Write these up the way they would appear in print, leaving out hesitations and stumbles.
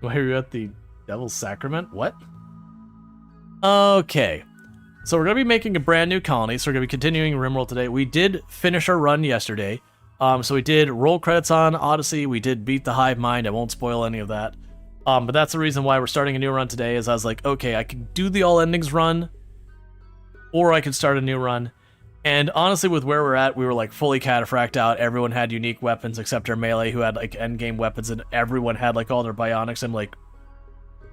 Why are you at the Devil's Sacrament? What? Okay. So we're going to be making a brand new colony, so we're going to be continuing RimWorld today. We did finish our run yesterday. So we did roll credits on Odyssey, we did beat the Hive Mind, I won't spoil any of that. But that's the reason why we're starting a new run today, is I was like, okay, I can do the All Endings run, or I can start a new run. And honestly, with where we're at, we were like fully cataphracted out. Everyone had unique weapons except our melee, who had like endgame weapons, and everyone had like all their bionics. I'm like,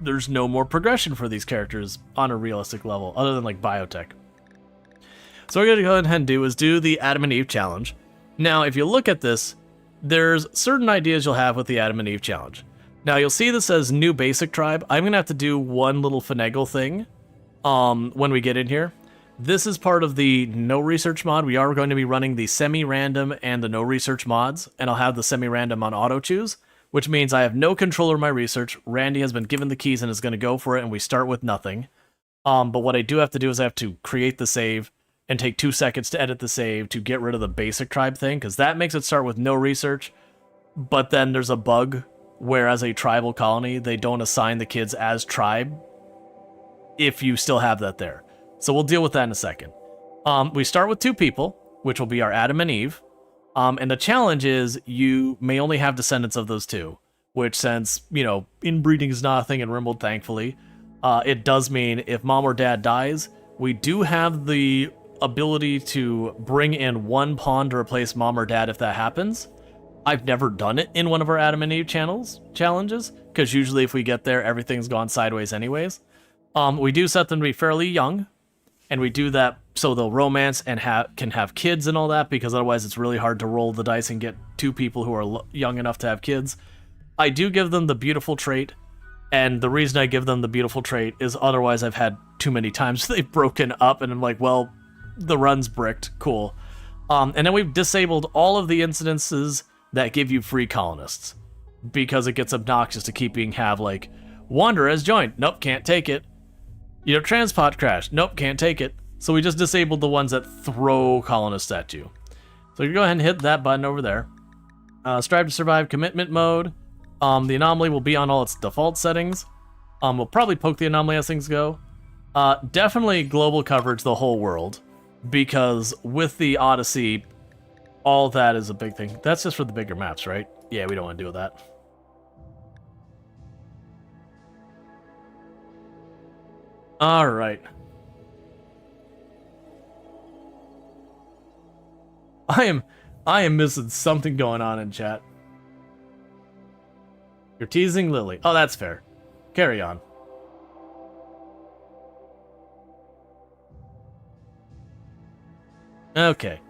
there's no more progression for these characters on a realistic level, other than like biotech. So what we're gonna go ahead and do is do the Adam and Eve challenge. Now, if you look at this, there's certain ideas you'll have with the Adam and Eve challenge. Now, you'll see this says new basic tribe. I'm gonna have to do one little finagle thing when we get in here. This is part of the no research mod. We are going to be running the semi-random and the no research mods, and I'll have the semi-random on auto choose, which means I have no control over my research. Randy has been given the keys and is going to go for it, and we start with nothing. But what I do have to do is I have to create the save and take 2 seconds to edit the save to get rid of the basic tribe thing, because that makes it start with no research, but then there's a bug where as a tribal colony, they don't assign the kids as tribe if you still have that there. So we'll deal with that in a second. We start with 2 people, which will be our Adam and Eve. And the challenge is you may only have descendants of those 2, which since, you know, inbreeding is not a thing in RimWorld, thankfully, it does mean if mom or dad dies, we do have the ability to bring in 1 pawn to replace mom or dad if that happens. I've never done it in one of our Adam and Eve challenges, because usually if we get there, everything's gone sideways anyways. We do set them to be fairly young, and we do that so they'll romance and can have kids and all that, because otherwise it's really hard to roll the dice and get 2 people who are young enough to have kids. I do give them the beautiful trait, and the reason I give them the beautiful trait is otherwise I've had too many times they've broken up, and I'm like, well, the run's bricked, cool. And then we've disabled all of the incidences that give you free colonists, because it gets obnoxious to have like, Wanderer has joined, nope, can't take it. You know, transport crash, nope, can't take it. So we just disabled the ones that throw colonists at you. So you go ahead and hit that button over there. Strive to survive commitment mode. The anomaly will be on all its default settings. We'll probably poke the anomaly as things go. Definitely global coverage the whole world, because with the Odyssey, all that is a big thing. That's just for the bigger maps, right? Yeah, we don't want to deal with that. All right. I am missing something going on in chat. You're teasing Lily. Oh, that's fair. Carry on. Okay.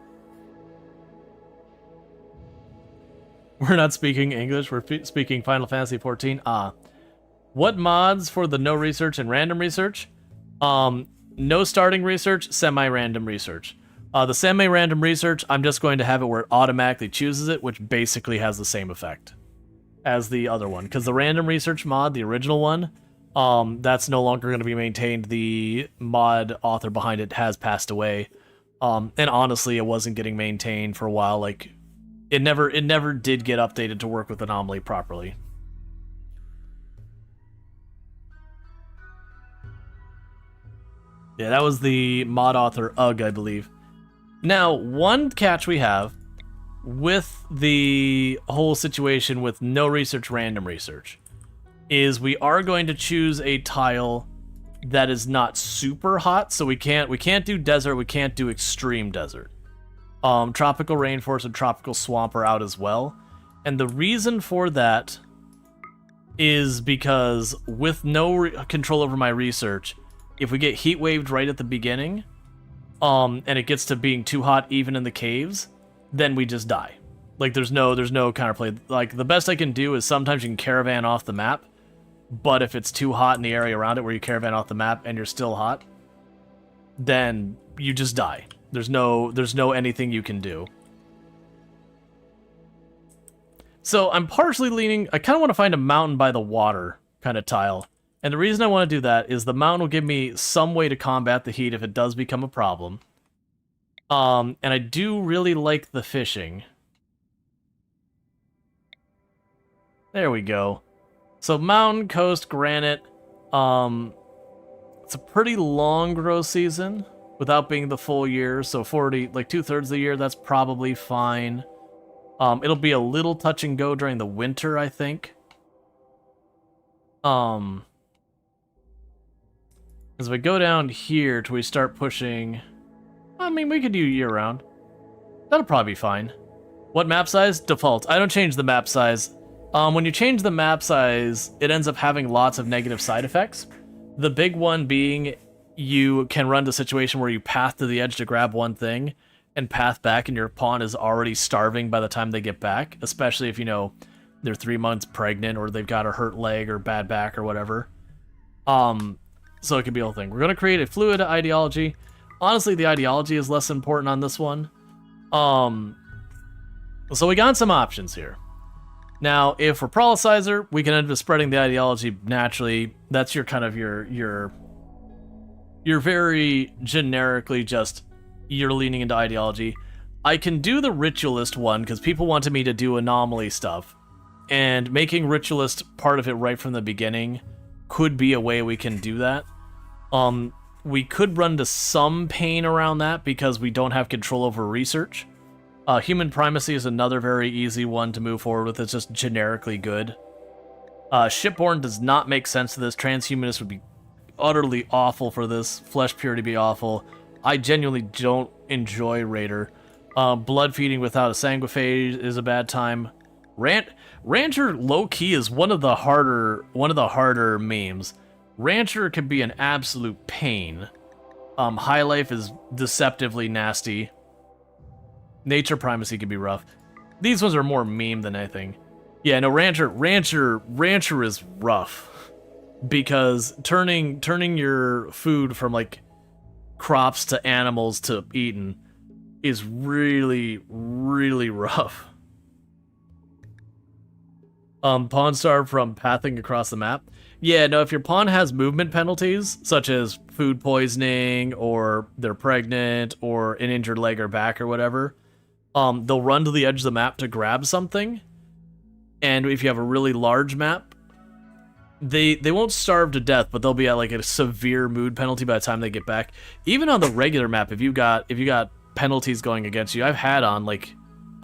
We're not speaking English, we're speaking Final Fantasy XIV. What mods for the no research and random research? No starting research, semi-random research. The semi-random research, I'm just going to have it where it automatically chooses it, which basically has the same effect as the other one. Because the random research mod, the original one, that's no longer going to be maintained. The mod author behind it has passed away. And honestly, it wasn't getting maintained for a while. Like, it never did get updated to work with Anomaly properly. Yeah, that was the mod author, Ugg, I believe. Now, one catch we have with the whole situation with no research, random research, is we are going to choose a tile that is not super hot, so we can't do desert, we can't do extreme desert. Tropical rainforest and tropical swamp are out as well, and the reason for that is because with no control over my research, if we get heat waved right at the beginning, and it gets to being too hot even in the caves, then we just die. Like, there's no counterplay. Like, the best I can do is sometimes you can caravan off the map, but if it's too hot in the area around it where you caravan off the map and you're still hot, then you just die. There's no anything you can do. So I'm partially leaning, I kind of want to find a mountain by the water kind of tile. And the reason I want to do that is the mountain will give me some way to combat the heat if it does become a problem. And I do really like the fishing. There we go. So mountain, coast, granite. It's a pretty long grow season without being the full year. So 40, like 2/3 of the year, that's probably fine. It'll be a little touch and go during the winter, I think. As we go down here till we start pushing, I mean, we could do year round. That'll probably be fine. What map size? Default. I don't change the map size. When you change the map size, it ends up having lots of negative side effects. The big one being you can run to a situation where you path to the edge to grab one thing and path back and your pawn is already starving by the time they get back, especially if, you know, they're 3 months pregnant or they've got a hurt leg or bad back or whatever. So it could be a whole thing. We're going to create a fluid ideology. Honestly, the ideology is less important on this one. So we got some options here. Now, if we're Prolicizer, we can end up spreading the ideology naturally. That's your kind of your very generically just, you're leaning into ideology. I can do the Ritualist one because people wanted me to do anomaly stuff. And making Ritualist part of it right from the beginning could be a way we can do that. We could run into some pain around that because we don't have control over research. Human Primacy is another very easy one to move forward with. It's just generically good. Shipborne does not make sense to this. Transhumanist would be utterly awful for this. Flesh Purity be awful. I genuinely don't enjoy Raider. Blood Feeding without a Sanguiphage is a bad time. Rancher low-key is one of the harder memes. Rancher can be an absolute pain. High Life is deceptively nasty. Nature Primacy can be rough. These ones are more meme than anything. Yeah, no, Rancher is rough. Because turning your food from, like, crops to animals to eaten is really, really rough. Pawn Starve from pathing across the map. Yeah, no, if your pawn has movement penalties, such as food poisoning, or they're pregnant, or an injured leg or back or whatever, they'll run to the edge of the map to grab something. And if you have a really large map, they won't starve to death, but they'll be at like a severe mood penalty by the time they get back. Even on the regular map, if you got penalties going against you, I've had on like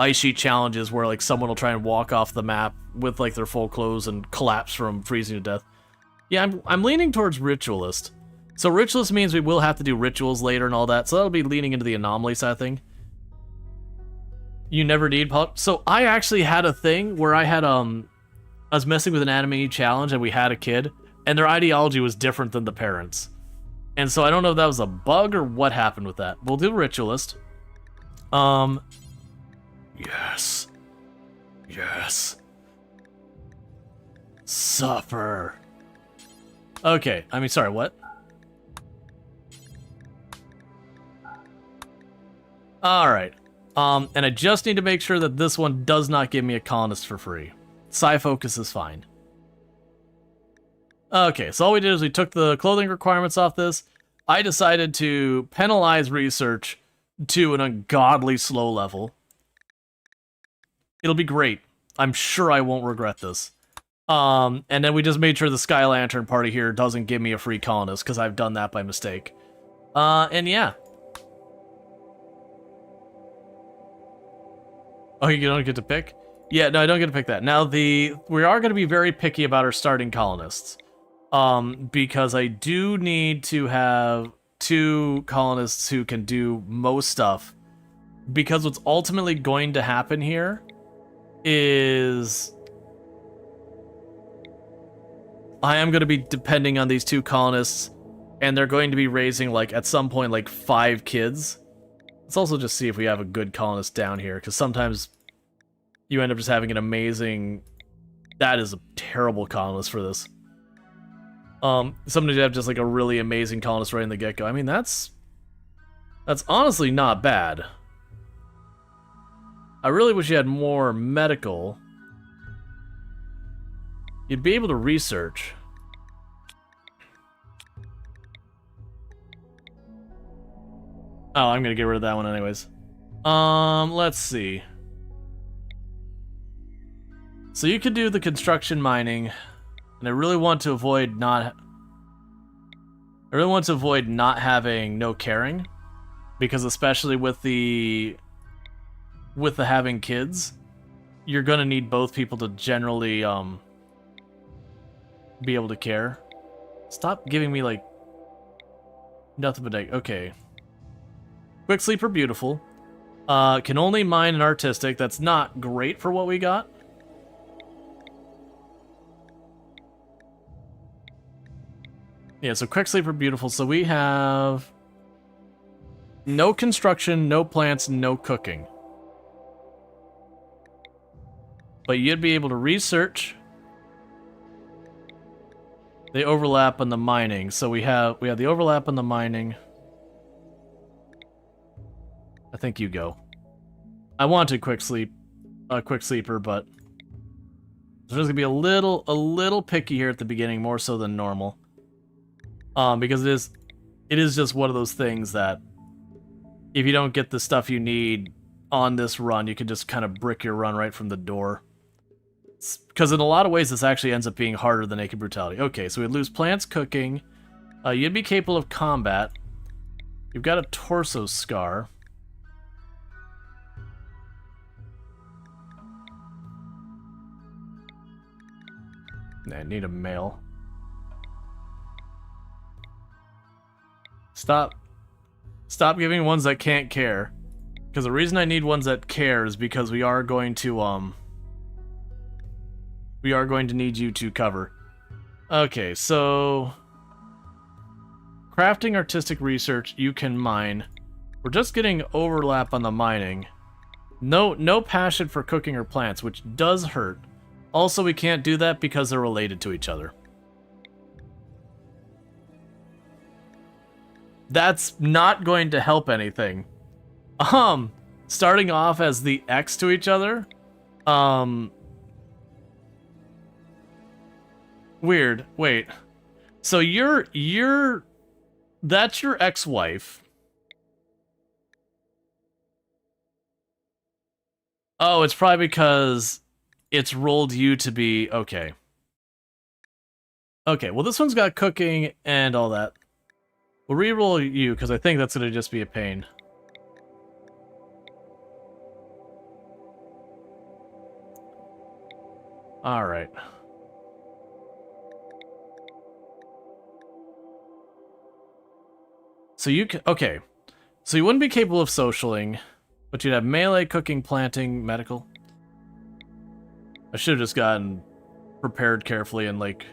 ice sheet challenges where like someone will try and walk off the map with like their full clothes and collapse from freezing to death. Yeah, I'm leaning towards Ritualist. So Ritualist means we will have to do rituals later and all that, so that'll be leaning into the anomaly side thing. You never need so I actually had a thing where I was messing with an anime challenge and we had a kid and their ideology was different than the parents. And so I don't know if that was a bug or what happened with that. We'll do Ritualist. Yes. Yes. Suffer. Okay, I mean, sorry, what? Alright. And I just need to make sure that this one does not give me a colonist for free. Psi-Focus is fine. Okay, so all we did is we took the clothing requirements off this. I decided to penalize research to an ungodly slow level. It'll be great. I'm sure I won't regret this. And then we just made sure the Sky Lantern party here doesn't give me a free colonist, because I've done that by mistake. And yeah. Oh, you don't get to pick? Yeah, no, I don't get to pick that. Now, we are going to be very picky about our starting colonists. Because I do need to have 2 colonists who can do most stuff. Because what's ultimately going to happen here is I am going to be depending on these 2 colonists, and they're going to be raising, like, at some point, like, 5 kids. Let's also just see if we have a good colonist down here, because sometimes you end up just having an amazing... That is a terrible colonist for this. Sometimes you have just, like, a really amazing colonist right in the get-go. I mean, that's honestly not bad. I really wish you had more medical. You'd be able to research. Oh, I'm gonna get rid of that one anyways. Let's see. So you could do the construction mining. And I really want to avoid not having no caring, because especially with the having kids, you're gonna need both people to generally be able to care. Stop giving me like nothing but okay. Quick sleeper, beautiful. Can only mine an artistic. That's not great for what we got. Yeah, so quick sleeper, beautiful. So we have no construction, no plants, no cooking. But you'd be able to research. They overlap on the mining. So we have the overlap on the mining. I think you go. I wanted quick sleeper, but there's gonna be a little picky here at the beginning, more so than normal. Because it is just one of those things that if you don't get the stuff you need on this run, you can just kind of brick your run right from the door. Because in a lot of ways, this actually ends up being harder than Naked Brutality. Okay, so we lose plants, cooking. You'd be capable of combat. You've got a torso scar. I need a male. Stop giving ones that can't care. Because the reason I need ones that care is because we are going to need you to cover. Okay, so crafting, artistic, research, you can mine. We're just getting overlap on the mining. No passion for cooking or plants, which does hurt. Also, we can't do that because they're related to each other. That's not going to help anything. Starting off as the X to each other. Weird. Wait. So that's your ex-wife. Oh, it's probably because it's rolled you to be okay. Okay, well this one's got cooking and all that. We'll re-roll you because I think that's gonna just be a pain. All right. So you can, okay. So you wouldn't be capable of socialing, but you'd have melee, cooking, planting, medical. I should have just gotten prepared carefully and like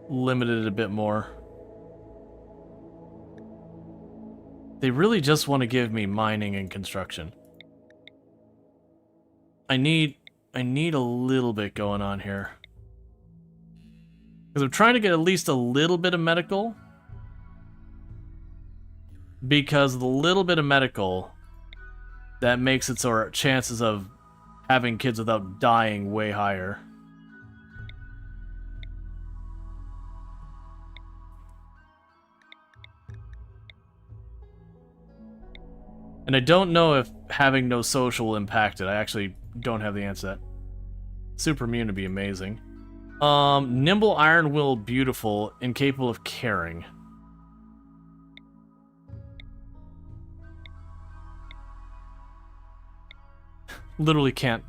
limited it a bit more. They really just want to give me mining and construction. I need a little bit going on here. Because I'm trying to get at least a little bit of medical. Because the little bit of medical, that makes it so our chances of having kids without dying way higher. And I don't know if having no social will impact it. I actually don't have the answer to that. Super immune would be amazing. Nimble, iron will, beautiful, incapable of caring. Literally can't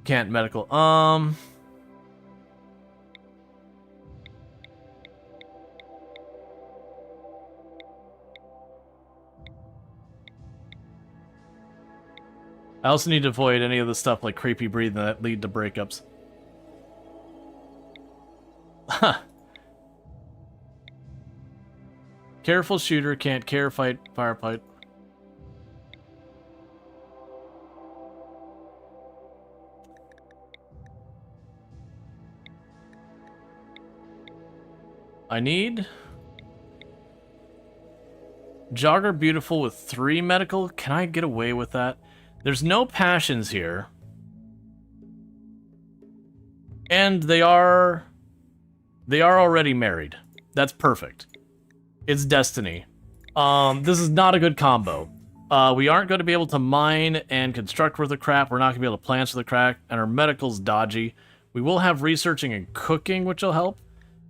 medical. I also need to avoid any of the stuff like creepy breathing that lead to breakups. Careful shooter, can't care, fight, firefight. I need Jogger, beautiful with 3 medical. Can I get away with that? There's no passions here. And they are already married. That's perfect. It's destiny. This is not a good combo. We aren't going to be able to mine and construct worth of crap. We're not going to be able to plant worth of crap. And our medical's dodgy. We will have researching and cooking, which will help.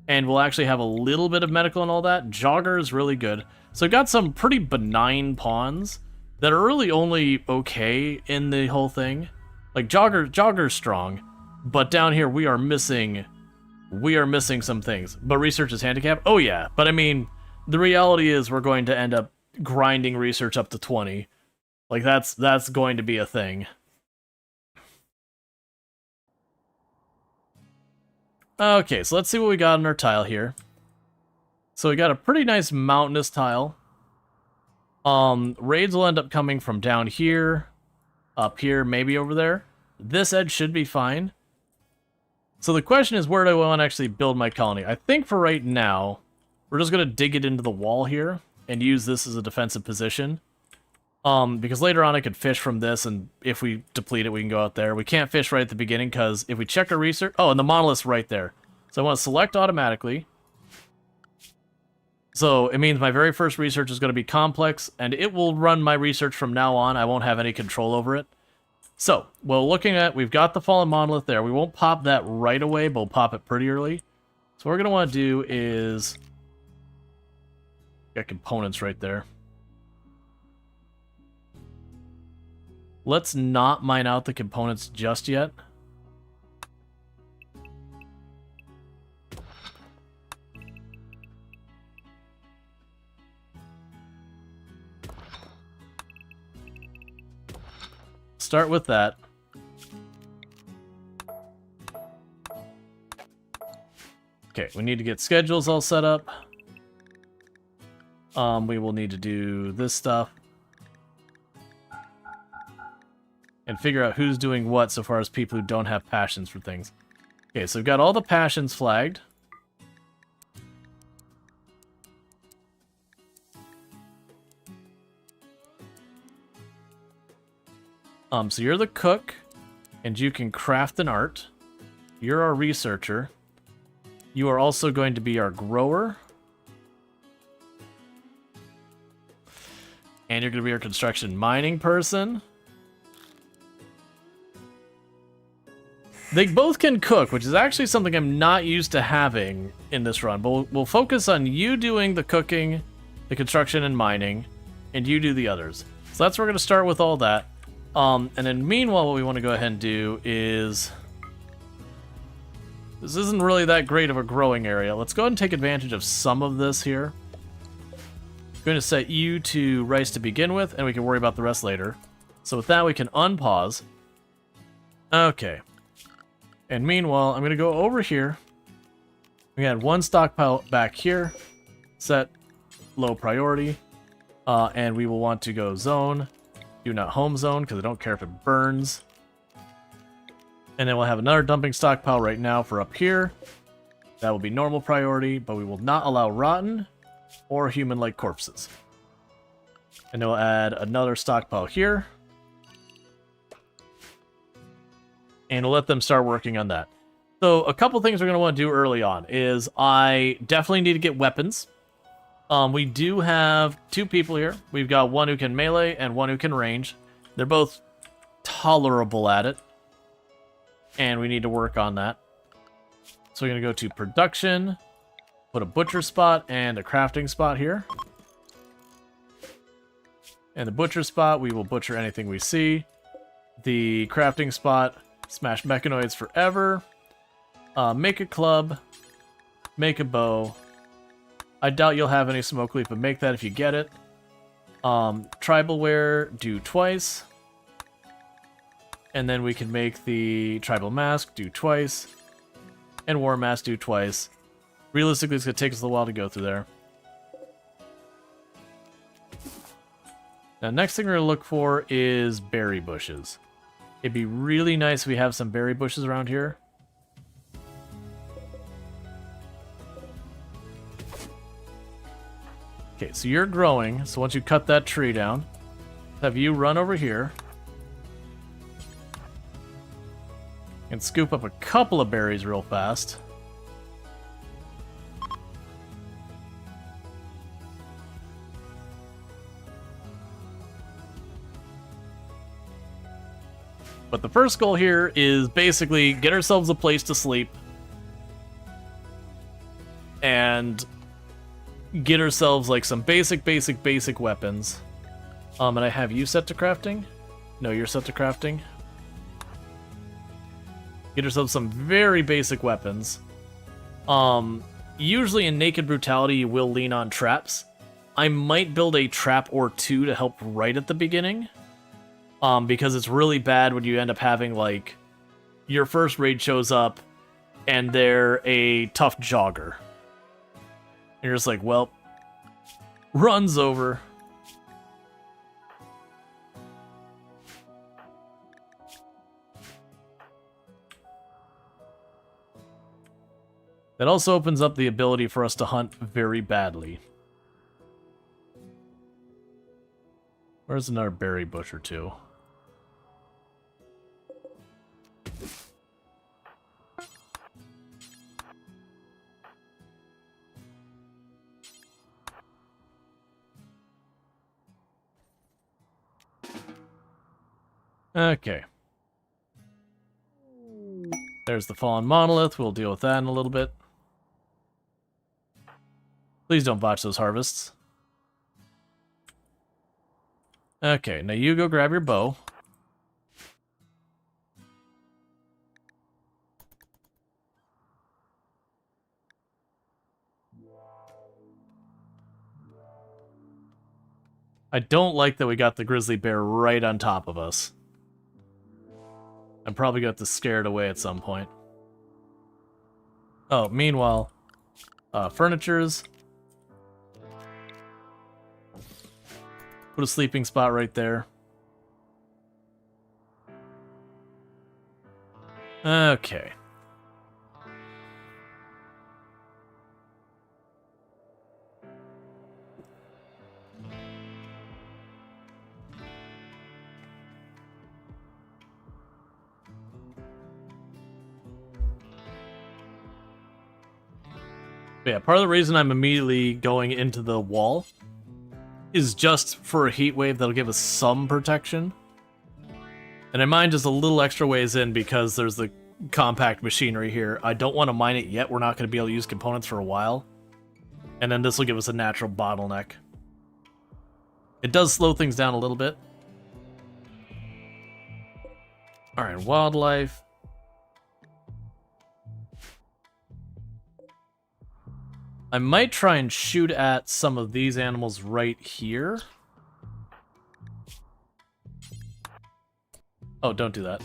And we'll actually have a little bit of medical and all that. Jogger is really good. So I've got some pretty benign pawns that are really only okay in the whole thing. Like Jogger's strong, but down here we are missing some things. But research is handicap? Oh yeah, but I mean, the reality is we're going to end up grinding research up to 20. Like that's going to be a thing. Okay, so let's see what we got in our tile here. So we got a pretty nice mountainous tile. Raids will end up coming from down here, up here, maybe over there. This edge should be fine. So the question is, where do I want to actually build my colony? I think for right now, we're just going to dig it into the wall here and use this as a defensive position. Because later on I could fish from this, and if we deplete it, we can go out there. We can't fish right at the beginning, because if we check our research... Oh, and the monolith's right there. So I want to select automatically. So it means my very first research is going to be complex, and it will run my research from now on. I won't have any control over it. So, well, looking at... We've got the fallen monolith there. We won't pop that right away, but we'll pop it pretty early. So what we're going to want to do is... Got components right there. Let's not mine out the components just yet. Start with that. Okay, we need to get schedules all set up. We will need to do this stuff. And figure out who's doing what so far as people who don't have passions for things. Okay, so we've got all the passions flagged. So you're the cook, and you can craft an art. You're our researcher. You are also going to be our grower. And you're going to be our construction mining person. They both can cook, which is actually something I'm not used to having in this run. But we'll focus on you doing the cooking, the construction, and mining, and you do the others. So that's where we're going to start with all that. And then meanwhile, what we want to go ahead and do is... This isn't really that great of a growing area. Let's go ahead and take advantage of some of this here. I'm going to set you to rice to begin with, and we can worry about the rest later. So with that, we can unpause. Okay. And meanwhile, I'm going to go over here. We had one stockpile back here. Set low priority. And we will want to go zone. Do not home zone, because I don't care if it burns. And then we'll have another dumping stockpile right now for up here. That will be normal priority, but we will not allow rotten or human-like corpses. And then we'll add another stockpile here. And we'll let them start working on that. So a couple things we're going to want to do early on is I definitely need to get weapons. We do have two people here. We've got one who can melee and one who can range. They're both tolerable at it. And we need to work on that. So we're going to go to production, put a butcher spot and a crafting spot here. And the butcher spot, we will butcher anything we see. The crafting spot, smash mechanoids forever. Make a club, make a bow. I doubt you'll have any smoke leaf, but make that if you get it. Tribal wear, do twice. And then we can make the tribal mask, do twice. And war mask, do twice. Realistically, it's going to take us a little while to go through there. Now, next thing we're going to look for is berry bushes. It'd be really nice if we have some berry bushes around here. Okay, so you're growing, so once you cut that tree down, have you run over here and scoop up a couple of berries real fast. But the first goal here is basically get ourselves a place to sleep and get ourselves like some basic weapons. And I have you set to crafting? No, you're set to crafting. Get yourself some very basic weapons. Usually in Naked Brutality you will lean on traps. I might build a trap or two to help right at the beginning. Because it's really bad when you end up having, like, your first raid shows up, and they're a tough jogger. And you're just like, well, run's over. That also opens up the ability for us to hunt very badly. Where's another berry bush or two? Okay. There's the fallen monolith. We'll deal with that in a little bit. Please don't botch those harvests. Okay, now you go grab your bow. I don't like that we got the grizzly bear right on top of us. I'm probably going to have to scare it away at some point. Oh, meanwhile, furnitures. Put a sleeping spot right there. Okay. But yeah, part of the reason I'm immediately going into the wall is just for a heat wave that'll give us some protection. And I mine just a little extra ways in because there's the compact machinery here. I don't want to mine it yet. We're not going to be able to use components for a while. And then this will give us a natural bottleneck. It does slow things down a little bit. Alright, wildlife. I might try and shoot at some of these animals right here. Oh, don't do that.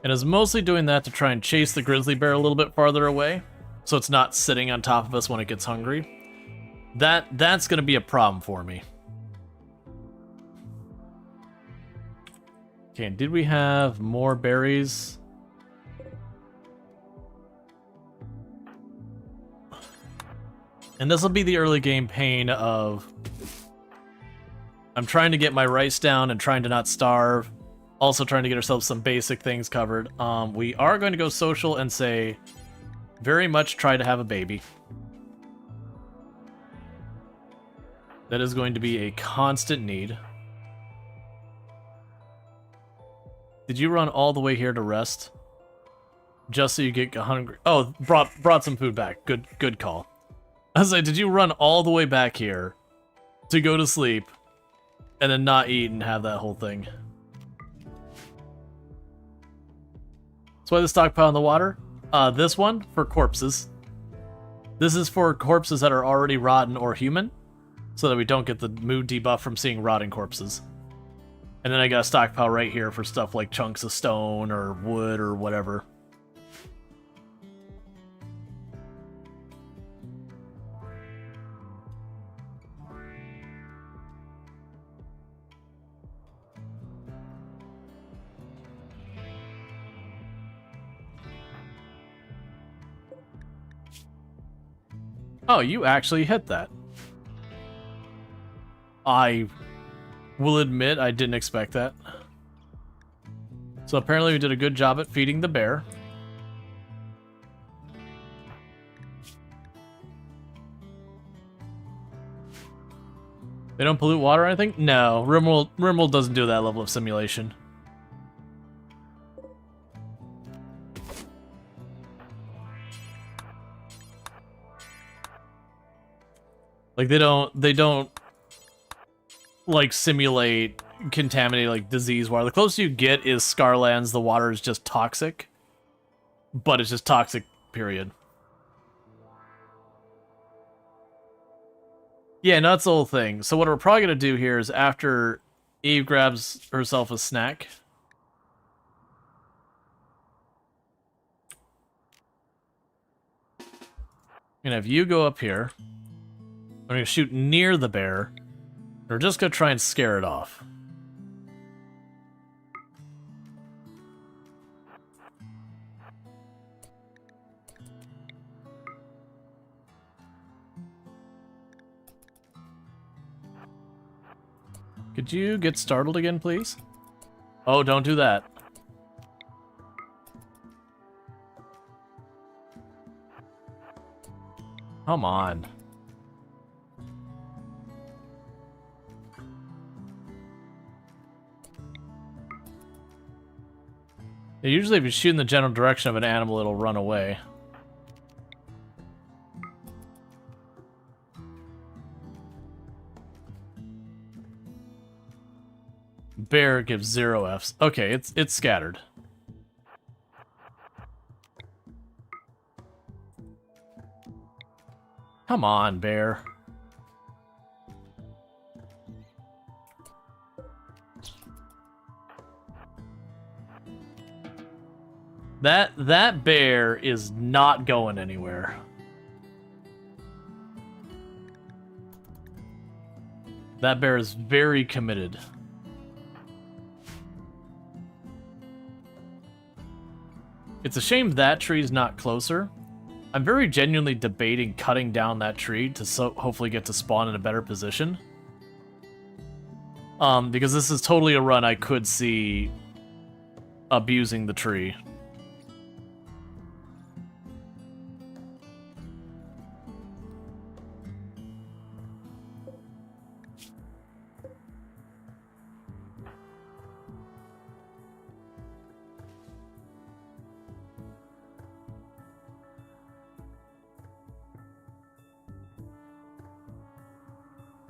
And is mostly doing that to try and chase the grizzly bear a little bit farther away, so it's not sitting on top of us when it gets hungry. That's going to be a problem for me. Okay, did we have more berries? And this will be the early game pain of... I'm trying to get my rice down and trying to not starve. Also trying to get ourselves some basic things covered. We are going to go social and say, very much try to have a baby. That is going to be a constant need. Did you run all the way here to rest? Just so you get hungry? Oh, brought some food back. Good call. I was like, did you run all the way back here to go to sleep and then not eat and have that whole thing? That's why the stockpile in the water. This one for corpses. This is for corpses that are already rotten or human, so that we don't get the mood debuff from seeing rotting corpses. And then I got a stockpile right here for stuff like chunks of stone or wood or whatever. Oh, you actually hit that. I will admit I didn't expect that. So apparently we did a good job at feeding the bear. They don't pollute water or anything? No, RimWorld doesn't do that level of simulation. Like they don't like simulate contaminated like disease water. The closest you get is Scarlands. The water is just toxic, but it's just toxic, period. Yeah, no, that's the whole thing. So what we're probably gonna do here is after Eve grabs herself a snack. I'm gonna have you go up here. I'm gonna shoot near the bear. We're just gonna try and scare it off. Could you get startled again, please? Oh, don't do that. Come on. Yeah, usually if you shoot in the general direction of an animal, it'll run away. Bear gives 0 Fs. Okay, it's scattered. Come on, bear. That bear is not going anywhere. That bear is very committed. It's a shame that tree's not closer. I'm very genuinely debating cutting down that tree to hopefully get to spawn in a better position. Because this is totally a run I could see abusing the tree.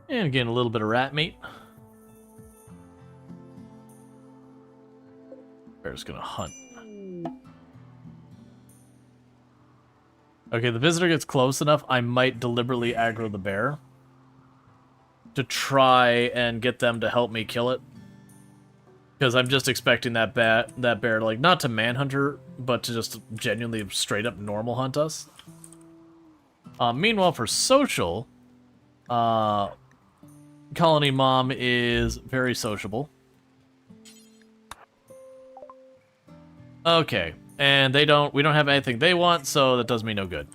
And again, a little bit of rat meat. Bear's gonna hunt. Okay, the visitor gets close enough, I might deliberately aggro the bear to try and get them to help me kill it. Because I'm just expecting that bear, like, not to manhunt her, but to just genuinely straight up normal hunt us. Meanwhile, for social, Colony Mom is very sociable. Okay, and we don't have anything they want, so that does me no good.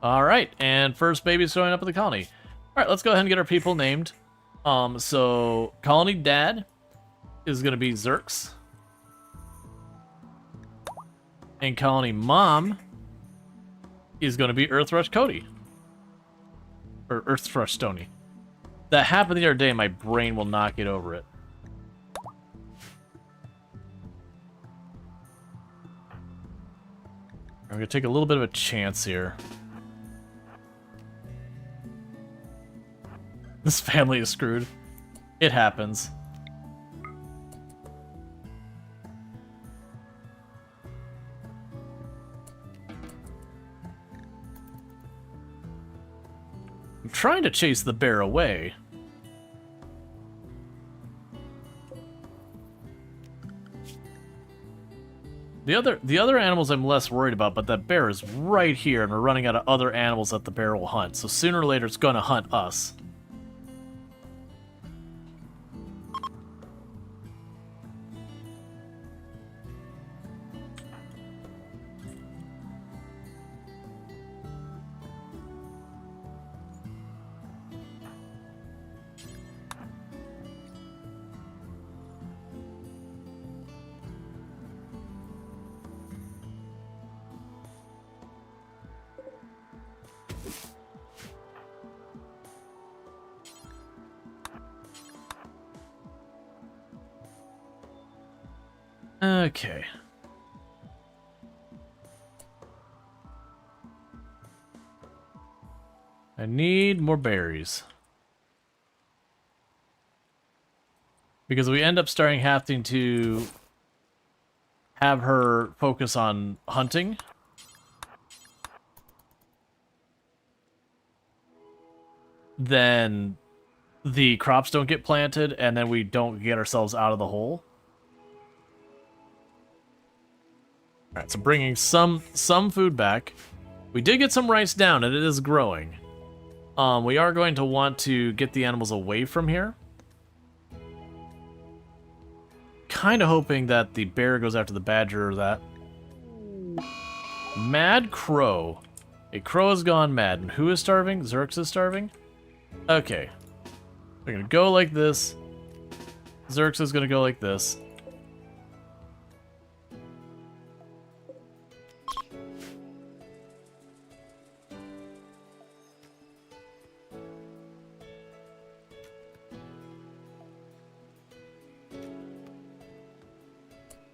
Alright, and first baby's showing up at the colony. Alright, let's go ahead and get our people named. So, Colony Dad is gonna be Zerx. And Colony Mom is gonna be Earthrush Cody. Or Earthrush Stony. That happened the other day, my brain will not get over it. I'm gonna take a little bit of a chance here. This family is screwed. It happens. I'm trying to chase the bear away. The other animals I'm less worried about, but that bear is right here, and we're running out of other animals that the bear will hunt. So sooner or later, it's gonna hunt us. Okay. I need more berries. Because we end up having to have her focus on hunting. Then the crops don't get planted, and then we don't get ourselves out of the hole. Alright, so bringing some food back. We did get some rice down, and it is growing. We are going to want to get the animals away from here. Kind of hoping that the bear goes after the badger or that. Mad crow. A crow has gone mad. And who is starving? Xerx is starving? Okay. We're going to go like this. Xerx is going to go like this.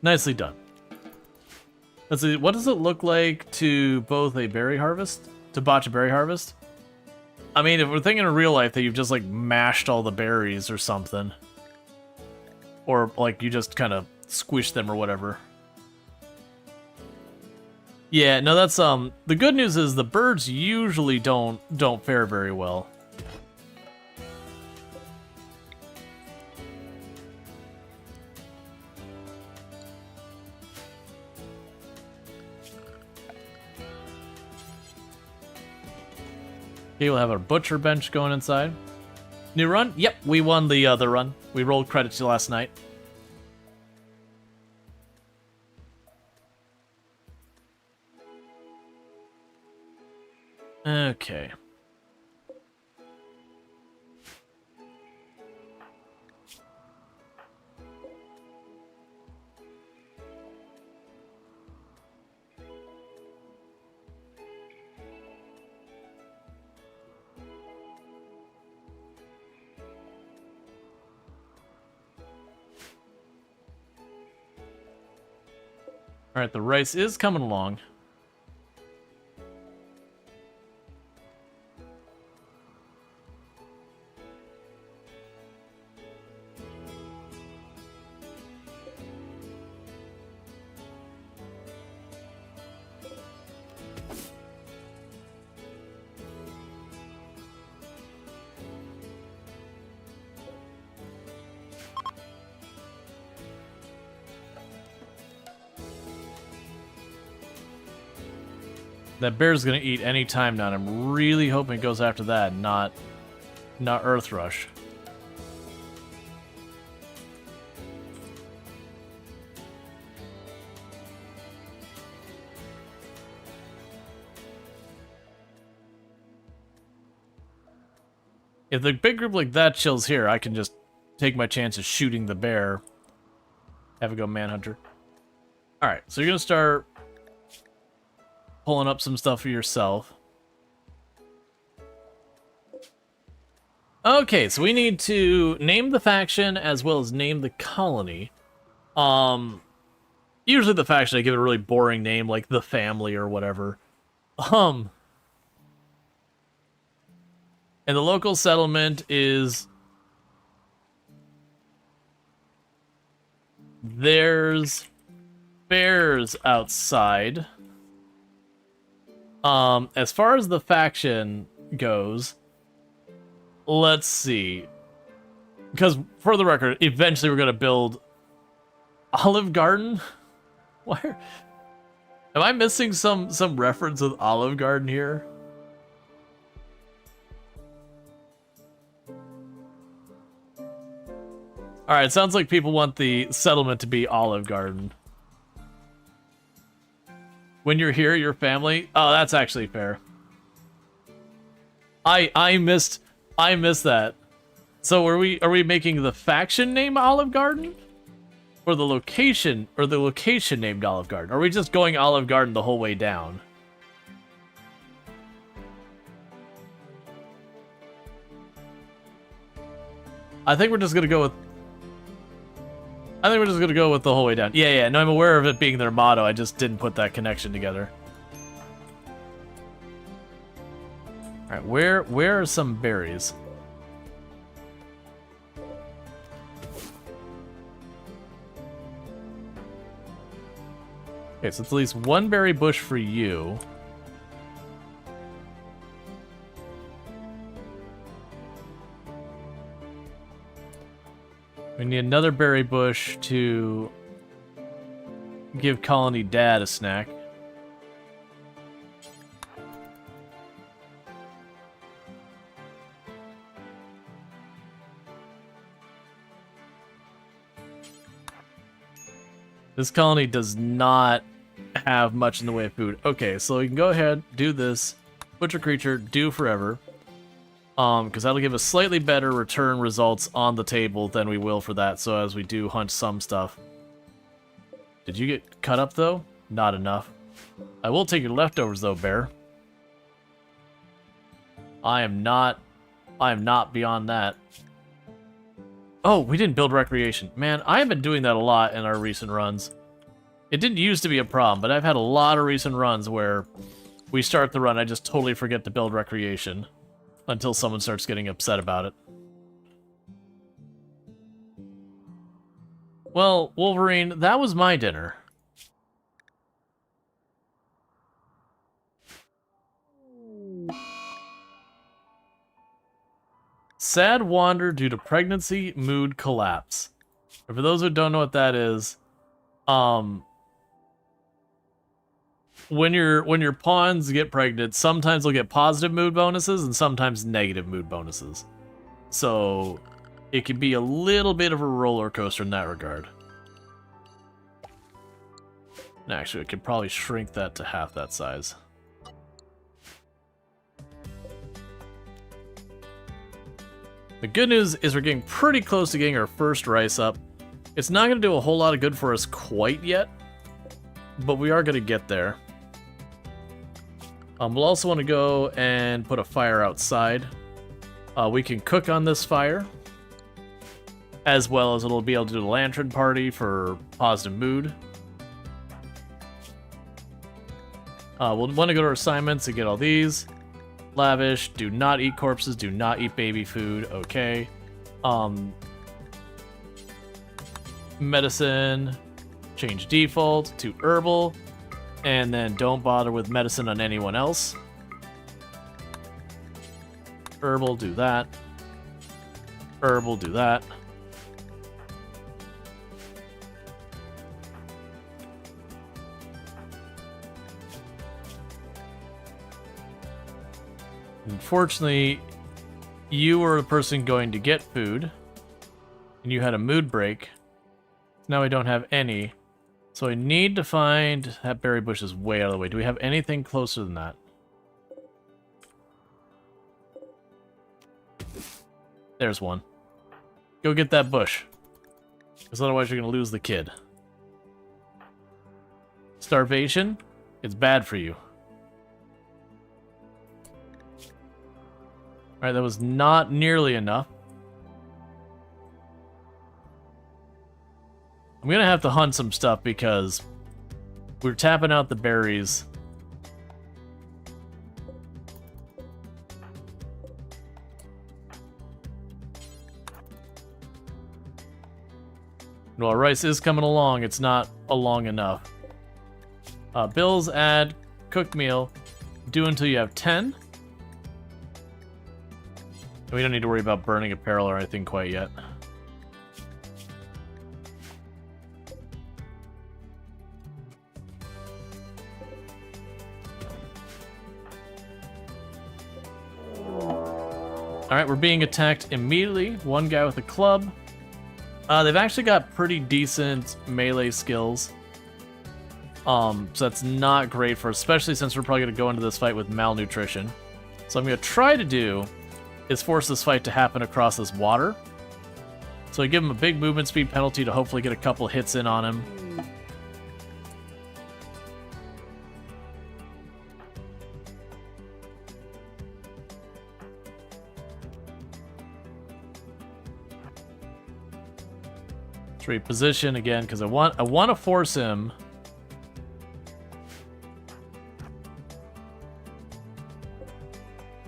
Nicely done. Let's see, what does it look like to both a berry harvest? To botch a berry harvest? I mean, if we're thinking in real life that you've just, like, mashed all the berries or something. Or, like, you just kind of squish them or whatever. Yeah, no, that's, the good news is the birds usually don't fare very well. Okay, we'll have our butcher bench going inside. New run? Yep, we won the other run. We rolled credits last night. Okay. Alright, the rice is coming along. That bear's gonna eat any time now, and I'm really hoping it goes after that, not Earth Rush. If the big group like that chills here, I can just take my chances shooting the bear. Have a go, Manhunter. Alright, so you're gonna start pulling up some stuff for yourself. Okay, so we need to name the faction as well as name the colony. Usually the faction I give it a really boring name like the family or whatever. And the local settlement is there's bears outside. As far as the faction goes, let's see. Because, for the record, eventually we're going to build Olive Garden? Why? Am I missing some reference with Olive Garden here? Alright, sounds like people want the settlement to be Olive Garden. When you're here, your family. Oh, that's actually fair. I missed that. So are we making the faction name Olive Garden? Or the location named Olive Garden? Or are we just going Olive Garden the whole way down? I think we're just gonna go with I think we're just gonna go with the whole way down. Yeah, no, I'm aware of it being their motto, I just didn't put that connection together. Alright, where are some berries? Okay, so it's at least one berry bush for you. We need another berry bush to give Colony Dad a snack. This colony does not have much in the way of food. Okay, so we can go ahead, do this, butcher creature, do forever. Because that'll give us slightly better return results on the table than we will for that, so as we do hunt some stuff. Did you get cut up, though? Not enough. I will take your leftovers, though, bear. I am not beyond that. Oh, we didn't build recreation. Man, I have been doing that a lot in our recent runs. It didn't used to be a problem, but I've had a lot of recent runs where we start the run, I just totally forget to build recreation. Until someone starts getting upset about it. Well, Wolverine, that was my dinner. Sad wander due to pregnancy, mood collapse. For those who don't know what that is, when your pawns get pregnant, sometimes they'll get positive mood bonuses and sometimes negative mood bonuses. So it can be a little bit of a roller coaster in that regard. Actually, I could probably shrink that to half that size. The good news is we're getting pretty close to getting our first rice up. It's not going to do a whole lot of good for us quite yet, but we are going to get there. We'll also want to go and put a fire outside. We can cook on this fire, as well as it'll be able to do the lantern party for positive mood. We'll want to go to our assignments and get all these. Lavish, do not eat corpses, do not eat baby food, okay. Medicine, change default to herbal. And then don't bother with medicine on anyone else. Herbal, do that. Herbal, do that. Unfortunately, you were the person going to get food. And you had a mood break. Now I don't have any. So I need to find... That berry bush is way out of the way. Do we have anything closer than that? There's one. Go get that bush. Because otherwise you're going to lose the kid. Starvation? It's bad for you. Alright, that was not nearly enough. I'm gonna have to hunt some stuff because we're tapping out the berries. While rice is coming along, it's not along enough. Bills, add, cook meal, do until you have 10. We don't need to worry about burning apparel or anything quite yet. Alright, we're being attacked immediately. One guy with a club. They've actually got pretty decent melee skills. So that's not great for us, especially since we're probably going to go into this fight with malnutrition. So I'm going to try to do is force this fight to happen across this water. So I give him a big movement speed penalty to hopefully get a couple hits in on him. Let's reposition again, because I want to force him.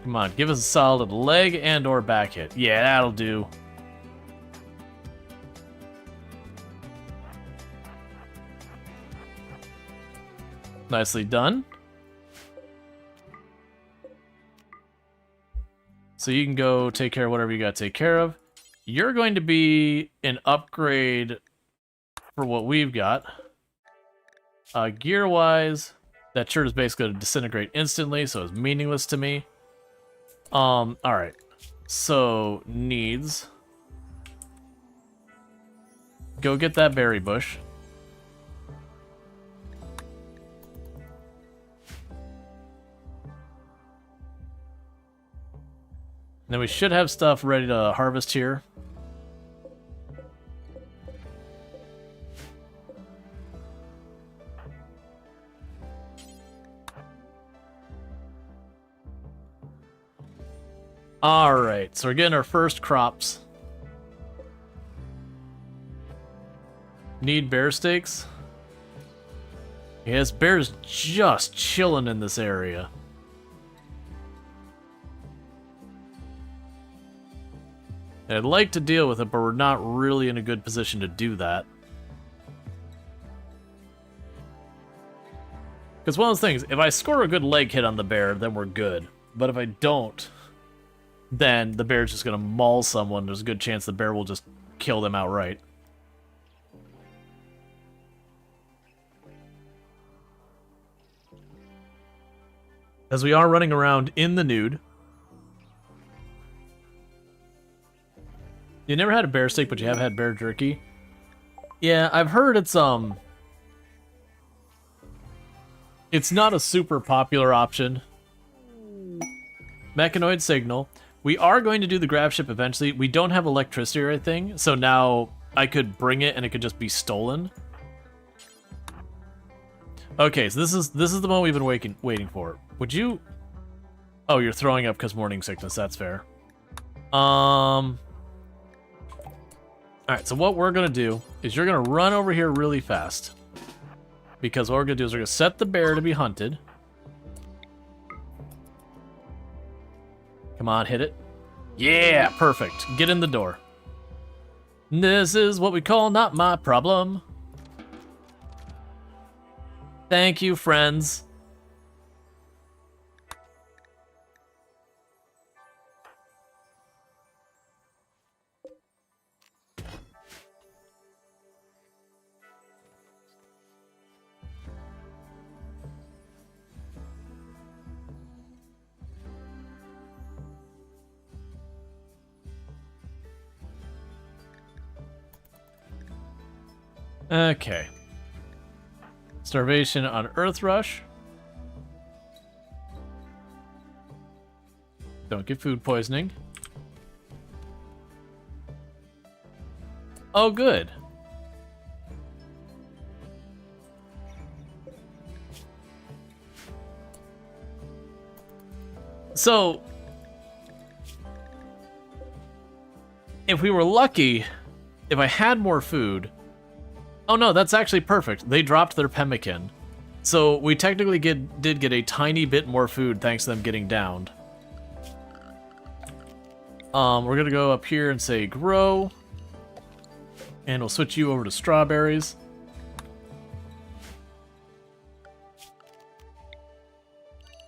Come on, give us a solid leg and or back hit. Yeah, that'll do. Nicely done. So you can go take care of whatever you got to take care of. You're going to be an upgrade for what we've got. Gear-wise, that shirt is basically going to disintegrate instantly, so it's meaningless to me. Alright. So, needs. Go get that berry bush. Then we should have stuff ready to harvest here. Alright, so we're getting our first crops. Need bear steaks? Yes, bear's just chilling in this area. I'd like to deal with it, but we're not really in a good position to do that. Because one of those things, if I score a good leg hit on the bear, then we're good. But if I don't, then the bear's just going to maul someone. There's a good chance the bear will just kill them outright. As we are running around in the nude. You never had a bear steak, but you have had bear jerky? Yeah, I've heard it's not a super popular option. Mechanoid signal. We are going to do the grab ship eventually. We don't have electricity or anything, so now I could bring it and it could just be stolen. Okay, so this is the moment we've been waiting for. Would you? Oh, you're throwing up because morning sickness. That's fair. Alright, so what we're gonna do is you're gonna run over here really fast. Because what we're gonna do is we're gonna set the bear to be hunted. Come on, hit it. Yeah, perfect. Get in the door. This is what we call not my problem. Thank you, friends. Okay. Starvation on Earth Rush. Don't get food poisoning. Oh, good. So, if we were lucky, if I had more food... Oh no, that's actually perfect. They dropped their pemmican. So we technically did get a tiny bit more food thanks to them getting downed. We're gonna go up here and say grow. And we'll switch you over to strawberries.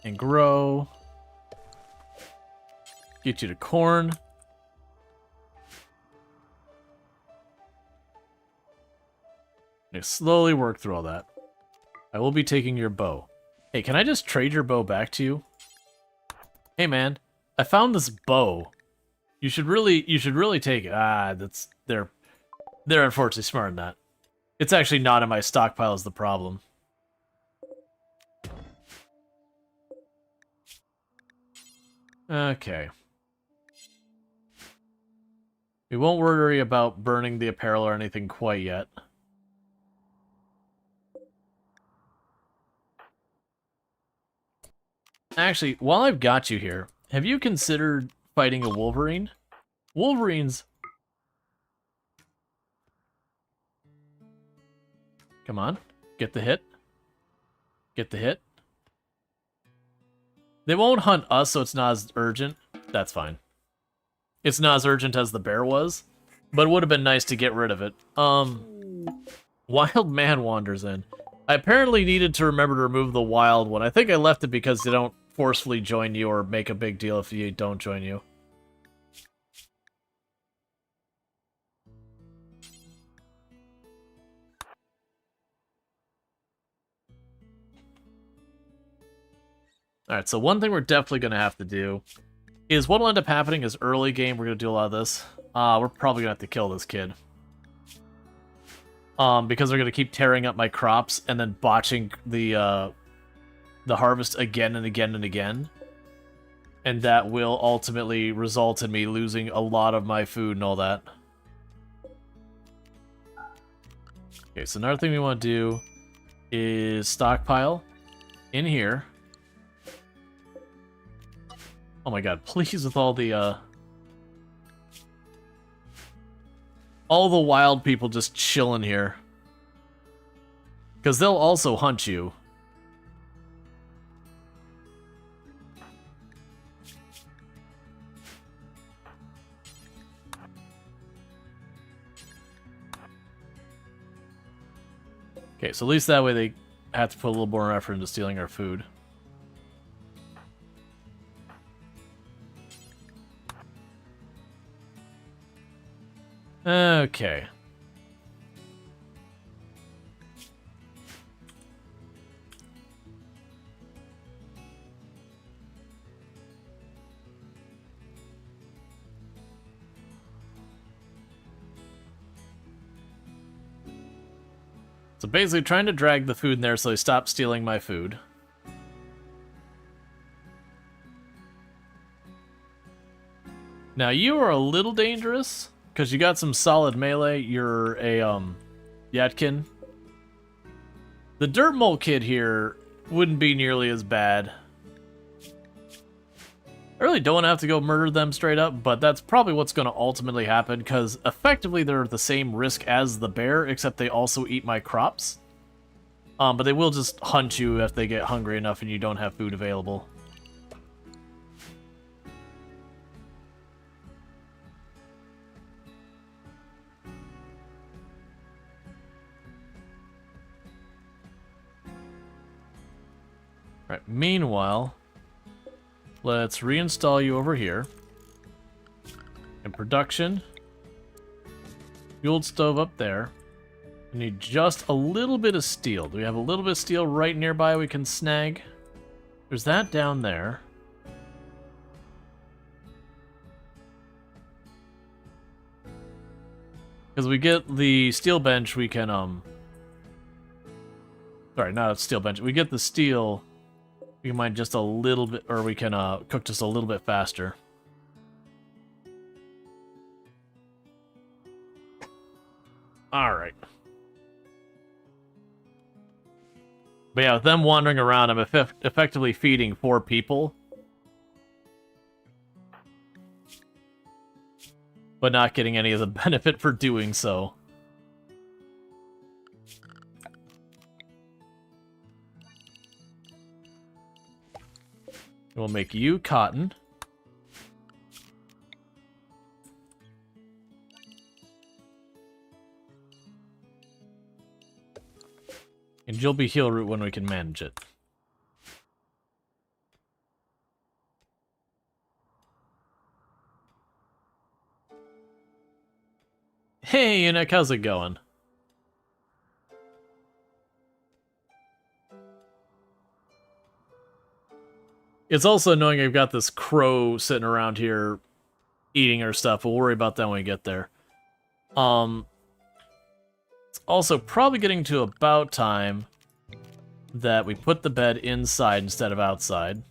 And grow. Get you to corn. I slowly work through all that. I will be taking your bow. Hey, can I just trade your bow back to you? Hey man, I found this bow. You should really take it. They're unfortunately smart in that. It's actually not in my stockpile is the problem. Okay. We won't worry about burning the apparel or anything quite yet. Actually, while I've got you here, have you considered fighting a Wolverine? Wolverines... Come on. Get the hit. Get the hit. They won't hunt us, so it's not as urgent. That's fine. It's not as urgent as the bear was, but it would have been nice to get rid of it. Wild man wanders in. I apparently needed to remember to remove the wild one. I think I left it because they don't forcefully join you or make a big deal if you don't join you. Alright, so one thing we're definitely going to have to do is what will end up happening is early game, we're going to do a lot of this. We're probably going to have to kill this kid. Because they're going to keep tearing up my crops and then botching the harvest again and again and again. And that will ultimately result in me losing a lot of my food and all that. Okay, so another thing we want to do is stockpile in here. Oh my god, please with all the wild people just chilling here. Because they'll also hunt you. Okay, so at least that way they have to put a little more effort into stealing our food. Okay. So basically trying to drag the food in there so they stop stealing my food. Now you are a little dangerous. Because you got some solid melee, you're a, Yatkin. The Dirt Mole kid here wouldn't be nearly as bad. I really don't have to go murder them straight up, but that's probably what's going to ultimately happen, because effectively they're the same risk as the bear, except they also eat my crops. But they will just hunt you if they get hungry enough and you don't have food available. Right, meanwhile, let's reinstall you over here. In production, fueled stove up there. We need just a little bit of steel. Do we have a little bit of steel right nearby we can snag? There's that down there. Because we get the steel bench, we can, sorry, not a steel bench. We get the steel... We can mine just a little bit, or we can cook just a little bit faster. Alright. But yeah, with them wandering around, I'm effectively feeding 4 people. But not getting any of the benefit for doing so. We'll make you cotton. And you'll be heal root when we can manage it. Hey, Eunuch, how's it going? It's also annoying I've got this crow sitting around here eating our stuff. We'll worry about that when we get there. It's also probably getting to about time that we put the bed inside instead of outside.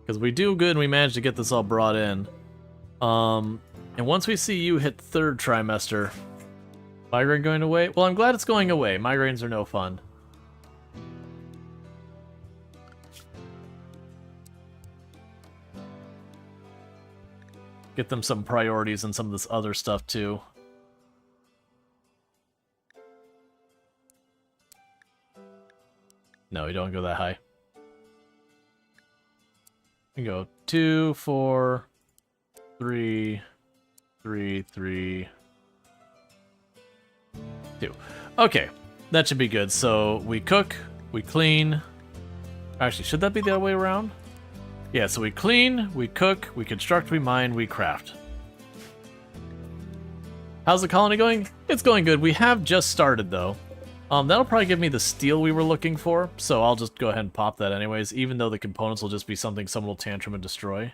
Because we do good and we managed to get this all brought in. And once we see you hit 3rd trimester, migraine going away? Well, I'm glad it's going away. Migraines are no fun. Get them some priorities and some of this other stuff too. No, we don't go that high. We go 2, 4, 3, 3, 3, 2. Okay, that should be good. So we cook, we clean. Actually, should that be the other way around? Yeah, so we clean, we cook, we construct, we mine, we craft. How's the colony going? It's going good. We have just started, though. That'll probably give me the steel we were looking for, so I'll just go ahead and pop that anyways, even though the components will just be something someone will tantrum and destroy.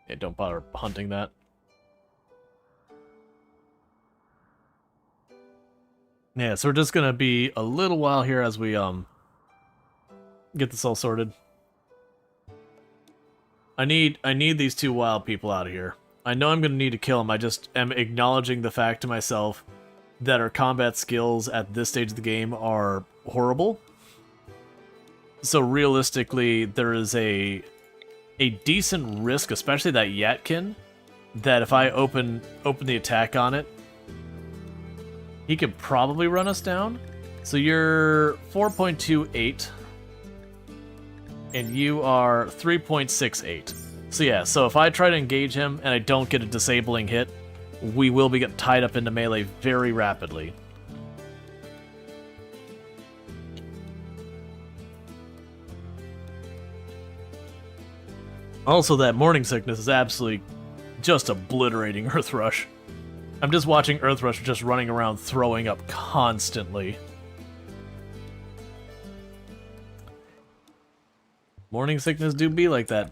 Yeah, don't bother hunting that. Yeah, so we're just gonna be a little while here as we, get this all sorted. I need these 2 wild people out of here. I know I'm gonna need to kill them, I just am acknowledging the fact to myself that our combat skills at this stage of the game are horrible. So realistically, there is a decent risk, especially that Yatkin, that if I open the attack on it, he could probably run us down. So you're 4.28, and you are 3.68. So yeah, so if I try to engage him and I don't get a disabling hit, we will be getting tied up into melee very rapidly. Also, that morning sickness is absolutely just obliterating Earthrush. I'm just watching Earthrush just running around throwing up constantly. Morning sickness do be like that.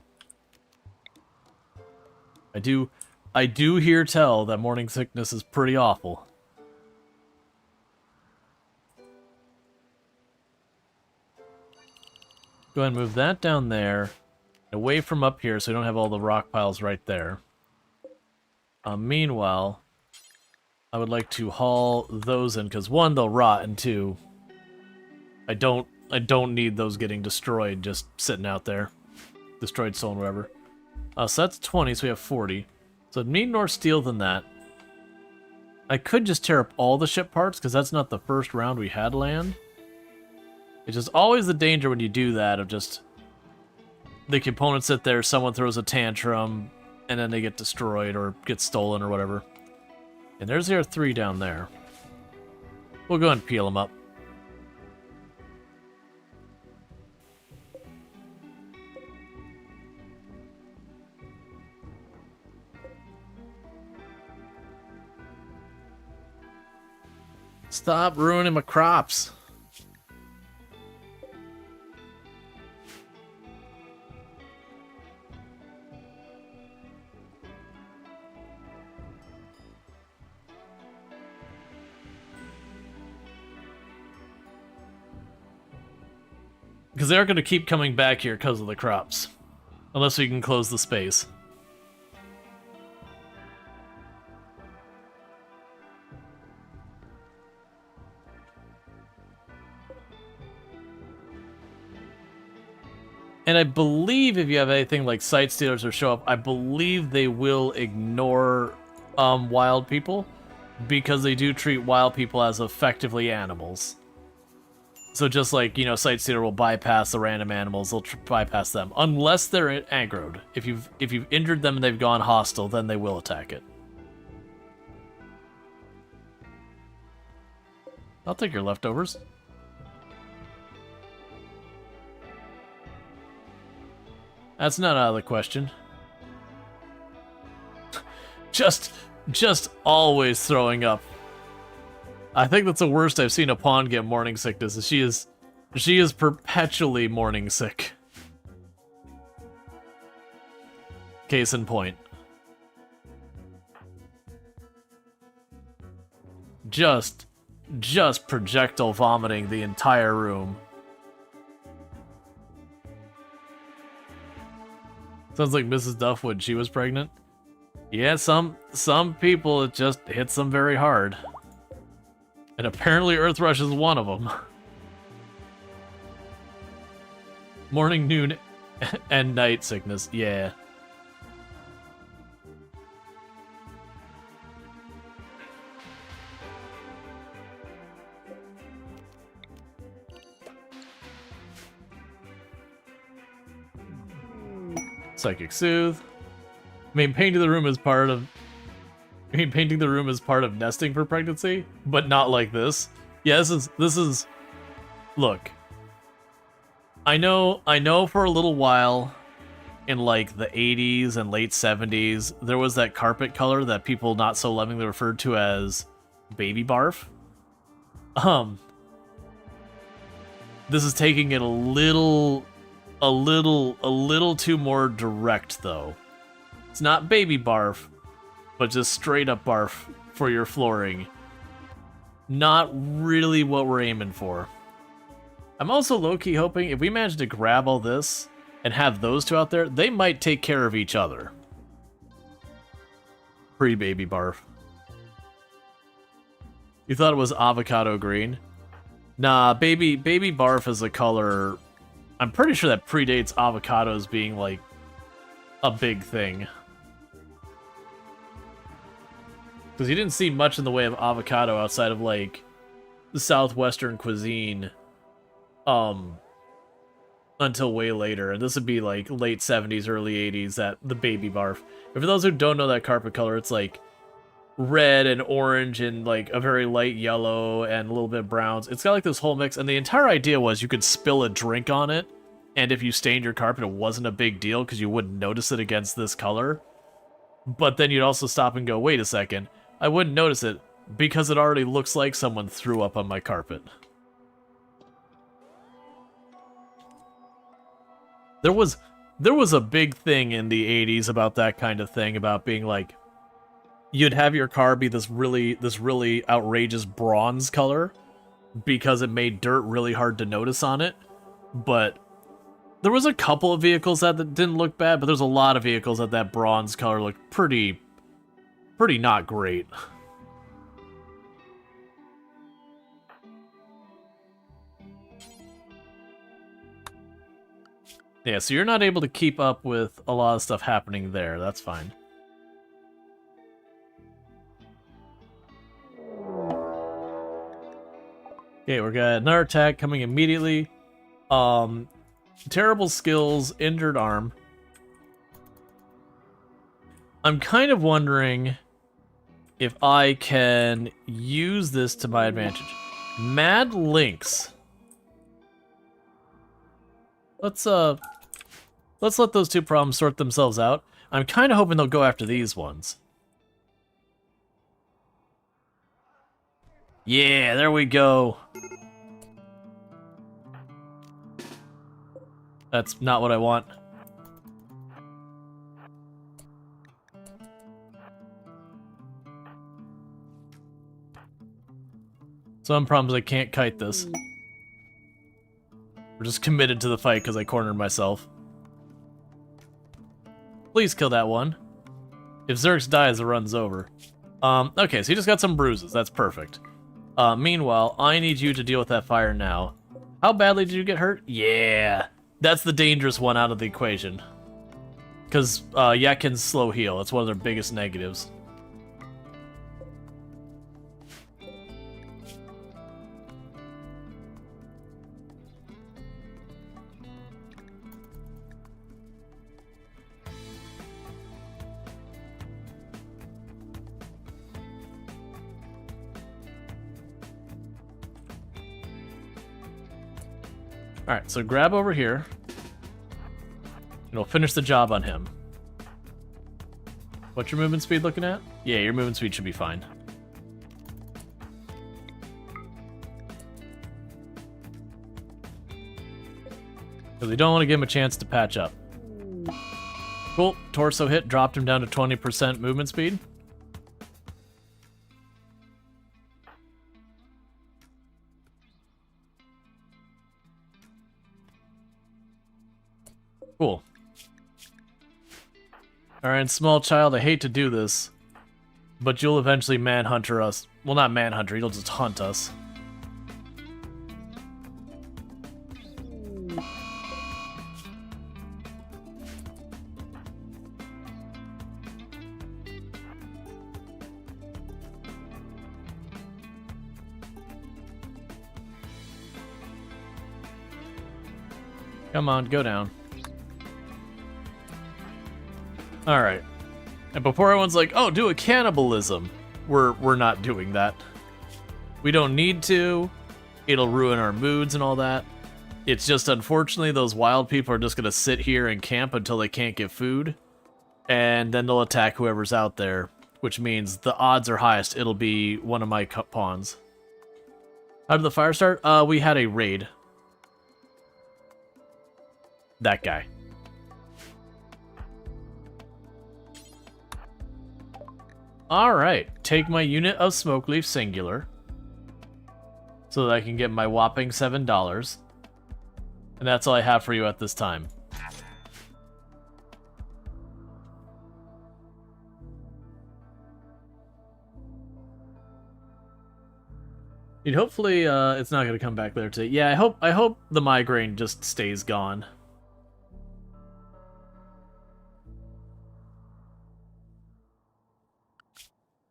I do hear tell that morning sickness is pretty awful. Go ahead and move that down there, away from up here so we don't have all the rock piles right there. Meanwhile, I would like to haul those in, because 1, they'll rot, and 2, I don't need those getting destroyed just sitting out there. Destroyed stone, whatever. So that's 20, so we have 40. So I'd need more steel than that. I could just tear up all the ship parts, because that's not the first round we had land. It's just always the danger when you do that of just... the components sit there, someone throws a tantrum, and then they get destroyed or get stolen or whatever. And there's our 3 down there. We'll go and peel them up. Stop ruining my crops. Because they're going to keep coming back here because of the crops. Unless we can close the space. And I believe if you have anything like Sight Stealers or Show Up, I believe they will ignore wild people. Because they do treat wild people as effectively animals. So just like, you know, Sight Stealer will bypass the random animals, they'll bypass them. Unless they're aggroed. If you've injured them and they've gone hostile, then they will attack it. I'll take your leftovers. That's not out of the question. just always throwing up. I think that's the worst I've seen a pawn get morning sickness. She is perpetually morning sick. Case in point. Just projectile vomiting the entire room. Sounds like Mrs. Duff when she was pregnant. Yeah, some people, it just hits them very hard. And apparently Earthrush is one of them. Morning, noon, and night sickness. Yeah. Psychic Soothe. I mean, painting the room is part of nesting for pregnancy, but not like this. Yeah, this is. Look, I know. For a little while, in like the 80s and late 70s, there was that carpet color that people not so lovingly referred to as baby barf. This is taking it a little too more direct, though. It's not baby barf, but just straight up barf for your flooring. Not really what we're aiming for. I'm also low-key hoping if we manage to grab all this and have those two out there, they might take care of each other. Pre-baby barf. You thought it was avocado green? Nah, baby barf is a color. I'm pretty sure that predates avocados being like a big thing. Because you didn't see much in the way of avocado outside of like the southwestern cuisine until way later. And this would be like late 70s, early 80s, that the baby barf. And for those who don't know that carpet color, it's like red and orange and like a very light yellow and a little bit of browns. It's got like this whole mix, and the entire idea was you could spill a drink on it, and if you stained your carpet, it wasn't a big deal because you wouldn't notice it against this color. But then you'd also stop and go, wait a second, I wouldn't notice it because it already looks like someone threw up on my carpet. There was a big thing in the 80s about that kind of thing, about being like, you'd have your car be this really outrageous bronze color because it made dirt really hard to notice on it. But there was a couple of vehicles that didn't look bad, but there's a lot of vehicles that bronze color looked pretty not great. Yeah, so you're not able to keep up with a lot of stuff happening there. That's fine. Okay, we got another attack coming immediately. Terrible skills, injured arm. I'm kind of wondering if I can use this to my advantage. Mad Lynx. Let's let those two problems sort themselves out. I'm kind of hoping they'll go after these ones. Yeah, there we go. That's not what I want. Some problems I can't kite this. We're just committed to the fight because I cornered myself. Please kill that one. If Zerx dies, the run's over. Okay, so he just got some bruises. That's perfect. Meanwhile, I need you to deal with that fire now. How badly did you get hurt? Yeah. That's the dangerous one out of the equation. Because Yak can slow heal. It's one of their biggest negatives. Alright, so grab over here. And we'll finish the job on him. What's your movement speed looking at? Yeah, your movement speed should be fine. Because we don't want to give him a chance to patch up. Cool, torso hit, dropped him down to 20% movement speed. Cool. Alright, small child, I hate to do this, but you'll eventually manhunter us. Well, not manhunter, you'll just hunt us. Come on, go down. Alright. And before everyone's like, oh, do a cannibalism, we're not doing that. We don't need to. It'll ruin our moods and all that. It's just, unfortunately, those wild people are just going to sit here and camp until they can't get food. And then they'll attack whoever's out there, which means the odds are highest it'll be one of my pawns. How did the fire start? We had a raid. That guy. Alright, take my unit of smoke leaf singular, so that I can get my whopping $7. And that's all I have for you at this time. Dude, hopefully it's not going to come back there today. Yeah, I hope the migraine just stays gone.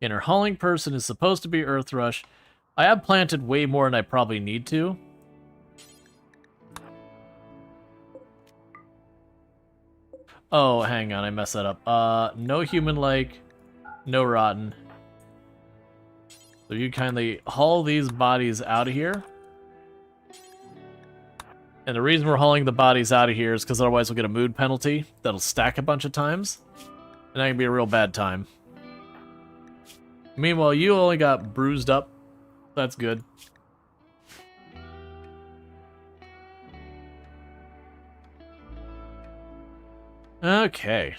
And our hauling person is supposed to be Earthrush. I have planted way more than I probably need to. Oh, hang on, I messed that up. No human-like, no rotten. So you kindly haul these bodies out of here. And the reason we're hauling the bodies out of here is because otherwise we'll get a mood penalty that'll stack a bunch of times. And that can be a real bad time. Meanwhile, you only got bruised up. That's good. Okay.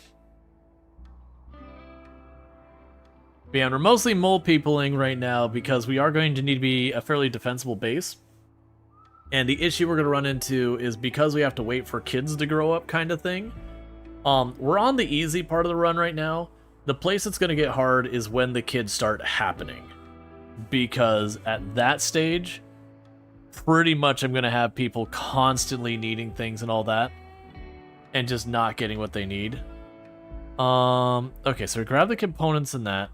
But yeah, we're mostly mole peopling right now because we are going to need to be a fairly defensible base. And the issue we're going to run into is because we have to wait for kids to grow up kind of thing. We're on the easy part of the run right now. The place that's going to get hard is when the kids start happening. Because at that stage, pretty much I'm going to have people constantly needing things and all that. And just not getting what they need. Okay, so we grab the components in that.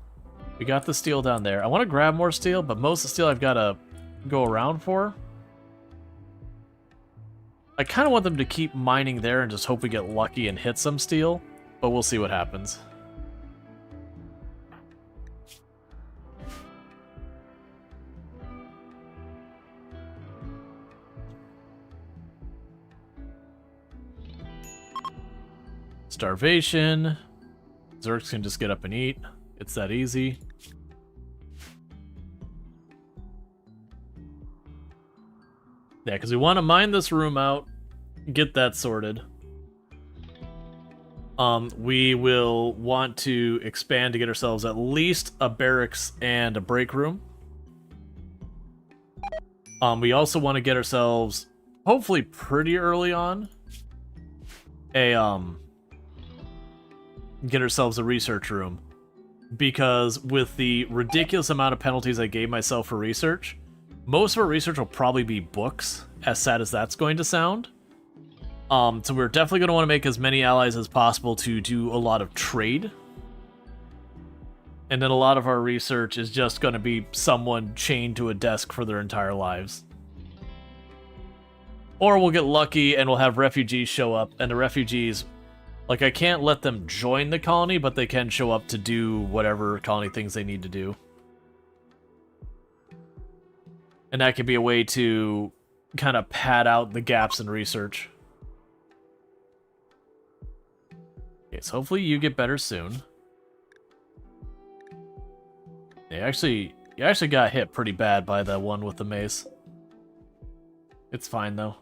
We got the steel down there. I want to grab more steel, but most of the steel I've got to go around for. I kind of want them to keep mining there and just hope we get lucky and hit some steel. But we'll see what happens. Starvation. Zerks can just get up and eat. It's that easy. Yeah, because we want to mine this room out, get that sorted. We will want to expand to get ourselves at least a barracks and a break room. We also want to get ourselves, hopefully pretty early on, get ourselves a research room. Because with the ridiculous amount of penalties I gave myself for research, most of our research will probably be books, as sad as that's going to sound. So we're definitely going to want to make as many allies as possible to do a lot of trade. And then a lot of our research is just going to be someone chained to a desk for their entire lives. Or we'll get lucky and we'll have refugees show up, and the refugees... Like, I can't let them join the colony, but they can show up to do whatever colony things they need to do. And that could be a way to kind of pad out the gaps in research. Okay, so hopefully you get better soon. You actually got hit pretty bad by the one with the mace. It's fine, though.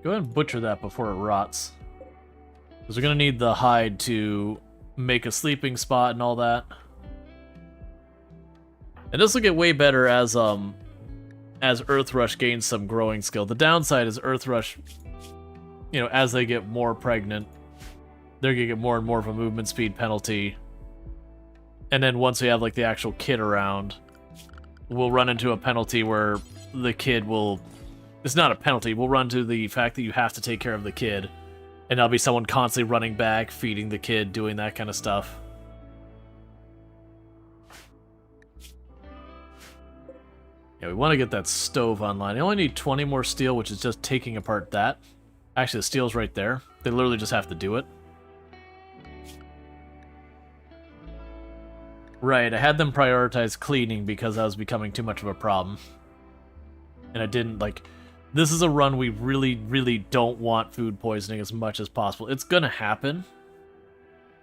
Go ahead and butcher that before it rots. Because we're going to need the hide to make a sleeping spot and all that. And this will get way better as Earthrush gains some growing skill. The downside is Earthrush, you know, as they get more pregnant, they're going to get more and more of a movement speed penalty. And then once we have, like, the actual kid around, we'll run into a penalty where the kid will... It's not a penalty. We'll run to the fact that you have to take care of the kid. And there'll be someone constantly running back, feeding the kid, doing that kind of stuff. Yeah, we want to get that stove online. I only need 20 more steel, which is just taking apart that. Actually, the steel's right there. They literally just have to do it. Right, I had them prioritize cleaning because that was becoming too much of a problem. And I didn't, like... This is a run we really, really don't want food poisoning as much as possible. It's gonna happen.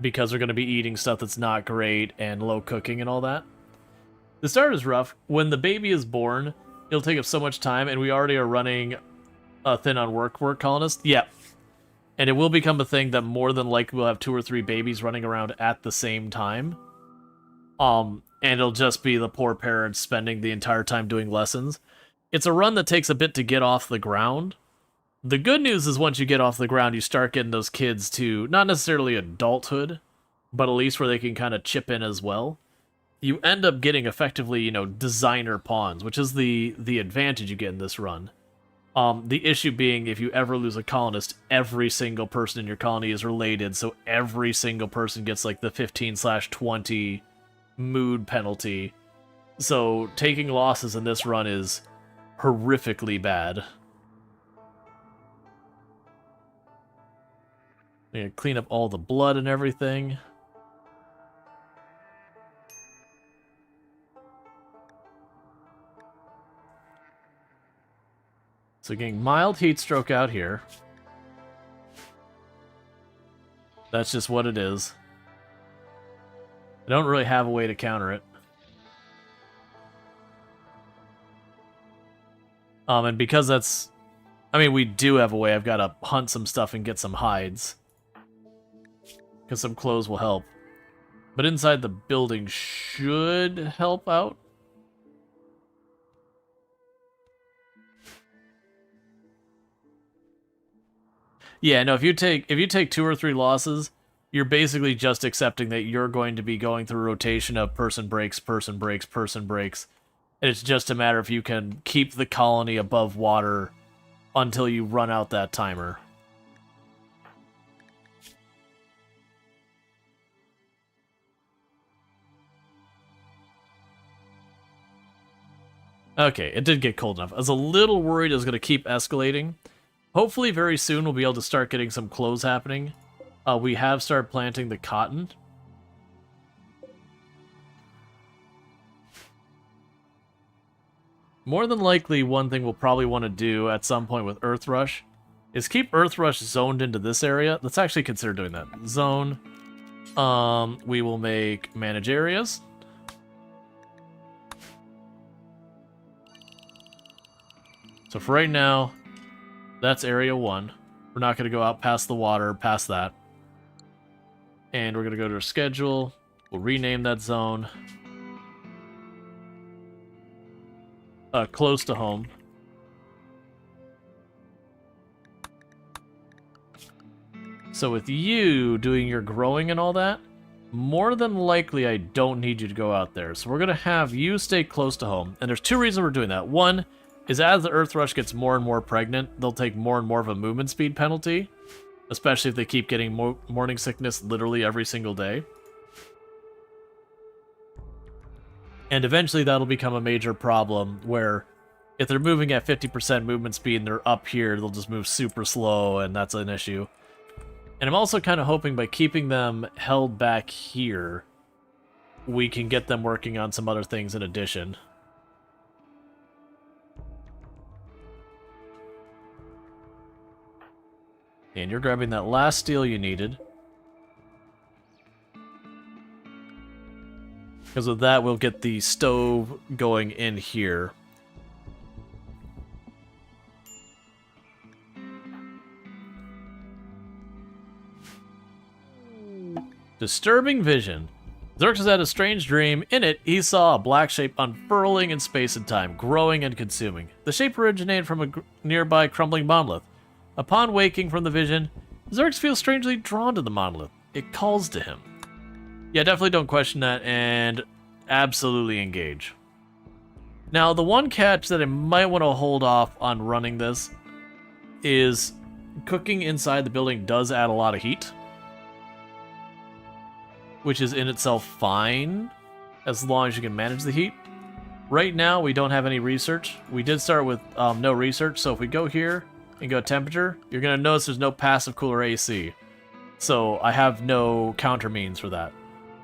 Because we're gonna be eating stuff that's not great and low cooking and all that. The start is rough. When the baby is born, it'll take up so much time, and we already are running thin on work colonists. Yeah. And it will become a thing that more than likely we'll have 2 or 3 babies running around at the same time. And it'll just be the poor parents spending the entire time doing lessons. It's a run that takes a bit to get off the ground. The good news is once you get off the ground, you start getting those kids to, not necessarily adulthood, but at least where they can kind of chip in as well. You end up getting effectively, you know, designer pawns, which is the advantage you get in this run. The issue being, if you ever lose a colonist, every single person in your colony is related, so every single person gets like the 15/20 mood penalty. So taking losses in this run is horrifically bad. I'm gonna clean up all the blood and everything. So getting mild heat stroke out here. That's just what it is. I don't really have a way to counter it. And because that's... I mean, we do have a way. I've got to hunt some stuff and get some hides. Because some clothes will help. But inside the building should help out. Yeah, no, if you take 2 or 3 losses, you're basically just accepting that you're going to be going through a rotation of person breaks, person breaks, person breaks. And it's just a matter if you can keep the colony above water until you run out that timer. Okay, it did get cold enough. I was a little worried it was going to keep escalating. Hopefully very soon we'll be able to start getting some clothes happening. We have started planting the cotton. More than likely, one thing we'll probably want to do at some point with Earth Rush is keep Earth Rush zoned into this area. Let's actually consider doing that. Zone. We will make manage areas. So for right now, that's area 1. We're not going to go out past the water, past that. And we're going to go to our schedule. We'll rename that zone. Close to home. So with you doing your growing and all that, more than likely I don't need you to go out there. So we're going to have you stay close to home. And there's 2 reasons we're doing that. One is as the Earth Rush gets more and more pregnant, they'll take more and more of a movement speed penalty, especially if they keep getting morning sickness literally every single day. And eventually that'll become a major problem where if they're moving at 50% movement speed and they're up here, they'll just move super slow, and that's an issue. And I'm also kind of hoping by keeping them held back here, we can get them working on some other things in addition. And you're grabbing that last steel you needed. Because with that, we'll get the stove going in here. Disturbing vision. Xerxes had a strange dream. In it, he saw a black shape unfurling in space and time, growing and consuming. The shape originated from a nearby crumbling monolith. Upon waking from the vision, Xerxes feels strangely drawn to the monolith. It calls to him. Yeah, definitely don't question that, and absolutely engage. Now, the one catch that I might want to hold off on running this is cooking inside the building does add a lot of heat, which is in itself fine, as long as you can manage the heat. Right now, we don't have any research. We did start with no research, so if we go here and go temperature, you're going to notice there's no passive cooler AC. So I have no counter means for that.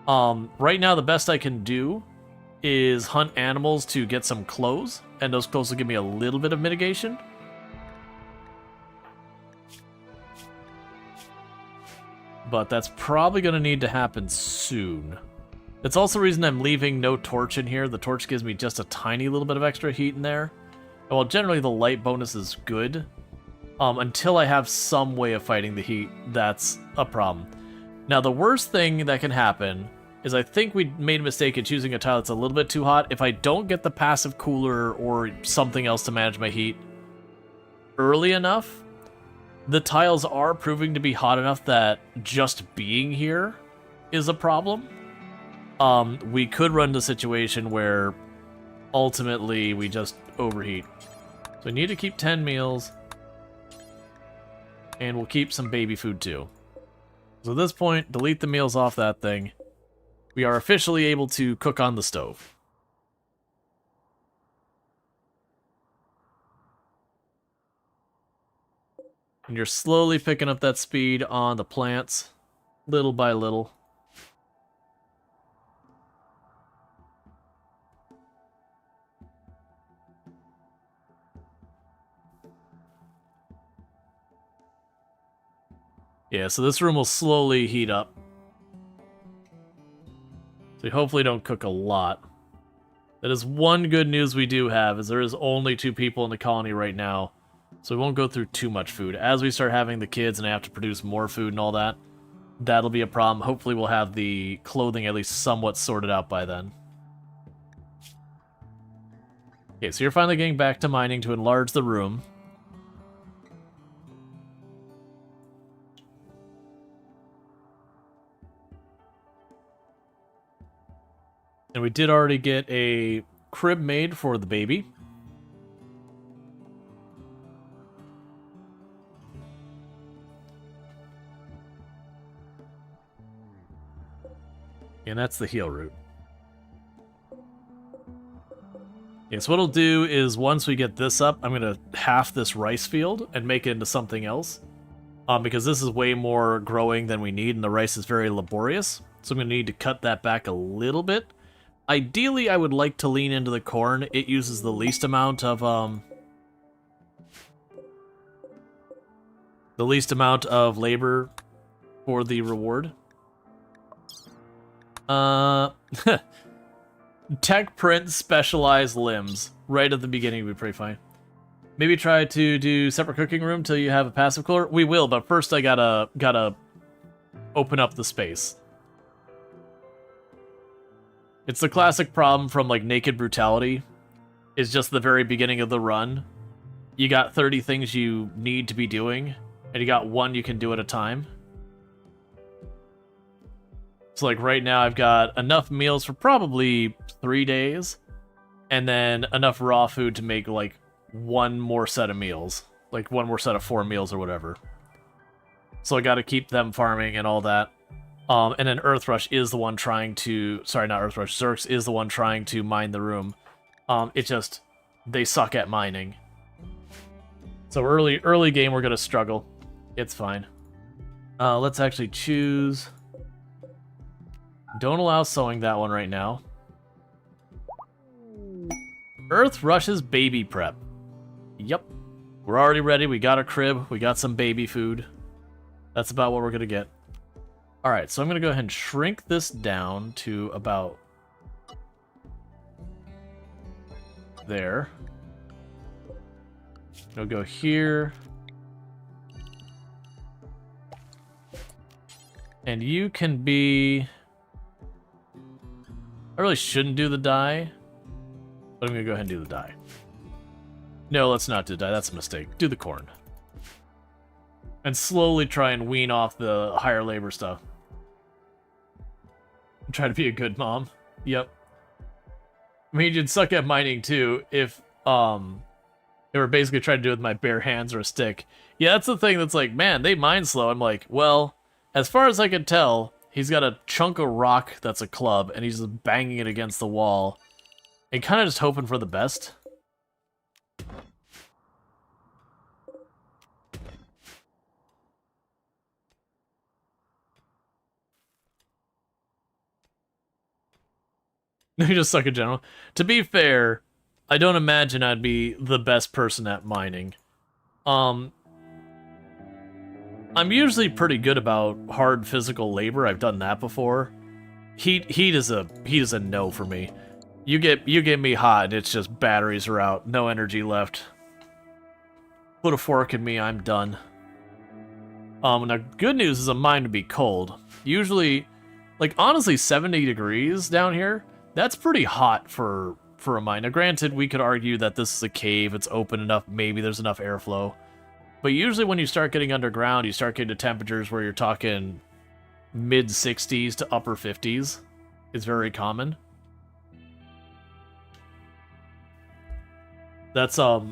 Right now, the best I can do is hunt animals to get some clothes, and those clothes will give me a little bit of mitigation. But that's probably going to need to happen soon. That's also the reason I'm leaving no torch in here. The torch gives me just a tiny little bit of extra heat in there. And while generally the light bonus is good, until I have some way of fighting the heat, that's a problem. Now, the worst thing that can happen is I think we made a mistake in choosing a tile that's a little bit too hot. If I don't get the passive cooler or something else to manage my heat early enough, the tiles are proving to be hot enough that just being here is a problem. We could run into a situation where ultimately we just overheat. So we need to keep 10 meals, and we'll keep some baby food too. So at this point, delete the meals off that thing. We are officially able to cook on the stove. And you're slowly picking up that speed on the plants, little by little. Yeah, so this room will slowly heat up. So we hopefully don't cook a lot. That is one good news we do have, is there is only 2 people in the colony right now. So we won't go through too much food. As we start having the kids and I have to produce more food and all that, that'll be a problem. Hopefully we'll have the clothing at least somewhat sorted out by then. Okay, so you're finally getting back to mining to enlarge the room. And we did already get a crib made for the baby. And that's the heal root. Yeah, so what I'll do is once we get this up, I'm going to half this rice field and make it into something else. Because this is way more growing than we need, and the rice is very laborious. So I'm going to need to cut that back a little bit. Ideally, I would like to lean into the corn. It uses the least amount of labor for the reward. Tech print specialized limbs right at the beginning would be pretty fine. Maybe try to do separate cooking room till you have a passive cooler. We will, but first I gotta open up the space. It's the classic problem from, like, Naked Brutality. Is just the very beginning of the run. You got 30 things you need to be doing, and you got 1 you can do at a time. So, like, right now I've got enough meals for probably 3 days, and then enough raw food to make, like, 1 more set of meals. Like, 1 more set of 4 meals or whatever. So I gotta keep them farming and all that. And then Earthrush is the one trying to... Sorry, not Earthrush. Zerx is the one trying to mine the room. It just... They suck at mining. So early game, we're going to struggle. It's fine. Let's actually choose... Don't allow sewing that one right now. Earthrush's baby prep. Yep. We're already ready. We got a crib. We got some baby food. That's about what we're going to get. Alright, so I'm going to go ahead and shrink this down to about there. It'll go here. And you can be... I really shouldn't do the dye, but I'm going to go ahead and do the dye. No, let's not do the dye. That's a mistake. Do the corn. And slowly try and wean off the higher labor stuff. Try to be a good mom. Yep. I mean, you'd suck at mining too if they were basically trying to do it with my bare hands or a stick. Yeah, that's the thing that's like, man, they mine slow. I'm like, well, as far as I can tell, he's got a chunk of rock that's a club, and he's just banging it against the wall. and kind of just hoping for the best. You just suck in general. To be fair, I don't imagine I'd be the best person at mining. I'm usually pretty good about hard physical labor. I've done that before. Heat is a no for me. You get me hot and it's just batteries are out, no energy left. Put a fork in me, I'm done. Now good news is a mine to be cold. Usually, like honestly 70 degrees down here, that's pretty hot for a mine. Now granted, we could argue that this is a cave, it's open enough, maybe there's enough airflow. But usually when you start getting underground, you start getting to temperatures where you're talking mid 60s to upper 50s. It's very common. That's I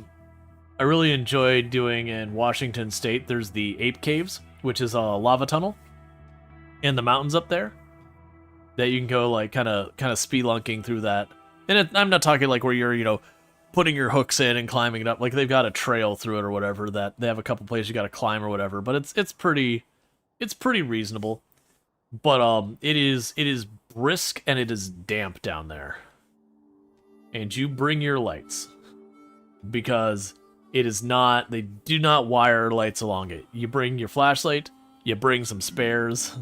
really enjoyed doing in Washington State. There's the Ape Caves, which is a lava tunnel in the mountains up there that you can go like kind of spelunking through that. And I'm not talking like where you're, you know, putting your hooks in and climbing it up. Like they've got a trail through it or whatever, that they have a couple places you got to climb or whatever, but it's pretty reasonable. But it is brisk and it is damp down there. And you bring your lights, because it is not, they do not wire lights along it. You bring your flashlight, you bring some spares.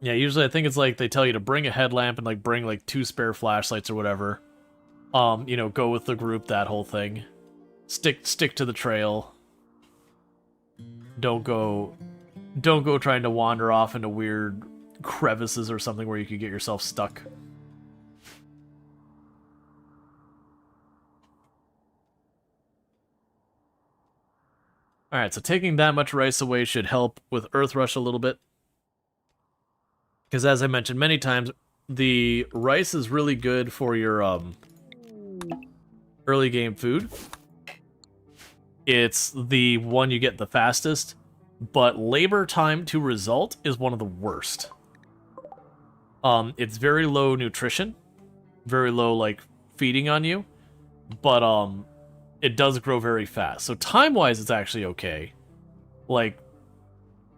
Yeah, usually I think it's like they tell you to bring a headlamp and like bring like 2 spare flashlights or whatever. You know, go with the group, that whole thing. Stick to the trail. Don't go trying to wander off into weird crevices or something where you could get yourself stuck. Alright, so taking that much rice away should help with Earth Rush a little bit. Because as I mentioned many times, the rice is really good for your early game food. It's the one you get the fastest, but labor time to result is one of the worst. It's very low nutrition, very low like feeding on you, but it does grow very fast. So time-wise, it's actually okay. Like,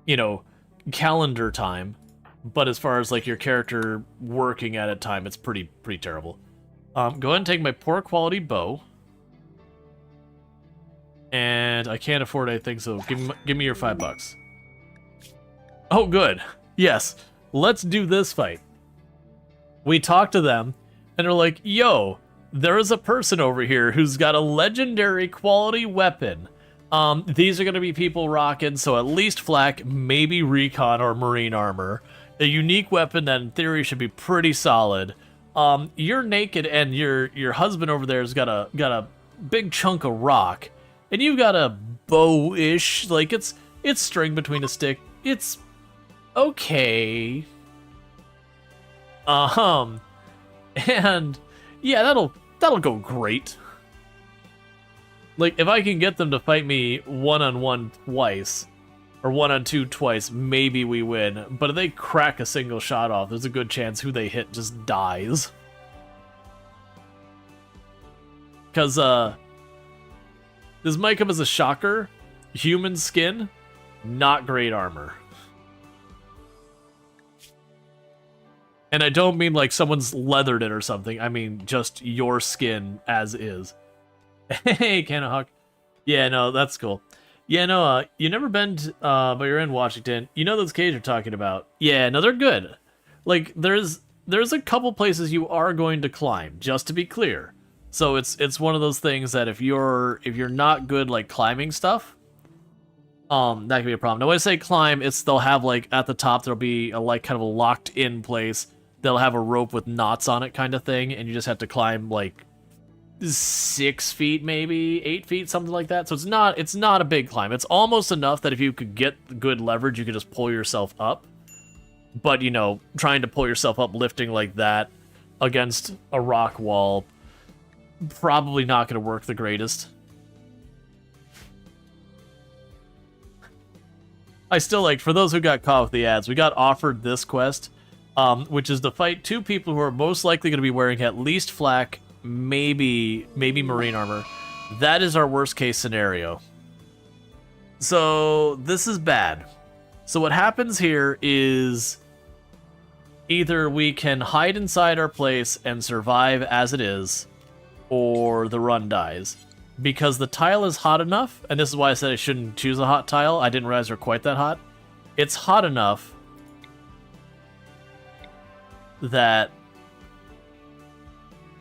you know, calendar time. But as far as like your character working at it time, it's pretty terrible. Go ahead and take my poor quality bow. And I can't afford anything, so give me your $5. Oh, good. Yes, let's do this fight. We talked to them, and they're like, yo, there is a person over here who's got a legendary quality weapon. These are going to be people rocking, so at least flak, maybe recon or marine armor. A unique weapon that in theory should be pretty solid. You're naked and your husband over there has got a big chunk of rock, and you've got a bow-ish, like it's string between a stick. It's okay. And yeah, that'll go great. Like if I can get them to fight me one-on-one twice, or 1-on-2 twice, maybe we win. But if they crack a single shot off, there's a good chance who they hit just dies. Because, this might come as a shocker. Human skin, not great armor. And I don't mean like someone's leathered it or something. I mean just your skin as is. Hey, Canahawk. Yeah, no, that's cool. Yeah, no, you never been to, but you're in Washington. You know those caves you're talking about. Yeah, no, they're good. Like, there's a couple places you are going to climb, just to be clear. So it's one of those things that if you're not good, like, climbing stuff, that can be a problem. Now, when I say climb, they'll have, like, at the top, there'll be, like, kind of a locked-in place. They'll have a rope with knots on it kind of thing, and you just have to climb, like, 6 feet, maybe 8 feet, something like that. So it's not a big climb. It's almost enough that if you could get good leverage, you could just pull yourself up. But, you know, trying to pull yourself up lifting like that against a rock wall, probably not going to work the greatest. I still, like, for those who got caught with the ads, we got offered this quest, which is to fight two people who are most likely going to be wearing at least flak, maybe marine armor. That is our worst case scenario. So this is bad. So what happens here is either we can hide inside our place and survive as it is, or the run dies. Because the tile is hot enough, and this is why I said I shouldn't choose a hot tile. I didn't realize they're quite that hot. It's hot enough that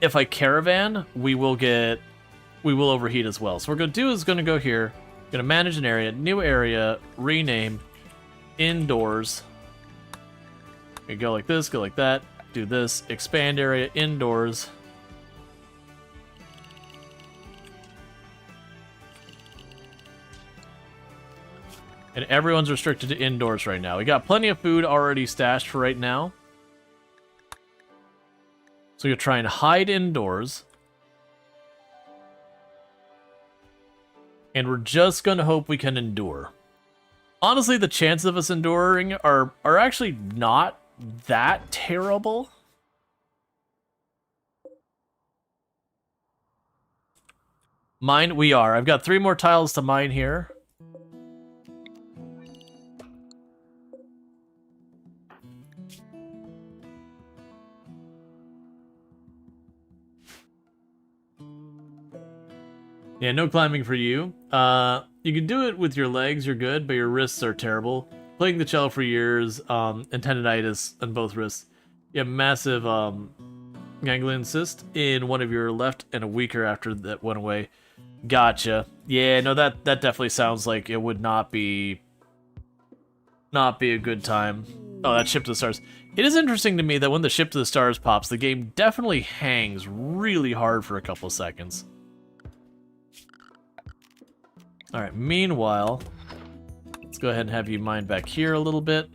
if I caravan, we will overheat as well. So what we're going to do is going to go here, going to manage an area, new area, rename, indoors. We go like this, go like that, do this, expand area, indoors. And everyone's restricted to indoors right now. We got plenty of food already stashed for right now. So you're trying to hide indoors. And we're just going to hope we can endure. Honestly, the chances of us enduring are actually not that terrible. Mine, we are. I've got 3 more tiles to mine here. Yeah, no climbing for you. You can do it with your legs, you're good, but your wrists are terrible. Playing the cello for years, and tendinitis on both wrists. You have massive ganglion cyst in one of your left and a weaker after that went away. Gotcha. Yeah, no, that definitely sounds like it would not be a good time. Oh, that ship to the stars. It is interesting to me that when the ship to the stars pops, the game definitely hangs really hard for a couple seconds. Alright, meanwhile, let's go ahead and have you mine back here a little bit.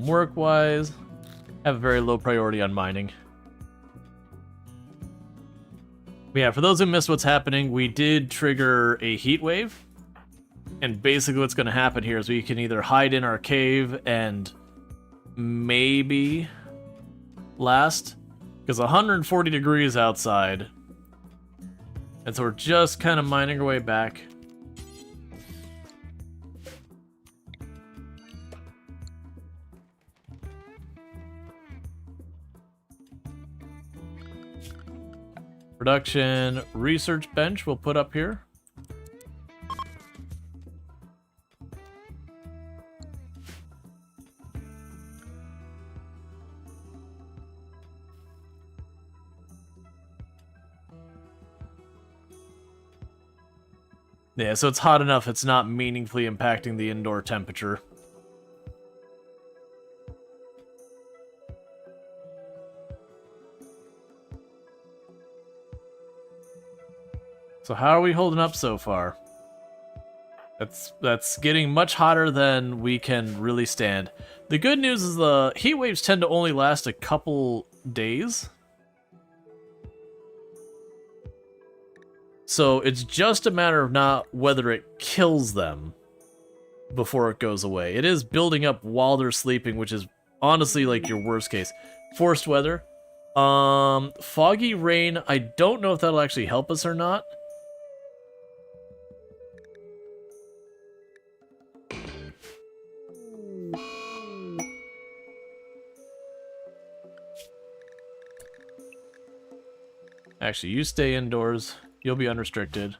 Work-wise, have a very low priority on mining. But yeah, for those who missed what's happening, we did trigger a heat wave. And basically what's going to happen here is we can either hide in our cave and maybe last. Because 140 degrees outside. And so we're just kind of mining our way back. Production research bench we'll put up here. Yeah, so it's hot enough it's not meaningfully impacting the indoor temperature. So how are we holding up so far? That's getting much hotter than we can really stand. The good news is the heat waves tend to only last a couple days. So it's just a matter of not whether it kills them before it goes away. It is building up while they're sleeping, which is honestly like your worst case. Forced weather. Foggy rain, I don't know if that'll actually help us or not. Actually, you stay indoors. You'll be unrestricted.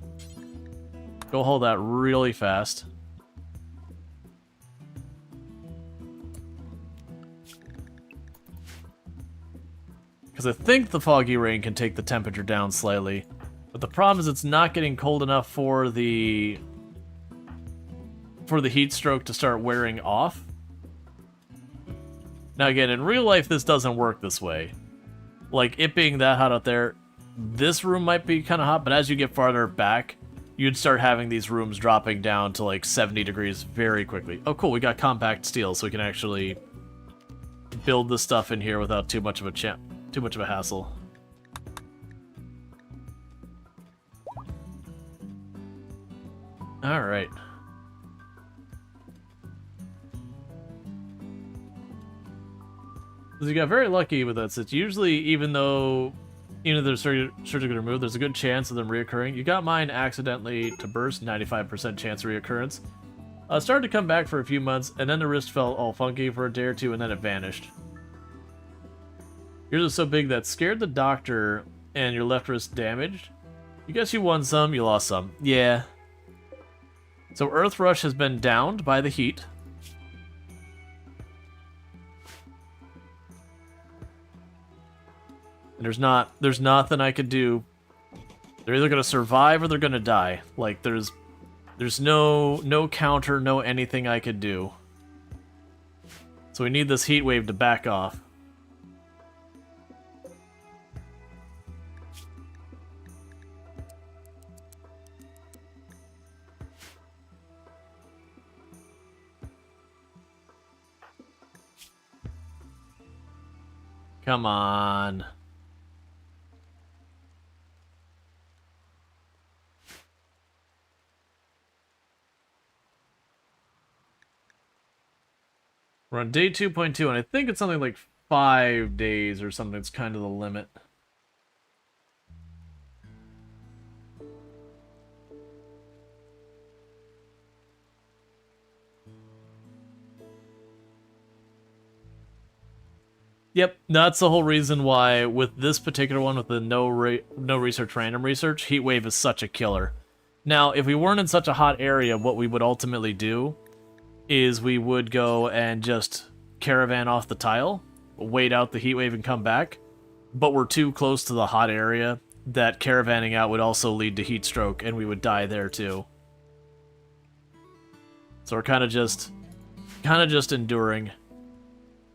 Go hold that really fast. Because I think the foggy rain can take the temperature down slightly. But the problem is it's not getting cold enough for the heat stroke to start wearing off. Now again, in real life this doesn't work this way. Like, it being that hot out there, this room might be kind of hot, but as you get farther back, you'd start having these rooms dropping down to like 70 degrees very quickly. Oh, cool, we got compact steel, so we can actually build the stuff in here without too much of a hassle. All right. So you got very lucky with that. It's usually, even though they're surgically removed, there's a good chance of them reoccurring. You got mine accidentally to burst, 95% chance of reoccurrence. Started to come back for a few months, and then the wrist felt all funky for a day or two, and then it vanished. Yours was so big that scared the doctor, and your left wrist damaged. You guess you won some, you lost some. Yeah. So Earth Rush has been downed by the heat. And there's nothing I could do. They're either gonna survive or they're gonna die. Like there's no counter, no anything I could do. So we need this heat wave to back off. Come on. We're on day 2.2, and I think it's something like 5 days or something. It's kind of the limit. Yep, that's the whole reason why with this particular one, with the no research, random research, heat wave is such a killer. Now, if we weren't in such a hot area, what we would ultimately do is we would go and just caravan off the tile, wait out the heat wave and come back. But we're too close to the hot area that caravanning out would also lead to heat stroke, and we would die there too. So we're kind of just enduring.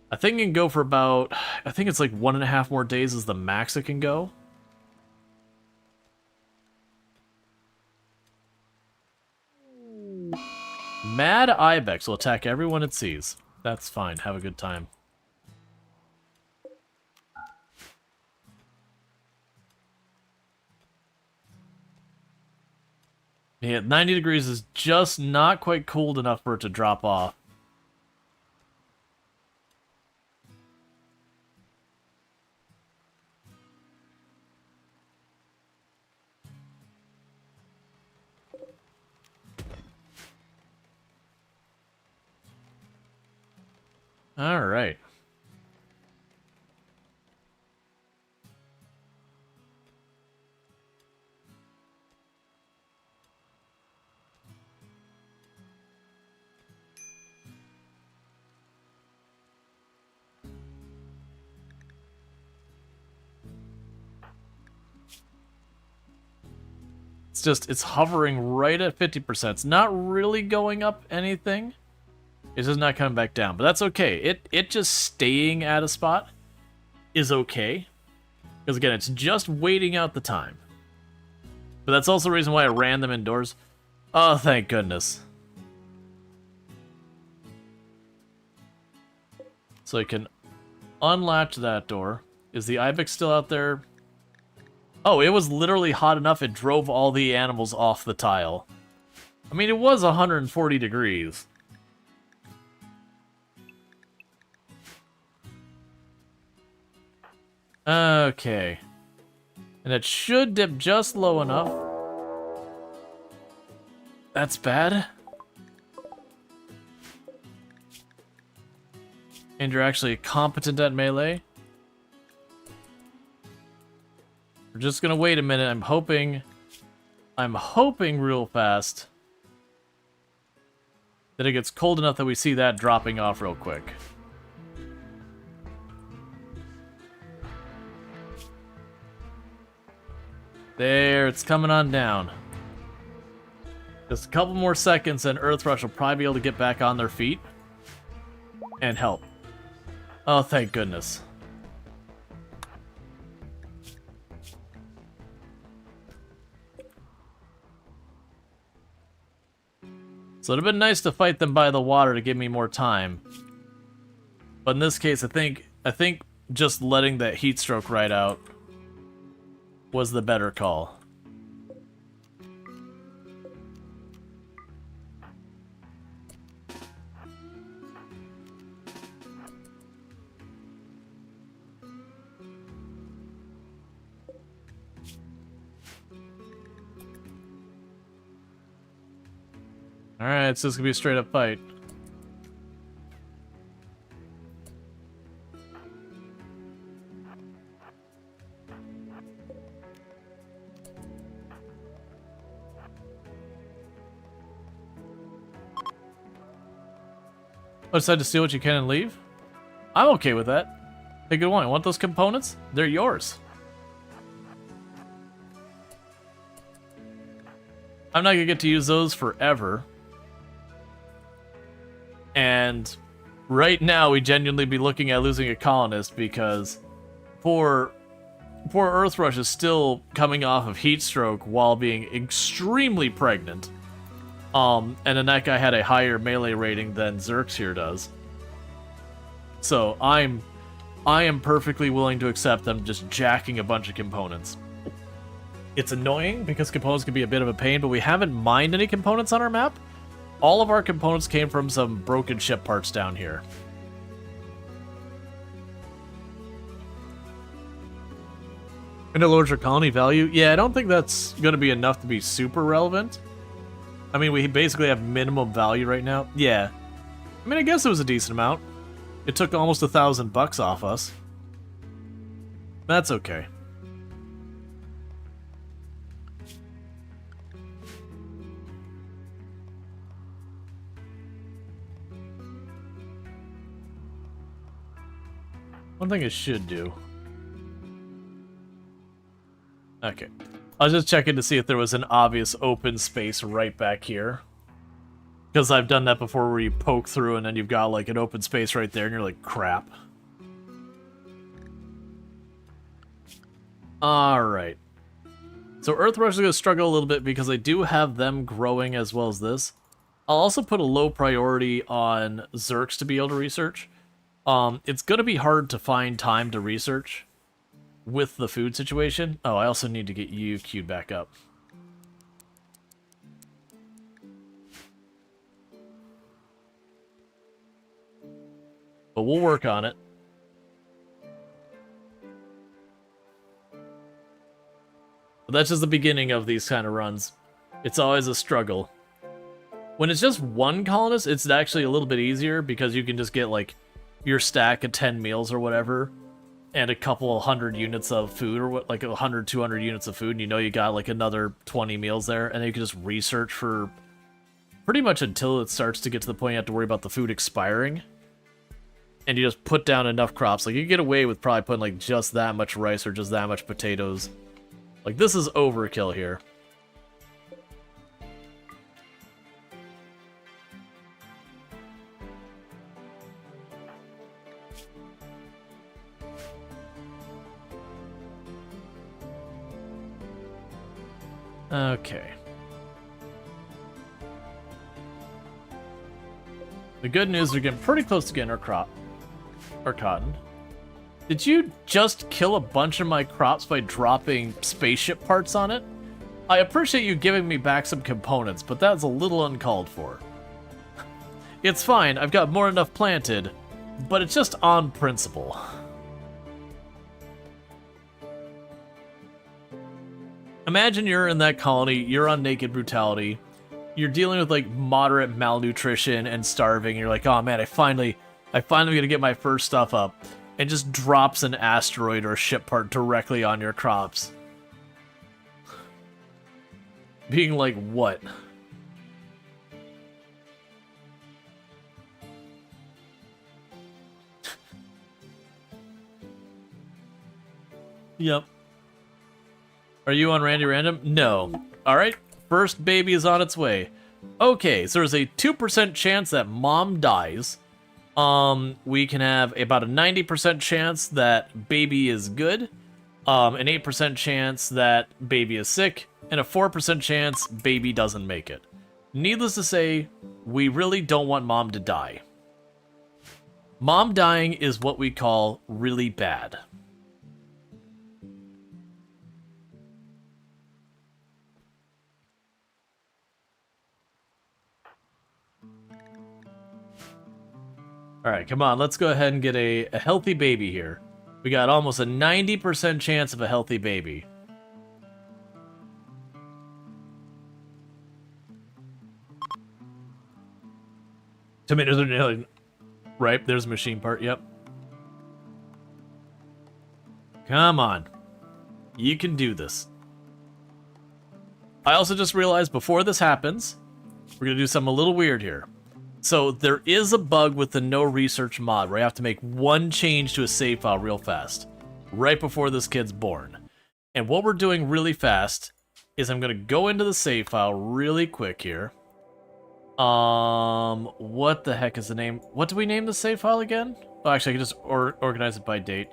I think it can go for about, I think it's like 1.5 more days is the max it can go. Mad Ibex will attack everyone it sees. That's fine, have a good time. Yeah, 90 degrees is just not quite cold enough for it to drop off. All right. It's hovering right at 50%. It's not really going up anything. It's just not coming back down, but that's okay. It just staying at a spot is okay. Because again, it's just waiting out the time. But that's also the reason why I ran them indoors. Oh, thank goodness. So I can unlatch that door. Is the Ibex still out there? Oh, it was literally hot enough it drove all the animals off the tile. I mean, it was 140 degrees. Okay. And it should dip just low enough. That's bad. And you're actually competent at melee. We're just gonna wait a minute. I'm hoping real fast that it gets cold enough that we see that dropping off real quick. There, it's coming on down. Just a couple more seconds and Earth Rush will probably be able to get back on their feet and help. Oh, thank goodness. So it'd have been nice to fight them by the water to give me more time. But in this case, I think just letting that heat stroke ride out was the better call. Alright, so it's gonna be a straight up fight. Oh, decide to steal what you can and leave? I'm okay with that. Hey, good one. Want those components? They're yours. I'm not gonna get to use those forever. And right now, we genuinely be looking at losing a colonist because poor Earthrush is still coming off of heat stroke while being extremely pregnant. And then that guy had a higher melee rating than Zerx here does. So I am perfectly willing to accept them just jacking a bunch of components. It's annoying because components can be a bit of a pain, but we haven't mined any components on our map. All of our components came from some broken ship parts down here. And it lowers your colony value? Yeah, I don't think that's going to be enough to be super relevant. I mean, we basically have minimum value right now. Yeah. I mean, I guess it was a decent amount. It took almost $1,000 off us. That's okay. One thing I should do. Okay. I was just checking to see if there was an obvious open space right back here. Because I've done that before where you poke through and then you've got like an open space right there and you're like, crap. Alright. So Earthrush is going to struggle a little bit because I do have them growing as well as this. I'll also put a low priority on Zerx to be able to research. It's going to be hard to find time to research with the food situation. Oh, I also need to get you queued back up. But we'll work on it. But that's just the beginning of these kind of runs. It's always a struggle. When it's just one colonist, it's actually a little bit easier because you can just get like your stack of 10 meals or whatever and a couple hundred units of food or what, like 100, 200 units of food, and you know you got like another 20 meals there, and then you can just research for pretty much until it starts to get to the point you have to worry about the food expiring. And you just put down enough crops. Like, you get away with probably putting like just that much rice or just that much potatoes. Like, this is overkill here. Okay. The good news, we're getting pretty close to getting our crop. Or cotton. Did you just kill a bunch of my crops by dropping spaceship parts on it? I appreciate you giving me back some components, but that's a little uncalled for. It's fine, I've got more than enough planted, but it's just on principle. Imagine you're in that colony, you're on Naked Brutality, you're dealing with like moderate malnutrition and starving, and you're like, oh man, I finally gonna get my first stuff up, and just drops an asteroid or a ship part directly on your crops. Being like, what? Yep. Are you on Randy Random? No. Alright, first baby is on its way. Okay, so there's a 2% chance that mom dies. We can have about a 90% chance that baby is good, an 8% chance that baby is sick, and a 4% chance baby doesn't make it. Needless to say, we really don't want Mom to die. Mom dying is what we call really bad. Alright, come on, let's go ahead and get a healthy baby here. We got almost a 90% chance of a healthy baby. Tomatoes are nearly ripe. There's a machine part, yep. Come on. You can do this. I also just realized before this happens, we're going to do something a little weird here. So there is a bug with the no research mod where I have to make one change to a save file real fast, right before this kid's born. And what we're doing really fast is I'm going to go into the save file really quick here. What the heck is the name? What do we name the save file again? Oh, actually, I can just organize it by date.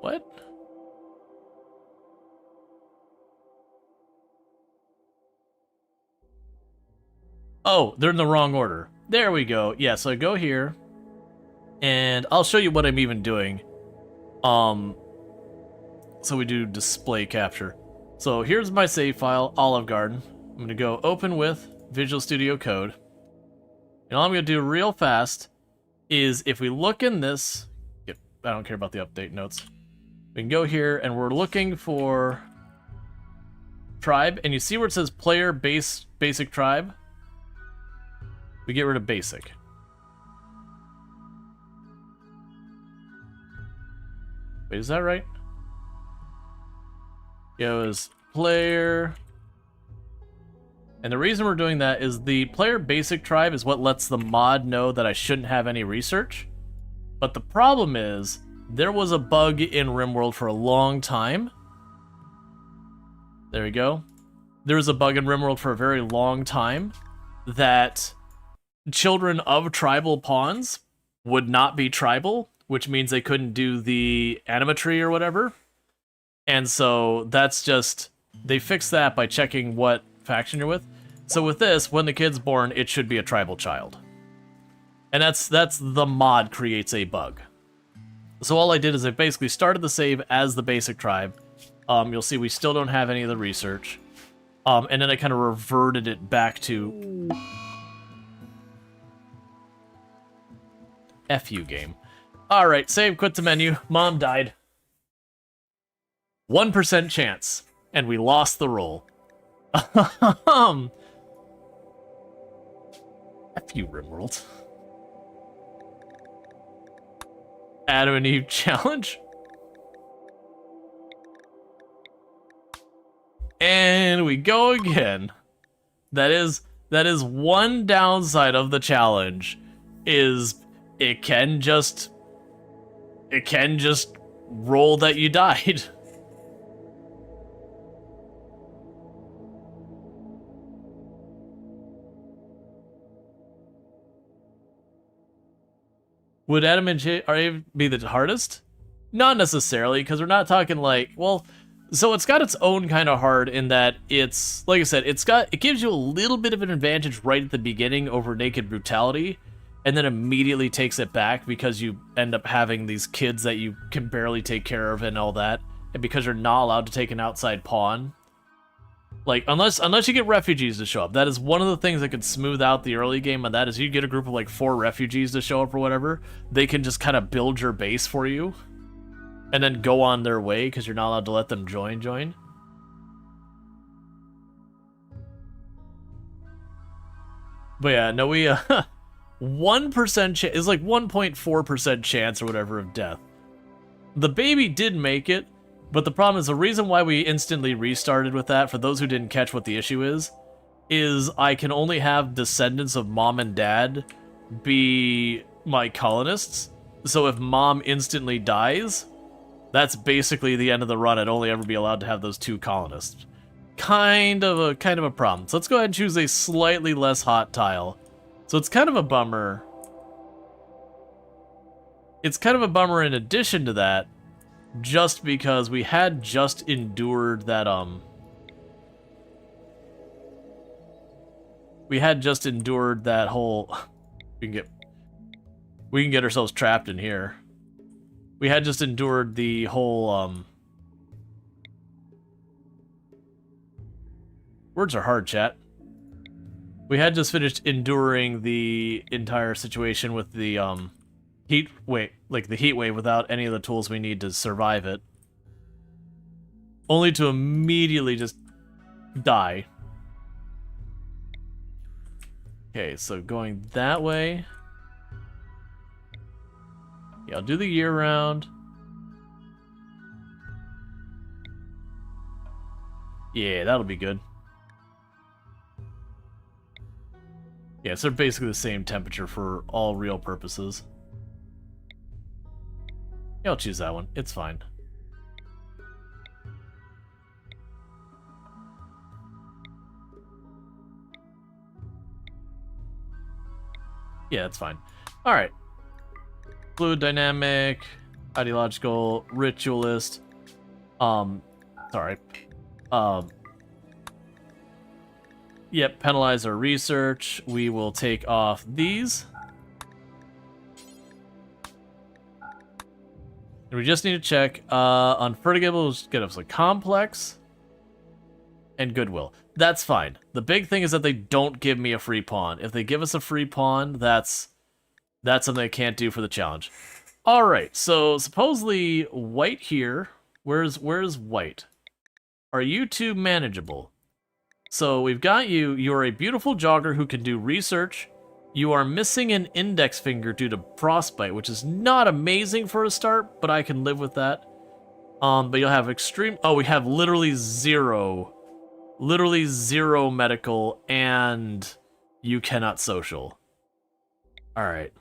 What? Oh, they're in the wrong order. There we go. Yeah, so I go here, and I'll show you what I'm even doing. So we do display capture. So here's my save file, Olive Garden. I'm going to go open with Visual Studio Code. And all I'm going to do real fast is if we look in this, I don't care about the update notes. We can go here and we're looking for tribe. And you see where it says player basic tribe? We get rid of basic. Wait, is that right? Yeah, it was player. And the reason we're doing that is the player basic tribe is what lets the mod know that I shouldn't have any research. But the problem is, there was a bug in RimWorld for a long time. There we go. There was a bug in RimWorld for a very long time that children of tribal pawns would not be tribal, which means they couldn't do the animatry or whatever. And so that's just, they fixed that by checking what faction you're with. So with this, when the kid's born, it should be a tribal child. And that's the mod creates a bug. So all I did is I basically started the save as the basic tribe. You'll see we still don't have any of the research. And then I kind of reverted it back to F you game. Alright, save, quit the menu. Mom died. 1% chance. And we lost the roll. F you, RimWorld. Adam and Eve challenge. And we go again. That is one downside of the challenge, is it can just roll that you died. Would Adam and Eve be the hardest? Not necessarily, because we're not talking like, well, so it's got its own kind of hard in that it's, like I said, it gives you a little bit of an advantage right at the beginning over naked brutality, and then immediately takes it back because you end up having these kids that you can barely take care of and all that, and because you're not allowed to take an outside pawn. Like, unless you get refugees to show up. That is one of the things that could smooth out the early game, and that is you get a group of like 4 refugees to show up or whatever, they can just kind of build your base for you, and then go on their way, because you're not allowed to let them join. But yeah, no, we, 1% chance, is like 1.4% chance or whatever of death. The baby did make it, but the problem is the reason why we instantly restarted with that, for those who didn't catch what the issue is I can only have descendants of mom and dad be my colonists. So if mom instantly dies, that's basically the end of the run. I'd only ever be allowed to have those 2 colonists. Kind of a problem. So let's go ahead and choose a slightly less hot tile. So it's kind of a bummer. It's kind of a bummer in addition to that, just because we had just endured that, We had just endured that whole... We can get ourselves trapped in here. We had just endured the whole, Words are hard, chat. We had just finished enduring the entire situation with the, heat wave without any of the tools we need to survive it. Only to immediately just die. Okay, so going that way. Yeah, I'll do the year round. Yeah, that'll be good. Yeah, so they're basically the same temperature for all real purposes. Yeah, I'll choose that one. It's fine. Yeah, that's fine. Alright. Fluid dynamic, ideological, ritualist. Sorry. Yep, penalize our research. We will take off these. And we just need to check Unforgivable, we'll just get us a complex and goodwill. That's fine. The big thing is that they don't give me a free pawn. If they give us a free pawn, that's something I can't do for the challenge. Alright, so supposedly white here. Where's white? Are you two manageable? So we've got you. You're a beautiful jogger who can do research. You are missing an index finger due to frostbite, which is not amazing for a start, but I can live with that. But you'll have extreme... Oh, we have literally zero medical, and you cannot social. Alright.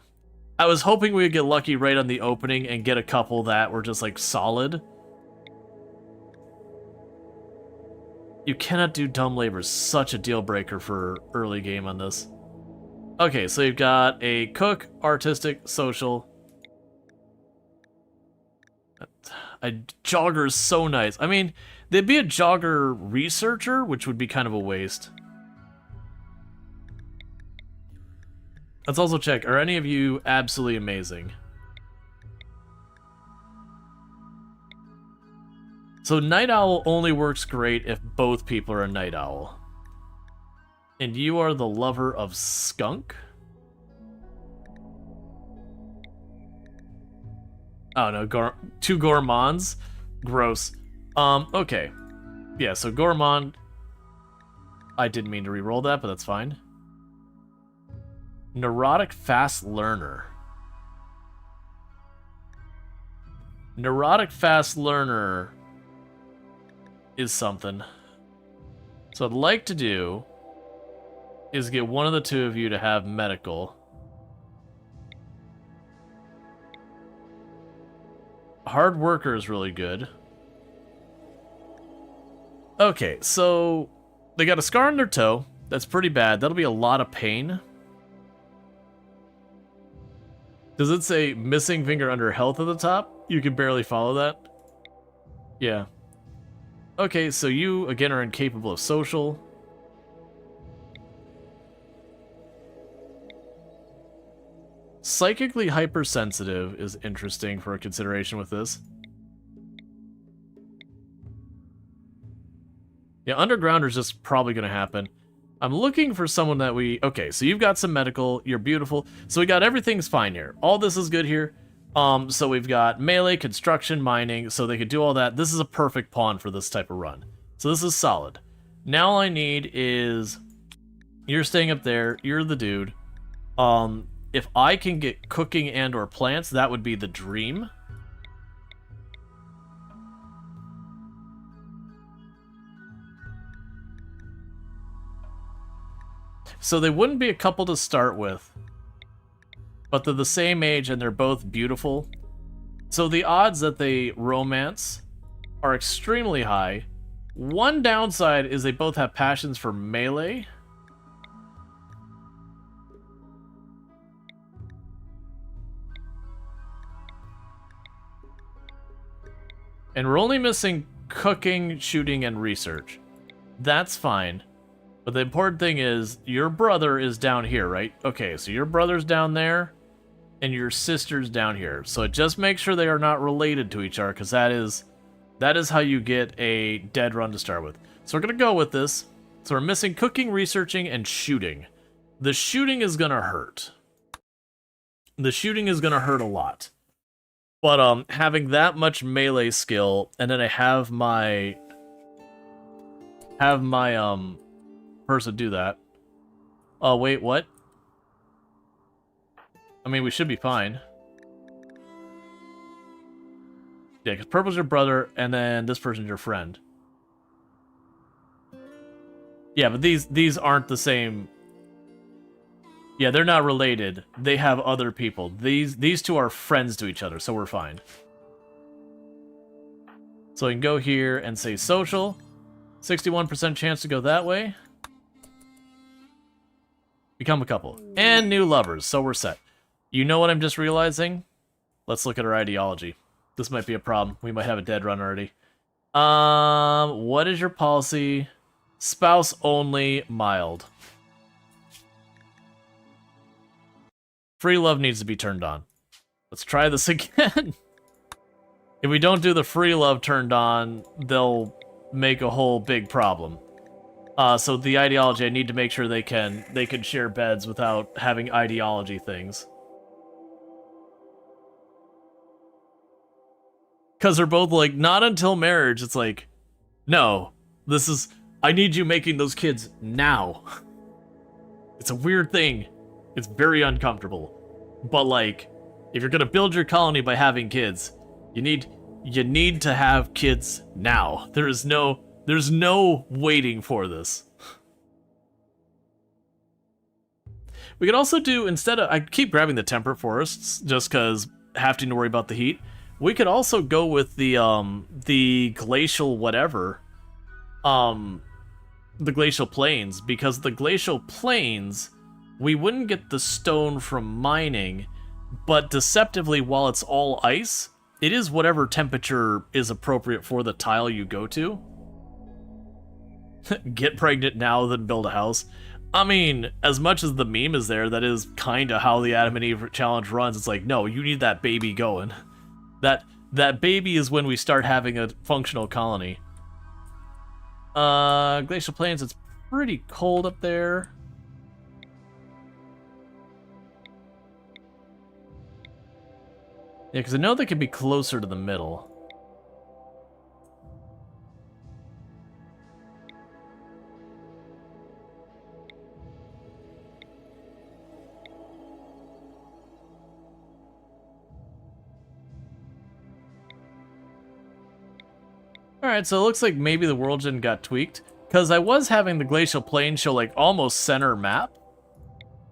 I was hoping we would get lucky right on the opening and get a couple that were just, like, solid. You cannot do dumb labor. Such a deal breaker for early game on this. Okay, so you've got a cook, artistic, social. A jogger is so nice. I mean, there'd be a jogger researcher, which would be kind of a waste. Let's also check, are any of you absolutely amazing? So Night Owl only works great if both people are a Night Owl. And you are the lover of skunk? Oh no, two gourmands? Gross. Okay. Yeah, so gourmand... I didn't mean to re-roll that, but that's fine. Neurotic fast learner. Neurotic fast learner is something. So I'd like to do is get one of the two of you to have medical. Hard worker is really good. Okay, so they got a scar on their toe. That's pretty bad. That'll be a lot of pain. Does it say missing finger under health at the top? You can barely follow that. Yeah. Okay, so you, again, are incapable of social. Psychically hypersensitive is interesting for a consideration with this. Yeah, Undergrounder is just probably going to happen. I'm looking for someone that we... Okay, so you've got some medical, you're beautiful. So we got everything's fine here. All this is good here. So we've got melee, construction, mining, so they could do all that. This is a perfect pawn for this type of run. So this is solid. Now all I need is... You're staying up there, you're the dude. If I can get cooking and or plants, that would be the dream. So they wouldn't be a couple to start with, but they're the same age and they're both beautiful. So the odds that they romance are extremely high. One downside is they both have passions for melee. And we're only missing cooking, shooting, and research. That's fine. But the important thing is, your brother is down here, right? Okay, so your brother's down there, and your sister's down here. So just make sure they are not related to each other, because that is how you get a dead run to start with. So we're going to go with this. So we're missing cooking, researching, and shooting. The shooting is going to hurt. The shooting is going to hurt a lot. But having that much melee skill, and then I have my person do that. Oh, wait, what? I mean, we should be fine. Yeah, because purple's your brother, and then this person's your friend. Yeah, but these aren't the same. Yeah, they're not related. They have other people. These two are friends to each other, so we're fine. So we can go here and say social. 61% chance to go that way. Become a couple. And new lovers, so we're set. You know what I'm just realizing? Let's look at our ideology. This might be a problem. We might have a dead run already. What is your policy? Spouse only, mild. Free love needs to be turned on. Let's try this again. If we don't do the free love turned on, they'll make a whole big problem. So the ideology, I need to make sure they can share beds without having ideology things. Because they're both like, not until marriage. It's like, no, this is, I need you making those kids now. It's a weird thing. It's very uncomfortable. But like, if you're gonna build your colony by having kids, you need to have kids now. There's no waiting for this. We could also do, instead of, I keep grabbing the temperate forests just because having to worry about the heat. We could also go with the glacial whatever, the glacial plains, because the glacial plains, we wouldn't get the stone from mining, but deceptively, while it's all ice, it is whatever temperature is appropriate for the tile you go to. Get pregnant now, then build a house. I mean, as much as the meme is there, that is kind of how the Adam and Eve challenge runs. It's like, no, you need that baby going. That baby is when we start having a functional colony. Glacial Plains, it's pretty cold up there. Yeah, because I know they could be closer to the middle. Alright, so it looks like maybe the world engine got tweaked. Because I was having the Glacial Plain show, like, almost center map.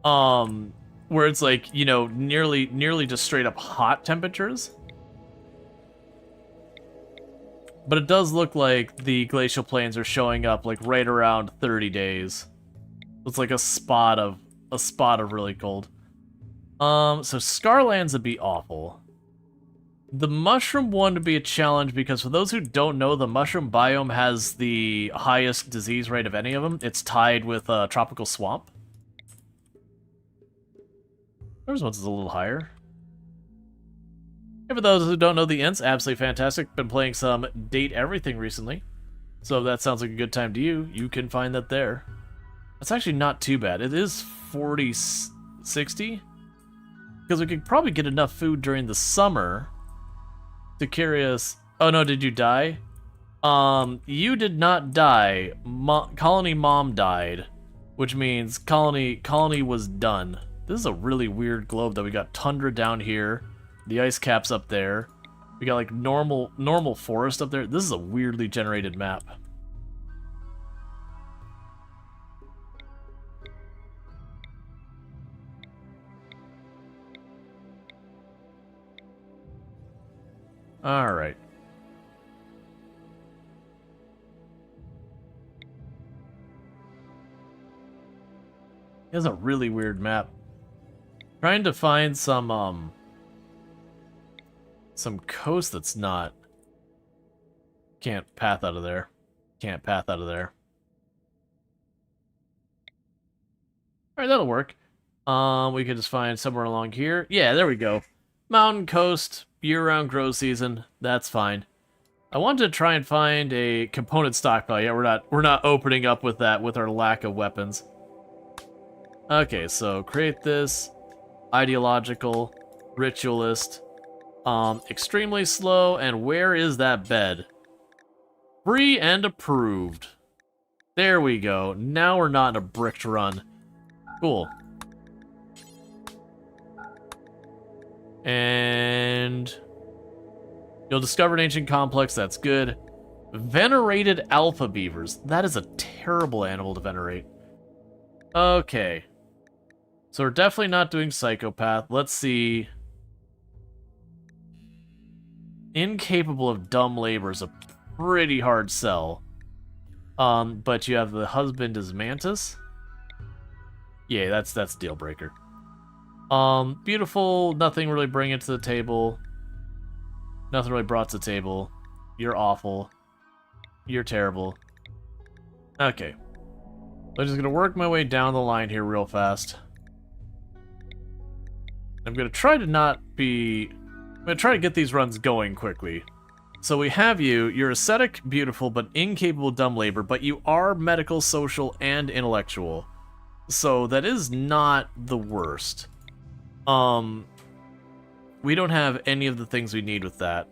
Where it's like, you know, nearly just straight up hot temperatures. But it does look like the Glacial Plains are showing up, like, right around 30 days. It's like a spot of really cold. So Scarlands would be awful. The mushroom one would be a challenge because for those who don't know, the mushroom biome has the highest disease rate of any of them. It's tied with tropical swamp. There's one's a little higher. And for those who don't know the ints, absolutely fantastic. Been playing some Date Everything recently. So if that sounds like a good time to you, you can find that there. That's actually not too bad. It is 40-60. Because we could probably get enough food during the summer to carry us. Oh no, did you die? You did not die. Colony mom died, which means colony was done. This is a really weird globe that we got tundra down here, the ice caps up there. We got like normal forest up there. This is a weirdly generated map. All right. It's a really weird map. Trying to find some coast that's not. Can't path out of there. Can't path out of there. Alright, that'll work. We could just find somewhere along here. Yeah, there we go. Mountain coast, year-round grow season. That's fine. I wanted to try and find a component stockpile. Yeah, we're not opening up with that with our lack of weapons. Okay, so create this. Ideological, ritualist, extremely slow, and where is that bed? Free and approved. There we go. Now we're not in a bricked run. Cool. And you'll discover an ancient complex. That's good. Venerated alpha beavers. That is a terrible animal to venerate. Okay. So we're definitely not doing psychopath. Let's see. Incapable of dumb labor is a pretty hard sell. But you have the husband as Mantis. Yeah, that's deal breaker. Beautiful. Nothing really bringing it to the table. Nothing really brought to the table. You're awful. You're terrible. Okay. I'm just gonna work my way down the line here real fast. I'm gonna try to not be... I'm gonna try to get these runs going quickly. So we have you. You're aesthetic, beautiful, but incapable of dumb labor, but you are medical, social, and intellectual. So that is not the worst. We don't have any of the things we need with that.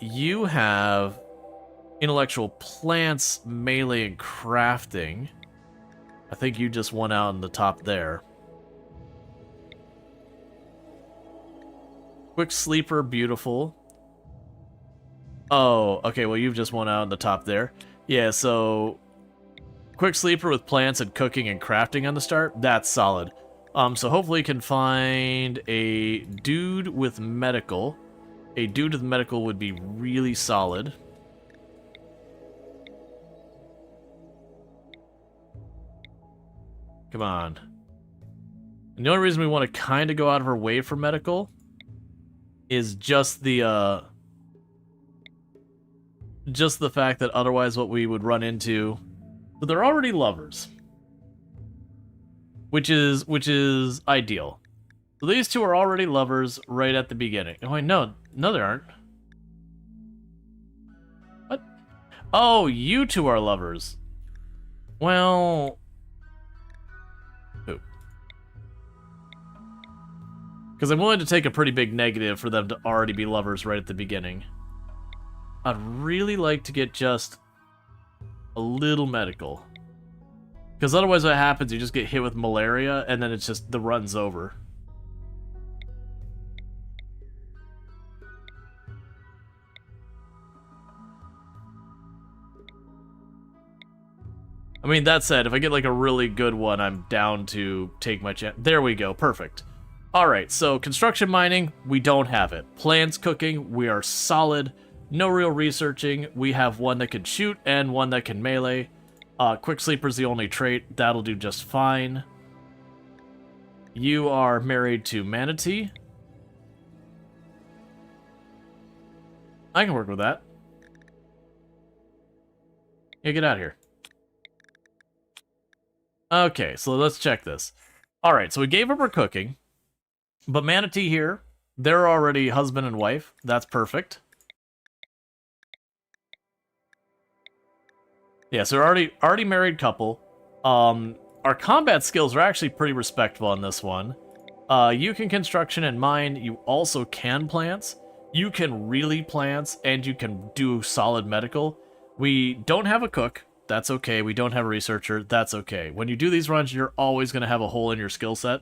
You have intellectual plants, melee, and crafting. I think you just won out on the top there. Quick sleeper, beautiful. Oh, okay, well you've just won out on the top there. Yeah, so quick sleeper with plants and cooking and crafting on the start, that's solid. So hopefully you can find a dude with medical. A dude with medical would be really solid. Come on. And the only reason we want to kind of go out of our way for medical is just the fact that otherwise what we would run into... But they're already lovers. Which is ideal. So these two are already lovers right at the beginning. Oh wait, no, they aren't. What? Oh, you two are lovers. Well... Who? Because I'm willing to take a pretty big negative for them to already be lovers right at the beginning. I'd really like to get just a little medical. Because otherwise what happens, you just get hit with malaria, and then it's just, the run's over. I mean, that said, if I get like a really good one, I'm down to take my chance. There we go, perfect. Alright, so construction mining, we don't have it. Plants cooking, we are solid. No real researching. We have one that can shoot and one that can melee. Quick sleeper's the only trait. That'll do just fine. You are married to Manatee. I can work with that. Yeah, get out of here. Okay, so let's check this. Alright, so we gave up our cooking. But Manatee here, they're already husband and wife. That's perfect. Yeah, so we're already married couple. Our combat skills are actually pretty respectable on this one. You can construction and mine. You also can plants. You can really plants, and you can do solid medical. We don't have a cook. That's okay. We don't have a researcher. That's okay. When you do these runs, you're always going to have a hole in your skill set.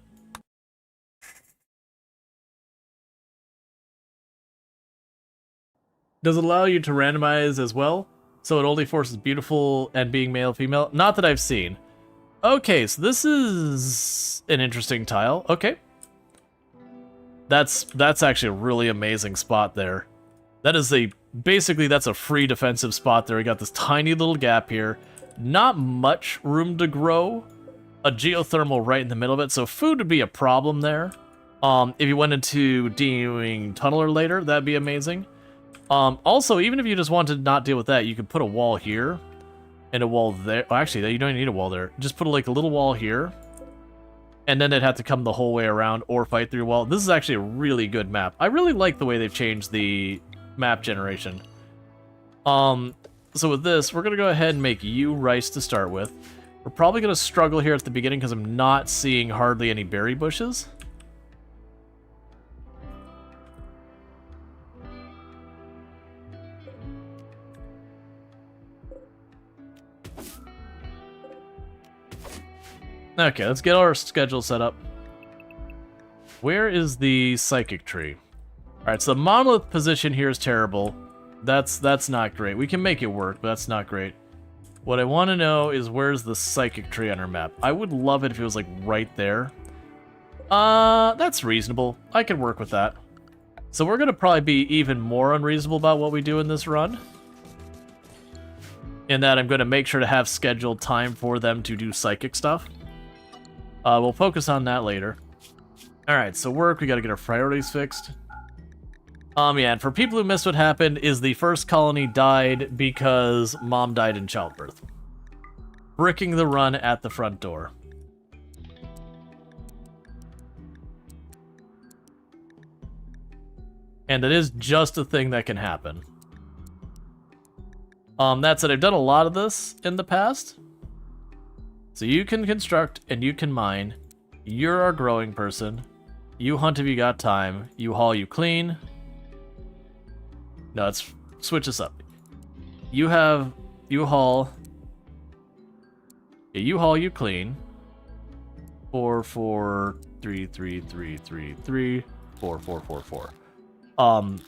Does it allow you to randomize as well? So it only forces beautiful and being male-female? Not that I've seen. Okay, so this is an interesting tile. Okay. That's actually a really amazing spot there. That is basically that's a free defensive spot there. We got this tiny little gap here. Not much room to grow. A geothermal right in the middle of it, so food would be a problem there. If you went into doing tunneler later, that'd be amazing. Also, even if you just wanted to not deal with that, you could put a wall here. And a wall there. Oh, actually, you don't need a wall there. Just put like a little wall here. And then they'd have to come the whole way around or fight through a wall. This is actually a really good map. I really like the way they've changed the map generation. So with this, we're going to go ahead and make you rice to start with. We're probably going to struggle here at the beginning because I'm not seeing hardly any berry bushes. Okay, let's get our schedule set up. Where is the psychic tree? Alright, so the monolith position here is terrible. That's not great. We can make it work, but that's not great. What I want to know is where's the psychic tree on our map? I would love it if it was like right there. That's reasonable. I could work with that. So we're going to probably be even more unreasonable about what we do in this run. In that I'm going to make sure to have scheduled time for them to do psychic stuff. We'll focus on that later. Alright, so work, we gotta get our priorities fixed. Yeah, and for people who missed what happened, is the first colony died because mom died in childbirth. Bricking the run at the front door. And it is just a thing that can happen. That said, I've done a lot of this in the past. So you can construct and you can mine. You're our growing person. You hunt if you got time. You haul, you clean. No, let's switch this up. You haul. Yeah, you haul, you clean. 4, 4, 3, 3, 3, 3, 3, 4, 4, 4, 4. I'm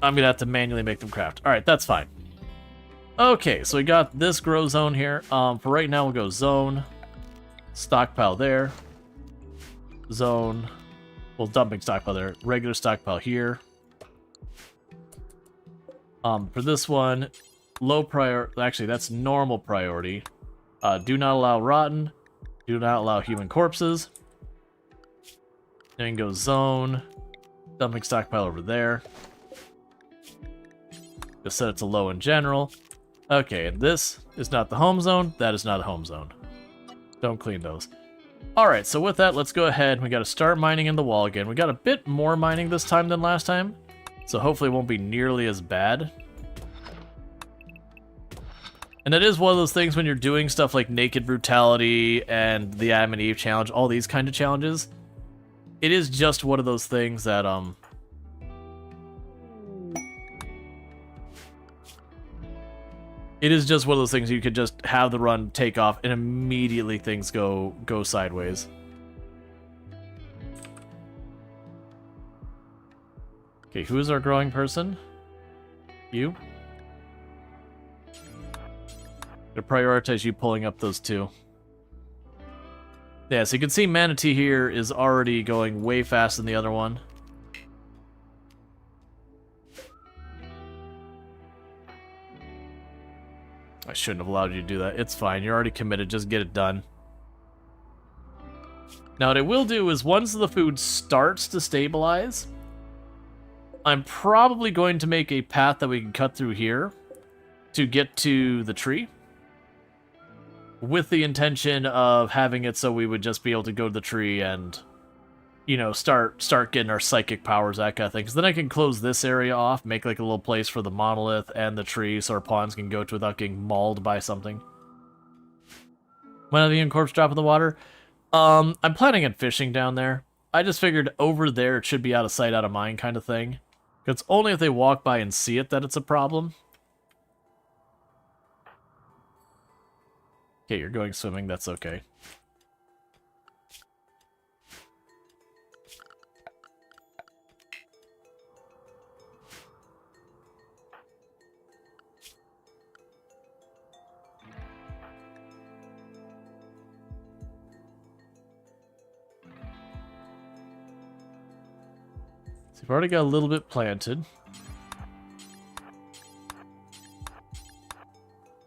gonna have to manually make them craft. Alright, that's fine. Okay, so we got this grow zone here. For right now, we'll go zone, stockpile there, zone, well, dumping stockpile there, regular stockpile here. For this one, low prior, actually, that's normal priority. Do not allow rotten, do not allow human corpses. Then go zone, dumping stockpile over there. Just set it to low in general. Okay, and this is not the home zone. That is not a home zone. Don't clean those. Alright, so with that, let's go ahead. We got to start mining in the wall again. We got a bit more mining this time than last time, so hopefully it won't be nearly as bad. And it is one of those things when you're doing stuff like Naked Brutality and the Adam and Eve challenge, all these kind of challenges, it is just one of those things that, it is just one of those things you could just have the run take off and immediately things go sideways. Okay, who is our growing person? You? I'm gonna prioritize you pulling up those two. Yeah, so you can see Manatee here is already going way faster than the other one. I shouldn't have allowed you to do that. It's fine. You're already committed. Just get it done. Now, what I will do is once the food starts to stabilize, I'm probably going to make a path that we can cut through here to get to the tree, with the intention of having it so we would just be able to go to the tree and, you know, start getting our psychic powers, that kind of thing. Because then I can close this area off, make like a little place for the monolith and the tree so our pawns can go to without getting mauled by something. When are the human corpse drop in the water? I'm planning on fishing down there. I just figured over there it should be out of sight, out of mind kind of thing. It's only if they walk by and see it that it's a problem. Okay, you're going swimming, that's okay. So you've already got a little bit planted.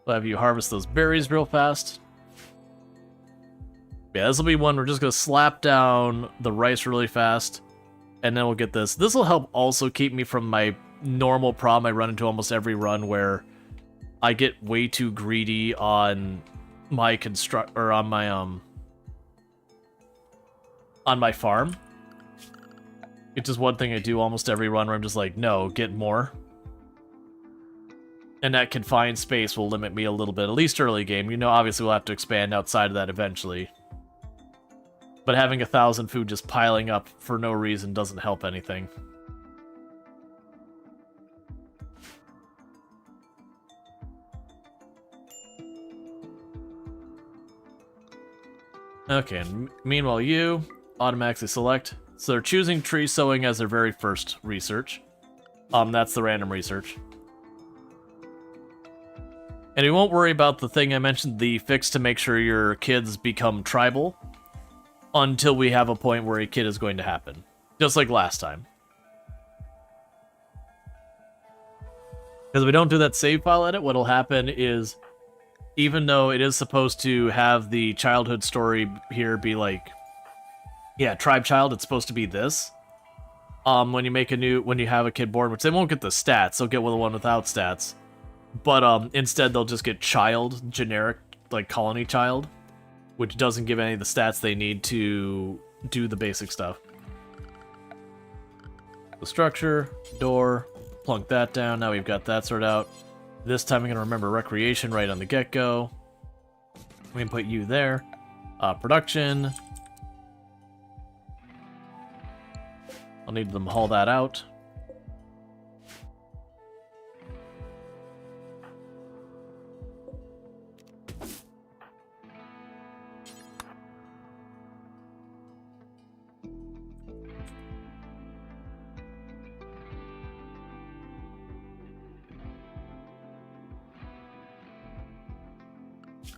We'll have you harvest those berries real fast. Yeah, this will be one we're just going to slap down the rice really fast, and then we'll get this. This will help also keep me from my normal problem I run into almost every run where I get way too greedy on my on my farm. It's just one thing I do almost every run where I'm just like, no, get more. And that confined space will limit me a little bit, at least early game. You know, obviously we'll have to expand outside of that eventually. But having 1,000 food just piling up for no reason doesn't help anything. Okay, and meanwhile you automatically select. So they're choosing tree sowing as their very first research. That's the random research. And we won't worry about the thing I mentioned, the fix to make sure your kids become tribal, until we have a point where a kid is going to happen. Just like last time. Because if we don't do that save file edit, what'll happen is, even though it is supposed to have the childhood story here be like, yeah, tribe child, it's supposed to be this. When you have a kid born, which they won't get the stats, they'll get the one without stats. But instead they'll just get child, generic, like colony child, which doesn't give any of the stats they need to do the basic stuff. The structure, door, plunk that down, now we've got that sorted out. This time I'm going to remember recreation right on the get-go. We can put you there. Production. I'll need them to haul that out.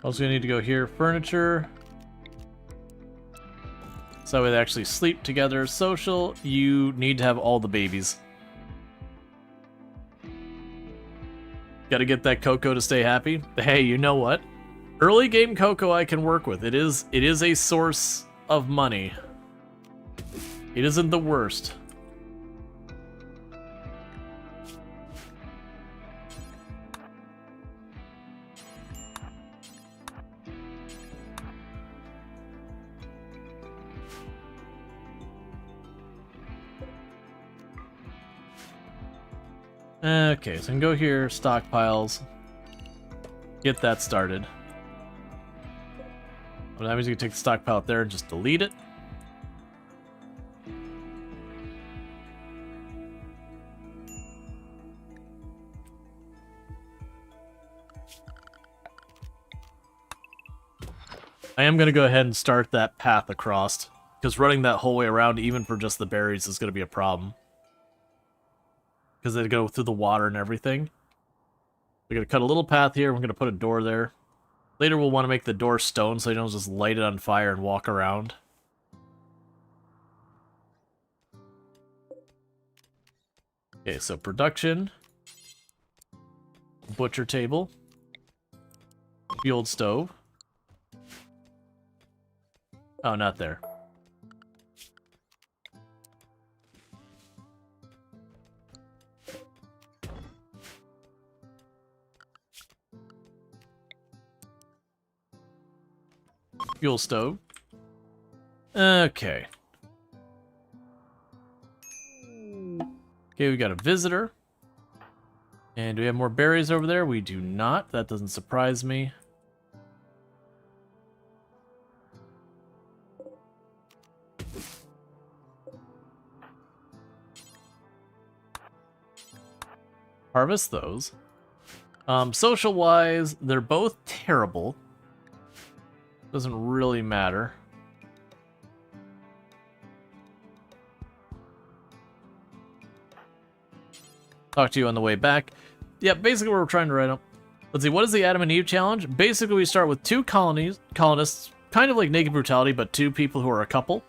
Also gonna need to go here, furniture. So they actually sleep together. Social, you need to have all the babies. Gotta get that Cocoa to stay happy. Hey, you know what? Early game Cocoa I can work with. It is a source of money. It isn't the worst. Okay, so I can go here, stockpiles, get that started. Well, that means you can take the stockpile up there and just delete it. I am going to go ahead and start that path across, because running that whole way around, even for just the berries, is going to be a problem. Because they go through the water and everything. We're going to cut a little path here. We're going to put a door there. Later we'll want to make the door stone so you don't just light it on fire and walk around. Okay, so production. Butcher table. Fueled stove. Oh, not there. Fuel stove. Okay. Okay, we got a visitor. And do we have more berries over there? We do not. That doesn't surprise me. Harvest those. Social-wise, they're both terrible. Doesn't really matter. Talk to you on the way back. Yeah, basically what we're trying to write up. Let's see, what is the Adam and Eve challenge? Basically, we start with two colonists, kind of like Naked Brutality, but two people who are a couple.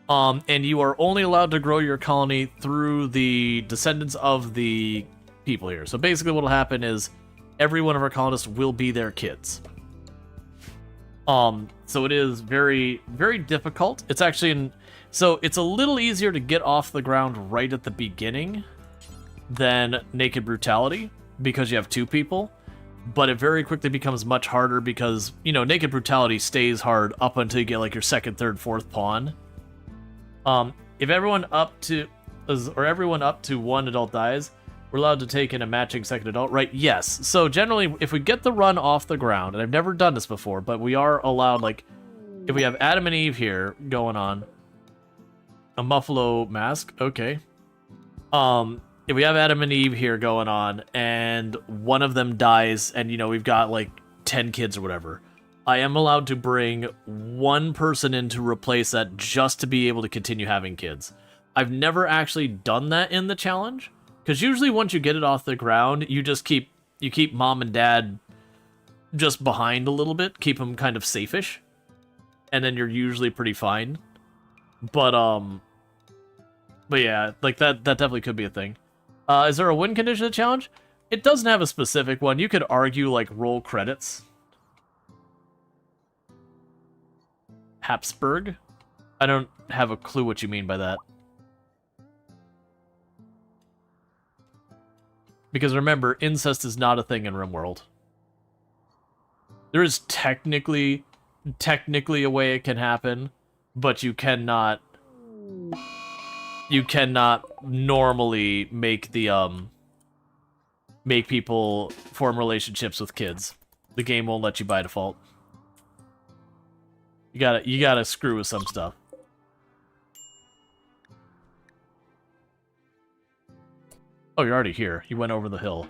And you are only allowed to grow your colony through the descendants of the people here. So basically what will happen is every one of our colonists will be their kids. So it is very, very difficult. It's actually so it's a little easier to get off the ground right at the beginning than Naked Brutality, because you have two people. but it very quickly becomes much harder because, you know, naked brutality stays hard up until you get like your second, third, fourth pawn. If everyone up to one adult dies, we're allowed to take in a matching second adult, right? Yes. So generally, if we get the run off the ground, and I've never done this before, but we are allowed, like, if we have Adam and Eve here going on, a Muffalo mask, okay. If we have Adam and Eve here going on, and one of them dies, and, you know, we've got, like, 10 kids or whatever, I am allowed to bring one person in to replace that just to be able to continue having kids. I've never actually done that in the challenge, because usually once you get it off the ground, you just keep mom and dad just behind a little bit, keep them kind of safe-ish, and then you're usually pretty fine. But yeah, like that definitely could be a thing. Is there a win condition of the challenge? It doesn't have a specific one. You could argue, like, roll credits. Habsburg? I don't have a clue what you mean by that. Because remember, incest is not a thing in RimWorld. There is technically a way it can happen, but you cannot normally make the make people form relationships with kids. The game won't let you by default. You gotta screw with some stuff. Oh, you're already here. You went over the hill.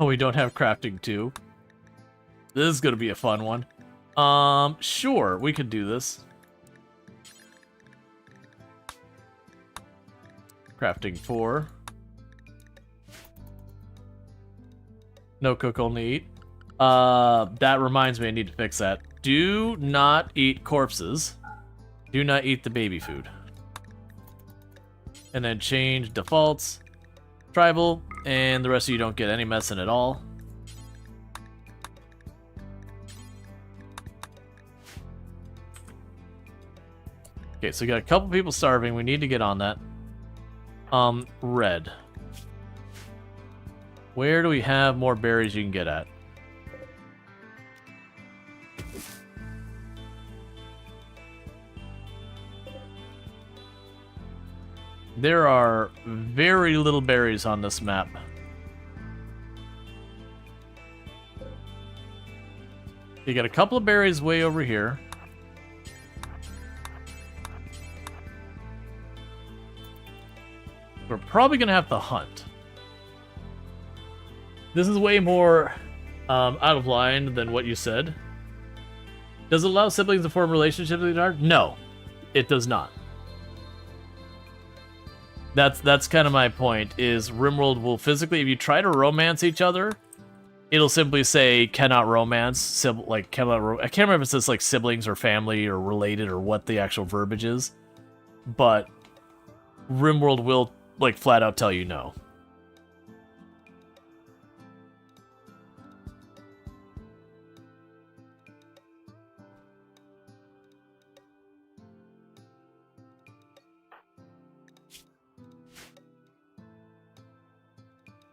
Oh, we don't have crafting too. This is gonna be a fun one. Sure, we could do this. Crafting 4. No cook, only eat. That reminds me, I need to fix that. Do not eat corpses. Do not eat the baby food. And then change defaults. Tribal, and the rest of you don't get any medicine at all. Okay, so we got a couple people starving. We need to get on that. Red. Where do we have more berries you can get at? There are very little berries on this map. You got a couple of berries way over here. We're probably gonna have to hunt. This is way more out of line than what you said. Does it allow siblings to form relationships in the dark? No, it does not. That's kind of my point, is RimWorld will physically, if you try to romance each other, it'll simply say cannot romance, I can't remember if it says like siblings or family or related or what the actual verbiage is, but RimWorld will like flat out tell you no.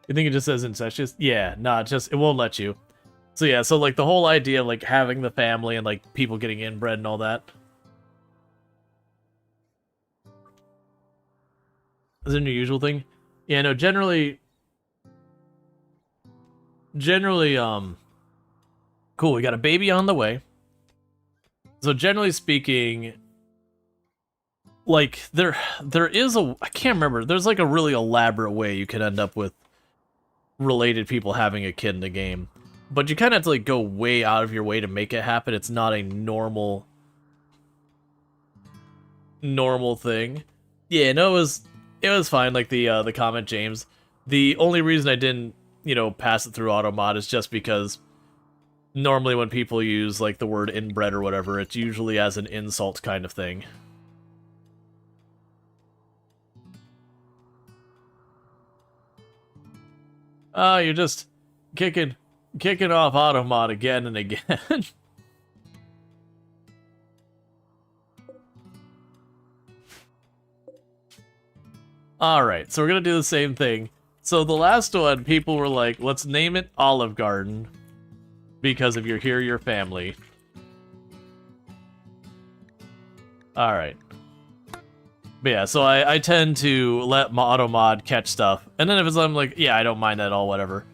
You think it just says incestuous? Yeah, nah, it won't let you. So yeah, so like the whole idea of like having the family and like people getting inbred and all that. Is it a usual thing? Yeah, no, generally, cool, we got a baby on the way. So generally speaking, like there is I can't remember, there's like a really elaborate way you could end up with related people having a kid in the game. But you kind of have to like go way out of your way to make it happen. It's not a normal thing. Yeah, no, it was fine, like the comment, James. The only reason I didn't, pass it through automod is just because normally when people use like the word inbred or whatever, it's usually as an insult kind of thing. Oh, you're just kicking off automod again and again. Alright, so we're gonna do the same thing. So the last one, people were like, let's name it Olive Garden. Because if you're here, your family. Alright. But yeah, so I tend to let automod catch stuff. And then if it's I'm like, yeah, I don't mind that at all, whatever.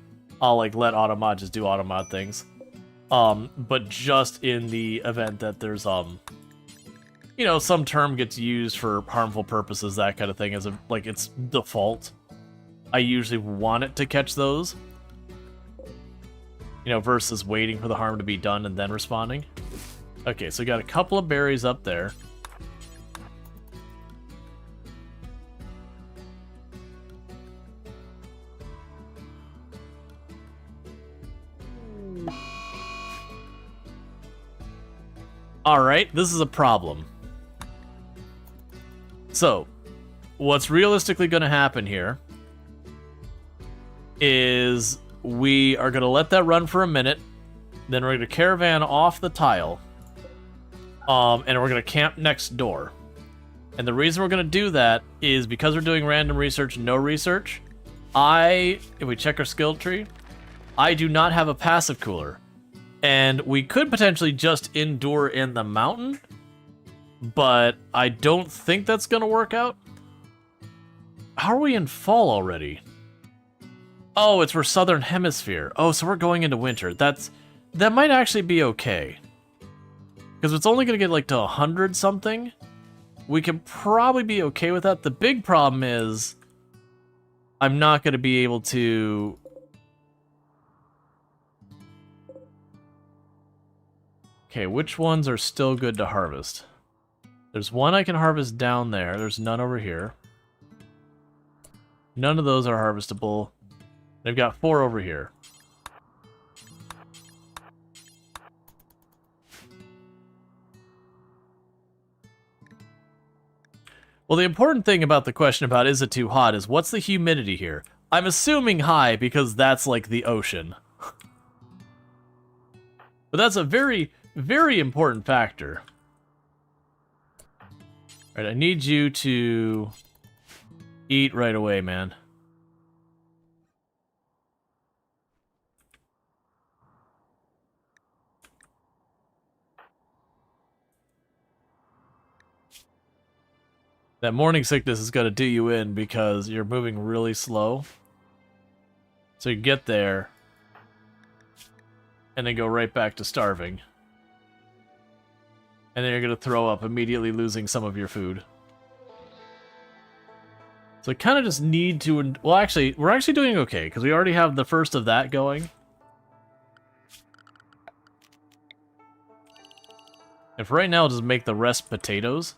I'll like let automod just do automod things. But just in the event that there's you know, some term gets used for harmful purposes, that kind of thing, as a like its default. I usually want it to catch those. You know, versus waiting for the harm to be done and then responding. Okay, so we got a couple of berries up there. Alright, this is a problem. So, what's realistically going to happen here is we are going to let that run for a minute, then we're going to caravan off the tile, and we're going to camp next door. And the reason we're going to do that is because we're doing random research, no research. If we check our skill tree, I do not have a passive cooler. And we could potentially just endure in the mountain, but I don't think that's going to work out. How are we in fall already? Oh, it's for Southern Hemisphere. Oh, so we're going into winter. That might actually be okay. Because it's only going to get like to 100 something. We can probably be okay with that. The big problem is I'm not going to be able to... Okay, which ones are still good to harvest? There's one I can harvest down there. There's none over here. None of those are harvestable. They've got 4 over here. Well, the important thing about the question about is it too hot is what's the humidity here? I'm assuming high because that's like the ocean. But that's a very, very important factor. Alright, I need you to eat right away, man. That morning sickness is going to do you in because you're moving really slow. So you get there, and then go right back to starving. And then you're going to throw up, immediately losing some of your food. So I kind of just need to... Well, actually, we're actually doing okay, because we already have the first of that going. And for right now, I'll just make the rest potatoes.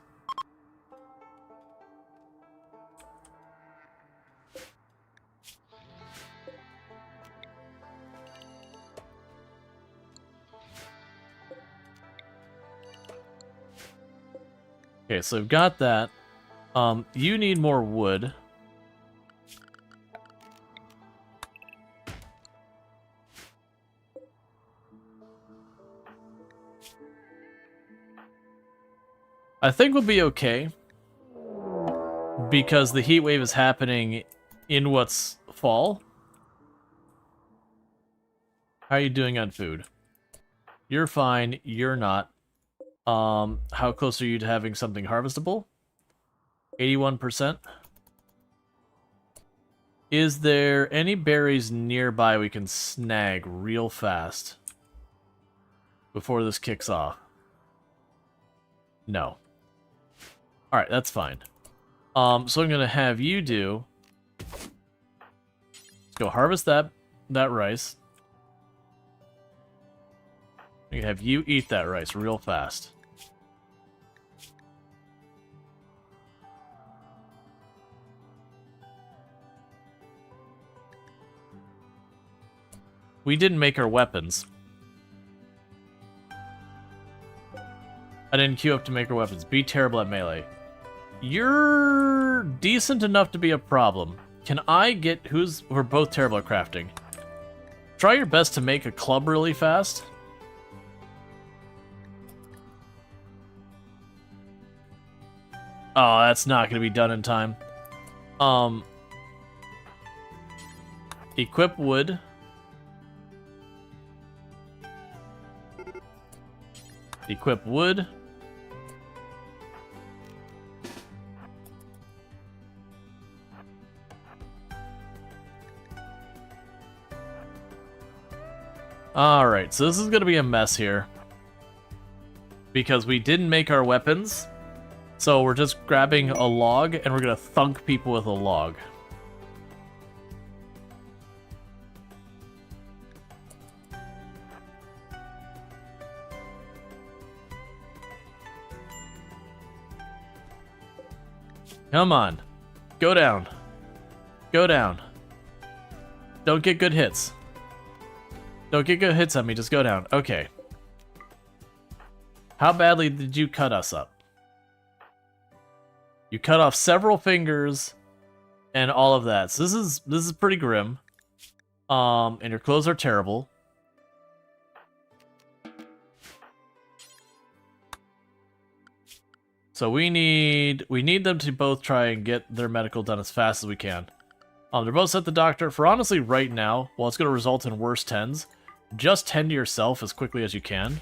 Okay, so we've got that. You need more wood. I think we'll be okay. Because the heat wave is happening in what's fall. How are you doing on food? You're fine, you're not. How close are you to having something harvestable? 81%. Is there any berries nearby we can snag real fast before this kicks off? No. Alright, that's fine. So I'm gonna have you do... Let's go harvest that rice. I'm gonna have you eat that rice real fast. We didn't make our weapons. I didn't queue up to make our weapons. Be terrible at melee. You're decent enough to be a problem. Can I get... We're both terrible at crafting. Try your best to make a club really fast. Oh, that's not going to be done in time. Equip wood. Equip wood. Alright, so this is going to be a mess here. Because we didn't make our weapons. So we're just grabbing a log, and we're going to thunk people with a log. Come on. Go down. Go down. Don't get good hits. Don't get good hits on me, just go down. Okay. How badly did you cut us up? You cut off several fingers and all of that. So this is pretty grim. And your clothes are terrible. So we need them to both try and get their medical done as fast as we can. They're both sent to the doctor. For honestly, right now, while it's going to result in worse tens, just tend to yourself as quickly as you can.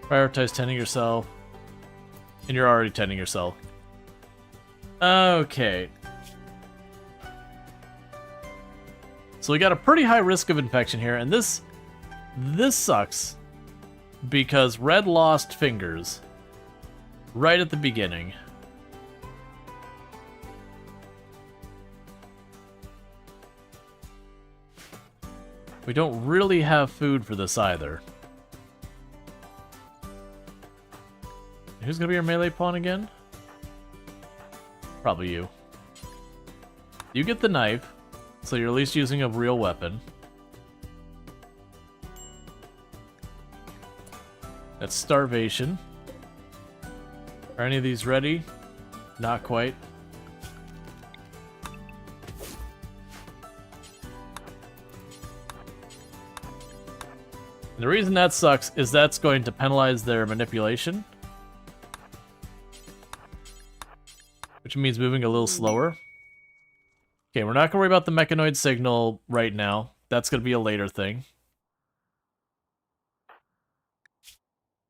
Prioritize tending yourself. And you're already tending yourself. Okay. So we got a pretty high risk of infection here, and this sucks because Red lost fingers right at the beginning. We don't really have food for this either. Who's gonna be our melee pawn again? Probably you. You get the knife, so you're at least using a real weapon. That's starvation. Are any of these ready? Not quite. And the reason that sucks is that's going to penalize their manipulation. Which means moving a little slower. Okay, we're not going to worry about the mechanoid signal right now. That's going to be a later thing.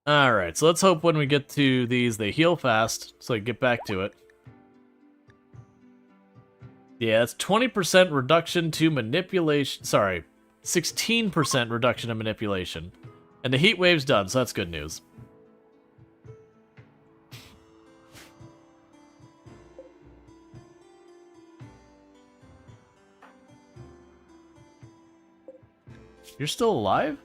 Alright, so let's hope when we get to these, they heal fast, so I can get back to it. Yeah, that's 20% reduction to manipulation. Sorry, 16% reduction to manipulation. And the heat wave's done, so that's good news. You're still alive?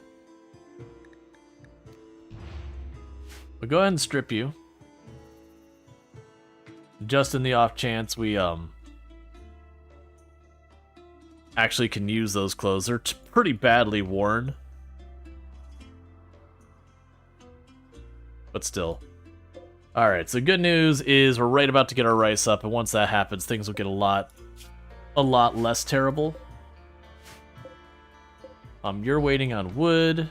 We'll go ahead and strip you. Just in the off chance we actually can use those clothes. They're pretty badly worn. But still. Alright, so good news is we're right about to get our rice up, and once that happens, things will get a lot less terrible. You're waiting on wood.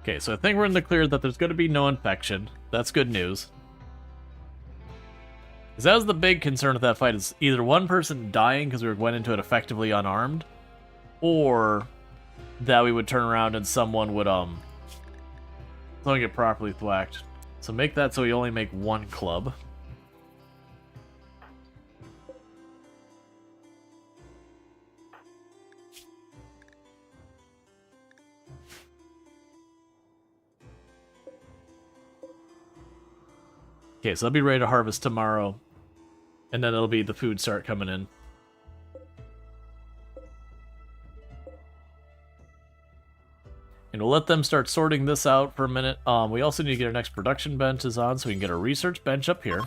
Okay, so I think we're in the clear that there's going to be no infection. That's good news. Because that was the big concern with that fight, is either one person dying because we went into it effectively unarmed, or that we would turn around and someone would get properly thwacked. So make that so we only make one club. Okay, so they'll be ready to harvest tomorrow. And then it'll be the food start coming in. And we'll let them start sorting this out for a minute. We also need to get our next production benches on so we can get a research bench up here.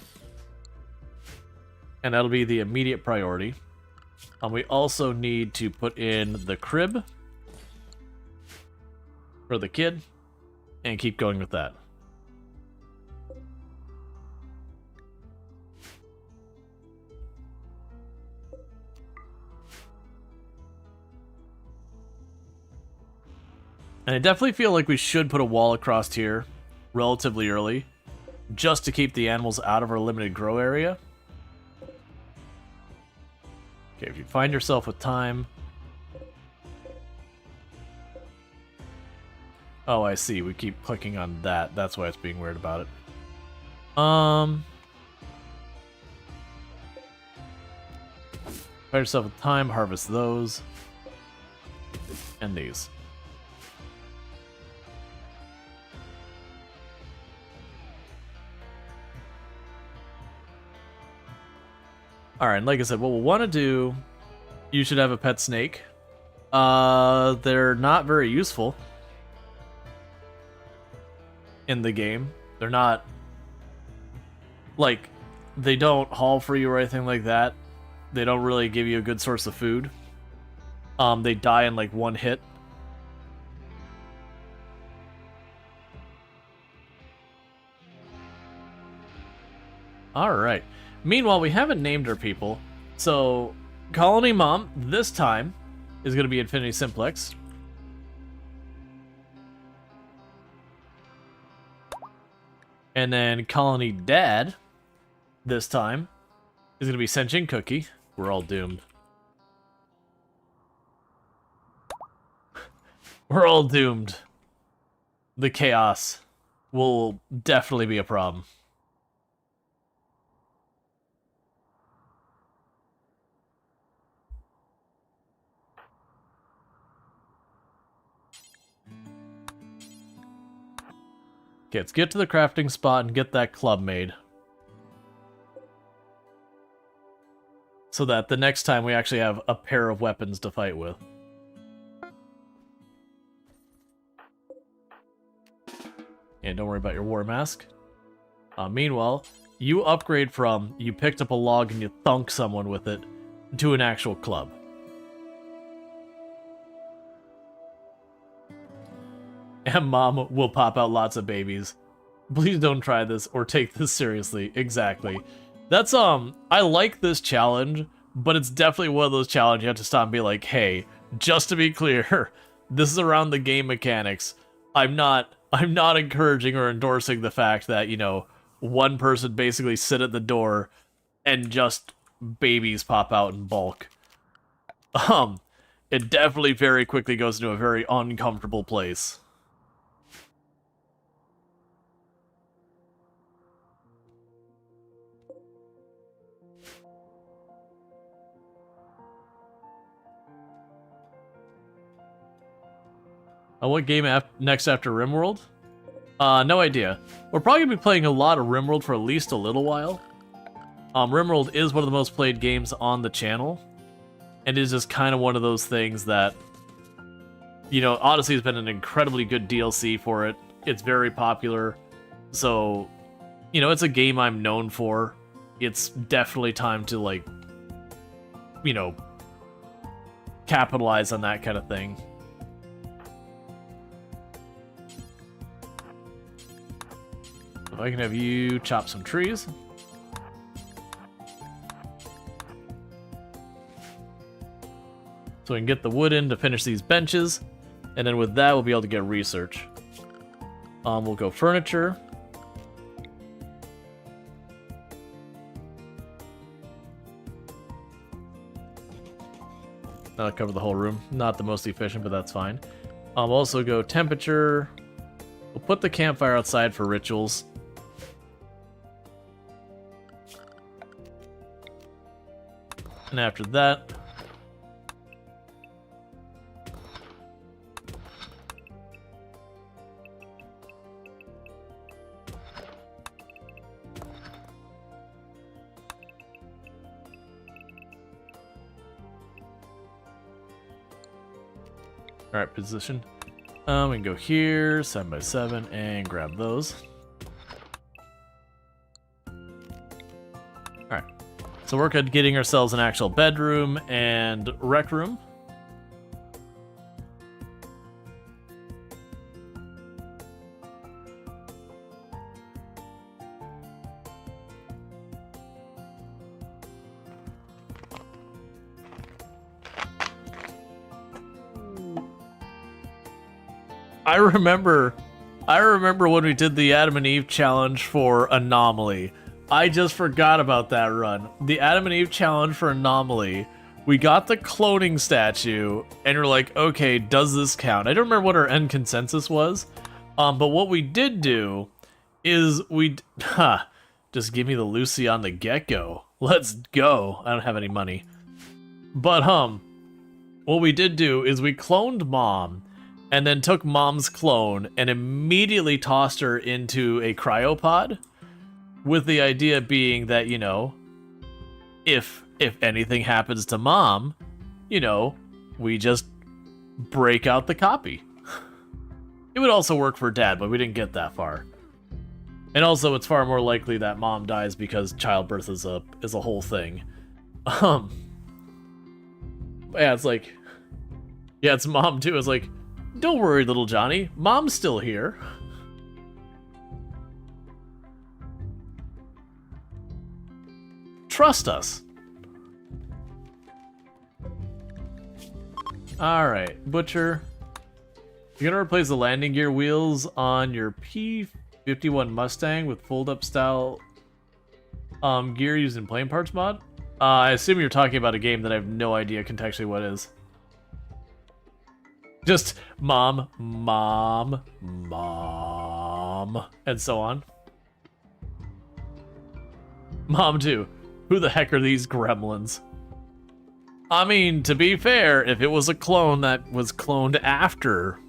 And that'll be the immediate priority. We also need to put in the crib for the kid and keep going with that. And I definitely feel like we should put a wall across here relatively early, just to keep the animals out of our limited grow area. Okay, if you find yourself with time... Oh, I see. We keep clicking on that. That's why it's being weird about it. Find yourself with time, harvest those. And these. Alright, like I said, what we'll want to do... You should have a pet snake. They're not very useful in the game. They're not... Like, they don't haul for you or anything like that. They don't really give you a good source of food. They die in, like, one hit. Alright. Meanwhile, we haven't named our people, so Colony Mom, this time, is going to be Infinity Simplex. And then Colony Dad, this time, is going to be Sentient Cookie. We're all doomed. We're all doomed. The chaos will definitely be a problem. Okay, let's get to the crafting spot and get that club made. So that the next time we actually have a pair of weapons to fight with. And don't worry about your war mask. Meanwhile, you upgrade from you picked up a log and you thunk someone with it to an actual club. And Mom will pop out lots of babies. Please don't try this or take this seriously. Exactly. That's, I like this challenge, but it's definitely one of those challenges you have to stop and be like, hey, just to be clear, this is around the game mechanics. I'm not encouraging or endorsing the fact that, you know, one person basically sit at the door and just babies pop out in bulk. It definitely very quickly goes into a very uncomfortable place. What game next after RimWorld? No idea. We're probably going to be playing a lot of RimWorld for at least a little while. RimWorld is one of the most played games on the channel. And it is just kind of one of those things that... You know, Odyssey has been an incredibly good DLC for it. It's very popular. So, you know, it's a game I'm known for. It's definitely time to, like, you know, capitalize on that kind of thing. If I can have you chop some trees. So we can get the wood in to finish these benches. And then with that, we'll be able to get research. We'll go furniture. That'll cover the whole room. Not the most efficient, but that's fine. We'll also go temperature. We'll put the campfire outside for rituals. And after that, Alright, position. We can go here, 7x7, and grab those. Alright. So work on getting ourselves an actual bedroom and rec room. I remember when we did the Adam and Eve challenge for Anomaly. I just forgot about that run. The Adam and Eve challenge for Anomaly. We got the cloning statue, and we're like, okay, does this count? I don't remember what our end consensus was, but what we did do is just give me the Lucy on the get-go. Let's go. I don't have any money. But, what we did do is we cloned Mom, and then took Mom's clone and immediately tossed her into a cryopod, with the idea being that, you know, if anything happens to Mom, you know, we just break out the copy. It would also work for Dad, but we didn't get that far. And also, it's far more likely that Mom dies because childbirth is a whole thing. Yeah, it's like, yeah, it's Mom too. It's like, don't worry, little Johnny. Mom's still here. Trust us. Alright, Butcher. You're gonna replace the landing gear wheels on your P51 Mustang with fold-up style gear used in plane parts mod? I assume you're talking about a game that I have no idea contextually what is. Just mom, mom, mom, and so on. Mom too. Who the heck are these gremlins? I mean, to be fair, if it was a clone that was cloned after,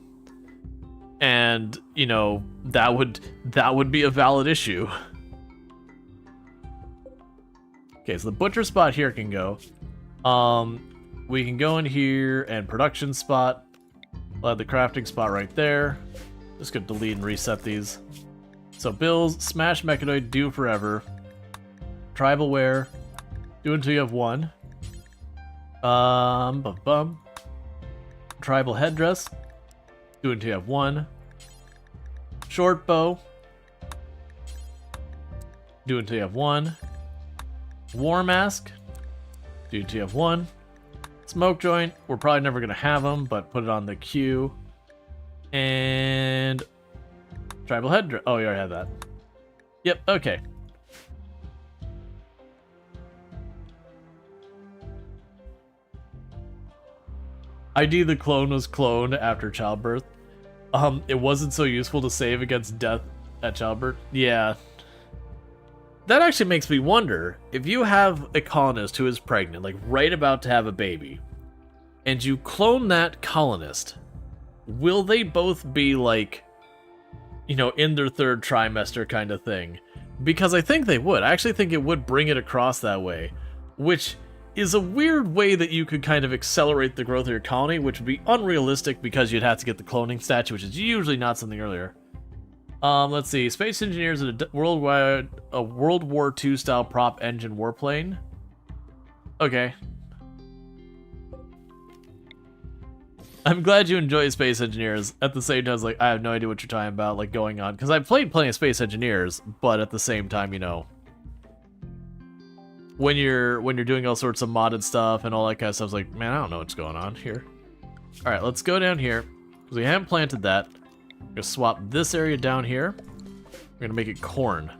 and, you know, that would be a valid issue. Okay, so the butcher spot here can go. We can go in here and production spot. We'll have the crafting spot right there. Just gonna delete and reset these. So bills, smash mechanoid, do forever. Tribal wear, do until you have one. Tribal headdress, do until you have one. Short bow, do until you have one. War mask, do until you have one. Smoke joint, we're probably never gonna have them, but put it on the queue. And tribal headdress. Oh, you already had that. Yep. Okay. ID the clone was cloned after childbirth. It wasn't so useful to save against death at childbirth. Yeah. That actually makes me wonder, if you have a colonist who is pregnant, like right about to have a baby, and you clone that colonist, will they both be like, you know, in their third trimester kind of thing? Because I think they would. I actually think it would bring it across that way, which is a weird way that you could kind of accelerate the growth of your colony, which would be unrealistic because you'd have to get the cloning statue, which is usually not something earlier. Let's see. Space engineers at a World War II style prop engine warplane. Okay. I'm glad you enjoy Space Engineers. At the same time, I was like, I have no idea what you're talking about, like, going on. Because I've played plenty of Space Engineers, but at the same time, you know, when you're doing all sorts of modded stuff and all that kind of stuff, it's like, man, I don't know what's going on here. All right, let's go down here, because we haven't planted that. We're gonna swap this area down here. We're gonna make it corn.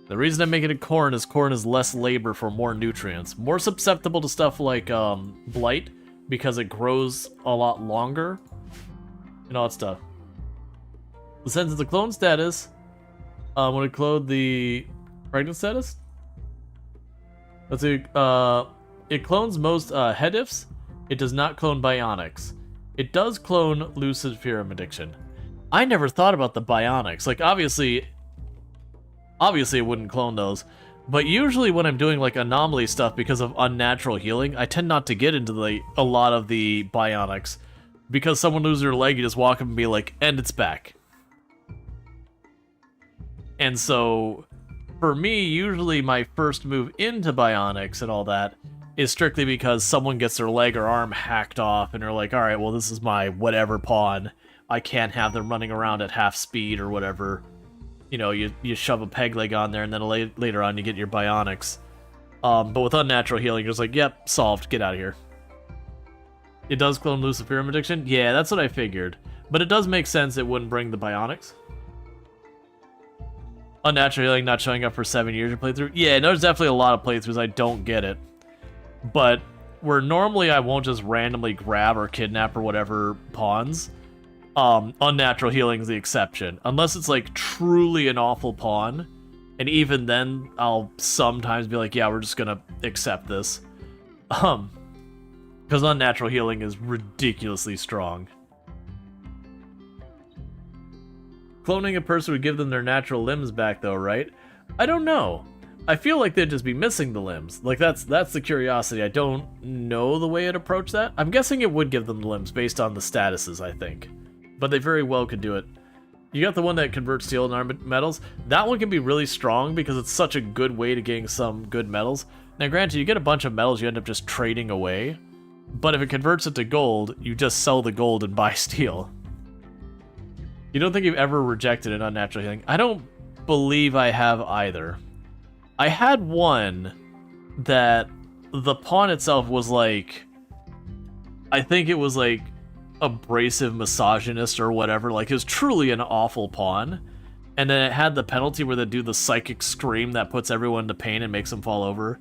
The reason I'm making it corn is less labor for more nutrients. More susceptible to stuff like blight, because it grows a lot longer and all that stuff. Since it's a clone status, I'm gonna clone the pregnant status. Let's see, it clones most headifs. It does not clone bionics. It does clone Luciferum addiction. I never thought about the bionics. Like, obviously it wouldn't clone those. But usually when I'm doing, like, anomaly stuff because of unnatural healing, I tend not to get into a lot of the bionics. because someone loses their leg, you just walk up and be like, and it's back. And so, for me, usually my first move into bionics and all that is strictly because someone gets their leg or arm hacked off, and they're like, alright, well, this is my whatever pawn. I can't have them running around at half speed or whatever. You know, you shove a peg leg on there, and then later on you get your bionics. But with unnatural healing, you're just like, yep, solved, get out of here. It does clone Luciferium addiction? Yeah, that's what I figured. But it does make sense it wouldn't bring the bionics. Unnatural healing not showing up for 7 years of playthrough? Yeah, there's definitely a lot of playthroughs I don't get it. But where normally I won't just randomly grab or kidnap or whatever pawns, unnatural healing is the exception. Unless it's like truly an awful pawn, and even then I'll sometimes be like, yeah, we're just gonna accept this. Because unnatural healing is ridiculously strong. Cloning a person would give them their natural limbs back though, right? I don't know. I feel like they'd just be missing the limbs. Like, that's the curiosity. I don't know the way I'd approach that. I'm guessing it would give them the limbs based on the statuses, I think. But they very well could do it. You got the one that converts steel and armor metals. That one can be really strong because it's such a good way to gain some good metals. Now, granted, you get a bunch of metals you end up just trading away. But if it converts it to gold, you just sell the gold and buy steel. You don't think you've ever rejected an unnatural healing? I don't believe I have either. I had one that the pawn itself was like, I think it was like abrasive misogynist or whatever. Like, it was truly an awful pawn. And then it had the penalty where they do the psychic scream that puts everyone to pain and makes them fall over.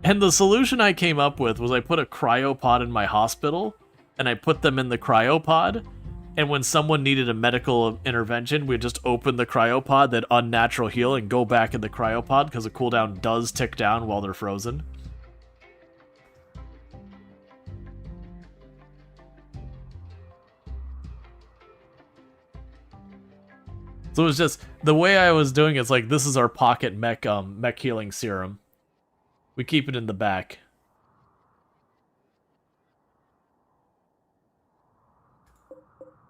And the solution I came up with was I put a cryopod in my hospital, and I put them in the cryopod. And when someone needed a medical intervention, we'd just open the cryopod, then unnatural heal, and go back in the cryopod, because the cooldown does tick down while they're frozen. So it was just, the way I was doing it's like, this is our pocket mech healing serum. We keep it in the back.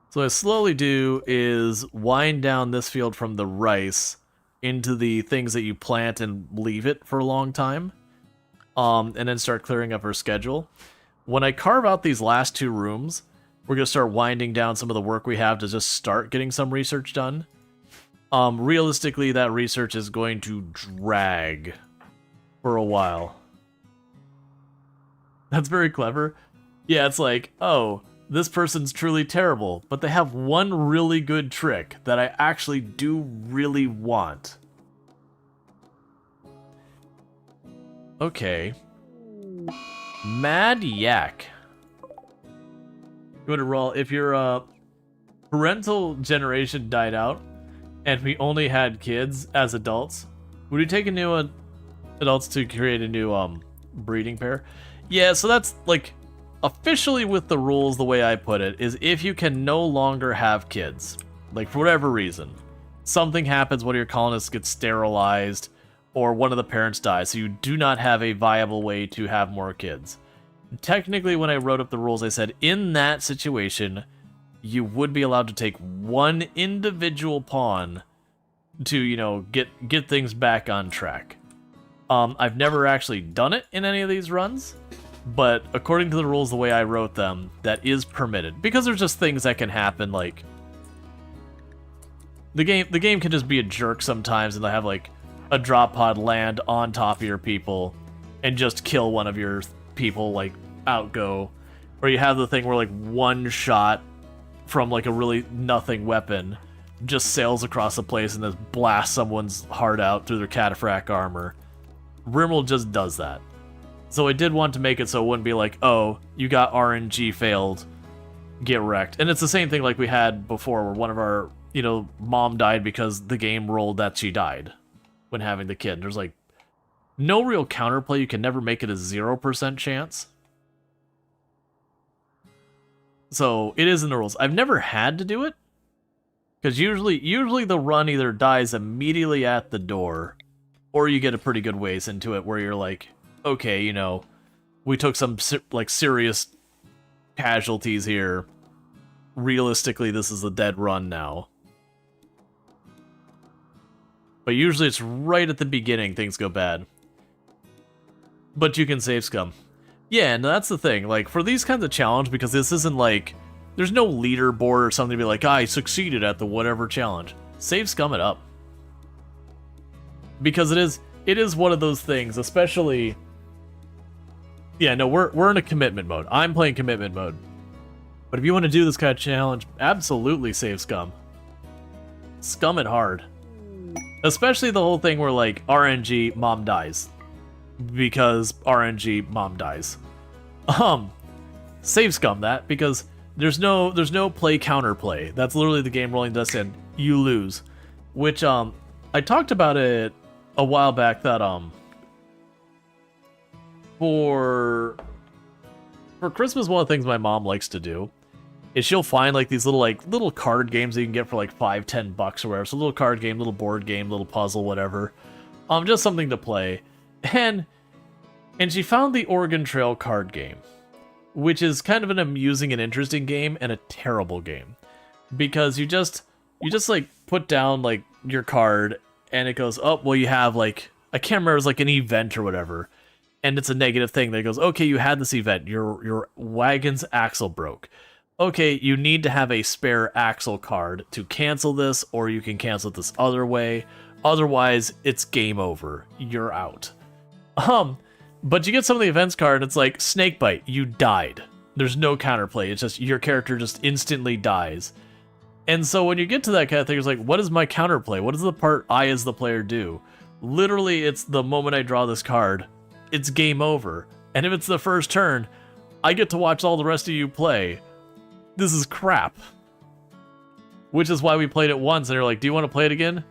So what I slowly do is wind down this field from the rice into the things that you plant and leave it for a long time. And then start clearing up our schedule. When I carve out these last two rooms, we're going to start winding down some of the work we have to just start getting some research done. Realistically, that research is going to drag for a while. That's very clever. Yeah, it's like, oh, this person's truly terrible, but they have one really good trick that I actually do really want. Okay. Mad Yak. Go to Rual. If your parental generation died out, and we only had kids as adults, would you take a new adults to create a new breeding pair? Yeah, so that's like officially with the rules, the way I put it is if you can no longer have kids, like for whatever reason, something happens, one of your colonists gets sterilized, or one of the parents dies, so you do not have a viable way to have more kids. Technically, when I wrote up the rules, I said in that situation, you would be allowed to take one individual pawn to, you know, get things back on track. I've never actually done it in any of these runs, but according to the rules, the way I wrote them, that is permitted. Because there's just things that can happen, like the game can just be a jerk sometimes, and they'll have like a drop pod land on top of your people and just kill one of your people, like outgo. Or you have the thing where like one shot from like a really nothing weapon just sails across the place and just blasts someone's heart out through their cataphract armor. RimWorld just does that. So I did want to make it so it wouldn't be like, oh, you got RNG failed, get wrecked. And it's the same thing like we had before where one of our, you know, mom died because the game rolled that she died when having the kid. There's like no real counterplay. You can never make it a 0% chance. So it is in the rules. I've never had to do it, because usually the run either dies immediately at the door, or you get a pretty good ways into it where you're like, okay, you know, we took some like serious casualties here. realistically this is a dead run now. But usually it's right at the beginning things go bad. But you can save scum. Yeah, and that's the thing. Like, for these kinds of challenge, because this isn't like... There's no leaderboard or something to be like, I succeeded at the whatever challenge. Save scum it up. Because it is one of those things, especially... Yeah, no, we're in a commitment mode. I'm playing commitment mode. But if you want to do this kind of challenge, absolutely save scum. Scum it hard. Especially the whole thing where, like, RNG, mom dies. Because RNG, mom dies. Save scum that, because there's no play counterplay. That's literally the game rolling dice and you lose. Which, I talked about it a while back that, for Christmas, one of the things my mom likes to do is she'll find like these little card games that you can get for like $5-10 or whatever. So a little card game, little board game, little puzzle, whatever. Just something to play. And she found the Oregon Trail card game, which is kind of an amusing and interesting game and a terrible game. Because you just like put down like your card and it goes, oh, well you have like, I can't remember, it was like an event or whatever. And it's a negative thing that goes, okay, you had this event, your wagon's axle broke. Okay, you need to have a spare axle card to cancel this, or you can cancel it this other way. Otherwise, it's game over. You're out. But you get some of the events card, and it's like, Snakebite, you died. There's no counterplay. It's just, your character just instantly dies. And so when you get to that kind of thing, it's like, what is my counterplay? What is the part I as the player do? Literally, it's the moment I draw this card, it's game over. And if it's the first turn, I get to watch all the rest of you play. This is crap. Which is why we played it once, and they're like, do you want to play it again?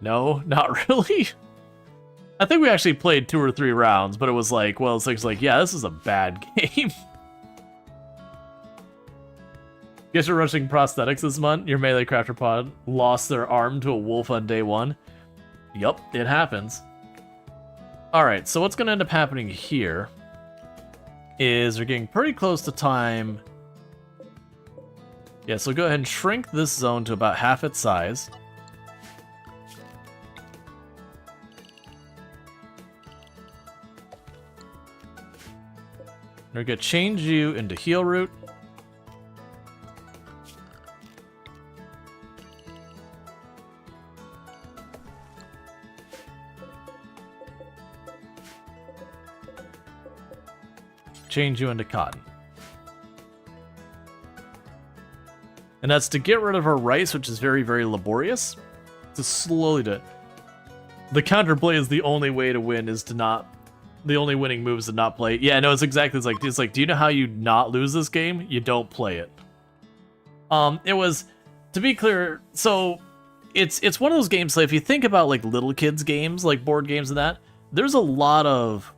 No, not really. I think we actually played 2 or 3 rounds, but it was like, well, it's like, yeah, this is a bad game. Guess you're rushing prosthetics this month? Your melee crafter pod lost their arm to a wolf on day 1? Yup, it happens. Alright, so what's going to end up happening here is we're getting pretty close to time. Yeah, so go ahead and shrink this zone to about half its size. We're going to change you into heal root. Change you into cotton. And that's to get rid of her rice, which is very, very laborious. To slowly do it. The counterplay is the only way to win, is to not... The only winning move is to not play. Yeah, no, it's exactly, it's like, do you know how you not lose this game? You don't play it. It was, to be clear, so it's one of those games, so if you think about like little kids games, like board games and that, there's a lot of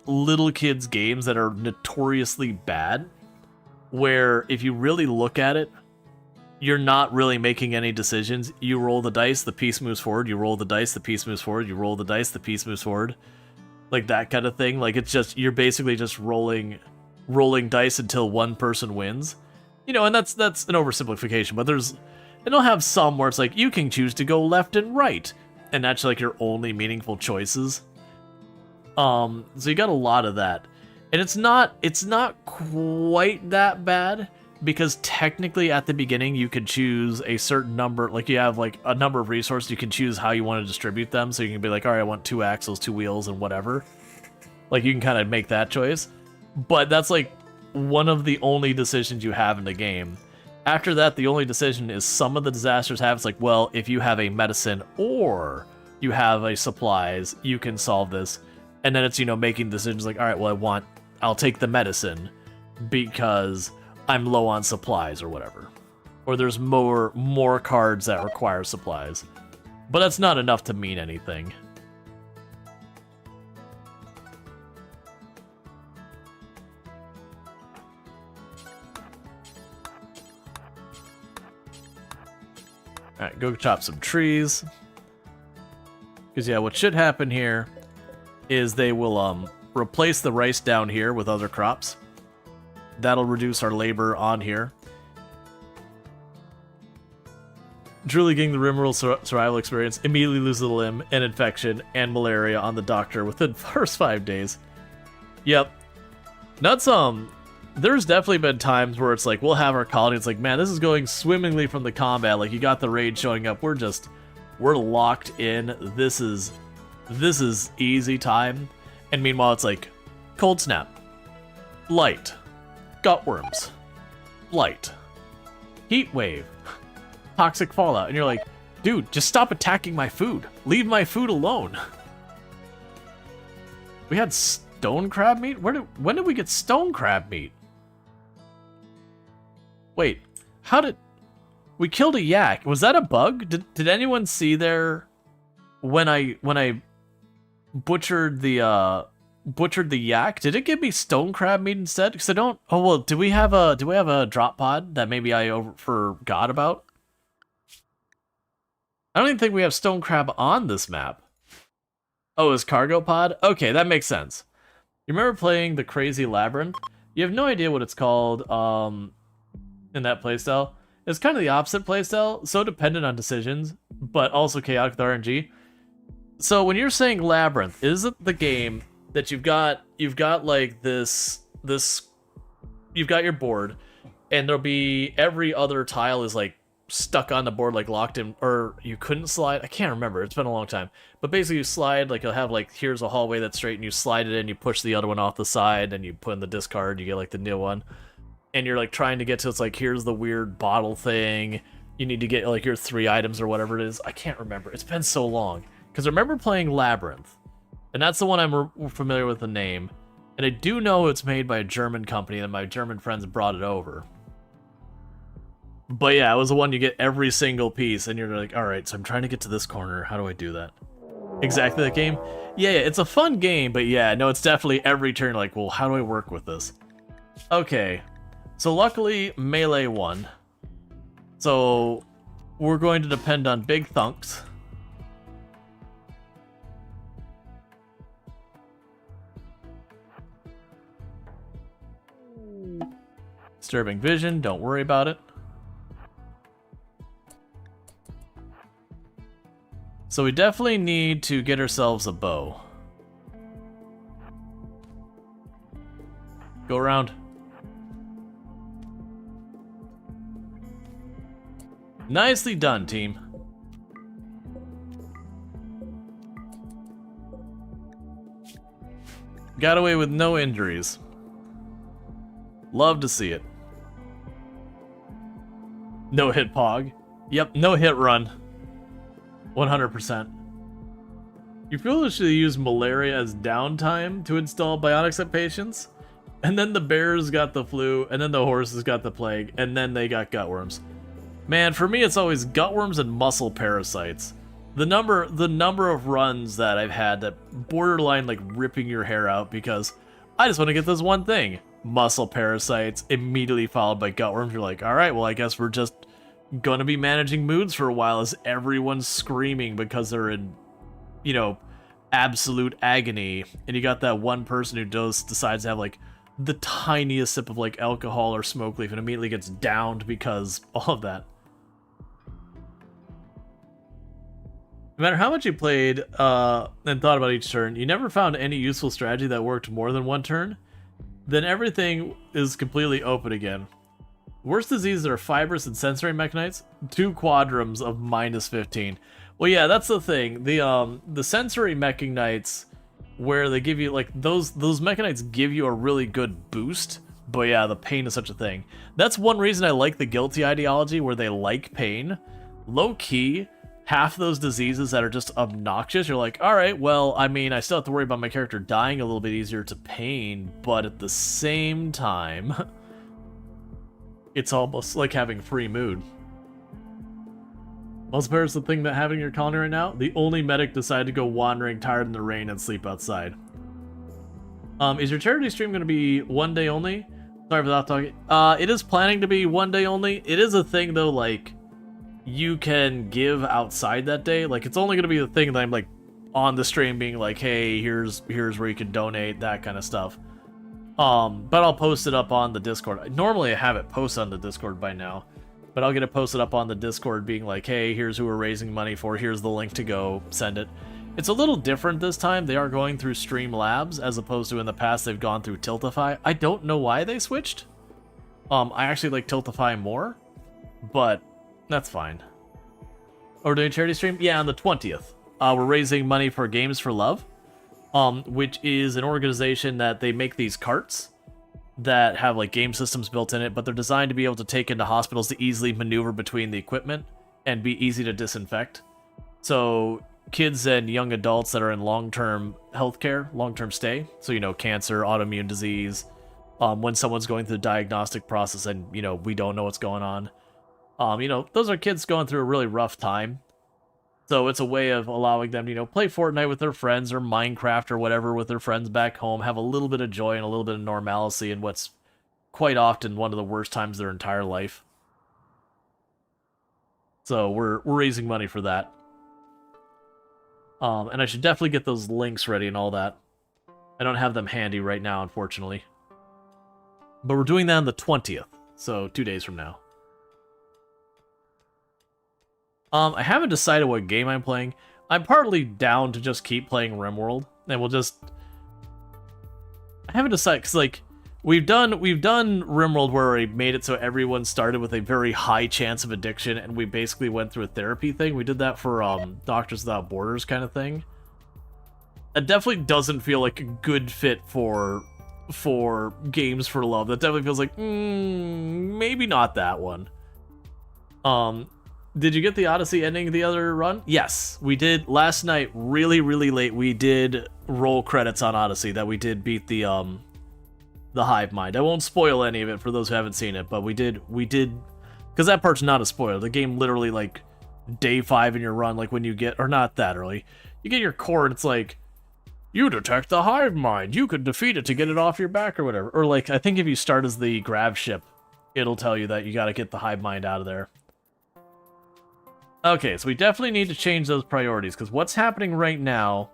little kids games that are notoriously bad, where if you really look at it, you're not really making any decisions. You roll the dice, the piece moves forward. You roll the dice, the piece moves forward. You roll the dice, the piece moves forward. Like that kind of thing. Like it's just, you're basically just rolling dice until one person wins. You know, and that's an oversimplification, but and they'll have some where it's like, you can choose to go left and right. And that's like your only meaningful choices. So you got a lot of that. And it's not quite that bad, because technically at the beginning you could choose a certain number, like you have like a number of resources, you can choose how you want to distribute them, so you can be like, alright, I want 2 axles, 2 wheels, and whatever. Like you can kind of make that choice. But that's like one of the only decisions you have in the game. After that, the only decision is some of the disasters have, it's like, well, if you have a medicine or you have a supplies, you can solve this. And then it's, you know, making decisions like, alright, well, I'll take the medicine because I'm low on supplies or whatever. Or there's more cards that require supplies. But that's not enough to mean anything. Alright, go chop some trees. Because yeah, what should happen here is they will replace the rice down here with other crops. that'll reduce our labor on here. Truly getting the RimWorld survival experience, immediately loses a limb, and infection, and malaria on the doctor within the first 5 days. Yep. That's, there's definitely been times where it's like, we'll have our colony, it's like, man, this is going swimmingly from the combat, like, you got the raid showing up, we're locked in, this is easy time, and meanwhile it's like, cold snap, light, gutworms, light, heat wave, toxic fallout, and you're like, dude, just stop attacking my food. Leave my food alone. We had stone crab meat? When did we get stone crab meat? Wait, how did... We killed a yak. Was that a bug? Did anyone see there when I butchered the yak? Did it give me stone crab meat instead? Because I don't... Oh, well, do we have a drop pod that maybe I forgot about? I don't even think we have stone crab on this map. Oh, it's cargo pod? Okay, that makes sense. You remember playing the Crazy Labyrinth? You have no idea what it's called in that playstyle. It's kind of the opposite playstyle, so dependent on decisions, but also chaotic with RNG. So when you're saying Labyrinth, is it the game that you've got like this you've got your board, and there'll be every other tile is like stuck on the board, like locked in, or you couldn't slide. I can't remember. It's been a long time. But basically you slide, like you'll have like, here's a hallway that's straight, and you slide it in, you push the other one off the side, and you put in the discard, you get like the new one. And you're like trying to get to, it's like, here's the weird bottle thing. You need to get like your 3 items or whatever it is. I can't remember. It's been so long. Because I remember playing Labyrinth. And that's the one I'm familiar with the name. And I do know it's made by a German company, and my German friends brought it over. But yeah, it was the one you get every single piece, and you're like, alright, so I'm trying to get to this corner. How do I do that? Exactly that game? Yeah, it's a fun game, but yeah, no, it's definitely every turn like, well, how do I work with this? Okay, so luckily, melee won. So, we're going to depend on big thunks. Disturbing vision, don't worry about it. So we definitely need to get ourselves a bow. Go around. Nicely done, team. Got away with no injuries. Love to see it. No hit pog. Yep, no hit run. 100%. You foolishly use malaria as downtime to install biotics at patients, and then the bears got the flu, and then the horses got the plague, and then they got gutworms. Man, for me it's always gutworms and muscle parasites. The number of runs that I've had that borderline like ripping your hair out because I just want to get this one thing. Muscle parasites immediately followed by gutworms. You're like, all right, well I guess we're just gonna be managing moods for a while as everyone's screaming because they're in, you know, absolute agony, and you got that one person who decides to have like the tiniest sip of like alcohol or smoke leaf and immediately gets downed because all of that. No matter how much you played and thought about each turn, you never found any useful strategy that worked more than one turn, then everything is completely open again. Worst diseases are fibrous and sensory mechanites, 2 quadrums of -15. Well, yeah, that's the thing. The sensory mechanites, where they give you like those mechanites give you a really good boost. But yeah, the pain is such a thing. That's one reason I like the guilty ideology, where they like pain. Low key, half those diseases that are just obnoxious, you're like, all right, well, I mean, I still have to worry about my character dying a little bit easier to pain, but at the same time. It's almost like having free mood. Multiplayer is the thing that having your colony right now. The only medic decided to go wandering, tired in the rain, and sleep outside. Is your charity stream going to be one day only? Sorry for that talking. It is planning to be one day only. It is a thing though, like you can give outside that day. Like it's only going to be the thing that I'm like on the stream being like, hey, here's where you can donate, that kind of stuff. But I'll post it up on the Discord. Normally I have it posted on the Discord by now, but I'll get it posted up on the Discord being like, hey, here's who we're raising money for, here's the link to go, send it. It's a little different this time. They are going through Streamlabs as opposed to in the past they've gone through Tiltify. I don't know why they switched. I actually like Tiltify more, but that's fine. Oh, we're doing a charity stream? Yeah, on the 20th. We're raising money for Games for Love, which is an organization that they make these carts that have like game systems built in it, but they're designed to be able to take into hospitals to easily maneuver between the equipment and be easy to disinfect. So kids and young adults that are in long-term healthcare, long-term stay, so, you know, cancer, autoimmune disease, when someone's going through the diagnostic process and, you know, we don't know what's going on. You know, those are kids going through a really rough time. So it's a way of allowing them to, you know, play Fortnite with their friends or Minecraft or whatever with their friends back home, have a little bit of joy and a little bit of normalcy in what's quite often one of the worst times of their entire life. So we're raising money for that. And I should definitely get those links ready and all that. I don't have them handy right now, unfortunately. But we're doing that on the 20th, so 2 days from now. I haven't decided what game I'm playing. I'm partly down to just keep playing RimWorld, and we'll just... I haven't decided, because, like, we've done RimWorld where we made it so everyone started with a very high chance of addiction, and we basically went through a therapy thing. We did that for Doctors Without Borders kind of thing. It definitely doesn't feel like a good fit for Games for Love. That definitely feels like, maybe not that one. Did you get the Odyssey ending the other run? Yes, we did. Last night, really, really late, we did roll credits on Odyssey that we did beat the hive mind. I won't spoil any of it for those who haven't seen it, but we did, because that part's not a spoiler. The game literally, like, day 5 in your run, like when you get, or not that early, you get your core and it's like, you detect the hive mind. You could defeat it to get it off your back or whatever. Or like, I think if you start as the grav ship, it'll tell you that you gotta get the hive mind out of there. Okay, so we definitely need to change those priorities, because what's happening right now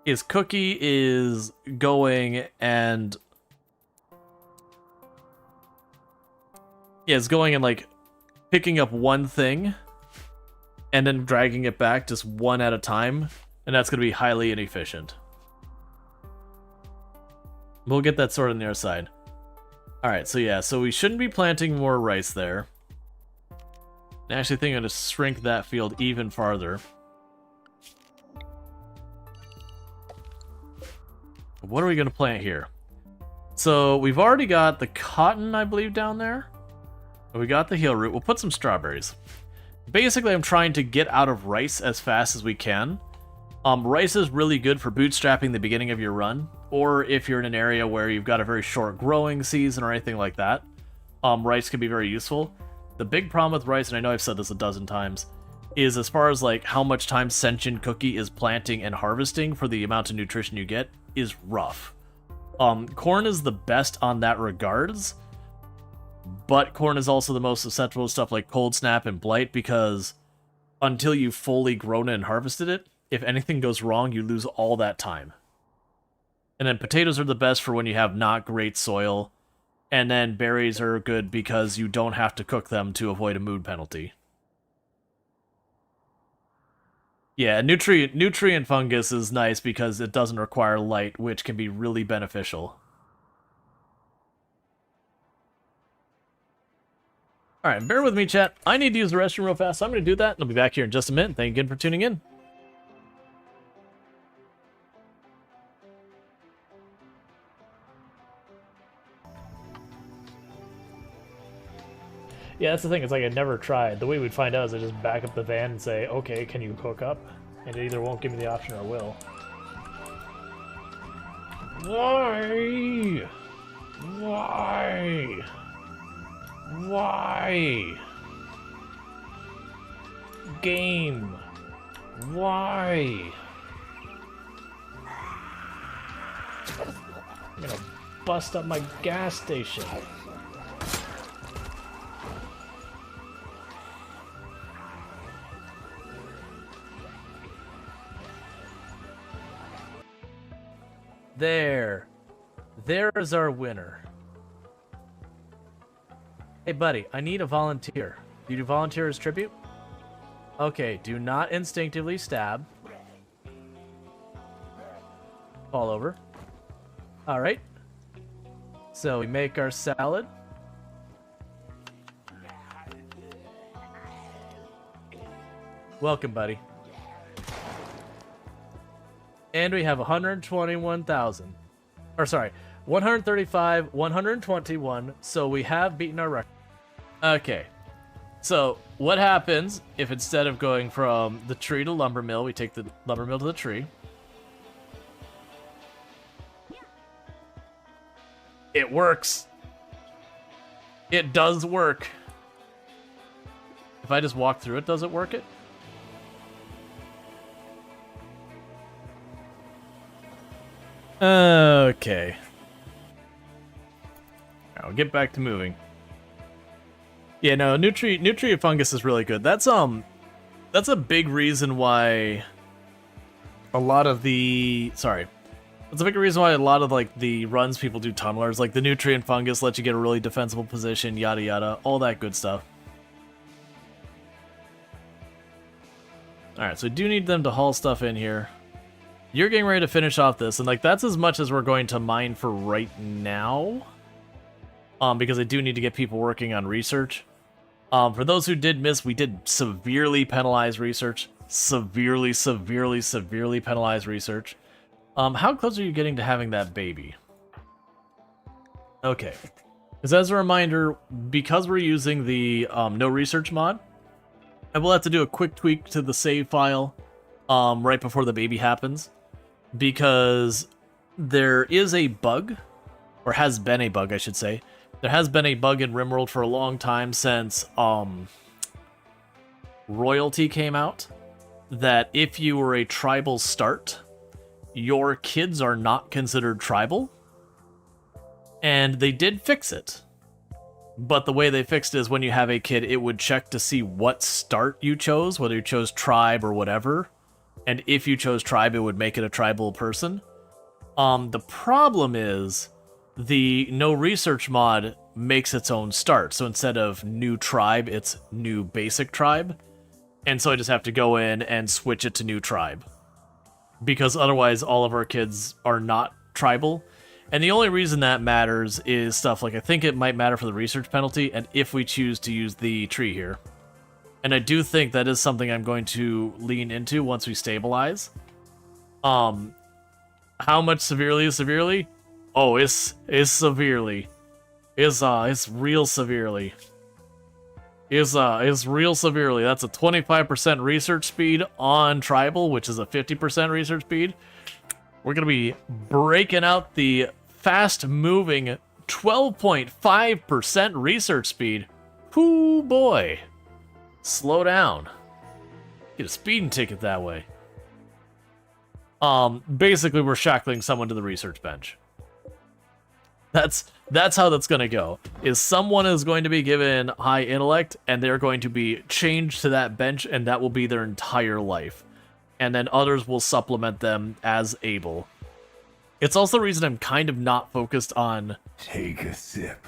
is Cookie is going and... yeah, it's going and, like, picking up one thing, and then dragging it back just one at a time, and that's going to be highly inefficient. We'll get that sorted on the other side. Alright, so yeah, so we shouldn't be planting more rice there. I actually think I'm going to shrink that field even farther. What are we going to plant here? So we've already got the cotton, I believe, down there. We got the heel root. We'll put some strawberries. Basically, I'm trying to get out of rice as fast as we can. Rice is really good for bootstrapping the beginning of your run, or if you're in an area where you've got a very short growing season or anything like that. Rice can be very useful. The big problem with rice, and I know I've said this a dozen times, is as far as like how much time Sentient Cookie is planting and harvesting for the amount of nutrition you get is rough. Corn is the best on that regards, but corn is also the most susceptible to stuff like cold snap and blight, because until you've fully grown it and harvested it, if anything goes wrong, you lose all that time. And then potatoes are the best for when you have not great soil. And then berries are good because you don't have to cook them to avoid a mood penalty. Yeah, nutrient fungus is nice because it doesn't require light, which can be really beneficial. Alright, bear with me, chat. I need to use the restroom real fast, so I'm going to do that, and I'll be back here in just a minute. Thank you again for tuning in. Yeah, that's the thing. It's like I never tried. The way we'd find out is I just back up the van and say, okay, can you hook up? And it either won't give me the option or will. Why? Why? Why? Game. Why? I'm gonna bust up my gas station. There's our winner. Hey, buddy, I need a volunteer. Do you volunteer as tribute? Okay, do not instinctively stab. Fall over. Alright. So we make our salad. Welcome, buddy. And we have 121,000. Or sorry, 135, 121. So we have beaten our record. Okay. So what happens if instead of going from the tree to lumber mill, we take the lumber mill to the tree? It works. It does work. If I just walk through it, does it work it? Okay. I'll get back to moving. Yeah, no, nutrient fungus is really good. That's a big reason why a lot of the that's a big reason why a lot of like the runs people do tunnelers. Like the nutrient fungus lets you get a really defensible position, yada yada, all that good stuff. Alright, so we do need them to haul stuff in here. You're getting ready to finish off this, and like that's as much as we're going to mine for right now. Because I do need to get people working on research. For those who did miss, we did severely penalize research. Severely penalize research. How close are you getting to having that baby? Okay. Because as a reminder, because we're using the no research mod, I will have to do a quick tweak to the save file right before the baby happens. Because there is a bug, or has been a bug, I should say. There has been a bug in RimWorld for a long time since Royalty came out, that if you were a tribal start, your kids are not considered tribal. And they did fix it. But the way they fixed it is when you have a kid, it would check to see what start you chose, whether you chose tribe or whatever. And if you chose tribe, it would make it a tribal person. The problem is the no research mod makes its own start. So instead of new tribe, it's new basic tribe. And so I just have to go in and switch it to new tribe. Because otherwise all of our kids are not tribal. And the only reason that matters is stuff like, I think it might matter for the research penalty, and if we choose to use the tree here. And I do think that is something I'm going to lean into once we stabilize. How much severely is severely? Oh, it's severely. It's real severely. It's real severely. That's a 25% research speed on tribal, which is a 50% research speed. We're gonna be breaking out the fast-moving 12.5% research speed. Whoo boy. Slow down. Get a speeding ticket that way. Basically we're shackling someone to the research bench. That's how that's gonna go. Is someone is going to be given high intellect, and they're going to be changed to that bench, and that will be their entire life. And then others will supplement them as able. It's also the reason I'm kind of not focused on... Take a sip.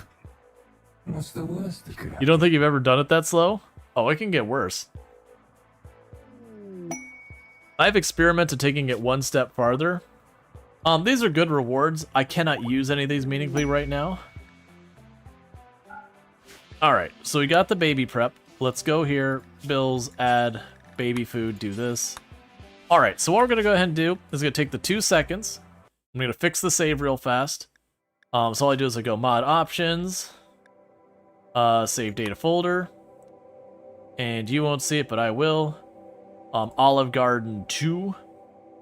What's the worst that could happen? You don't think you've ever done it that slow? Oh, it can get worse. I've experimented taking it one step farther. These are good rewards. I cannot use any of these meaningfully right now. Alright, so we got the baby prep. Let's go here. Bills, add, baby food, do this. Alright, so what we're going to go ahead and do is going to take the 2 seconds. I'm going to fix the save real fast. So all I do is I go mod options, save data folder, and you won't see it, but I will. Olive Garden 2,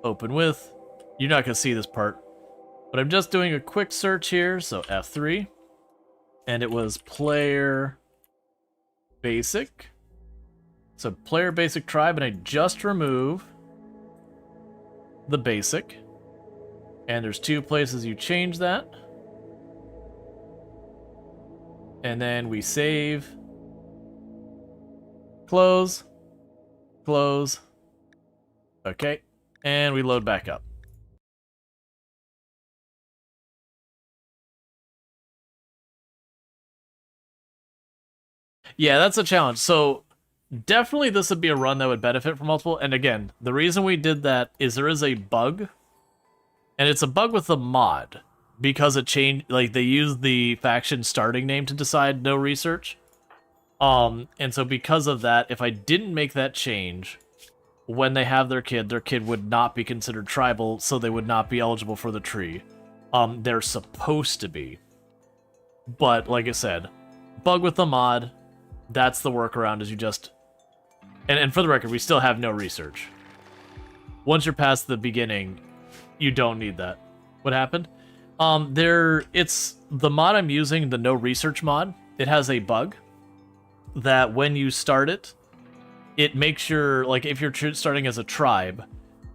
open with. You're not going to see this part, but I'm just doing a quick search here, so F3, and it was player basic. So player basic tribe, and I just remove the basic, and there's 2 places you change that, and then we save, close, okay, and we load back up. Yeah, that's a challenge. So definitely this would be a run that would benefit from multiple. And again, the reason we did that is there is a bug, and it's a bug with the mod because it changed. Like they used the faction starting name to decide no research. And so because of that, if I didn't make that change, when they have their kid would not be considered tribal, so they would not be eligible for the tree. They're supposed to be. But like I said, bug with the mod, that's the workaround is you just... And for the record, we still have no research. Once you're past the beginning, you don't need that. What happened? It's the mod I'm using, the no research mod. It has a bug that when you start it, it makes your, like if you're starting as a tribe,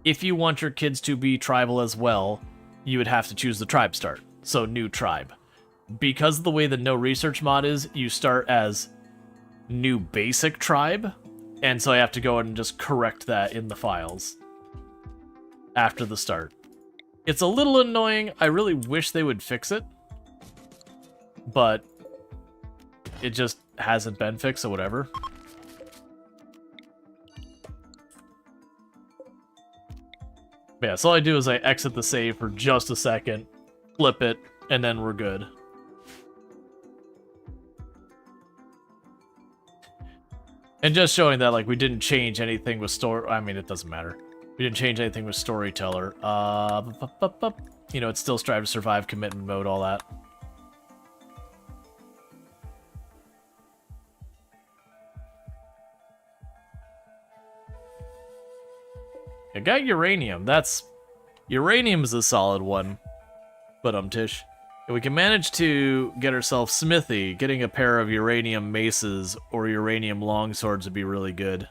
if you want your kids to be tribal as well, you would have to choose the tribe start. So new tribe. Because of the way the no research mod is, you start as new basic tribe, and so I have to go and just correct that in the files after the start. It's a little annoying. I really wish they would fix it, but it just hasn't been fixed, so whatever. But yeah, so all I do is I exit the save for just a second, flip it, and then we're good. And just showing that, like, we didn't change anything with I mean, it doesn't matter. We didn't change anything with storyteller. You know, it's still strive to survive, commitment mode, all that. I got uranium. Uranium is a solid one. But Tish. If we can manage to get ourselves smithy, getting a pair of uranium maces or uranium longswords would be really good.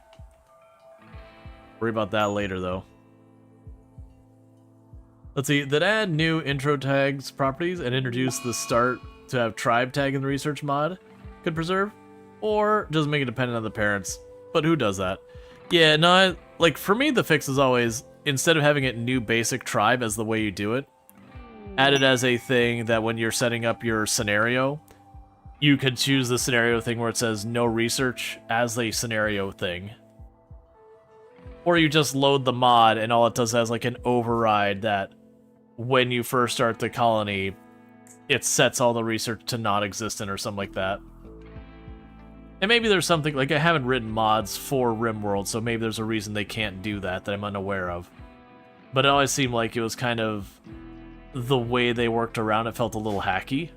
Worry about that later, though. Let's see. That add new intro tags properties and introduce the start to have tribe tag in the research mod could preserve, or just make it dependent on the parents. But who does that? Yeah, no, like for me, the fix is always instead of having it new basic tribe as the way you do it, add it as a thing that when you're setting up your scenario, you could choose the scenario thing where it says no research as a scenario thing. Or you just load the mod and all it does has like an override that when you first start the colony, it sets all the research to non-existent or something like that. And maybe there's something, like I haven't written mods for RimWorld, so maybe there's a reason they can't do that I'm unaware of. But it always seemed like it was kind of... the way they worked around it felt a little hacky.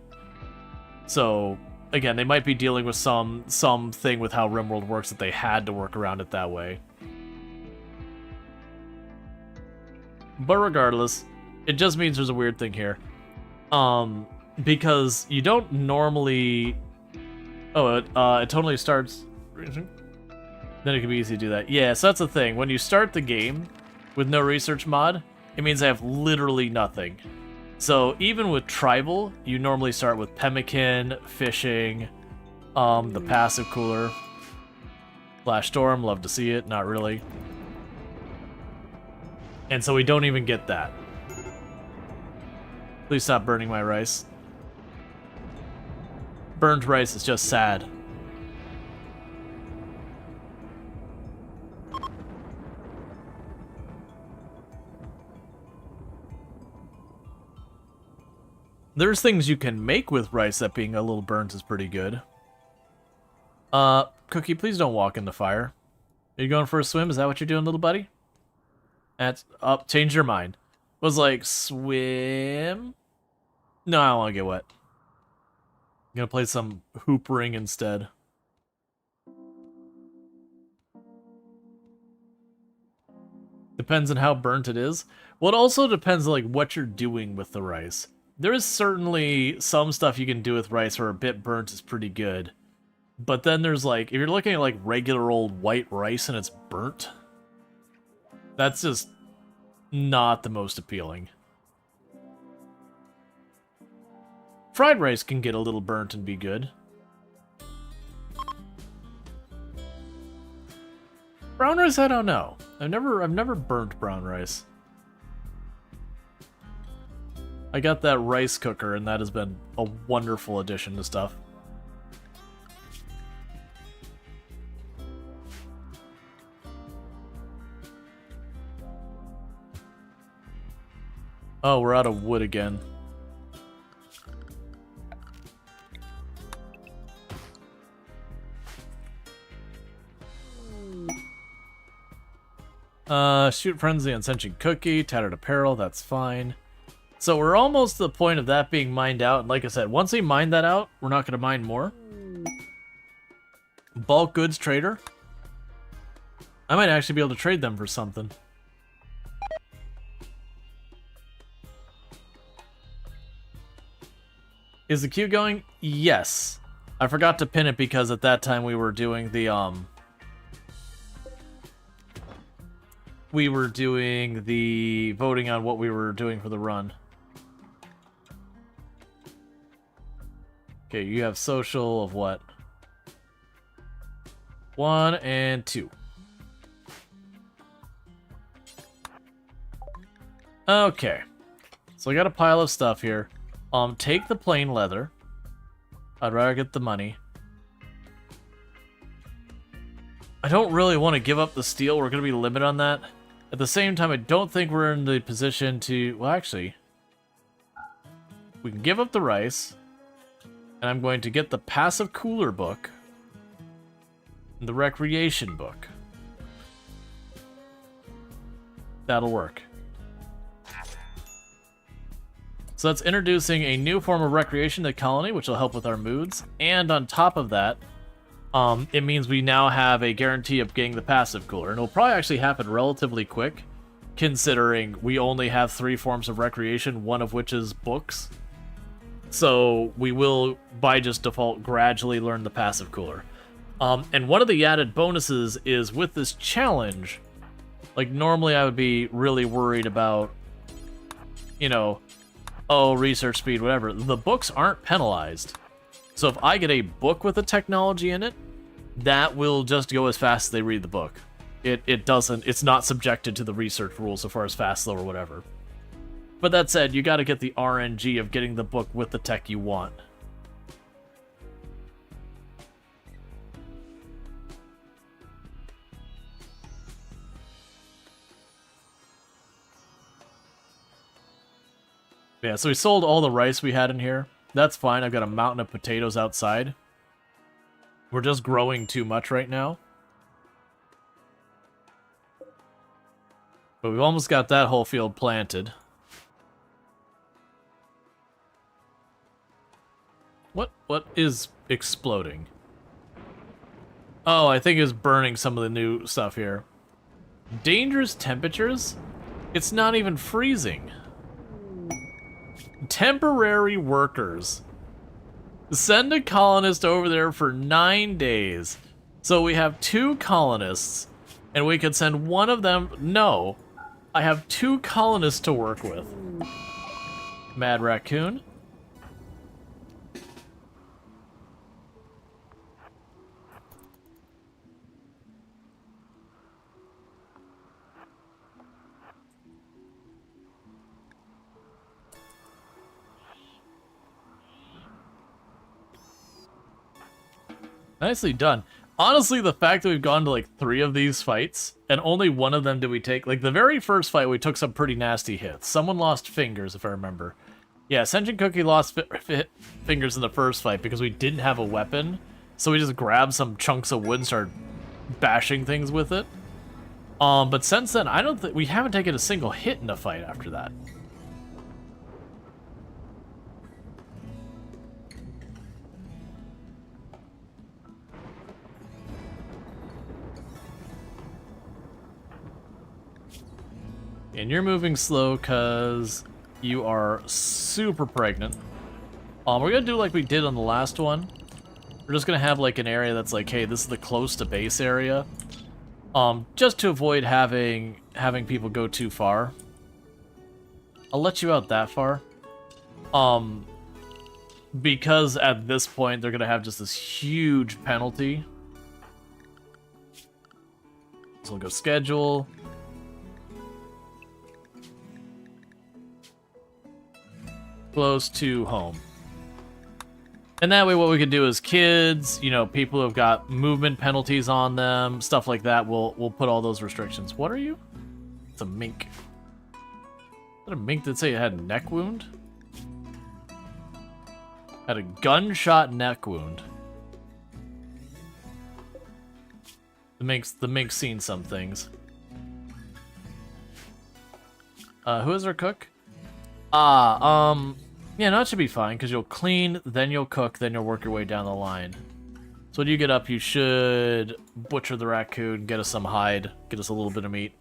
So, again, they might be dealing with something with how RimWorld works that they had to work around it that way. But regardless, it just means there's a weird thing here. Because you don't normally... Oh, it totally starts... Then it can be easy to do that. Yeah, so that's the thing. When you start the game with no research mod, it means I have literally nothing. So even with tribal, you normally start with pemmican, fishing, the passive cooler, Flash Storm, love to see it, not really. And so we don't even get that. Please stop burning my rice. Burned rice is just sad. There's things you can make with rice that being a little burnt is pretty good. Cookie, please don't walk in the fire. Are you going for a swim? Is that what you're doing, little buddy? That's up. Change your mind. Was like, swim? No, I don't want to get wet. I'm gonna play some hoop ring instead. Depends on how burnt it is. Well, it also depends on like what you're doing with the rice. There is certainly some stuff you can do with rice where a bit burnt is pretty good. But then there's like, if you're looking at like regular old white rice and it's burnt, that's just not the most appealing. Fried rice can get a little burnt and be good. Brown rice, I don't know. I've never burnt brown rice. I got that rice cooker, and that has been a wonderful addition to stuff. Oh, we're out of wood again. Shoot Frenzy on Sentient Cookie, Tattered Apparel, that's fine. So we're almost to the point of that being mined out, and like I said, once we mine that out, we're not going to mine more. Bulk Goods Trader. I might actually be able to trade them for something. Is the queue going? Yes. I forgot to pin it because at that time we were doing the, voting on what we were doing for the run. Okay, you have social of what? 1 and 2. Okay. So I got a pile of stuff here. Take the plain leather. I'd rather get the money. I don't really want to give up the steel. We're going to be limited on that. At the same time, I don't think we're in the position to... Well, actually, we can give up the rice. And I'm going to get the passive cooler book. And the recreation book. That'll work. So that's introducing a new form of recreation to the colony, which will help with our moods. And on top of that, it means we now have a guarantee of getting the passive cooler. And it'll probably actually happen relatively quick, considering we only have 3 forms of recreation, one of which is books. So we will, by just default, gradually learn the passive cooler. And one of the added bonuses is with this challenge, like normally I would be really worried about, you know, oh, research speed, whatever. The books aren't penalized. So if I get a book with a technology in it, that will just go as fast as they read the book. It's not subjected to the research rules so far as fast, slow, or whatever. But that said, you gotta get the RNG of getting the book with the tech you want. Yeah, so we sold all the rice we had in here. That's fine. I've got a mountain of potatoes outside. We're just growing too much right now. But we've almost got that whole field planted. What is exploding? Oh, I think it's burning some of the new stuff here. Dangerous temperatures? It's not even freezing. Temporary workers. Send a colonist over there for 9 days. So we have 2 colonists, and we could send one of them... No. I have 2 colonists to work with. Mad Raccoon. Nicely done. Honestly, the fact that we've gone to like 3 of these fights, and only one of them did we take, like the very first fight we took some pretty nasty hits. Someone lost fingers, if I remember. Yeah, Sentient Cookie lost fingers in the first fight because we didn't have a weapon, so we just grabbed some chunks of wood and started bashing things with it. But since then, I don't think we haven't taken a single hit in a fight after that. And you're moving slow because you are super pregnant. We're going to do like we did on the last one. We're just going to have like an area that's like, hey, this is the close to base area. Just to avoid having people go too far. I'll let you out that far. Because at this point, they're going to have just this huge penalty. So we'll go schedule. Close to home. And that way what we can do is kids, you know, people who've got movement penalties on them, stuff like that, we'll put all those restrictions. What are you? It's a mink. Did a mink that say it had a neck wound? Had a gunshot neck wound. The mink's seen some things. Who is our cook? Yeah, no, it should be fine, because you'll clean, then you'll cook, then you'll work your way down the line. So when you get up, you should butcher the raccoon, get us some hide, get us a little bit of meat.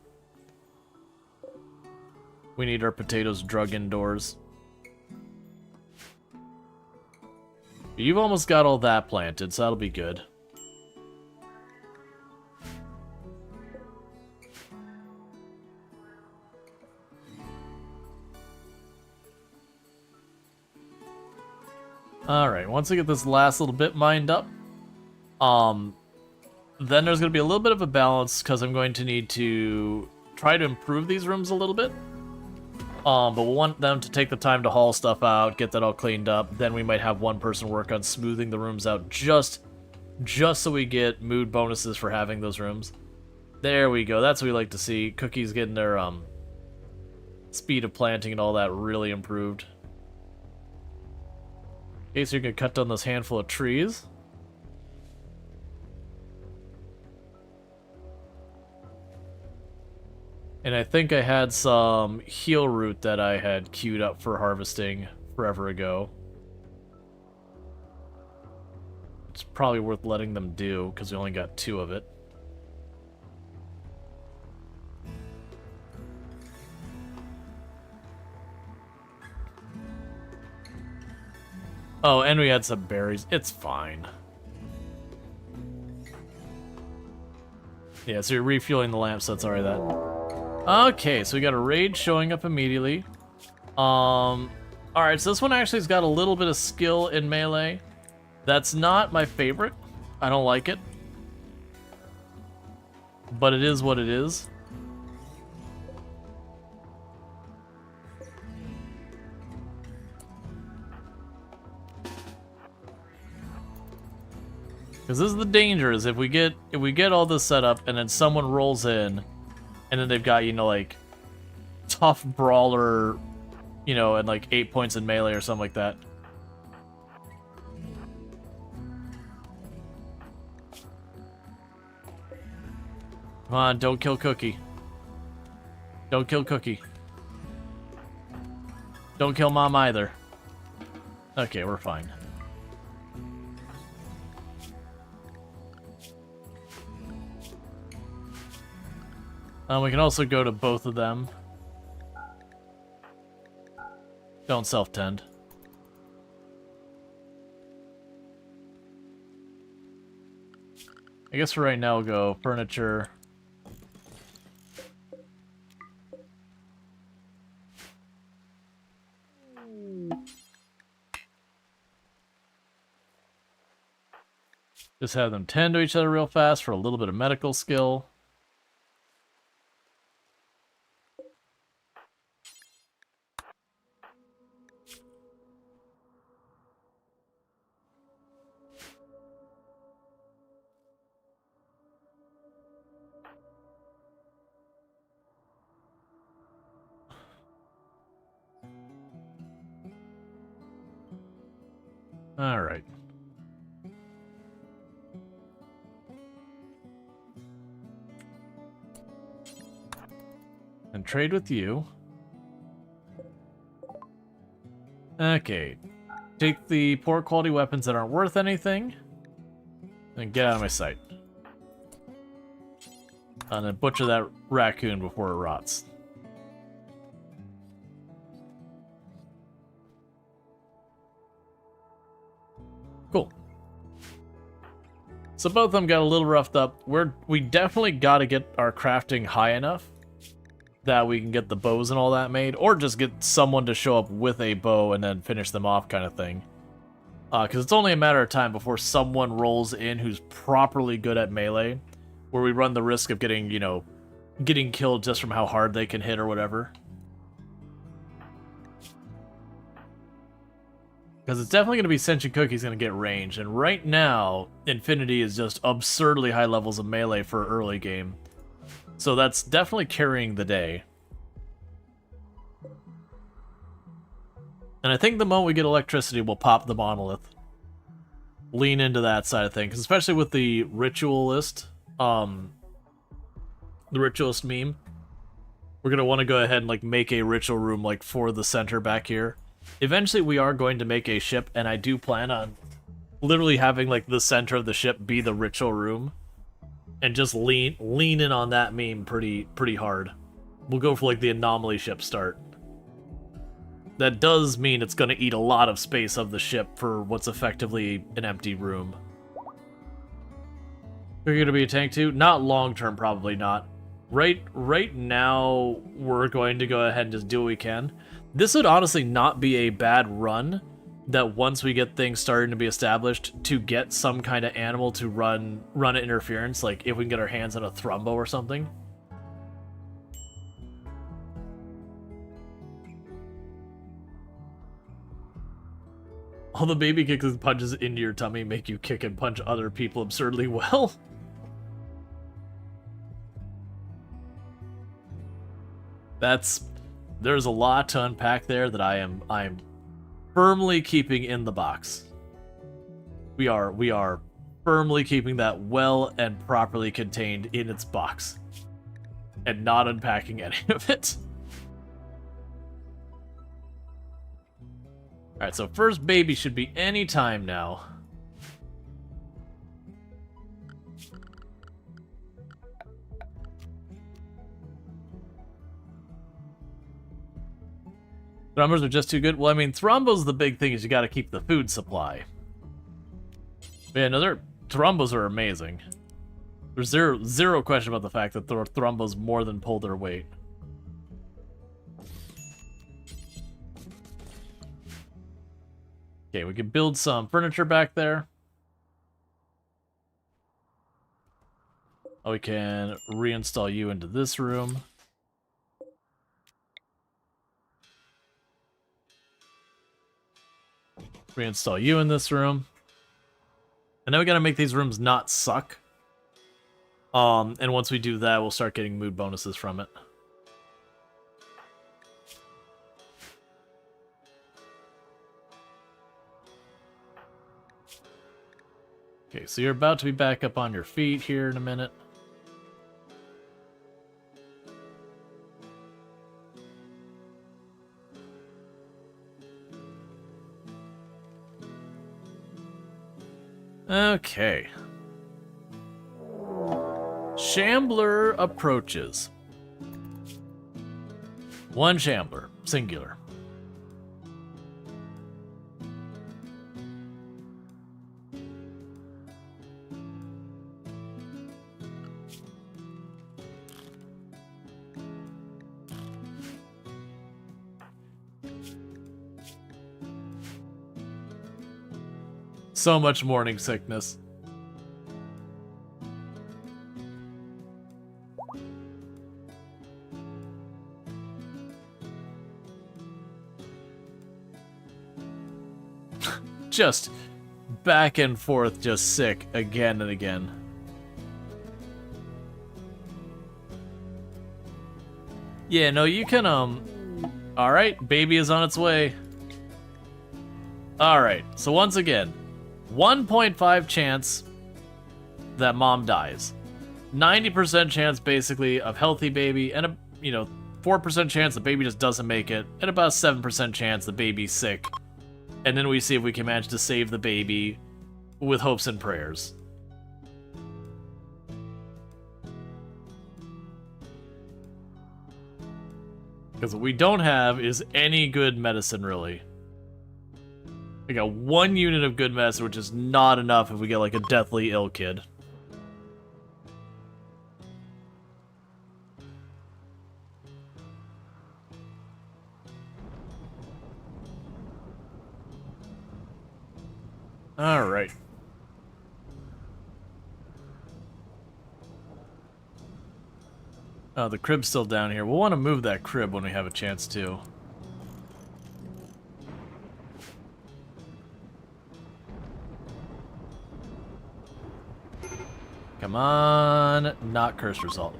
We need our potatoes drug indoors. You've almost got all that planted, so that'll be good. Alright, once we get this last little bit mined up, then there's going to be a little bit of a balance, because I'm going to need to try to improve these rooms a little bit. But we'll want them to take the time to haul stuff out, get that all cleaned up. Then we might have one person work on smoothing the rooms out just so we get mood bonuses for having those rooms. There we go. That's what we like to see. Cookie's getting their speed of planting and all that really improved. Okay, so you're going to cut down this handful of trees. And I think I had some heal root that I had queued up for harvesting forever ago. It's probably worth letting them do, because we only got 2 of it. Oh, and we had some berries. It's fine. Yeah, so you're refueling the lamp, so that's alright that. Okay, so we got a raid showing up immediately. Alright, so this one actually has got a little bit of skill in melee. That's not my favorite. I don't like it. But it is what it is. Because this is the danger, is if we get all this set up and then someone rolls in and then they've got, you know, like tough brawler, you know, and like 8 points in melee or something like that. Come on, don't kill Cookie. Don't kill Cookie. Don't kill Mom either. Okay, we're fine. We can also go to both of them. Don't self-tend. I guess for right now we'll go furniture. Just have them tend to each other real fast for a little bit of medical skill. All right. And trade with you. Okay. Take the poor quality weapons that aren't worth anything. And get out of my sight. And then butcher that raccoon before it rots. Cool. So both of them got a little roughed up. We definitely got to get our crafting high enough that we can get the bows and all that made, or just get someone to show up with a bow and then finish them off kind of thing. Because it's only a matter of time before someone rolls in who's properly good at melee, where we run the risk of getting, you know, getting killed just from how hard they can hit or whatever. Because it's definitely going to be Sentient Cookie's going to get range, and right now, Infinity is just absurdly high levels of melee for early game. So that's definitely carrying the day. And I think the moment we get electricity, we'll pop the monolith. Lean into that side of things, especially with the ritualist, the ritualist meme. We're gonna want to go ahead and like make a ritual room like for the center back here. Eventually, we are going to make a ship, and I do plan on literally having like the center of the ship be the ritual room, and just lean in on that meme pretty hard. We'll go for like the anomaly ship start. That does mean it's going to eat a lot of space of the ship for what's effectively an empty room. Are you going to be a tank too? Not long term, probably not. Right now, we're going to go ahead and just do what we can. This would honestly not be a bad run, that once we get things starting to be established, to get some kind of animal to run interference, like if we can get our hands on a Thrumbo or something. All the baby kicks and punches into your tummy make you kick and punch other people absurdly well. There's a lot to unpack there that I am firmly keeping in the box. We are firmly keeping that well and properly contained in its box, and not unpacking any of it. Alright, so first baby should be any time now. Thrombos are just too good. Well, I mean, Thrombos, the big thing is you gotta keep the food supply. Man, no, Thrombos are amazing. There's zero question about the fact that the Thrombos more than pull their weight. Okay, we can build some furniture back there. Oh, we can reinstall you into this room. Reinstall you in this room. And then we gotta make these rooms not suck. And once we do that, we'll start getting mood bonuses from it. Okay, so you're about to be back up on your feet here in a minute. Okay. Shambler approaches. One Shambler, singular. So much morning sickness. Just back and forth, just sick again and again. Yeah, no, you can, alright, baby is on its way. Alright, so once again, 1.5 chance that mom dies. 90% chance, basically, of healthy baby, and a, 4% chance the baby just doesn't make it, and about 7% chance the baby's sick. And then we see if we can manage to save the baby with hopes and prayers. Because what we don't have is any good medicine, really. We got 1 unit of good medicine, which is not enough if we get, like, a deathly ill kid. Alright. Oh, the crib's still down here. We'll want to move that crib when we have a chance to. Come on, not curse result.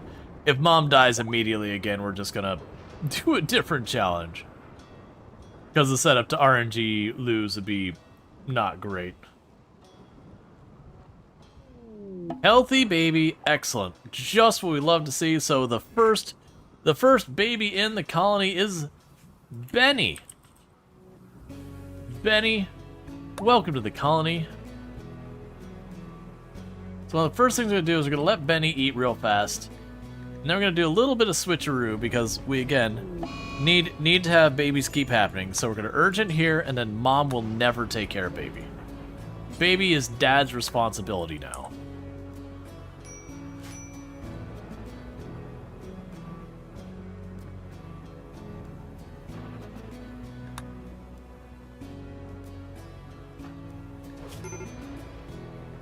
If mom dies immediately again, we're just gonna do a different challenge. Because the setup to RNG lose would be not great. Healthy baby, excellent. Just what we love to see. So the first baby in the colony is Benny. Benny, welcome to the colony. So one of the first things we're gonna do is we're gonna let Benny eat real fast. And then we're gonna do a little bit of switcheroo because we again need to have babies keep happening. So we're gonna urgent here, and then mom will never take care of baby. Baby is dad's responsibility now.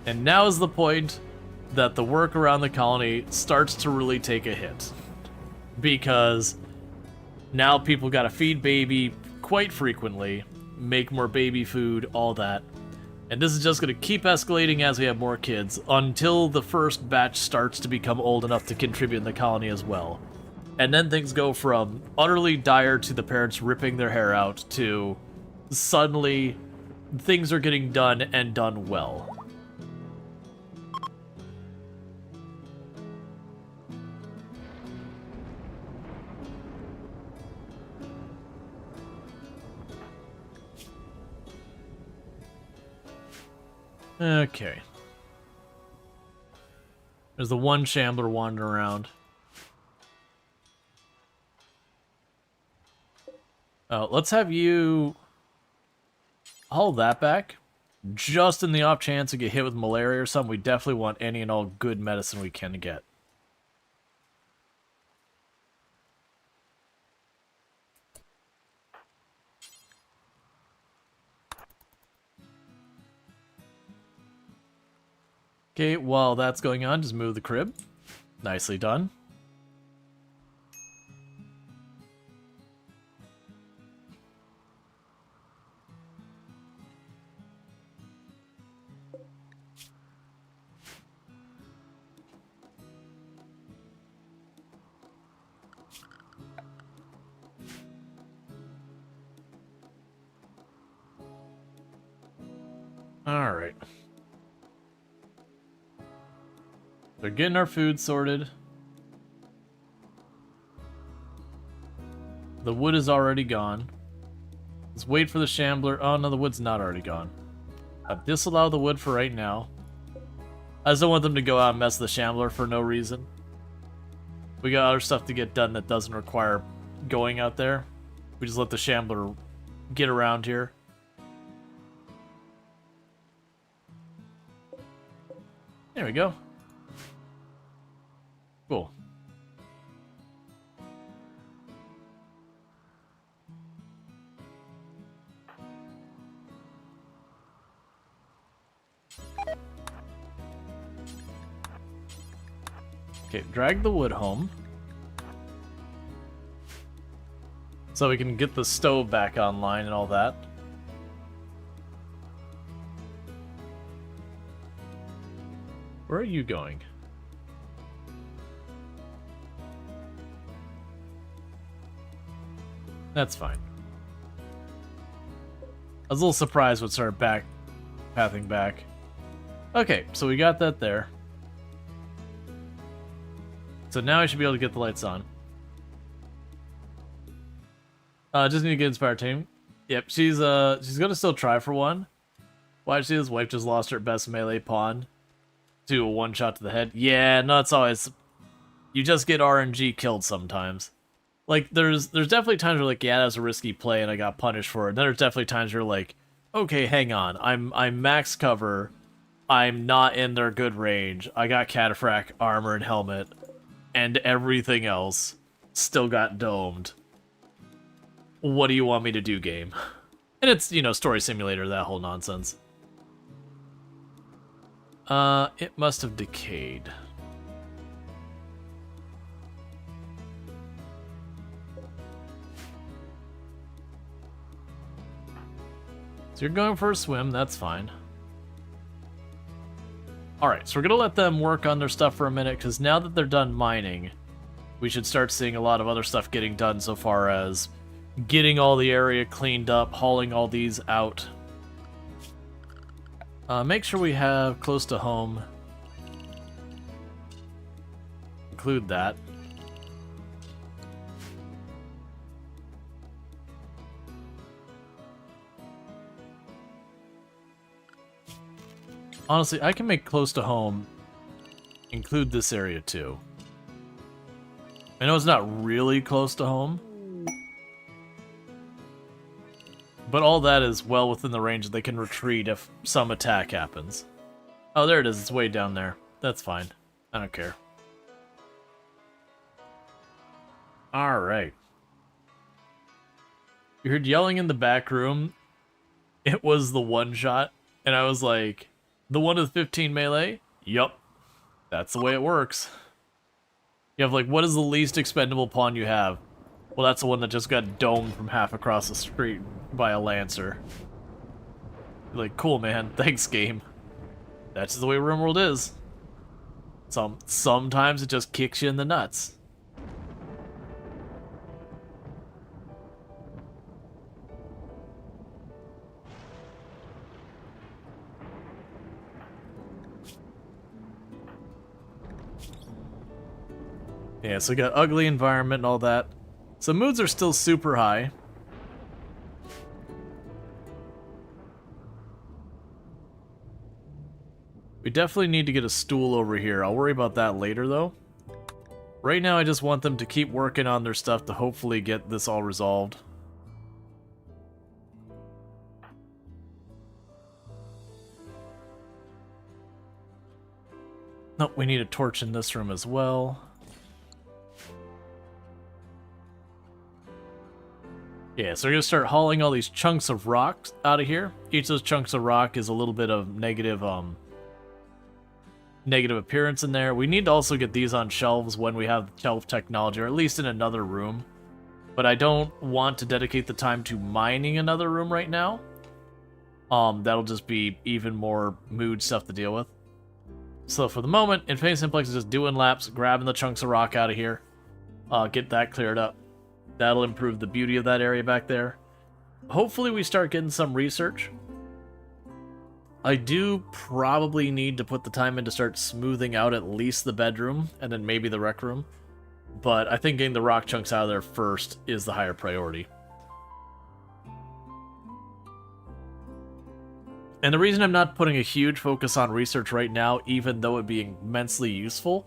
And now is the point that the work around the colony starts to really take a hit. Because now people gotta feed baby quite frequently, make more baby food, all that. And this is just gonna keep escalating as we have more kids until the first batch starts to become old enough to contribute in the colony as well. And then things go from utterly dire to the parents ripping their hair out to suddenly things are getting done and done well. Okay. There's the one shambler wandering around. Oh, let's have you hold that back. Just in the off chance you get hit with malaria or something, we definitely want any and all good medicine we can get. Okay, while that's going on, just move the crib. Nicely done. All right. They're getting our food sorted. The wood is already gone. Let's wait for the shambler. Oh no, the wood's not already gone. Disallow the wood for right now. I just don't want them to go out and mess with the shambler for no reason. We got other stuff to get done that doesn't require going out there. We just let the shambler get around here. There we go. Cool. Okay, drag the wood home. So we can get the stove back online and all that. Where are you going? That's fine. I was a little surprised when it started pathing back. Okay, so we got that there. So now I should be able to get the lights on. Just need to get inspired team. Yep, she's gonna still try for one. Why did his wife just lost her best melee pawn to a one shot to the head? Yeah, no, it's always you just get RNG killed sometimes. Like, there's definitely times where, like, yeah, that was a risky play and I got punished for it. Then there's definitely times where, like, okay, hang on. I'm max cover. I'm not in their good range. I got cataphract, armor, and helmet. And everything else still got domed. What do you want me to do, game? And it's, you know, story simulator, that whole nonsense. It must have decayed. So you're going for a swim, that's fine. Alright, so we're gonna let them work on their stuff for a minute, because now that they're done mining, we should start seeing a lot of other stuff getting done so far as getting all the area cleaned up, hauling all these out. Make sure we have close to home. Include that. Honestly, I can make close to home include this area too. I know it's not really close to home, but all that is well within the range that they can retreat if some attack happens. Oh, there it is. It's way down there. That's fine. I don't care. Alright. You heard yelling in the back room. It was the one shot, and I was like, the one with 15 melee? Yup. That's the way it works. You have like, what is the least expendable pawn you have? Well, that's the one that just got domed from half across the street by a lancer. You're like, cool, man. Thanks, game. That's just the way RimWorld is. Sometimes it just kicks you in the nuts. Yeah, so we got ugly environment and all that. So moods are still super high. We definitely need to get a stool over here. I'll worry about that later, though. Right now, I just want them to keep working on their stuff to hopefully get this all resolved. Nope, we need a torch in this room as well. Yeah, so we're going to start hauling all these chunks of rock out of here. Each of those chunks of rock is a little bit of negative appearance in there. We need to also get these on shelves when we have shelf technology, or at least in another room. But I don't want to dedicate the time to mining another room right now. That'll just be even more mood stuff to deal with. So for the moment, Infinity Simplex is just doing laps, grabbing the chunks of rock out of here. Get that cleared up. That'll improve the beauty of that area back there. Hopefully we start getting some research. I do probably need to put the time in to start smoothing out at least the bedroom, and then maybe the rec room. But I think getting the rock chunks out of there first is the higher priority. And the reason I'm not putting a huge focus on research right now, even though it'd be immensely useful,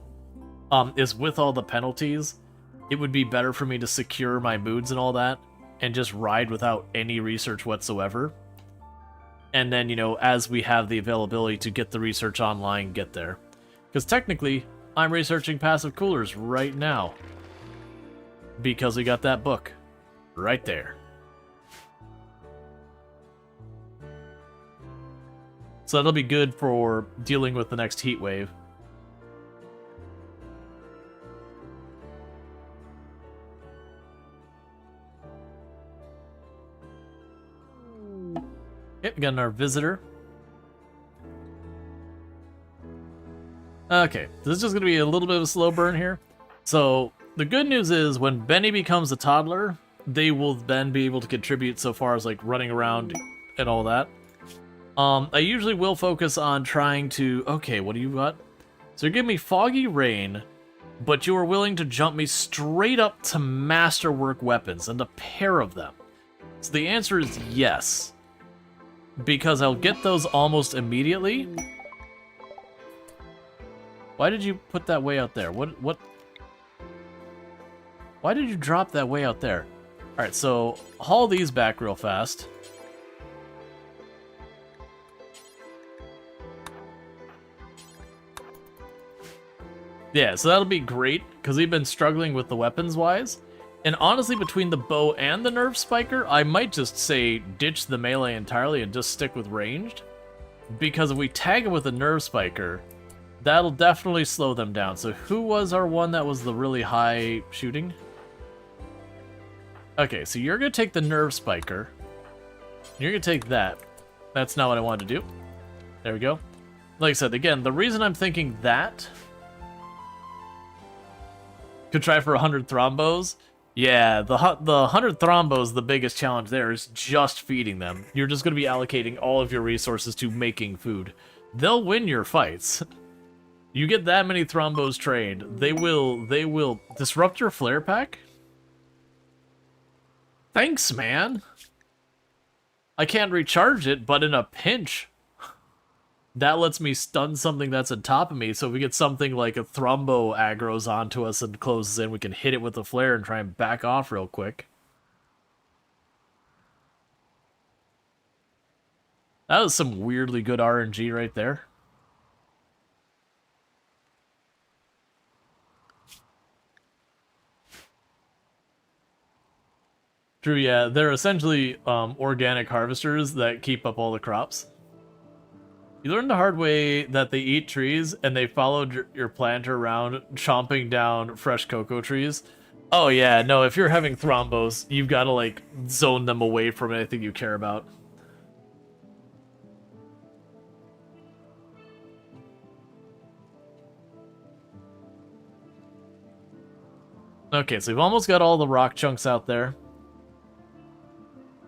is with all the penalties, it would be better for me to secure my moods and all that, and just ride without any research whatsoever. And then, you know, as we have the availability to get the research online, get there. Because technically, I'm researching passive coolers right now. Because we got that book. Right there. So that'll be good for dealing with the next heat wave. Okay, we got our visitor. Okay, this is just going to be a little bit of a slow burn here. So, the good news is when Benny becomes a toddler, they will then be able to contribute so far as like running around and all that. I usually will focus on trying to... Okay, what do you got? So you give me Foggy Rain, but you are willing to jump me straight up to Masterwork Weapons and a pair of them. So the answer is yes. Because I'll get those almost immediately. Why did you put that way out there? What? Why did you drop that way out there? Alright, so haul these back real fast. Yeah, so that'll be great, because we've been struggling with the weapons-wise. And honestly, between the bow and the nerve spiker, I might just say ditch the melee entirely and just stick with ranged. Because if we tag it with a nerve spiker, that'll definitely slow them down. So who was our one that was the really high shooting? Okay, so you're going to take the nerve spiker. You're going to take that. That's not what I wanted to do. There we go. Like I said, again, the reason I'm thinking that... Could try for 100 thrombos. Yeah, the 100 thrombos, the biggest challenge there is just feeding them. You're just going to be allocating all of your resources to making food. They'll win your fights. You get that many thrombos trained, they will disrupt your flare pack? Thanks, man. I can't recharge it, but in a pinch, that lets me stun something that's on top of me, so if we get something like a thrombo aggro's onto us and closes in, we can hit it with a flare and try and back off real quick. That was some weirdly good RNG right there. True, yeah, they're essentially organic harvesters that keep up all the crops. You learned the hard way that they eat trees, and they followed your planter around, chomping down fresh cocoa trees. Oh yeah, no, if you're having thrombos, you've got to, like, zone them away from anything you care about. Okay, so we've almost got all the rock chunks out there.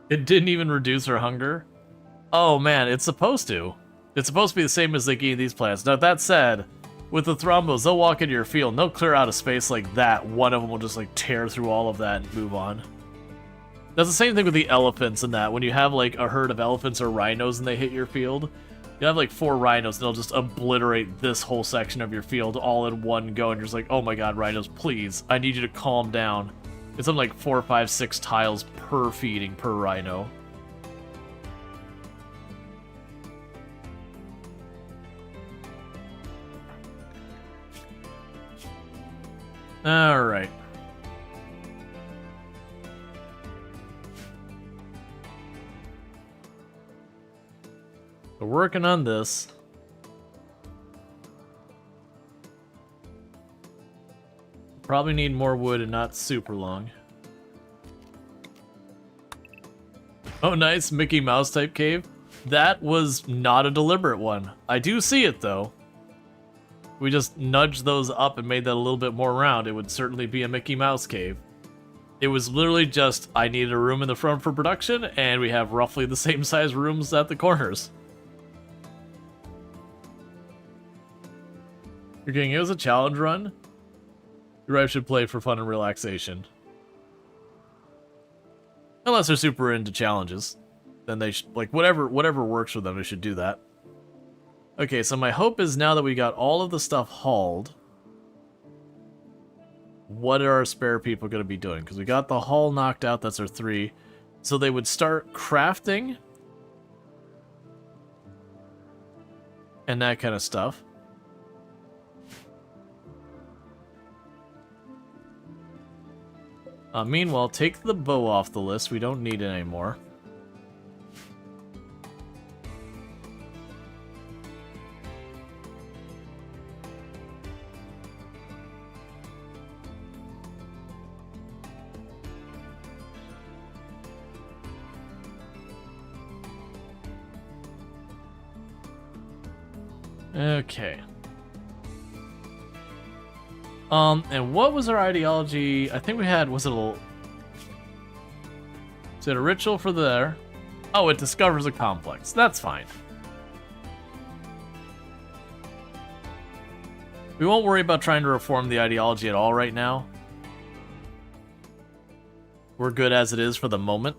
It didn't even reduce her hunger. Oh man, it's supposed to. It's supposed to be the same as like eating these plants. Now that said, with the thrombos, they'll walk into your field and they'll clear out a space like that. One of them will just like tear through all of that and move on. That's the same thing with the elephants and that. When you have like a herd of elephants or rhinos and they hit your field, you have like 4 rhinos and they'll just obliterate this whole section of your field all in one go. And you're just like, oh my god, rhinos, please, I need you to calm down. It's something like 4, 5, 6 tiles per feeding per rhino. Alright. We're working on this. Probably need more wood and not super long. Oh nice, Mickey Mouse type cave. That was not a deliberate one. I do see it though. We just nudged those up and made that a little bit more round. It would certainly be a Mickey Mouse cave. It was literally just, I needed a room in the front for production, and we have roughly the same size rooms at the corners. You're getting it was a challenge run? Your wife should play for fun and relaxation. Unless they're super into challenges. Then they should, like, whatever works for them, they should do that. Okay, so my hope is now that we got all of the stuff hauled, what are our spare people going to be doing? Because we got the haul knocked out, that's our 3. So they would start crafting and that kind of stuff. Meanwhile, take the bow off the list. We don't need it anymore. Okay. And what was our ideology? I think we had, was it a ritual for there? Oh, it discovers a complex. That's fine. We won't worry about trying to reform the ideology at all right now. We're good as it is for the moment.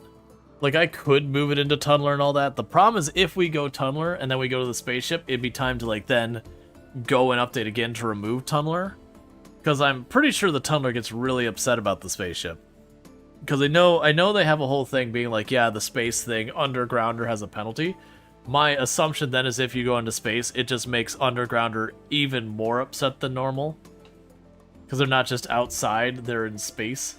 Like, I could move it into Tunneler and all that. The problem is if we go Tunneler and then we go to the spaceship, it'd be time to, like, then go and update again to remove Tunneler. Because I'm pretty sure the Tunneler gets really upset about the spaceship. Because I know they have a whole thing being like, yeah, the space thing, Undergrounder has a penalty. My assumption then is if you go into space, it just makes Undergrounder even more upset than normal. Because they're not just outside, they're in space.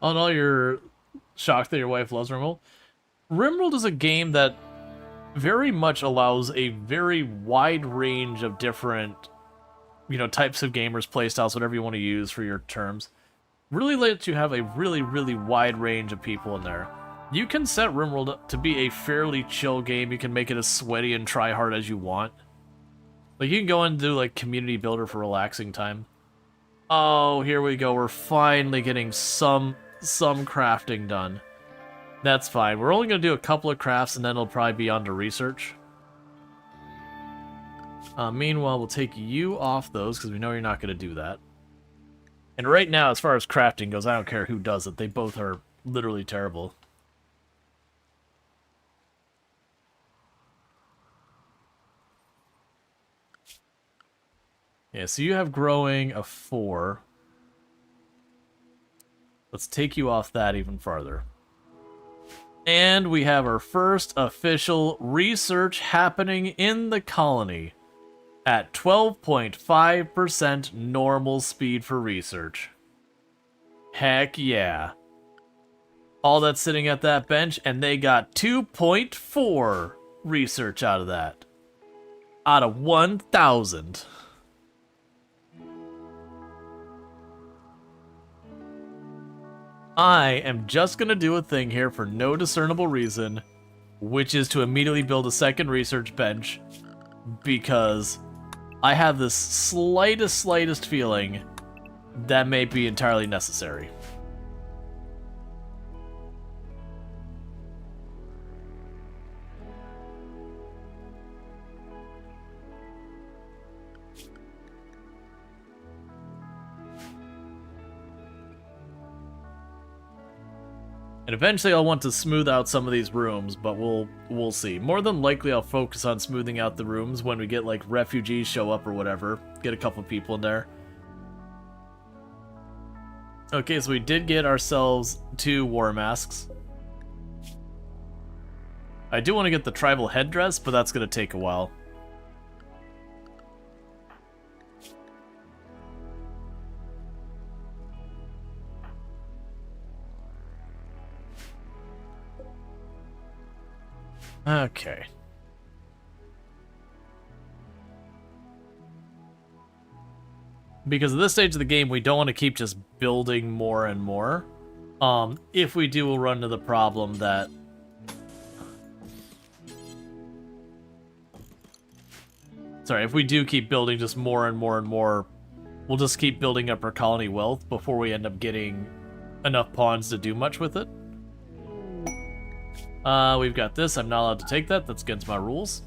Oh no, you're shocked that your wife loves RimWorld. RimWorld is a game that very much allows a very wide range of different, you know, types of gamers, playstyles, whatever you want to use for your terms. really lets you have a really, really wide range of people in there. You can set RimWorld to be a fairly chill game. You can make it as sweaty and try hard as you want. Like, you can go and do, like, community builder for relaxing time. Oh, here we go. We're finally getting some crafting done. That's fine. We're only going to do a couple of crafts, and then it'll probably be on to research. Meanwhile, we'll take you off those, because we know you're not going to do that. And right now, as far as crafting goes, I don't care who does it. They both are literally terrible. Yeah, so you have growing of 4. Let's take you off that even farther. And we have our first official research happening in the colony at 12.5% normal speed for research. Heck yeah. All that's sitting at that bench, and they got 2.4 research out of that. Out of 1,000. I am just going to do a thing here for no discernible reason, which is to immediately build a second research bench, because I have this slightest feeling that may be entirely necessary. And eventually I'll want to smooth out some of these rooms, but we'll see. More than likely I'll focus on smoothing out the rooms when we get, like, refugees show up or whatever. Get a couple people in there. Okay, so we did get ourselves 2 war masks. I do want to get the tribal headdress, but that's going to take a while. Okay. Because at this stage of the game, we don't want to keep just building more and more. If we do, we'll run into the problem that... Sorry, if we do keep building just more and more and more, we'll just keep building up our colony wealth before we end up getting enough pawns to do much with it. We've got this. I'm not allowed to take that. That's against my rules.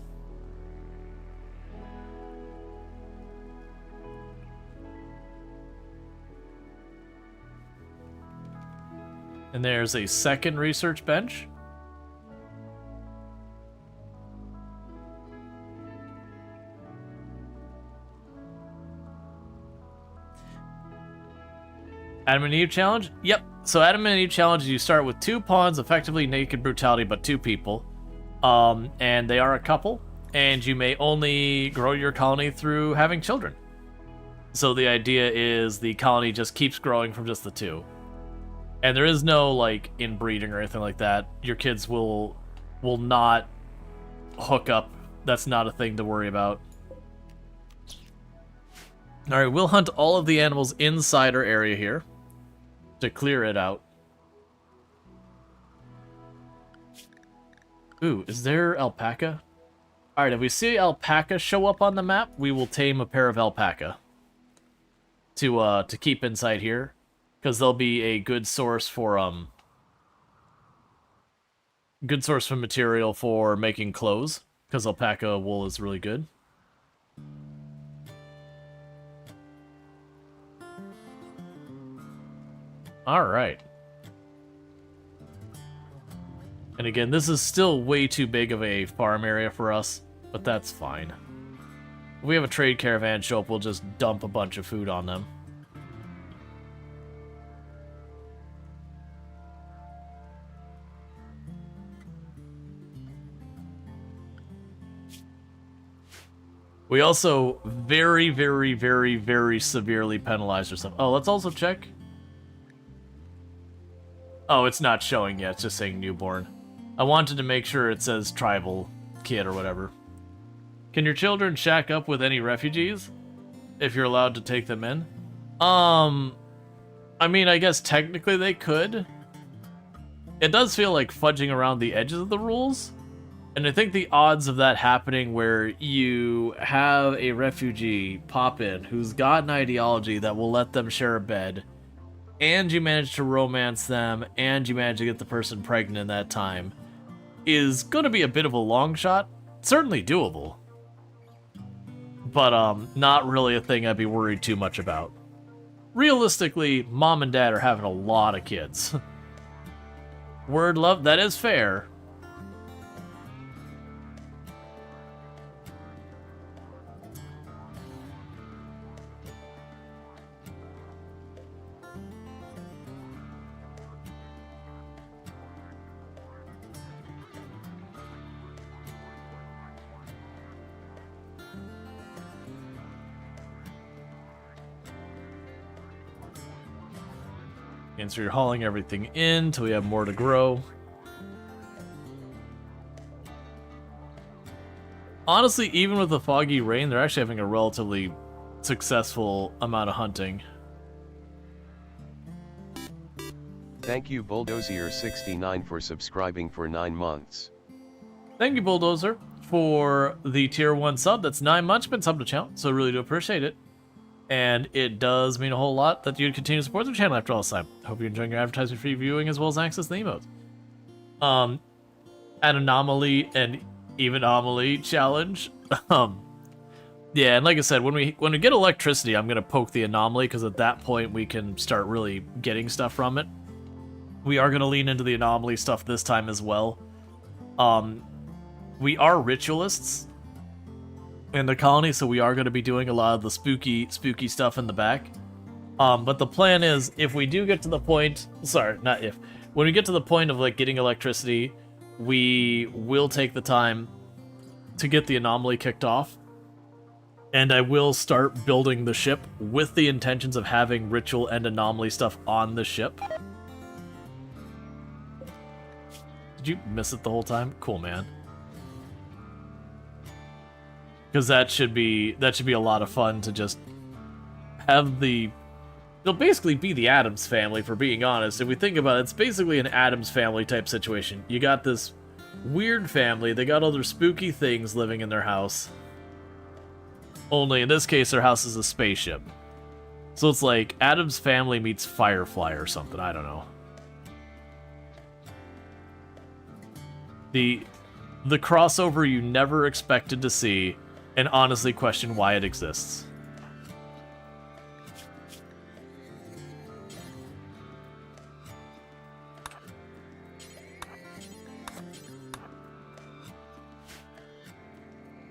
And there's a second research bench. Adam and Eve challenge? Yep. So Adam and Eve challenge is you start with 2 pawns, effectively naked brutality, but 2 people. And they are a couple, and you may only grow your colony through having children. So the idea is the colony just keeps growing from just the 2. And there is no, like, inbreeding or anything like that. Your kids will not hook up. That's not a thing to worry about. Alright, we'll hunt all of the animals inside our area here to clear it out. Ooh, is there alpaca? Alright, if we see alpaca show up on the map, we will tame a pair of alpaca to keep inside here, because they'll be a good source for material for making clothes, because alpaca wool is really good. Alright. And again, this is still way too big of a farm area for us, but that's fine. If we have a trade caravan show up, we'll just dump a bunch of food on them. We also very, very, very, very severely penalized ourselves. Oh, let's also check. Oh, it's not showing yet. It's just saying newborn. I wanted to make sure it says tribal kid or whatever. Can your children shack up with any refugees? If you're allowed to take them in? I mean, I guess technically they could. It does feel like fudging around the edges of the rules. And I think the odds of that happening where you have a refugee pop in who's got an ideology that will let them share a bed, and you manage to romance them, and you manage to get the person pregnant in that time, is going to be a bit of a long shot. Certainly doable. But not really a thing I'd be worried too much about. Realistically, mom and dad are having a lot of kids. Word love, that is fair. And so you're hauling everything in till we have more to grow. Honestly, even with the foggy rain, they're actually having a relatively successful amount of hunting. Thank you Bulldozier69 for subscribing for 9 months. Thank you, Bulldozer, for the tier 1 sub. That's 9 months, been subbed to channel, so I really do appreciate it. And it does mean a whole lot that you'd continue to support the channel after all this time. Hope you're enjoying your advertisement-free viewing as well as access to the emotes. An anomaly and even anomaly challenge. Yeah, and like I said, when we get electricity, I'm gonna poke the anomaly because at that point we can start really getting stuff from it. We are gonna lean into the anomaly stuff this time as well. We are ritualists in the colony, so we are going to be doing a lot of the spooky stuff in the back. But the plan is, if we do get to the point, when we get to the point of like getting electricity, we will take the time to get the anomaly kicked off, and I will start building the ship with the intentions of having ritual and anomaly stuff on the ship. Did you miss it the whole time? Cool, man. Because that should be a lot of fun to just have the... They'll basically be the Addams family, for being honest. If we think about it, it's basically an Addams family type situation. You got this weird family, they got all their spooky things living in their house. Only in this case, their house is a spaceship. So it's like Addams family meets Firefly or something, I don't know. The crossover you never expected to see, and honestly question why it exists.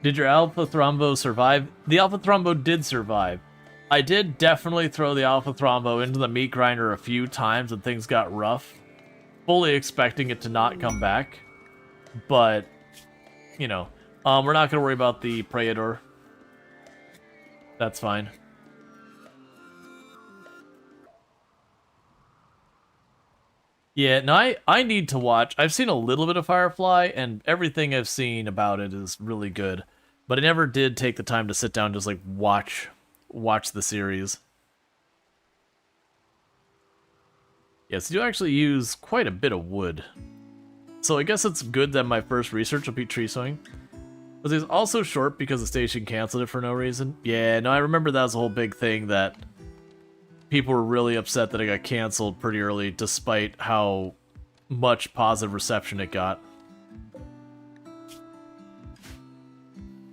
Did your Alpha Thrombo survive? The Alpha Thrombo did survive. I did definitely throw the Alpha Thrombo into the meat grinder a few times and things got rough. Fully expecting it to not come back. But, you know, we're not going to worry about the Praetor. That's fine. Yeah, no, I need to watch. I've seen a little bit of Firefly, and everything I've seen about it is really good. But I never did take the time to sit down and just, like, watch the series. Yes, you do actually use quite a bit of wood. So I guess it's good that my first research will be tree sowing. But it's also short because the station canceled it for no reason. Yeah, no, I remember that was a whole big thing that people were really upset that it got canceled pretty early despite how much positive reception it got.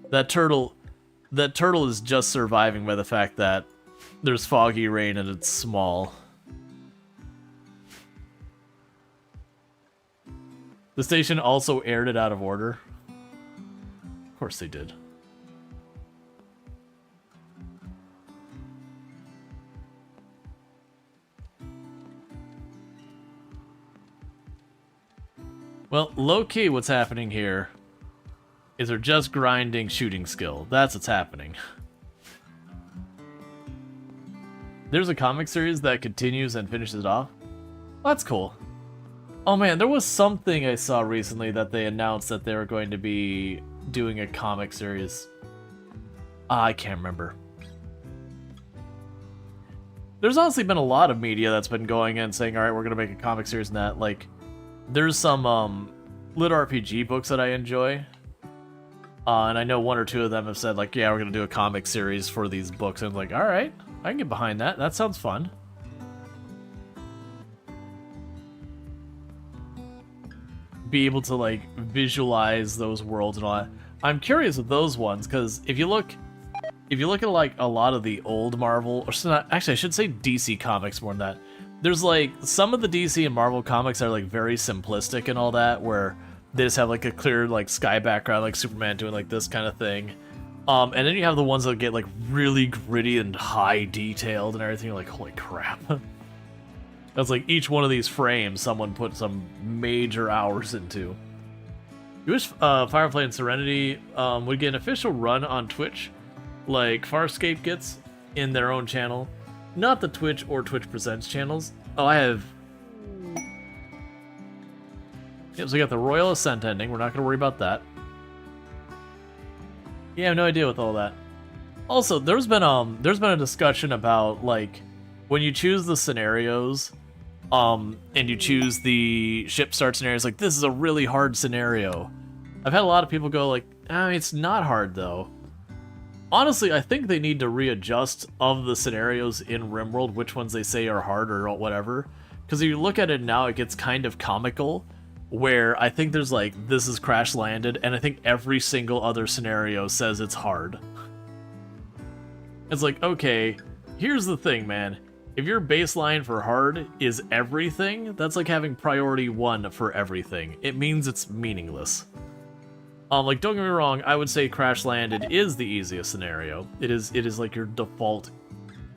That turtle is just surviving by the fact that there's foggy rain and it's small. The station also aired it out of order. Of course they did. Well, low-key what's happening here is they're just grinding shooting skill. That's what's happening. There's a comic series that continues and finishes it off. That's cool. Oh man, there was something I saw recently that they announced that they were going to be doing a comic series. I can't remember. There's honestly been a lot of media that's been going in saying, all right, we're going to make a comic series and that. Like, there's some lit RPG books that I enjoy. And I know one or two of them have said, like, yeah, we're going to do a comic series for these books. And I'm like, all right, I can get behind that. That sounds fun. Be able to, like, visualize those worlds and all that. I'm curious with those ones, because if you look at, like, a lot of the old Marvel, or not, actually, I should say DC comics more than that. There's, like, some of the DC and Marvel comics are, like, very simplistic and all that, where they just have, like, a clear, like, sky background, like Superman doing, like, this kind of thing. And then you have the ones that get, like, really gritty and high detailed and everything. You're like, holy crap. That's like each one of these frames someone put some major hours into. You wish Firefly and Serenity would get an official run on Twitch, like Farscape gets in their own channel. Not the Twitch or Twitch Presents channels. Oh, I have... Yep, so we got the Royal Ascent ending. We're not going to worry about that. Yeah, I have no idea with all that. Also, there's been a discussion about, like, when you choose the scenarios, and you choose the ship start scenarios, like, this is a really hard scenario. I've had a lot of people go, like, it's not hard, though. Honestly, I think they need to readjust of the scenarios in RimWorld, which ones they say are hard or whatever. Because if you look at it now, it gets kind of comical, where I think there's, like, this is crash landed, and I think every single other scenario says it's hard. It's like, okay, here's the thing, man. If your baseline for hard is everything, that's like having priority 1 for everything. It means it's meaningless. Like, don't get me wrong, I would say Crash Landed is the easiest scenario. It is like your default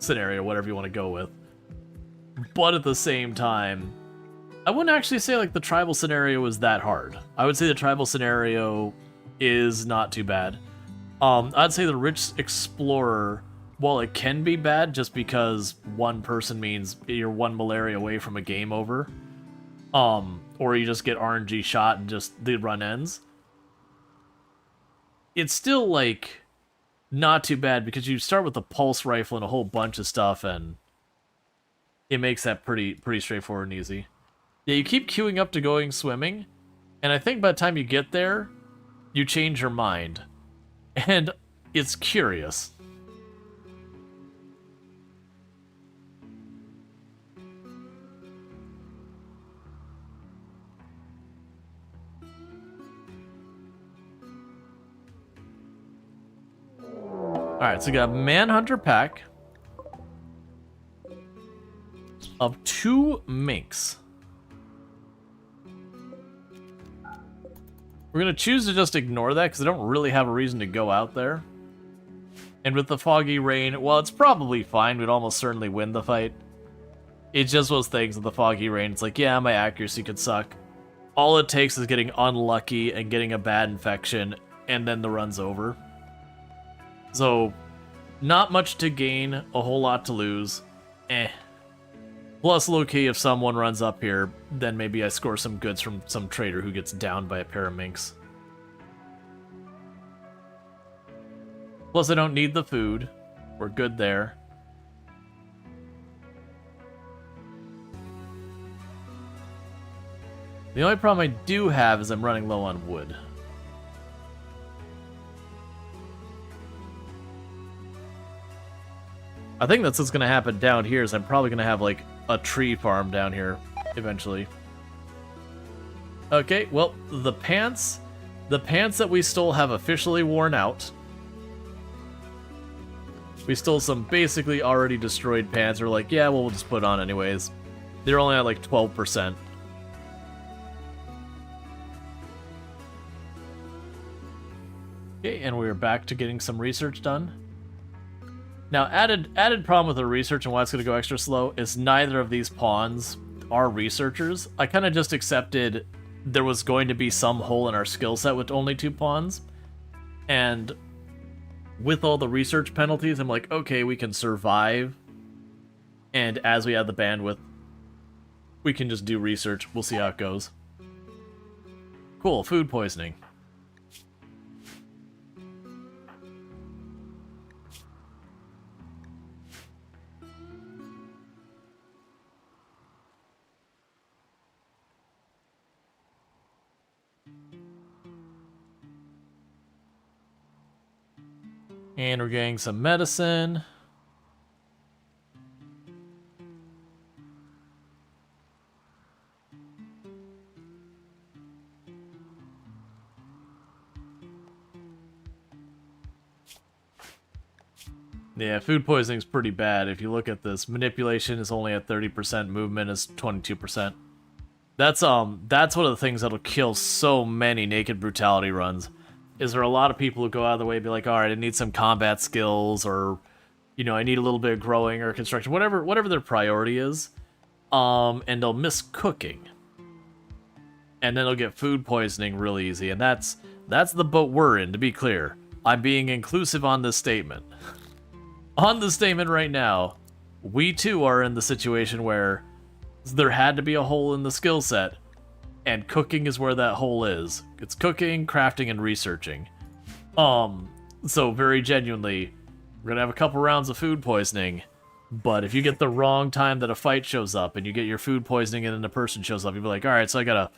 scenario, whatever you want to go with. But at the same time, I wouldn't actually say, like, the tribal scenario is that hard. I would say the tribal scenario is not too bad. I'd say the Rich Explorer, while it can be bad just because one person means you're one malaria away from a game over, or you just get RNG shot and just the run ends, it's still, like, not too bad because you start with a pulse rifle and a whole bunch of stuff, and it makes that pretty straightforward and easy. Yeah, you keep queuing up to going swimming, and I think by the time you get there, you change your mind. And it's curious. Alright, so we got a Manhunter pack of 2 minks. We're going to choose to just ignore that because I don't really have a reason to go out there. And with the foggy rain, well, it's probably fine. We'd almost certainly win the fight. It's just those things with the foggy rain. It's like, yeah, my accuracy could suck. All it takes is getting unlucky and getting a bad infection, and then the run's over. So, not much to gain, a whole lot to lose. Plus, low-key, if someone runs up here, then maybe I score some goods from some trader who gets downed by a pair of minks. Plus, I don't need the food. We're good there. The only problem I do have is I'm running low on wood. I think that's what's going to happen down here is I'm probably going to have, like, a tree farm down here eventually. Okay, well, the pants that we stole have officially worn out. We stole some basically already destroyed pants. We're like, yeah, well, we'll just put it on anyways. They're only at, like, 12%. Okay, and we're back to getting some research done. Now, added problem with the research and why it's going to go extra slow is neither of these pawns are researchers. I kind of just accepted there was going to be some hole in our skill set with only 2 pawns. And with all the research penalties, I'm like, okay, we can survive. And as we add the bandwidth, we can just do research. We'll see how it goes. Cool, food poisoning. And we're getting some medicine. Yeah, food poisoning is pretty bad. If you look at this, manipulation is only at 30%, movement is 22%. That's one of the things that'll kill so many naked brutality runs. Is there a lot of people who go out of the way and be like, all right, I need some combat skills, or I need a little bit of growing or construction, whatever their priority is, and they'll miss cooking, and then they'll get food poisoning real easy, and that's the boat we're in. To be clear, I'm being inclusive on this statement. On the statement right now, we too are in the situation where there had to be a hole in the skill set, and cooking is where that hole is. It's cooking, crafting, and researching. So very genuinely, we're gonna have a couple rounds of food poisoning, but if you get the wrong time that a fight shows up, and you get your food poisoning and then the person shows up, you'll be like, alright, so I got a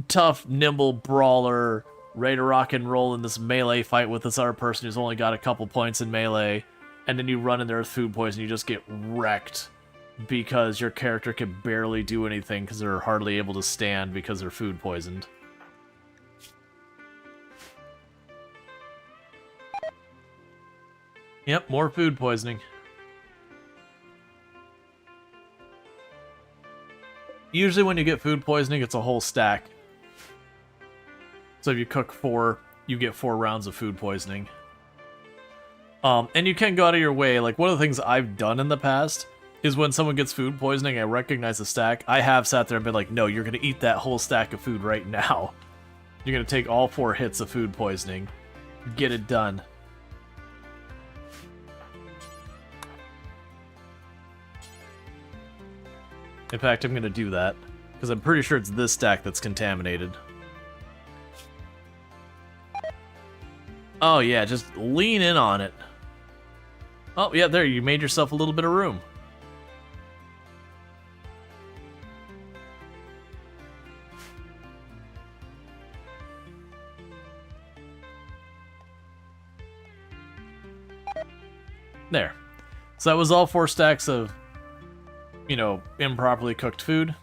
tough, nimble brawler, ready to rock and roll in this melee fight with this other person who's only got a couple points in melee, and then you run in there with food poisoning, you just get wrecked because your character can barely do anything because they're hardly able to stand because they're food poisoned. Yep, more food poisoning. Usually when you get food poisoning, it's a whole stack. So if you cook 4, you get 4 rounds of food poisoning. And you can go out of your way. Like, one of the things I've done in the past is when someone gets food poisoning, I recognize the stack. I have sat there and been like, no, you're going to eat that whole stack of food right now. You're going to take all 4 hits of food poisoning. Get it done. In fact, I'm going to do that, because I'm pretty sure it's this stack that's contaminated. Oh yeah, just lean in on it. Oh yeah, there, you made yourself a little bit of room. There. So that was all 4 stacks of, improperly cooked food.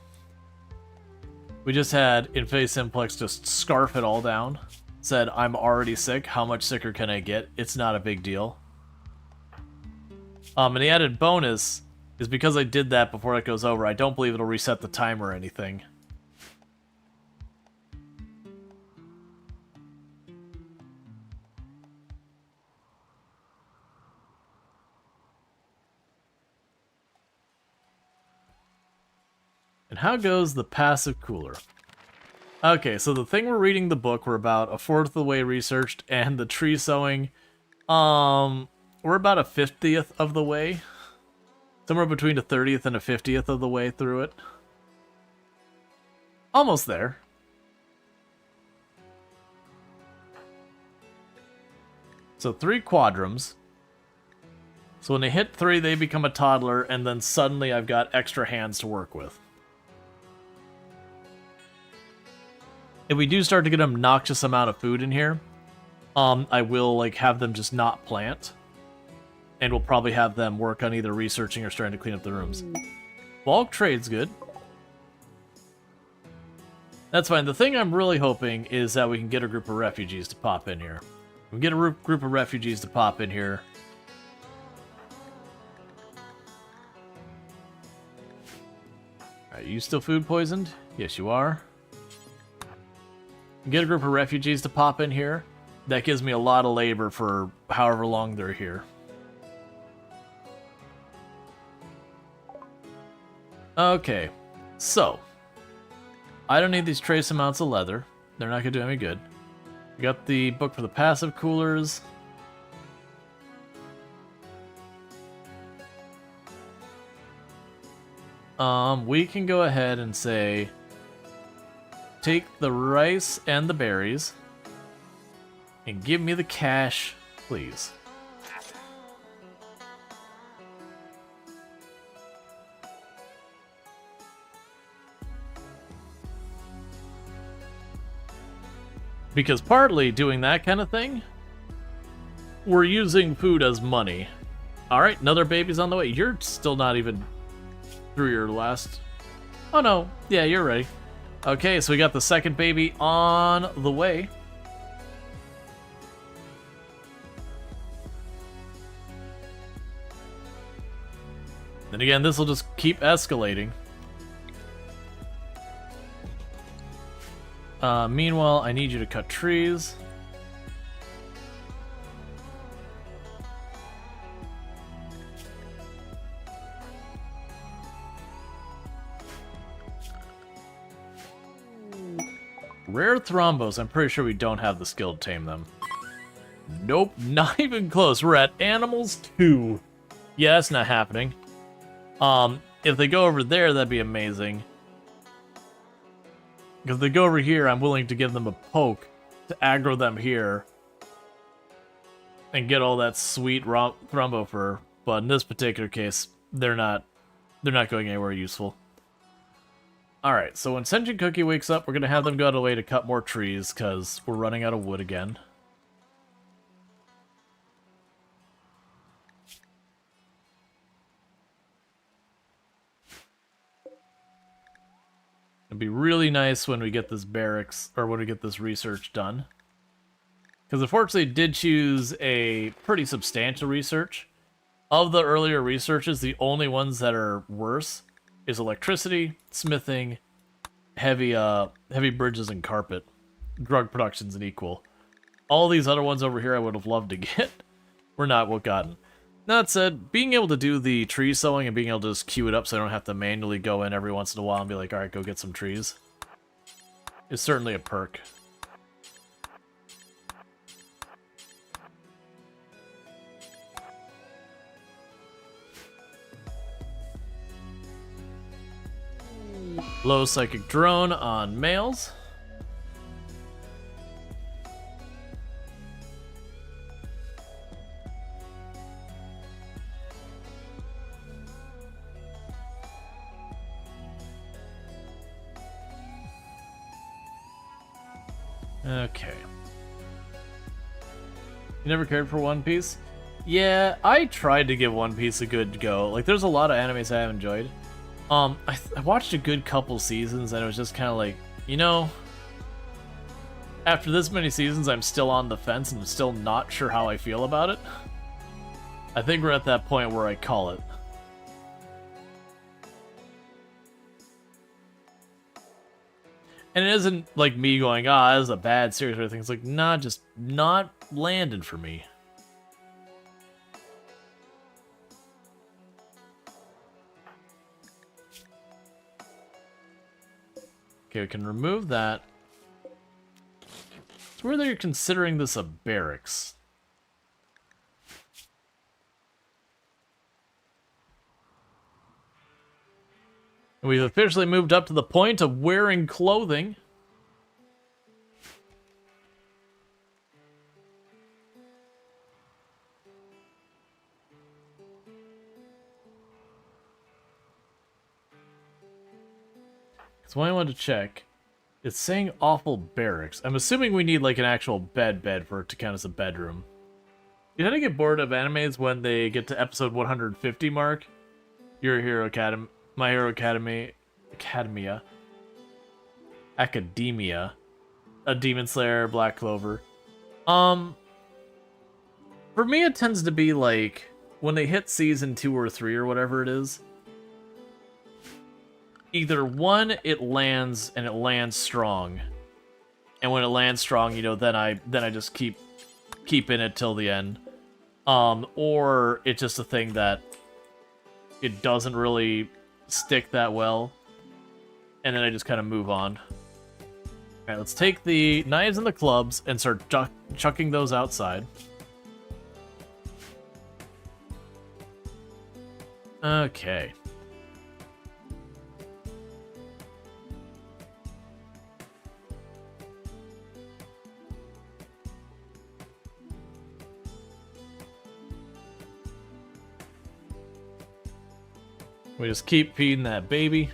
We just had Infinity Simplex just scarf it all down. Said, I'm already sick, how much sicker can I get? It's not a big deal. And the added bonus is because I did that before it goes over, I don't believe it'll reset the timer or anything. And how goes the passive cooler? Okay, so the thing we're reading the book, we're about 1/4 of the way researched, and the tree sowing, we're about 1/50th of the way. Somewhere between a 30th and a 50th of the way through it. Almost there. So 3 quadrums. So when they hit 3, they become a toddler, and then suddenly I've got extra hands to work with. If we do start to get an obnoxious amount of food in here, I will have them just not plant. And we'll probably have them work on either researching or starting to clean up the rooms. Bulk trade's good. That's fine. The thing I'm really hoping is that we can get a group of refugees to pop in here. We can get a group of refugees to pop in here. Are you still food poisoned? Yes, you are. Get a group of refugees to pop in here. That gives me a lot of labor for however long they're here. Okay, so I don't need these trace amounts of leather. They're not going to do any good. We got the book for the passive coolers. We can go ahead and say, take the rice and the berries, and give me the cash, please. Because partly doing that kind of thing we're using food as money. All right, another baby's on the way. You're still not even through your last... Oh, no. Yeah, you're ready. Okay, so we got the second baby on the way. And again, this will just keep escalating. Meanwhile, I need you to cut trees. Rare thrombos. I'm pretty sure we don't have the skill to tame them. Nope, not even close. We're at animals 2. Yeah, that's not happening. If they go over there, that'd be amazing. Because if they go over here, I'm willing to give them a poke to aggro them here and get all that sweet thrombo fur. But in this particular case, they're not going anywhere useful. Alright, so when Sentient Cookie wakes up, we're going to have them go out of the way to cut more trees, because we're running out of wood again. It'd be really nice when we get this barracks, or when we get this research done. Because unfortunately, I did choose a pretty substantial research. Of the earlier researches, the only ones that are worse is electricity, smithing, heavy bridges, and carpet. Drug production's an equal. All these other ones over here I would have loved to get. We're not what gotten. That said, being able to do the tree sowing and being able to just queue it up so I don't have to manually go in every once in a while and be like, alright, go get some trees, is certainly a perk. Low psychic drone on males. Okay. You never cared for One Piece? Yeah, I tried to give One Piece a good go. Like, there's a lot of animes I have enjoyed. I watched a good couple seasons, and it was just kind of like, you know, after this many seasons, I'm still on the fence, and I'm still not sure how I feel about it. I think we're at that point where I call it. And it isn't like me going, ah, this is a bad series or anything. It's like, nah, just not landing for me. Okay, we can remove that. It's weird that you're considering this a barracks. We've officially moved up to the point of wearing clothing. So what I wanted to check, it's saying awful barracks. I'm assuming we need like an actual bed for it to count as a bedroom. You tend to get bored of animes when they get to episode 150 mark. Your Hero Academy, My Hero Academy, Academia, a Demon Slayer, Black Clover. For me, it tends to be like when they hit season 2 or 3 or whatever it is. Either one, it lands and it lands strong, and when it lands strong, you know, then I just keep in it till the end. Or it's just a thing that it doesn't really stick that well, and then I just kind of move on. Alright, let's take the knives and the clubs and start chucking those outside. Okay. We just keep feeding that baby.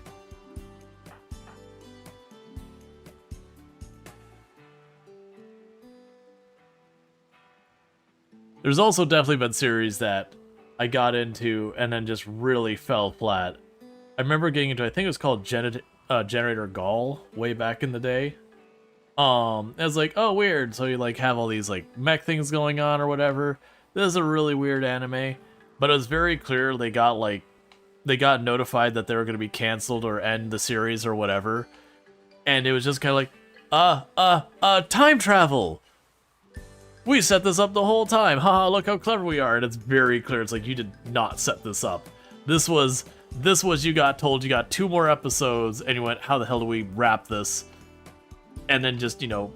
There's also definitely been series that I got into and then just really fell flat. I remember getting into, I think it was called Generator Gall way back in the day. It was like, oh, weird. So you like have all these like mech things going on or whatever. This is a really weird anime, but it was very clear they got notified that they were going to be canceled or end the series or whatever. And it was just kind of like, time travel. We set this up the whole time. Haha, look how clever we are. And it's very clear. It's like, you did not set this up. This was you got told you got 2 more episodes and you went, how the hell do we wrap this? And then just, you know,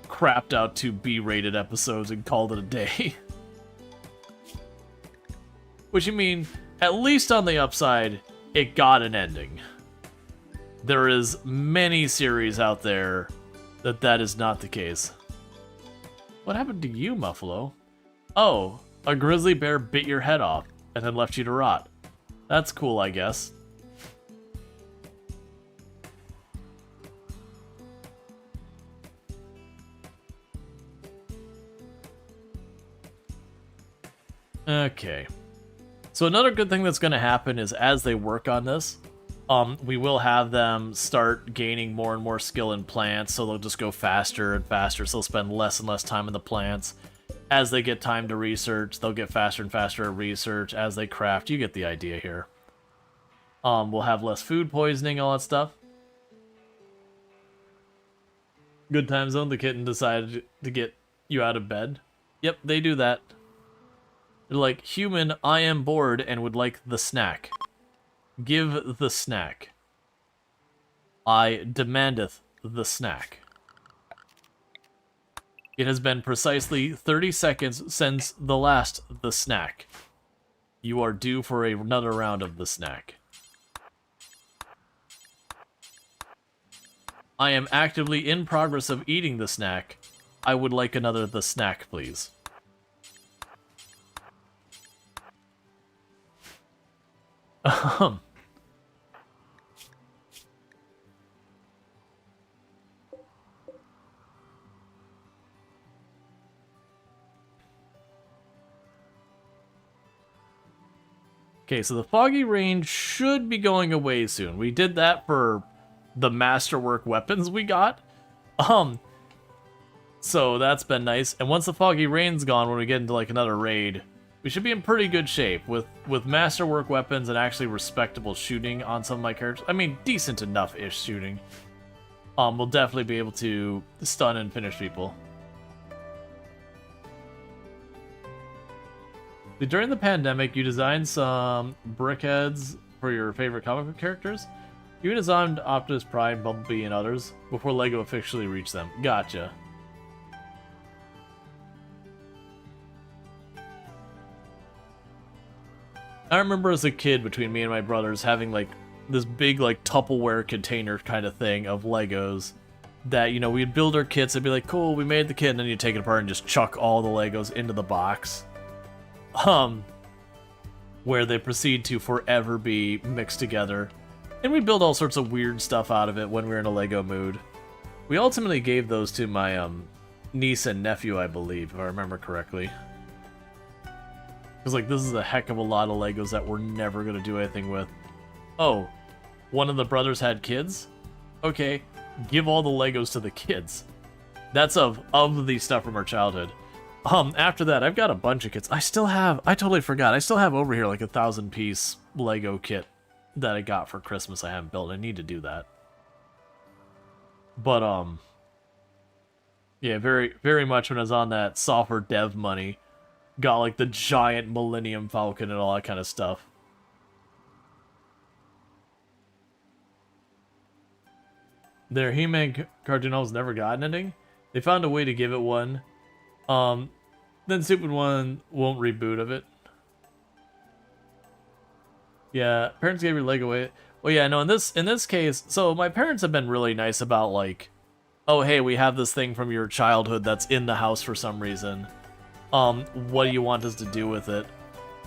crapped out 2 B-rated episodes and called it a day. Which, you mean, at least on the upside, it got an ending. There is many series out there that is not the case. What happened to you, Muffalo? Oh, a grizzly bear bit your head off and then left you to rot. That's cool, I guess. Okay. So another good thing that's going to happen is as they work on this, we will have them start gaining more and more skill in plants, so they'll just go faster and faster, so they'll spend less and less time in the plants. As they get time to research, they'll get faster and faster at research. As they craft, you get the idea here. We'll have less food poisoning, all that stuff. Good time zone, the kitten decided to get you out of bed. Yep, they do that. They're like, human, I am bored and would like the snack. Give the snack. I demandeth the snack. It has been precisely 30 seconds since the last the snack. You are due for another round of the snack. I am actively in progress of eating the snack. I would like another the snack, please. Okay, so the foggy range should be going away soon. We did that for the masterwork weapons we got. So that's been nice. And once the foggy rain's gone, when we get into like another raid, we should be in pretty good shape with masterwork weapons and actually respectable shooting on some of my characters. I mean, decent enough-ish shooting. We'll definitely be able to stun and finish people. During the pandemic, you designed some brickheads for your favorite comic book characters. You designed Optimus Prime, Bumblebee, and others before LEGO officially reached them. Gotcha. I remember as a kid, between me and my brothers, having like this big like Tupperware container kind of thing of Legos that, you know, we'd build our kits and be like, cool, we made the kit, and then you take it apart and just chuck all the Legos into the box. Where they proceed to forever be mixed together. And we build all sorts of weird stuff out of it when we're in a Lego mood. We ultimately gave those to my niece and nephew, I believe, if I remember correctly. Because, like, this is a heck of a lot of Legos that we're never going to do anything with. Oh, one of the brothers had kids? Okay, give all the Legos to the kids. That's of the stuff from our childhood. After that, I've got a bunch of kits. I totally forgot. I still have over here like a 1,000-piece Lego kit that I got for Christmas I haven't built. I need to do that. But, yeah, very, very much when I was on that software dev money, got like the giant Millennium Falcon and all that kind of stuff. Their He-Man cartoon novels never got an ending. They found a way to give it one. Then Stupid One won't reboot of it. Yeah, parents gave your leg away. Well, yeah, no, in this case, so my parents have been really nice about like, oh, hey, we have this thing from your childhood that's in the house for some reason. What do you want us to do with it?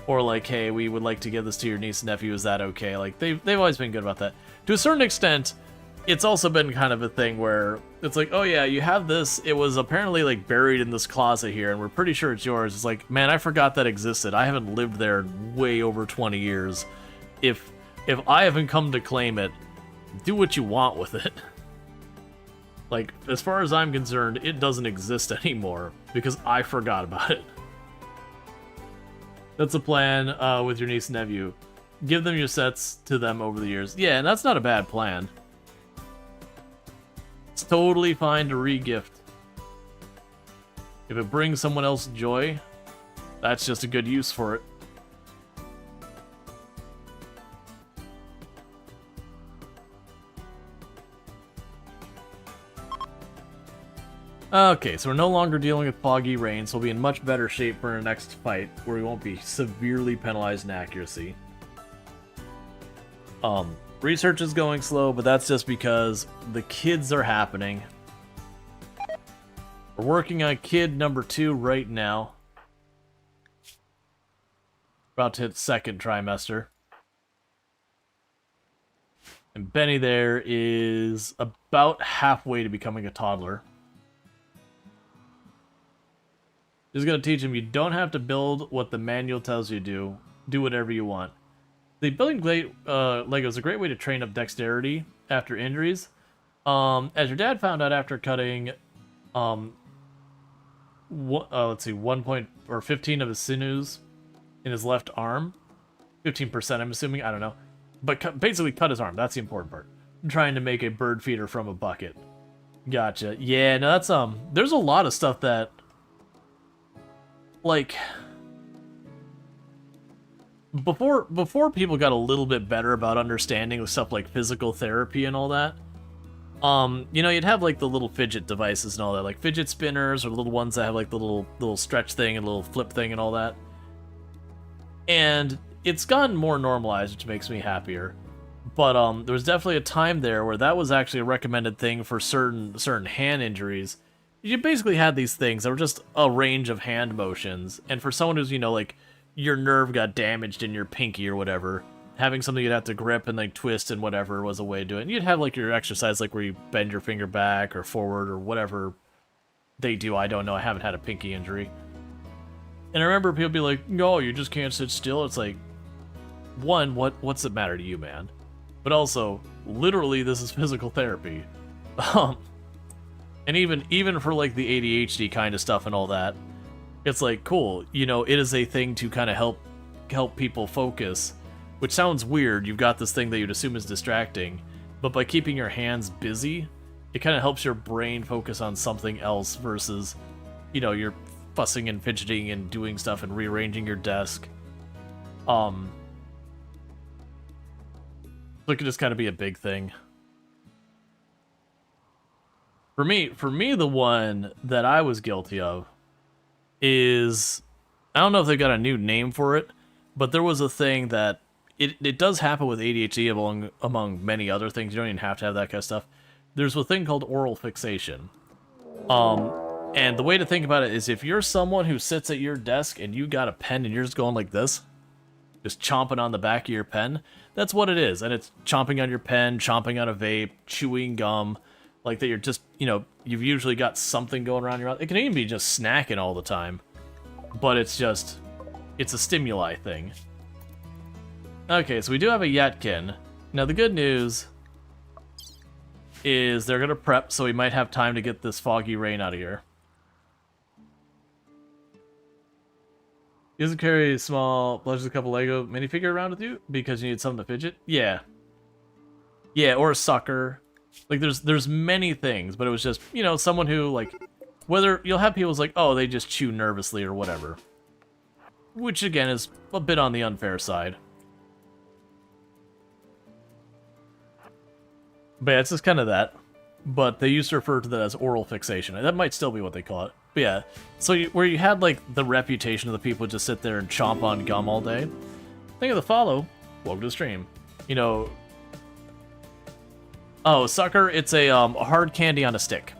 Or like, hey, we would like to give this to your niece and nephew, is that okay? Like, they've always been good about that. To a certain extent, it's also been kind of a thing where it's like, oh yeah, you have this. It was apparently like buried in this closet here, and we're pretty sure it's yours. It's like, man, I forgot that existed. I haven't lived there in way over 20 years. If I haven't come to claim it, do what you want with it. Like, as far as I'm concerned, it doesn't exist anymore because I forgot about it. That's a plan with your niece and nephew. Give them your sets to them over the years. Yeah, and that's not a bad plan. It's totally fine to re-gift. If it brings someone else joy, that's just a good use for it. Okay, so we're no longer dealing with foggy rain, so we'll be in much better shape for our next fight, where we won't be severely penalized in accuracy. Research is going slow, but that's just because the kids are happening. We're working on kid number 2 right now. About to hit second trimester. And Benny there is about halfway to becoming a toddler. Just gonna teach him you don't have to build what the manual tells you to do. Do whatever you want. The building Lego is a great way to train up dexterity after injuries. As your dad found out after cutting, let's see, 15 of his sinews in his left arm. 15%, I'm assuming. I don't know. But basically cut his arm. That's the important part. I'm trying to make a bird feeder from a bucket. Gotcha. Yeah, no, that's, there's a lot of stuff that, like, before people got a little bit better about understanding with stuff like physical therapy and all that, you know, you'd have like the little fidget devices and all that, like fidget spinners or little ones that have like the little stretch thing and little flip thing and all that. And it's gotten more normalized, which makes me happier. But there was definitely a time there where that was actually a recommended thing for certain hand injuries. You basically had these things that were just a range of hand motions, and for someone who's, you know, like, your nerve got damaged in your pinky or whatever, having something you'd have to grip and like twist and whatever was a way to do it. And you'd have like your exercise like where you bend your finger back or forward or whatever they do. I don't know. I haven't had a pinky injury. And I remember people be like, no, you just can't sit still. It's like, one, what's it matter to you, man? But also, literally, this is physical therapy. And even for like the ADHD kind of stuff and all that, it's like, cool, you know, it is a thing to kind of help people focus, which sounds weird. You've got this thing that you'd assume is distracting, but by keeping your hands busy, it kind of helps your brain focus on something else versus, you know, you're fussing and fidgeting and doing stuff and rearranging your desk. So it could just kind of be a big thing. For me, the one that I was guilty of is, I don't know if they've got a new name for it, but there was a thing that it does happen with ADHD among many other things. You don't even have to have that kind of stuff. There's a thing called oral fixation. And the way to think about it is if you're someone who sits at your desk and you got a pen and you're just going like this, just chomping on the back of your pen, that's what it is. And it's chomping on your pen, chomping on a vape, chewing gum, like that you're just, you know, you've usually got something going around your mouth. It can even be just snacking all the time. But it's just, it's a stimuli thing. Okay, so we do have a Yetkin. Now the good news is they're going to prep, so we might have time to get this foggy rain out of here. You doesn't carry a small, just a couple Lego minifigure around with you because you need something to fidget? Yeah. Yeah, or a sucker. Like, there's many things, but it was just, you know, someone who, like, whether you'll have people who's like, oh, they just chew nervously or whatever. Which, again, is a bit on the unfair side. But yeah, it's just kind of that. But they used to refer to that as oral fixation. That might still be what they call it. But yeah, so where you had, like, the reputation of the people who just sit there and chomp on gum all day. Think of the follow. Welcome to the stream. You know... Oh, sucker, it's a hard candy on a stick.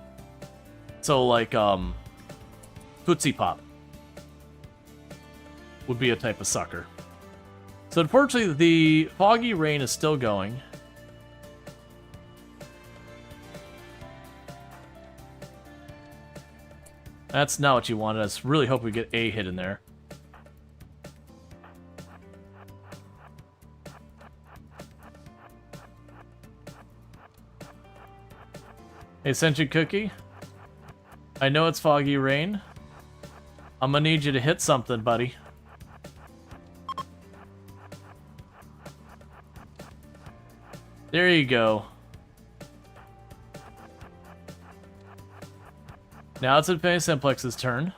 So, like, Tootsie Pop would be a type of sucker. So, unfortunately, the foggy rain is still going. That's not what you wanted. I just really hope we get a hit in there. Hey, Sentient Cookie. I know it's foggy rain. I'm gonna need you to hit something, buddy. There you go. Now it's Infinity Simplex's turn.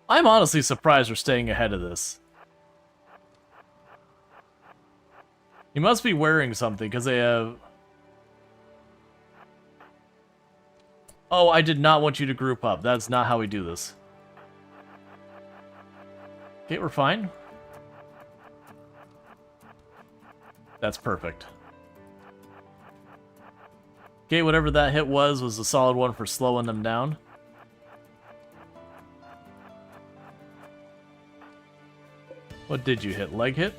I'm honestly surprised we're staying ahead of this. He must be wearing something, because they have... Oh, I did not want you to group up. That's not how we do this. Okay, we're fine. That's perfect. Okay, whatever that hit was a solid one for slowing them down. What did you hit? Leg hit?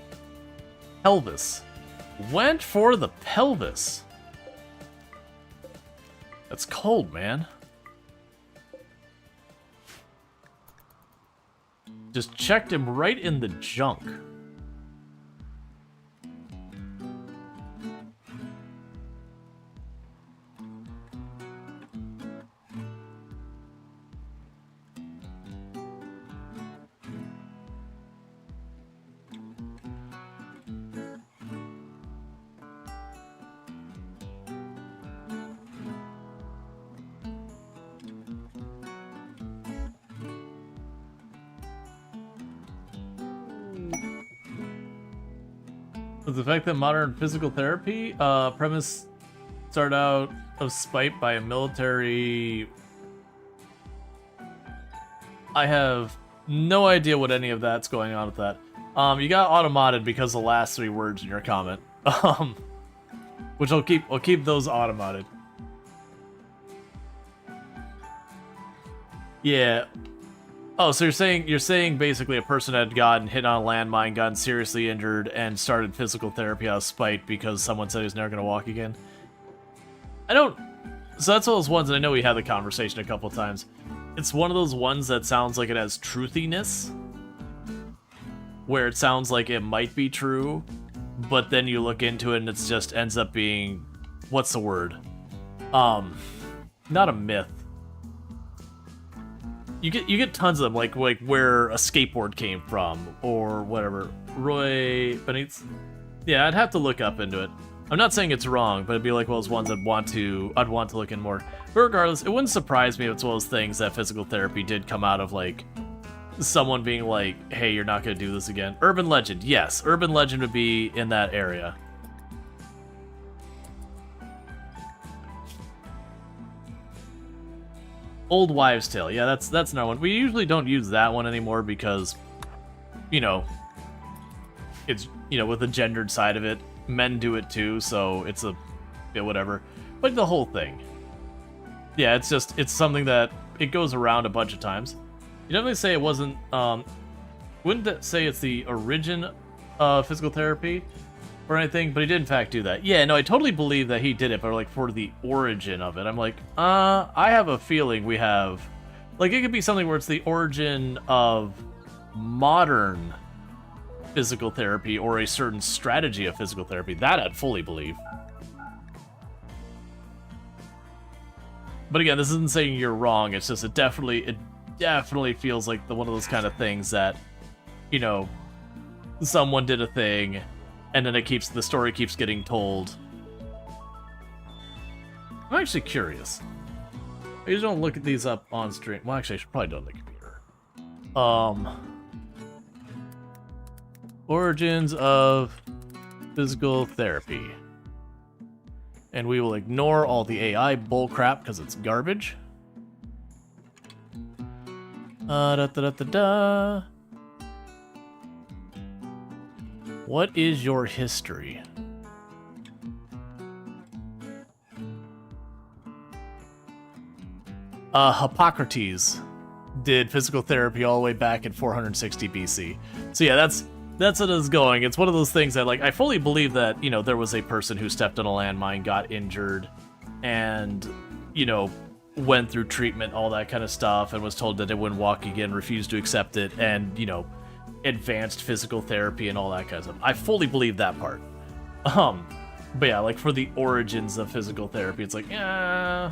Pelvis. Went for the pelvis. That's cold, man. Just checked him right in the junk. The fact that modern physical therapy premise started out of spite by a military... I have no idea what any of that's going on with that. You got automated because of the last 3 words in your comment. Which I'll keep those automated. Yeah. Oh, so you're saying basically a person had gotten hit on a landmine, gotten seriously injured, and started physical therapy out of spite because someone said he was never going to walk again? So that's one of those ones, and I know we had the conversation a couple times. It's one of those ones that sounds like it has truthiness, where it sounds like it might be true, but then you look into it and it just ends up being, what's the word? Not a myth. You get tons of them, like where a skateboard came from, or whatever. Roy Benitez. Yeah, I'd have to look up into it. I'm not saying it's wrong, but it'd be like one of those ones I'd want to look in more. But regardless, it wouldn't surprise me if it's one of those things that physical therapy did come out of, like, someone being like, hey, you're not gonna do this again. Urban legend, yes. Urban legend would be in that area. Old Wives' Tale. Yeah, that's another one. We usually don't use that one anymore because, it's, with the gendered side of it, men do it too, so it's whatever. But the whole thing. Yeah, it's something that, it goes around a bunch of times. You definitely say it wasn't, wouldn't say it's the origin of physical therapy or anything, but he did in fact do that. Yeah, no, I totally believe that he did it, but like for the origin of it. I'm like, I have a feeling we have, like, it could be something where it's the origin of modern physical therapy or a certain strategy of physical therapy. That I'd fully believe. But again, this isn't saying you're wrong. It's just it definitely feels like one of those kind of things that, someone did a thing, and then the story keeps getting told. I'm actually curious. I usually don't look at these up on stream. Well, actually, I should probably do it on the computer. Origins of physical therapy. And we will ignore all the AI bullcrap because it's garbage. What is your history? Hippocrates. did physical therapy all the way back in 460 BC. So yeah, that's what it's going. It's one of those things that, like, I fully believe that, you know, there was a person who stepped on a landmine, got injured, and, you know, went through treatment, all that kind of stuff, and was told that it wouldn't walk again, refused to accept it, and, you know, advanced physical therapy and all that kind of stuff. I fully believe that part. But yeah, like, for the origins of physical therapy, it's like, yeah,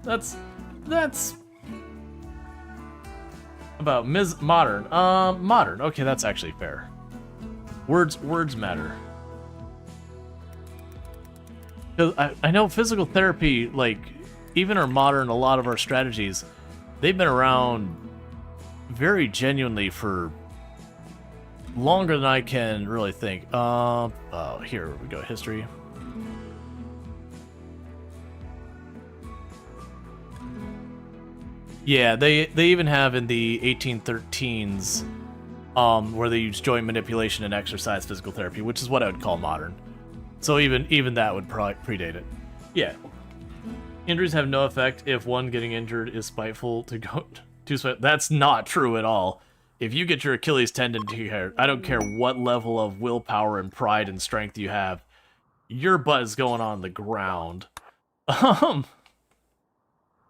that's about modern. Modern. Okay, that's actually fair. Words matter. 'Cause I know physical therapy, like, even our modern, a lot of our strategies, they've been around very genuinely for longer than I can really think. Oh, here we go, history. Yeah, they even have in the 1813s, where they use joint manipulation and exercise physical therapy, which is what I would call modern. So even that would probably predate it. Yeah. Injuries have no effect if one getting injured is spiteful to go to spite. That's not true at all. If you get your Achilles tendon tear, I don't care what level of willpower and pride and strength you have, your butt is going on the ground.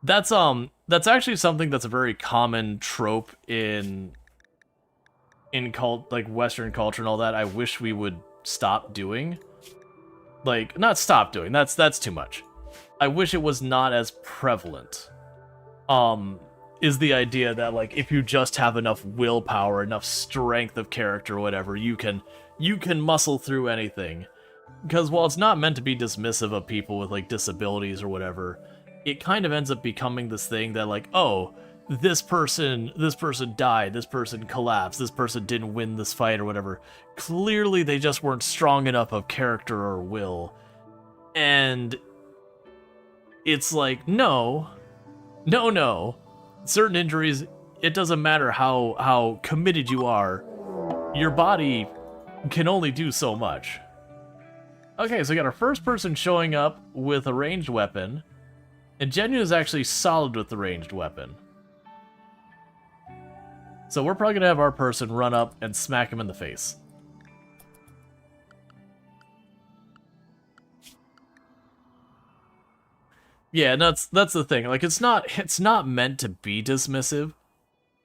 That's actually something that's a very common trope in like Western culture and all that. I wish we would stop doing. Like, not stop doing. That's too much. I wish it was not as prevalent. Is the idea that, like, if you just have enough willpower, enough strength of character or whatever, you can muscle through anything. Because while it's not meant to be dismissive of people with, like, disabilities or whatever, it kind of ends up becoming this thing that, like, oh, this person died, this person collapsed, this person didn't win this fight or whatever. Clearly they just weren't strong enough of character or will. And it's like, no. Certain injuries, it doesn't matter how committed you are, your body can only do so much. Okay, so we got our first person showing up with a ranged weapon, and Genuine is actually solid with the ranged weapon. So we're probably gonna have our person run up and smack him in the face. Yeah, and that's the thing. Like, it's not meant to be dismissive,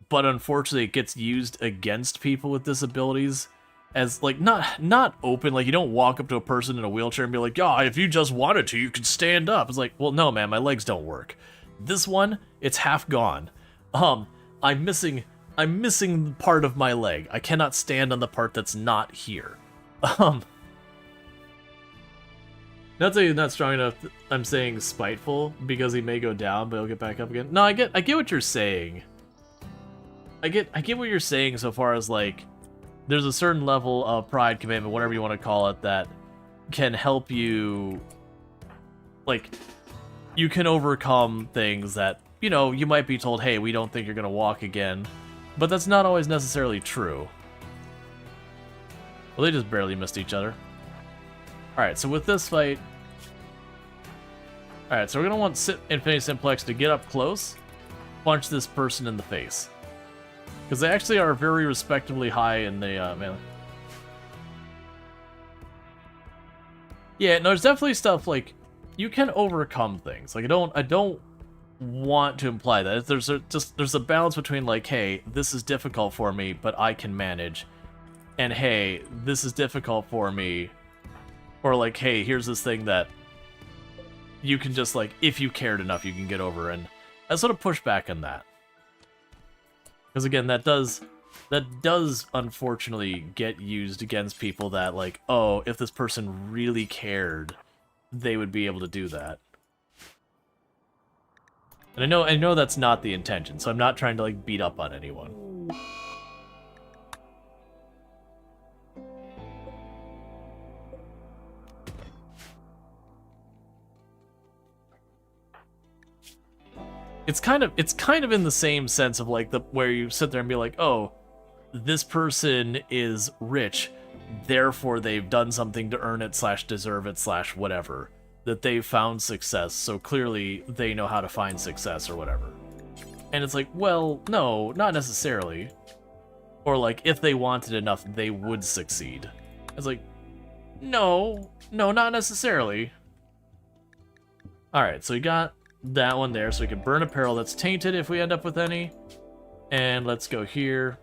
but unfortunately it gets used against people with disabilities as, like, not open. Like, you don't walk up to a person in a wheelchair and be like, "Yeah, if you just wanted to, you could stand up." It's like, well, no, man, my legs don't work. This one, it's half gone. I'm missing part of my leg. I cannot stand on the part that's not here. Not saying he's not strong enough. I'm saying spiteful because he may go down, but he'll get back up again. No, I get what you're saying. I get what you're saying so far as, like, there's a certain level of pride, commitment, whatever you want to call it, that can help you, like, you can overcome things that, you know, you might be told, hey, we don't think you're gonna walk again, but that's not always necessarily true. Well, they just barely missed each other. Alright, so with this fight... Alright, so we're going to want Infinity Simplex to get up close, punch this person in the face. Because they actually are very respectably high in the melee. Yeah, no, there's definitely stuff, like, you can overcome things. Like, I don't want to imply that. There's a balance between, like, hey, this is difficult for me, but I can manage. And hey, this is difficult for me... Or, like, hey, here's this thing that you can just, like, if you cared enough, you can get over. And I sort of push back on that. Because, again, that does unfortunately get used against people that, like, oh, if this person really cared, they would be able to do that. And I know that's not the intention, so I'm not trying to, like, beat up on anyone. It's kind of in the same sense of, like, where you sit there and be like, oh, this person is rich, therefore they've done something to earn it / deserve it / whatever, that they've found success, so clearly they know how to find success or whatever. And it's like, well, no, not necessarily. Or like, if they wanted enough, they would succeed. It's like, no, not necessarily. Alright, so we got that one there, so we can burn apparel that's tainted if we end up with any. And let's go here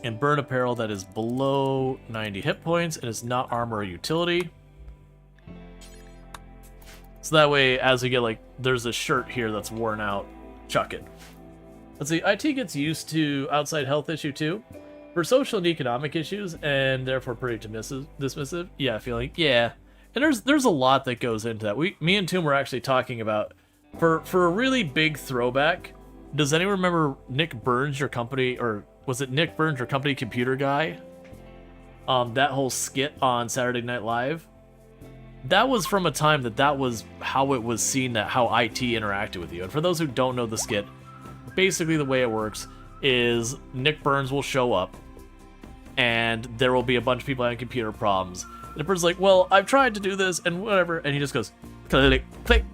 and burn apparel that is below 90 hit points and is not armor or utility. So that way, as we get like, there's a shirt here that's worn out, chuck it. Let's see, IT gets used to outside health issue too. For social and economic issues, and therefore pretty dismissive. Yeah, feeling, yeah. And there's a lot that goes into that. Me and Toom were actually talking about, for a really big throwback, does anyone remember Nick Burns, your company, or was it Nick Burns, your company computer guy? That whole skit on Saturday Night Live? That was from a time that was how it was seen, that how IT interacted with you. And for those who don't know the skit, basically the way it works is Nick Burns will show up, and there will be a bunch of people having computer problems. And the person's like, well, I've tried to do this, and whatever, and he just goes, click, click.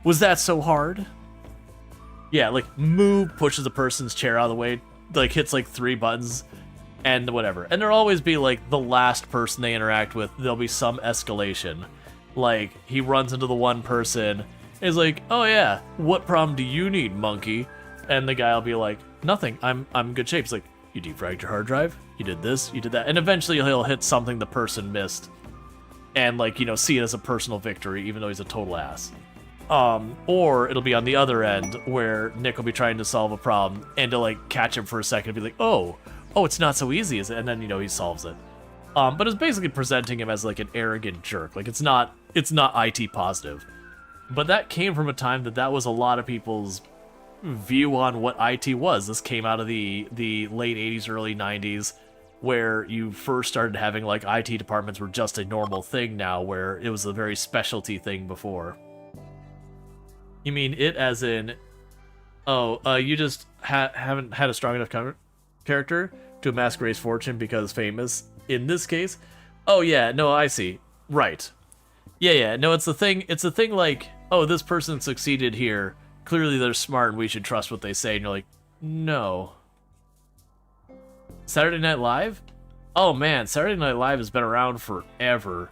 Was that so hard? Yeah, like, move, pushes the person's chair out of the way, like, hits, like, 3 buttons, and whatever. And there'll always be, like, the last person they interact with, there'll be some escalation. Like, he runs into the one person, and he's like, oh yeah, what problem do you need, monkey? And the guy will be like, nothing, I'm in good shape. He's like, you defragged your hard drive? You did this? You did that? And eventually he'll hit something the person missed. And, like, you know, see it as a personal victory, even though he's a total ass. Or it'll be on the other end, where Nick will be trying to solve a problem, and to, like, catch him for a second and be like, oh, it's not so easy, is it? And then, you know, he solves it. But it's basically presenting him as, like, an arrogant jerk. Like, it's not IT positive. But that came from a time that was a lot of people's view on what IT was. This came out of the late 80s, early 90s, where you first started having, like, IT departments were just a normal thing now, where it was a very specialty thing before. You mean it as in, you just haven't had a strong enough character to amass Gray's fortune because famous? In this case? Oh yeah, no, I see. Right. Yeah, no, it's a thing like, oh, this person succeeded here, clearly they're smart and we should trust what they say, and you're like, no. Saturday Night Live? Oh man, Saturday Night Live has been around forever.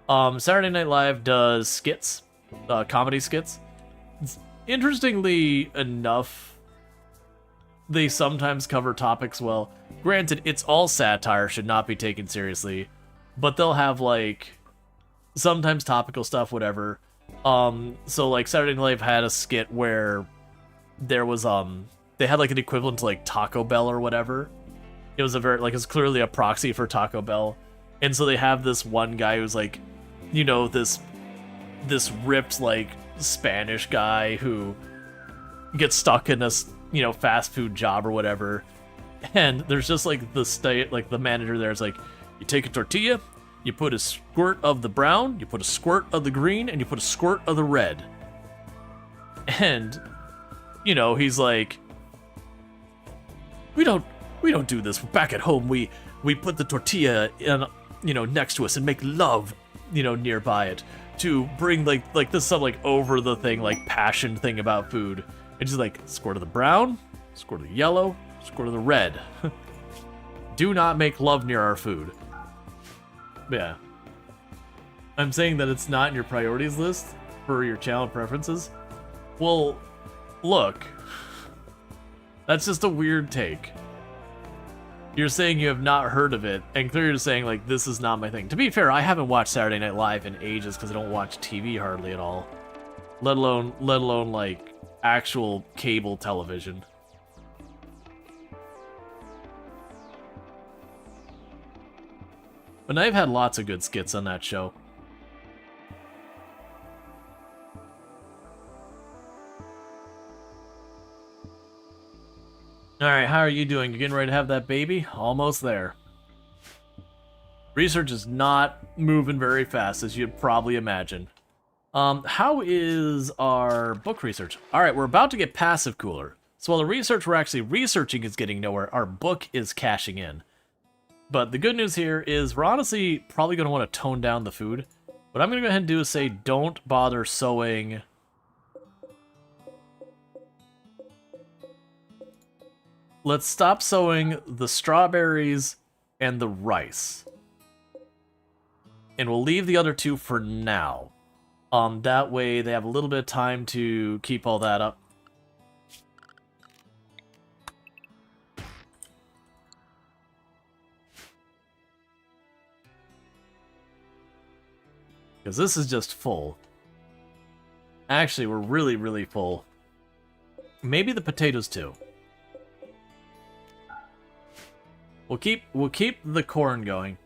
Saturday Night Live does skits, comedy skits. Interestingly enough, they sometimes cover topics well. Granted, it's all satire, should not be taken seriously, but they'll have, like, sometimes topical stuff, whatever. So, like, Saturday Night Live had a skit where there was, they had, like, an equivalent to, like, Taco Bell or whatever. It was it's clearly a proxy for Taco Bell. And so they have this one guy who's, like, you know, this ripped, like, Spanish guy who gets stuck in this, you know, fast food job or whatever. And there's just, like, the manager there is like, you take a tortilla, you put a squirt of the brown, you put a squirt of the green, and you put a squirt of the red. And, you know, he's like, we don't do this. Back at home, we put the tortilla in, you know, next to us and make love, you know, nearby it to bring, like this some, like, over the thing, like, passion thing about food. And she's like, squirt of the brown, squirt of the yellow, squirt of the red. Do not make love near our food. Yeah. I'm saying that it's not in your priorities list for your channel preferences. Well, look. That's just a weird take. You're saying you have not heard of it, and clearly you're saying, like, this is not my thing. To be fair, I haven't watched Saturday Night Live in ages because I don't watch TV hardly at all. Let alone, like, actual cable television. But I've had lots of good skits on that show. Alright, how are you doing? You getting ready to have that baby? Almost there. Research is not moving very fast, as you'd probably imagine. How is our book research? Alright, we're about to get passive cooler. So while the research we're actually researching is getting nowhere, our book is cashing in. But the good news here is we're honestly probably going to want to tone down the food. What I'm going to go ahead and do is say don't bother sewing let's stop sowing the strawberries and the rice. And we'll leave the other two for now. That way they have a little bit of time to keep all that up. Because this is just full. Actually, we're really, really full. Maybe the potatoes too. We'll keep the corn going.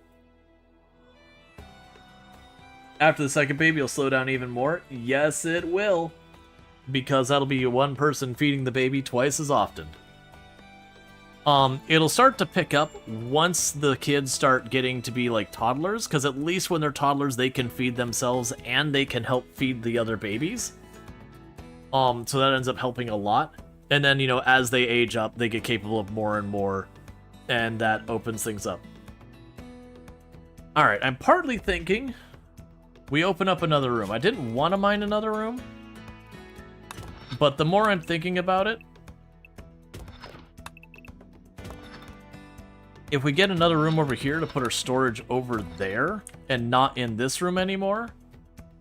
After the second baby, it'll slow down even more. Yes, it will. Because that'll be one person feeding the baby twice as often. It'll start to pick up once the kids start getting to be like toddlers, because at least when they're toddlers, they can feed themselves and they can help feed the other babies. So that ends up helping a lot. And then, you know, as they age up, they get capable of more and more, and that opens things up. Alright, I'm partly thinking we open up another room. I didn't want to mine another room, but the more I'm thinking about it, if we get another room over here to put our storage over there and not in this room anymore,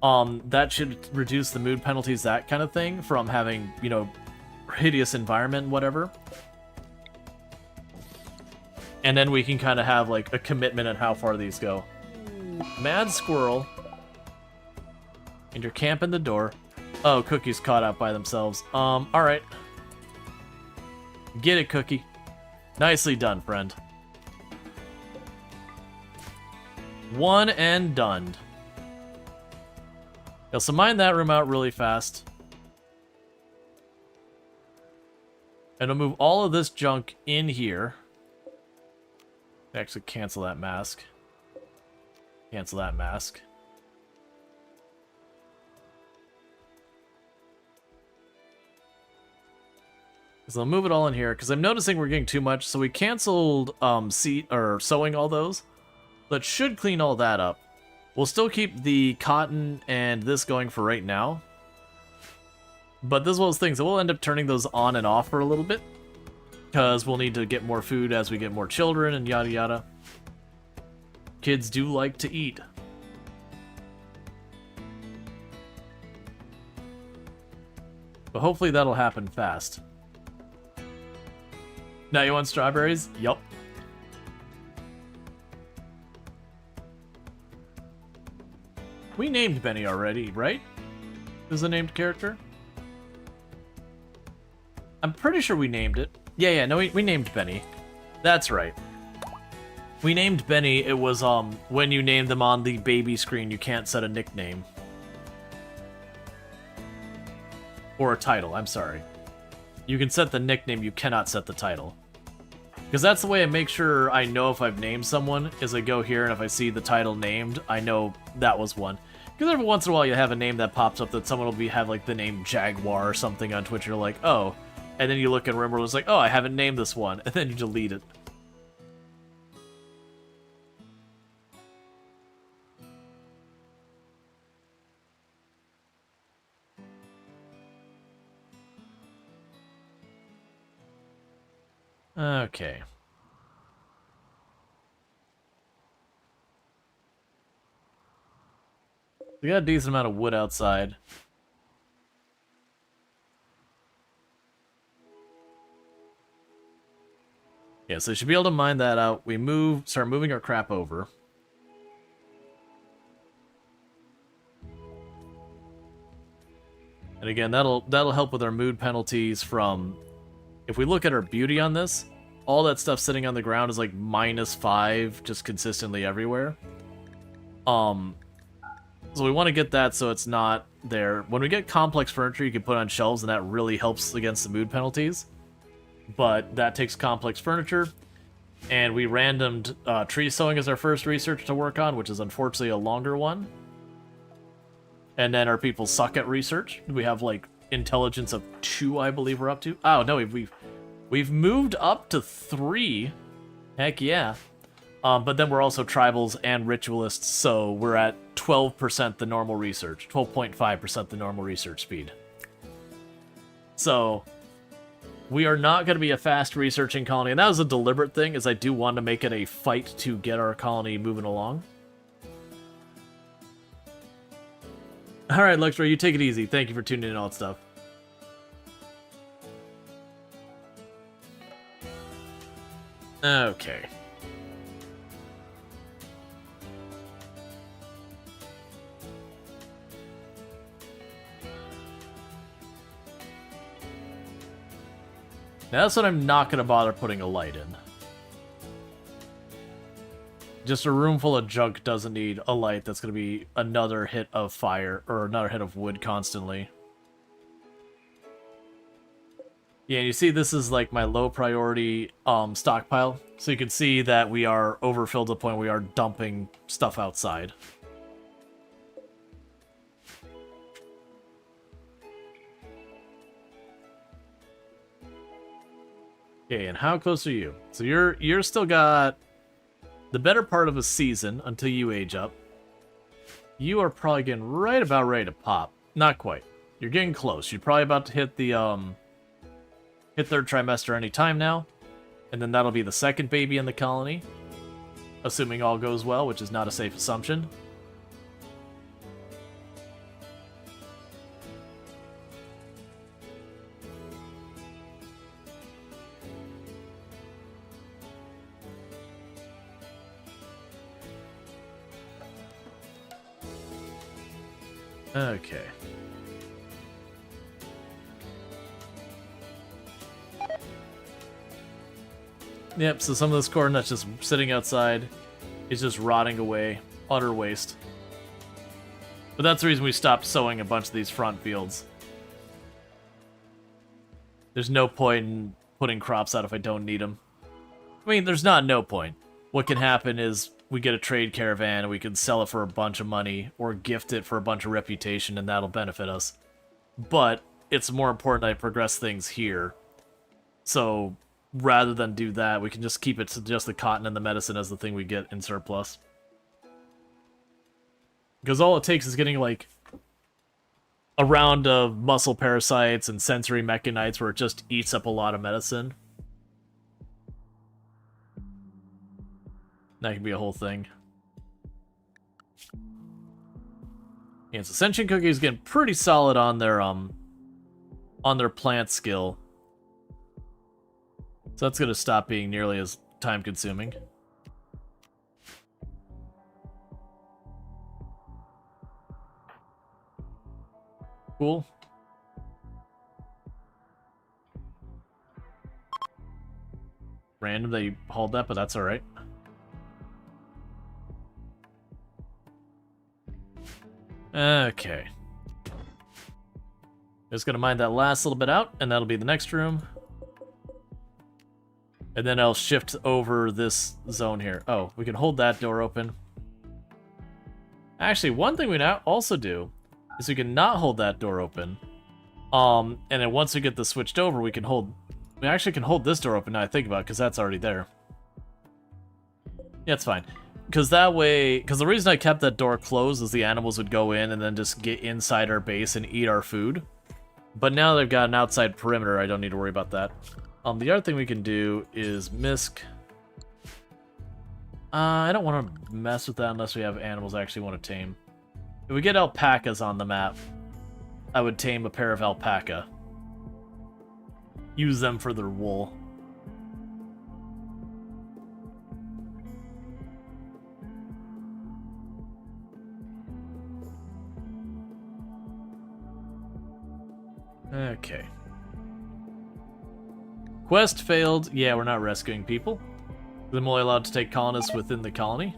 that should reduce the mood penalties, that kind of thing, from having, you know, hideous environment, whatever. And then we can kind of have like a commitment on how far these go. Mad squirrel. And you're camping the door. Oh, Cookie's caught out by themselves. Alright. Get it, Cookie. Nicely done, friend. One and done. Yeah, so mine that room out really fast. And I'll move all of this junk in here. Actually, cancel that mask. Cancel that mask. So I'll move it all in here, because I'm noticing we're getting too much, so we canceled sewing all those. That should clean all that up. We'll still keep the cotton and this going for right now. But this is one of those things that we'll end up turning those on and off for a little bit, because we'll need to get more food as we get more children and yada yada. Kids do like to eat. But hopefully that'll happen fast. Now you want strawberries? Yup. We named Benny already, right? Is a named character? I'm pretty sure we named it. Yeah, no, we named Benny. That's right. We named Benny. It was, when you name them on the baby screen, you can't set a nickname. Or a title, I'm sorry. You can set the nickname, you cannot set the title. Because that's the way I make sure I know if I've named someone, is I go here and if I see the title named, I know that was one. Because every once in a while you have a name that pops up that someone will have like the name Jaguar or something on Twitch, you're like, oh. And then you look at RimWorld, it's like, oh, I haven't named this one. And then you delete it. Okay. We got a decent amount of wood outside. Yeah, so you should be able to mine that out. We start moving our crap over. And again, that'll help with our mood penalties from... If we look at our beauty on this, all that stuff sitting on the ground is like -5 just consistently everywhere. So we want to get that so it's not there. When we get complex furniture, you can put on shelves, and that really helps against the mood penalties. But that takes complex furniture. And we randomed tree sowing as our first research to work on, which is unfortunately a longer one. And then our people suck at research. We have like intelligence of 2, I believe we're up to. Oh no, we've moved up to 3. Heck yeah. But then we're also tribals and ritualists, so we're at 12% the normal research, 12.5% the normal research speed. So We are not going to be a fast researching colony, and that was a deliberate thing, as I do want to make it a fight to get our colony moving along. Alright, Luxray, you take it easy. Thank you for tuning in and all that stuff. Okay. Now that's what I'm not going to bother putting a light in. Just a room full of junk doesn't need a light that's going to be another hit of fire, or another hit of wood constantly. Yeah, you see this is like my low priority stockpile. So you can see that we are overfilled to the point where we are dumping stuff outside. Okay, and how close are you? So you're still got the better part of a season until you age up. You are probably getting right about ready to pop. Not quite. You're getting close. You're probably about to hit the hit third trimester any time now. And then that'll be the second baby in the colony. Assuming all goes well, which is not a safe assumption. Okay. Yep, so some of this corn that's just sitting outside is just rotting away. Utter waste. But that's the reason we stopped sowing a bunch of these front fields. There's no point in putting crops out if I don't need them. I mean, there's not no point. What can happen is we get a trade caravan and we can sell it for a bunch of money or gift it for a bunch of reputation, and that'll benefit us. But it's more important I progress things here. So rather than do that, we can just keep it to just the cotton and the medicine as the thing we get in surplus. Because all it takes is getting like a round of muscle parasites and sensory mechanites where it just eats up a lot of medicine. That could be a whole thing. And so Sentient Cookie is getting pretty solid on their plant skill. So that's gonna stop being nearly as time consuming. Cool. Random that you hauled that, but that's alright. Okay. Just gonna mine that last little bit out, and that'll be the next room. And then I'll shift over this zone here. Oh, we can hold that door open. Actually, one thing we now also do is we can not hold that door open. And then once we get this switched over, we actually can hold this door open now I think about it, because that's already there. Yeah, it's fine. Because that way, because the reason I kept that door closed is the animals would go in and then just get inside our base and eat our food. But now they've got an outside perimeter, I don't need to worry about that. The other thing we can do is misc. I don't want to mess with that unless we have animals I actually want to tame. If we get alpacas on the map, I would tame a pair of alpaca. Use them for their wool. Okay. Quest failed. Yeah, we're not rescuing people. I'm only allowed to take colonists within the colony.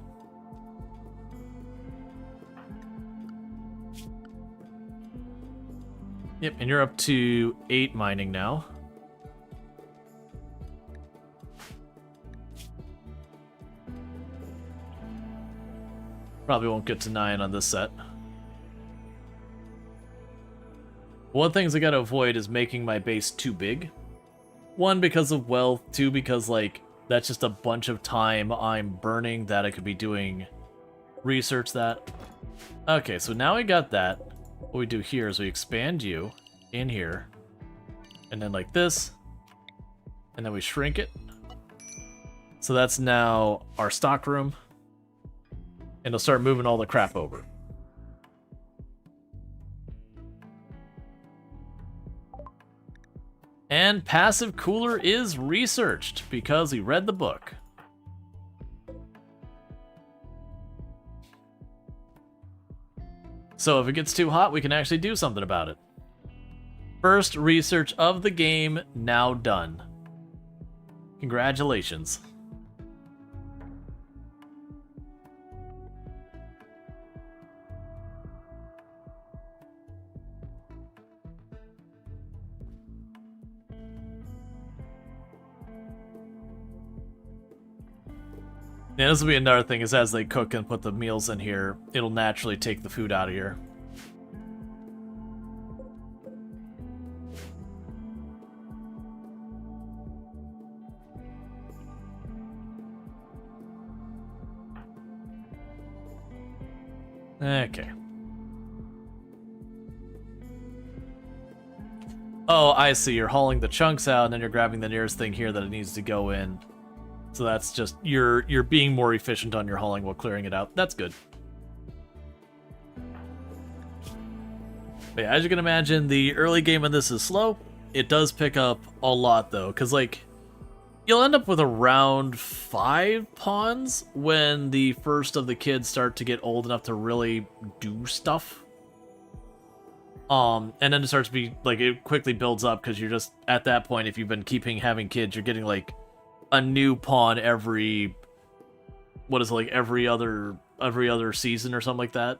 Yep, and you're up to 8 mining now. Probably won't get to 9 on this set. One of the things I gotta avoid is making my base too big. 1, because of wealth. 2, because, like, that's just a bunch of time I'm burning that I could be doing research that. Okay, so now we got that. What we do here is we expand you in here. And then like this. And then we shrink it. So that's now our stock room. And it'll start moving all the crap over. And passive cooler is researched because we read the book. So if it gets too hot, we can actually do something about it. First research of the game now done. Congratulations. Yeah, this will be another thing, is as they cook and put the meals in here, it'll naturally take the food out of here. Okay. Oh, I see. You're hauling the chunks out, and then you're grabbing the nearest thing here that it needs to go in. So that's just, you're being more efficient on your hauling while clearing it out. That's good. But yeah, as you can imagine, the early game of this is slow. It does pick up a lot, though, because, like, you'll end up with around 5 pawns when the first of the kids start to get old enough to really do stuff. And then it starts to be, like, it quickly builds up, because you're just, at that point, if you've been having kids, you're getting, like, a new pawn every, what is it, like every other season or something like that,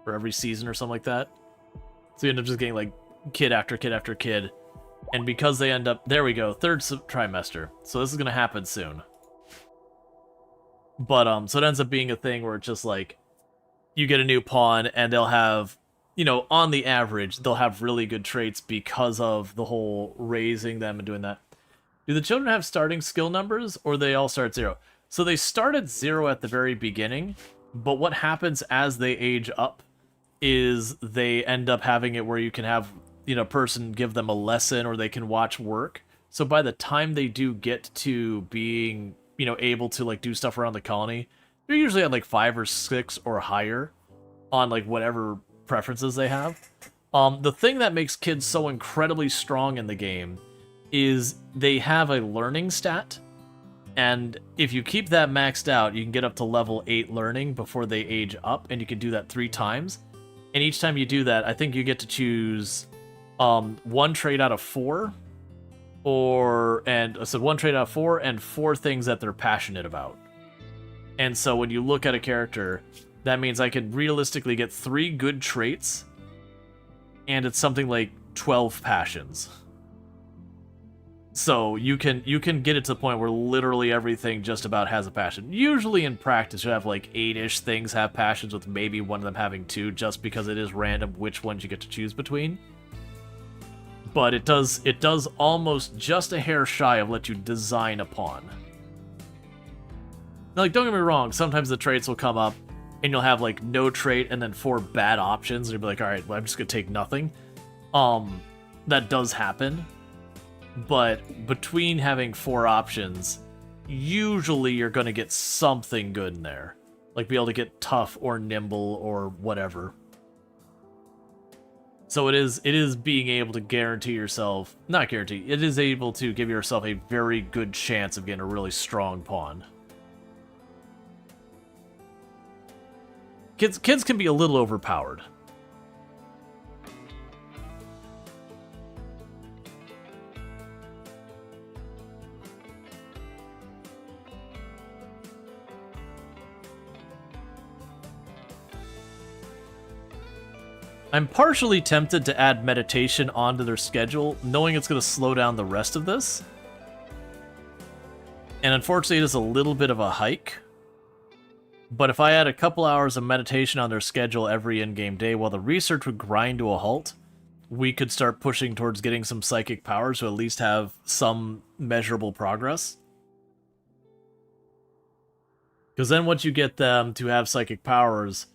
or every season or something like that. So you end up just getting like kid after kid after kid, and because they end up, there we go, third trimester. So this is gonna happen soon. But so it ends up being a thing where it's just like you get a new pawn, and they'll have, you know, on the average, they'll have really good traits because of the whole raising them and doing that. Do the children have starting skill numbers, or they all start 0? So they start at 0 at the very beginning, but what happens as they age up is they end up having it where you can have, you know, a person give them a lesson, or they can watch work. So by the time they do get to being, you know, able to like do stuff around the colony, they're usually at like 5 or 6 or higher on like whatever preferences they have. The thing that makes kids so incredibly strong in the game is they have a learning stat, and if you keep that maxed out, you can get up to level 8 learning before they age up, and you can do that 3 times. And each time you do that, I think you get to choose 1 trait out of 4, one trait out of 4 and 4 things that they're passionate about. And so when you look at a character, that means I could realistically get 3 good traits, and it's something like 12 passions. So you can get it to the point where literally everything just about has a passion. Usually in practice, you have like 8-ish things have passions, with maybe one of them having 2, just because it is random which ones you get to choose between. But it does almost just a hair shy of let you design a pawn. Now, like, don't get me wrong, sometimes the traits will come up, and you'll have like no trait and then 4 bad options, and you'll be like, alright, well, I'm just gonna take nothing. That does happen. But between having 4 options, usually you're going to get something good in there. Like be able to get tough or nimble or whatever. So it is being able to guarantee yourself, not guarantee, it is able to give yourself a very good chance of getting a really strong pawn. Kids can be a little overpowered. I'm partially tempted to add meditation onto their schedule, knowing it's going to slow down the rest of this. And unfortunately, it is a little bit of a hike. But if I add a couple hours of meditation on their schedule every in-game day while the research would grind to a halt, we could start pushing towards getting some psychic powers to at least have some measurable progress. Because then once you get them to have psychic powers,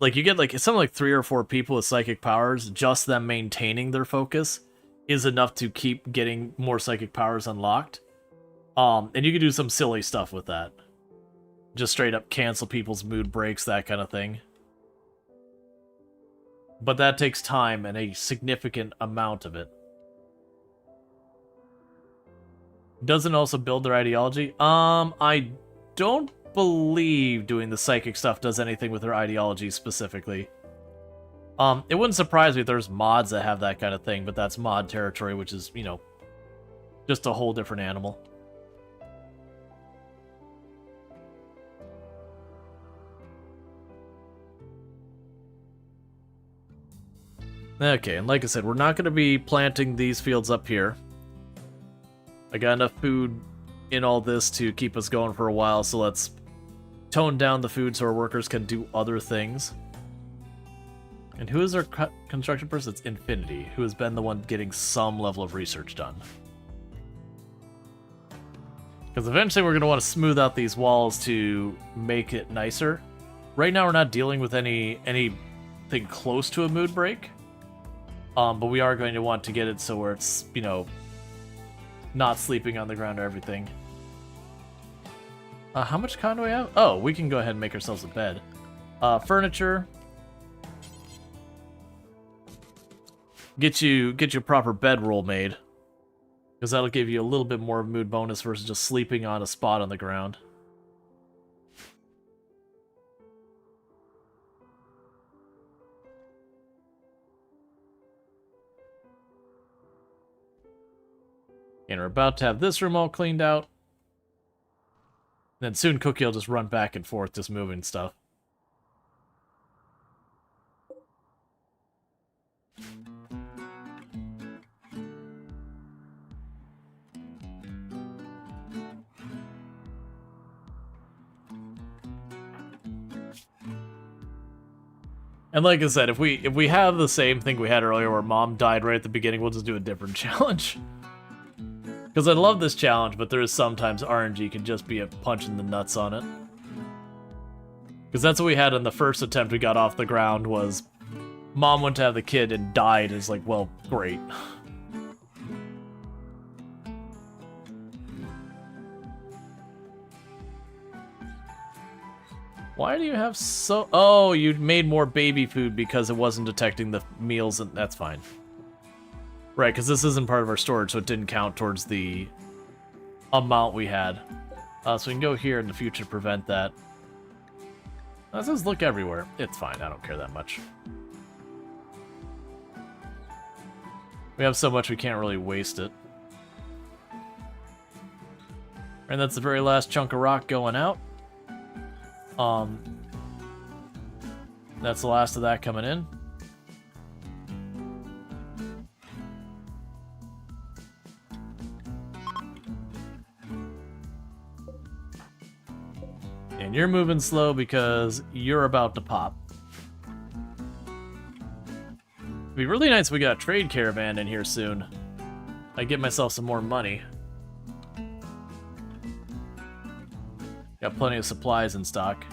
like you get like something like 3 or 4 people with psychic powers, just them maintaining their focus is enough to keep getting more psychic powers unlocked. And you can do some silly stuff with that. Just straight up cancel people's mood breaks, that kind of thing. But that takes time and a significant amount of it. Doesn't also build their ideology? I don't believe doing the psychic stuff does anything with their ideology specifically. It wouldn't surprise me if there's mods that have that kind of thing, but that's mod territory, which is, you know, just a whole different animal. Okay, and like I said, we're not going to be planting these fields up here. I got enough food in all this to keep us going for a while, so let's tone down the food so our workers can do other things. And who is our construction person? It's Infinity, who has been the one getting some level of research done. Because eventually we're going to want to smooth out these walls to make it nicer. Right now we're not dealing with anything close to a mood break. But we are going to want to get it so where it's, you know, not sleeping on the ground or everything. How much con do we have? Oh, we can go ahead and make ourselves a bed. Furniture. Get your proper bedroll made. Because that'll give you a little bit more mood bonus versus just sleeping on a spot on the ground. And we're about to have this room all cleaned out. Then soon Cookie will just run back and forth, just moving stuff. And like I said, if we have the same thing we had earlier where Mom died right at the beginning, we'll just do a different challenge. Because I love this challenge, but there is sometimes RNG can just be a punch in the nuts on it. Because that's what we had in the first attempt we got off the ground was Mom went to have the kid and died. It's like, well, great. Why do you have so... Oh, you made more baby food because it wasn't detecting the meals, and that's fine. Right, because this isn't part of our storage, so it didn't count towards the amount we had. So we can go here in the future to prevent that. That says look everywhere. It's fine, I don't care that much. We have so much we can't really waste it. And that's the very last chunk of rock going out. That's the last of that coming in. And you're moving slow because you're about to pop. It'd be really nice if we got a trade caravan in here soon. I get myself some more money. Got plenty of supplies in stock.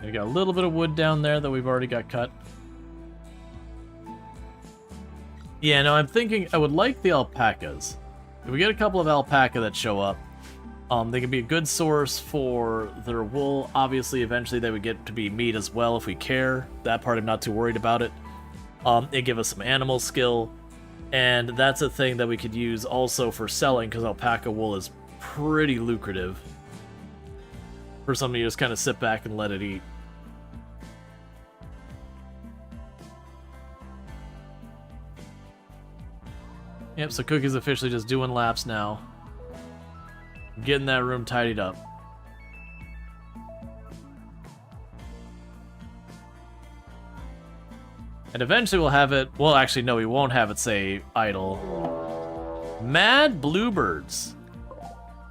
We got a little bit of wood down there that we've already got cut. Yeah, no, I'm thinking I would like the alpacas. If we get a couple of alpaca that show up, they can be a good source for their wool. Obviously, eventually they would get to be meat as well if we care. That part I'm not too worried about it. They give us some animal skill, and that's a thing that we could use also for selling because alpaca wool is pretty lucrative for somebody to just kind of sit back and let it eat. Yep, so Cookie's officially just doing laps now. Getting that room tidied up. And eventually we'll have it... Well, actually, no, we won't have it say idle. Mad bluebirds.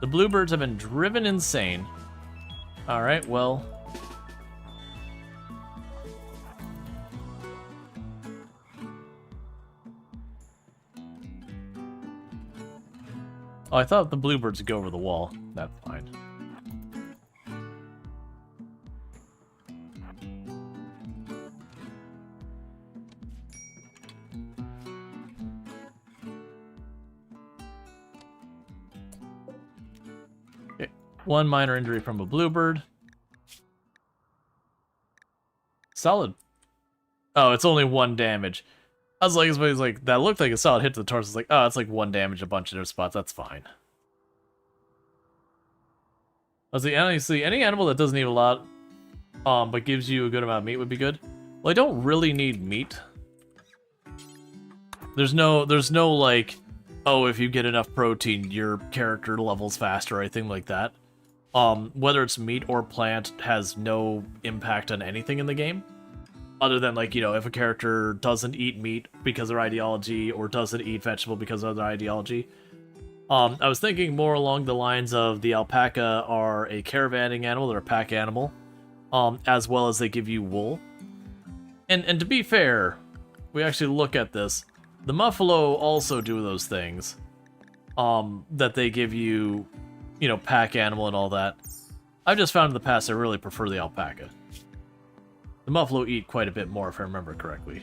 The bluebirds have been driven insane. Alright, well... Oh, Oh, I thought the bluebirds would go over the wall. That's fine. Okay. One minor injury from a bluebird. Solid. Oh, it's only 1 damage. I was like, somebody's like, that looked like a solid hit to the torso. It's like, oh, it's like 1 damage, a bunch of different spots. That's fine. I was like, honestly, any animal that doesn't need a lot, but gives you a good amount of meat would be good. Well, I don't really need meat. There's no like, oh, if you get enough protein, your character levels faster or anything like that. Whether it's meat or plant has no impact on anything in the game. Other than, like, you know, if a character doesn't eat meat because of their ideology or doesn't eat vegetable because of their ideology. I was thinking more along the lines of the alpaca are a caravanning animal, they're a pack animal, as well as they give you wool. And to be fair, we actually look at this. The muffalo also do those things, that they give you, you know, pack animal and all that. I've just found in the past I really prefer the alpaca. The muffalo eat quite a bit more, if I remember correctly.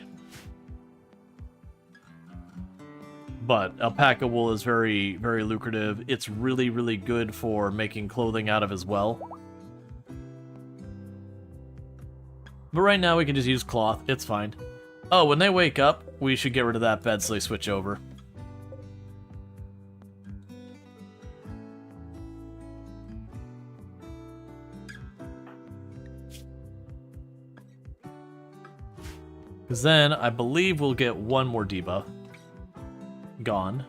But alpaca wool is very, very lucrative. It's really, really good for making clothing out of as well. But right now we can just use cloth. It's fine. Oh, when they wake up, we should get rid of that bed so they switch over. Because then, I believe we'll get 1 more debuff. Gone.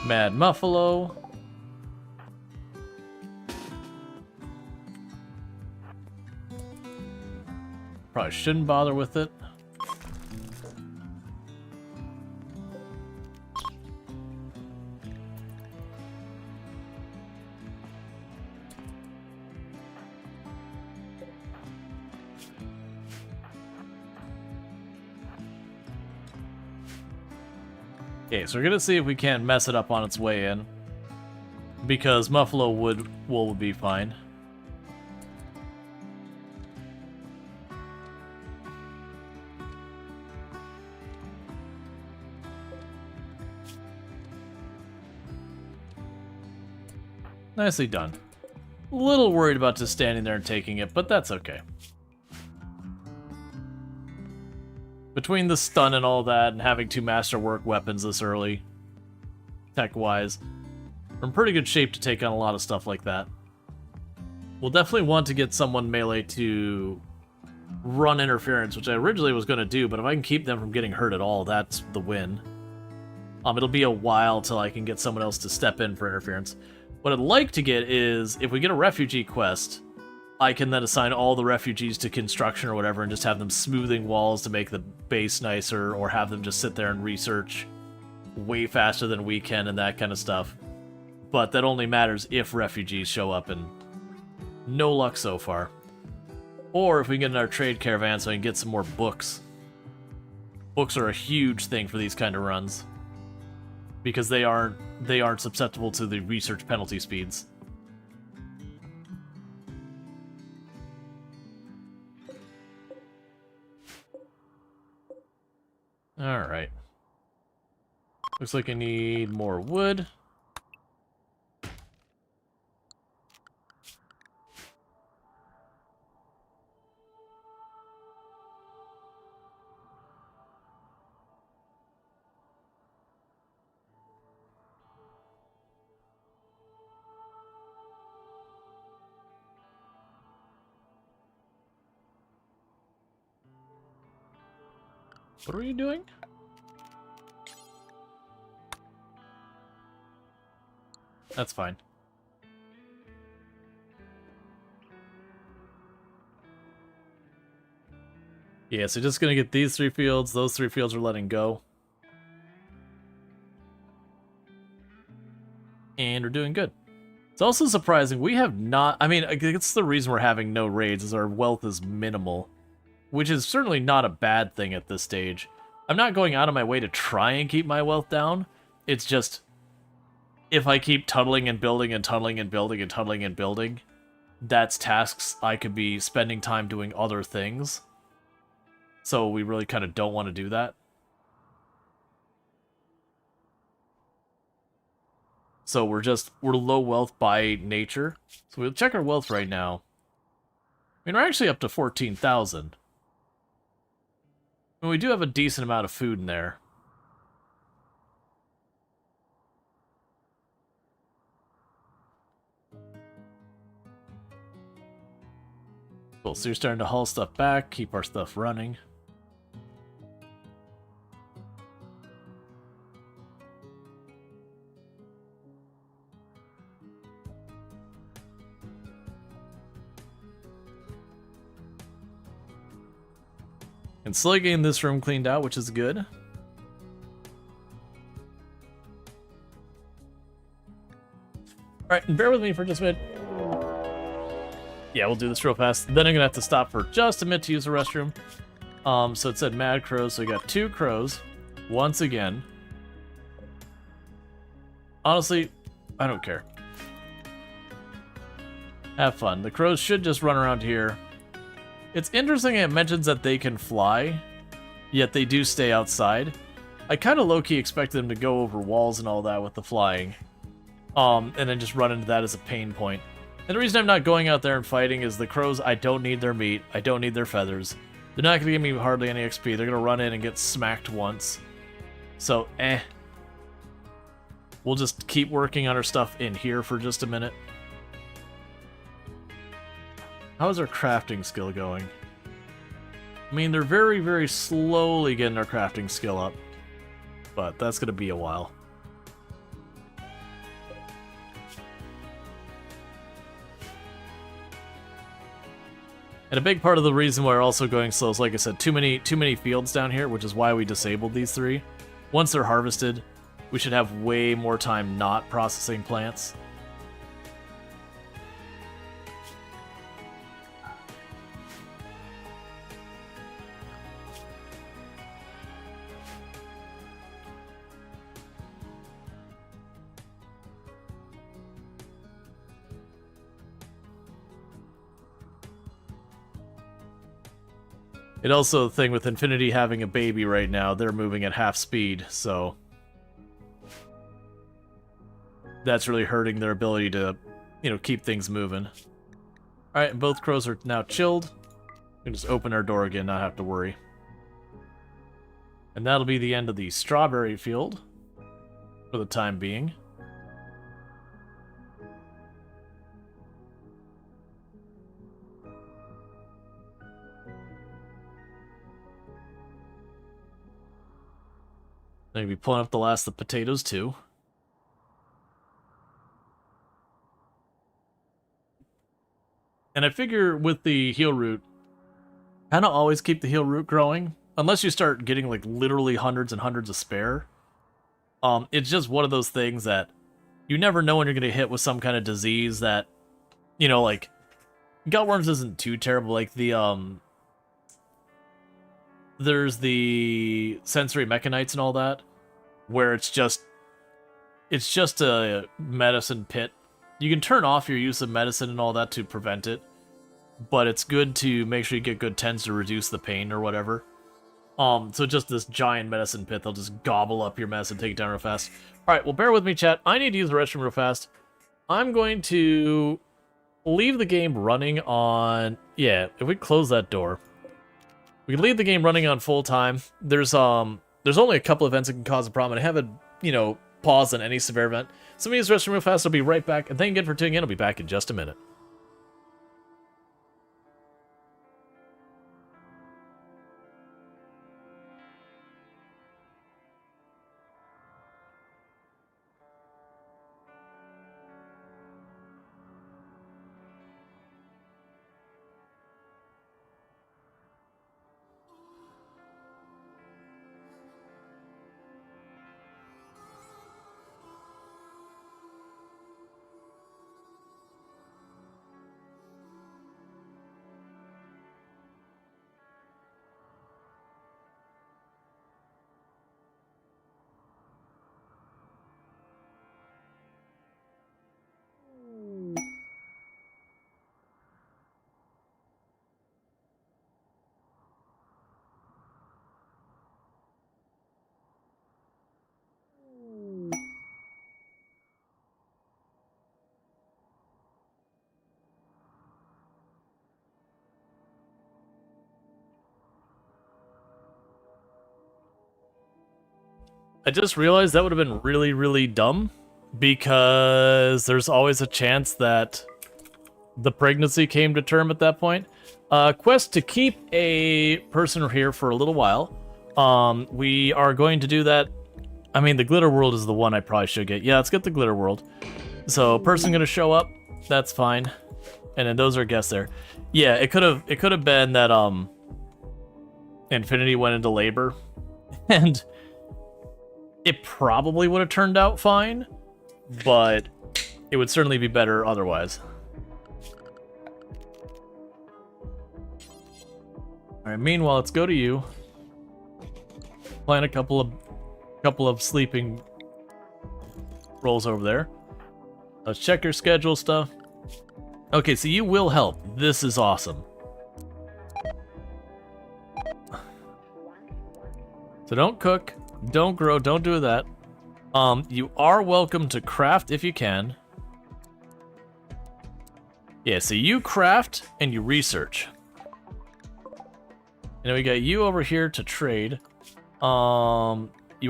Mad Muffalo. Probably shouldn't bother with it. Okay, so we're gonna see if we can't mess it up on its way in, because Muffalo wool would be fine. Nicely done. A little worried about just standing there and taking it, but that's okay. Between the stun and all that, and having 2 masterwork weapons this early, tech-wise, we're in pretty good shape to take on a lot of stuff like that. We'll definitely want to get someone melee to run interference, which I originally was going to do, but if I can keep them from getting hurt at all, that's the win. It'll be a while till I can get someone else to step in for interference. What I'd like to get is, if we get a refugee quest, I can then assign all the refugees to construction or whatever and just have them smoothing walls to make the base nicer, or have them just sit there and research way faster than we can and that kind of stuff. But that only matters if refugees show up, and no luck so far. Or if we get in our trade caravan so I can get some more books. Books are a huge thing for these kind of runs, because they aren't susceptible to the research penalty speeds. Alright. Looks like I need more wood. What are you doing? That's fine. Yeah, so just gonna get these 3 fields. Those 3 fields are letting go. And we're doing good. It's also surprising we have not... I mean, it's the reason we're having no raids is our wealth is minimal, which is certainly not a bad thing at this stage. I'm not going out of my way to try and keep my wealth down. It's just, if I keep tunneling and building and tunneling and building and tunneling and building, that's tasks I could be spending time doing other things. So we really kind of don't want to do that. So we're low wealth by nature. So we'll check our wealth right now. I mean, we're actually up to 14,000. I mean, we do have a decent amount of food in there. Cool, so you're starting to haul stuff back, keep our stuff running. And slowly getting this room cleaned out, which is good. Alright, and bear with me for just a minute. Yeah, we'll do this real fast. Then I'm gonna have to stop for just a minute to use the restroom. So it said mad crows, so we got 2 crows. Once again. Honestly, I don't care. Have fun. The crows should just run around here. It's interesting it mentions that they can fly, yet they do stay outside. I kind of low-key expected them to go over walls and all that with the flying. And then just run into that as a pain point. And the reason I'm not going out there and fighting is the crows, I don't need their meat, I don't need their feathers. They're not going to give me hardly any XP, they're going to run in and get smacked once. So, We'll just keep working on our stuff in here for just a minute. How's our crafting skill going? I mean, they're very, very slowly getting our crafting skill up. But that's going to be a while. And a big part of the reason why we're also going slow is, like I said, too many fields down here, which is why we disabled these 3. Once they're harvested, we should have way more time not processing plants. It also, the thing with Infinity having a baby right now, they're moving at half speed, so that's really hurting their ability to, you know, keep things moving. Alright, both crows are now chilled. We can just open our door again, not have to worry. And that'll be the end of the strawberry field, for the time being. I'm going to be pulling up the last of the potatoes, too. And I figure with the heal root, kind of always keep the heal root growing. Unless you start getting, like, literally hundreds and hundreds of spare. It's just one of those things that you never know when you're going to hit with some kind of disease that, you know, like, gutworms isn't too terrible. Like, the, there's the sensory mechanites and all that, where it's just a medicine pit. You can turn off your use of medicine and all that to prevent it, but it's good to make sure you get good tens to reduce the pain or whatever. So just this giant medicine pit, they'll just gobble up your medicine, take it down real fast. Alright, well, bear with me, chat. I need to use the restroom real fast. I'm going to leave the game running on... Yeah, if we close that door, we can leave the game running on full time. There's only a couple events that can cause a problem, and I haven't, you know, paused on any severe event. So let me use the restroom real fast. I'll be right back. And thank you again for tuning in. I'll be back in just a minute. I just realized that would have been really, really dumb, because there's always a chance that the pregnancy came to term at that point. Quest to keep a person here for a little while. We are going to do that. I mean, the glitter world is the one I probably should get. Yeah, let's get the glitter world. So, person gonna show up. That's fine. And then those are guests there. Yeah, it could have been that Infinity went into labor, and it probably would have turned out fine, but it would certainly be better otherwise. Alright, meanwhile, let's go to you. Plan a couple of sleeping rolls over there. Let's check your schedule stuff. Okay, so you will help. This is awesome. So don't cook, don't grow, don't do that. You are welcome to craft if you can. Yeah, so you craft and you research. And we got you over here to trade. You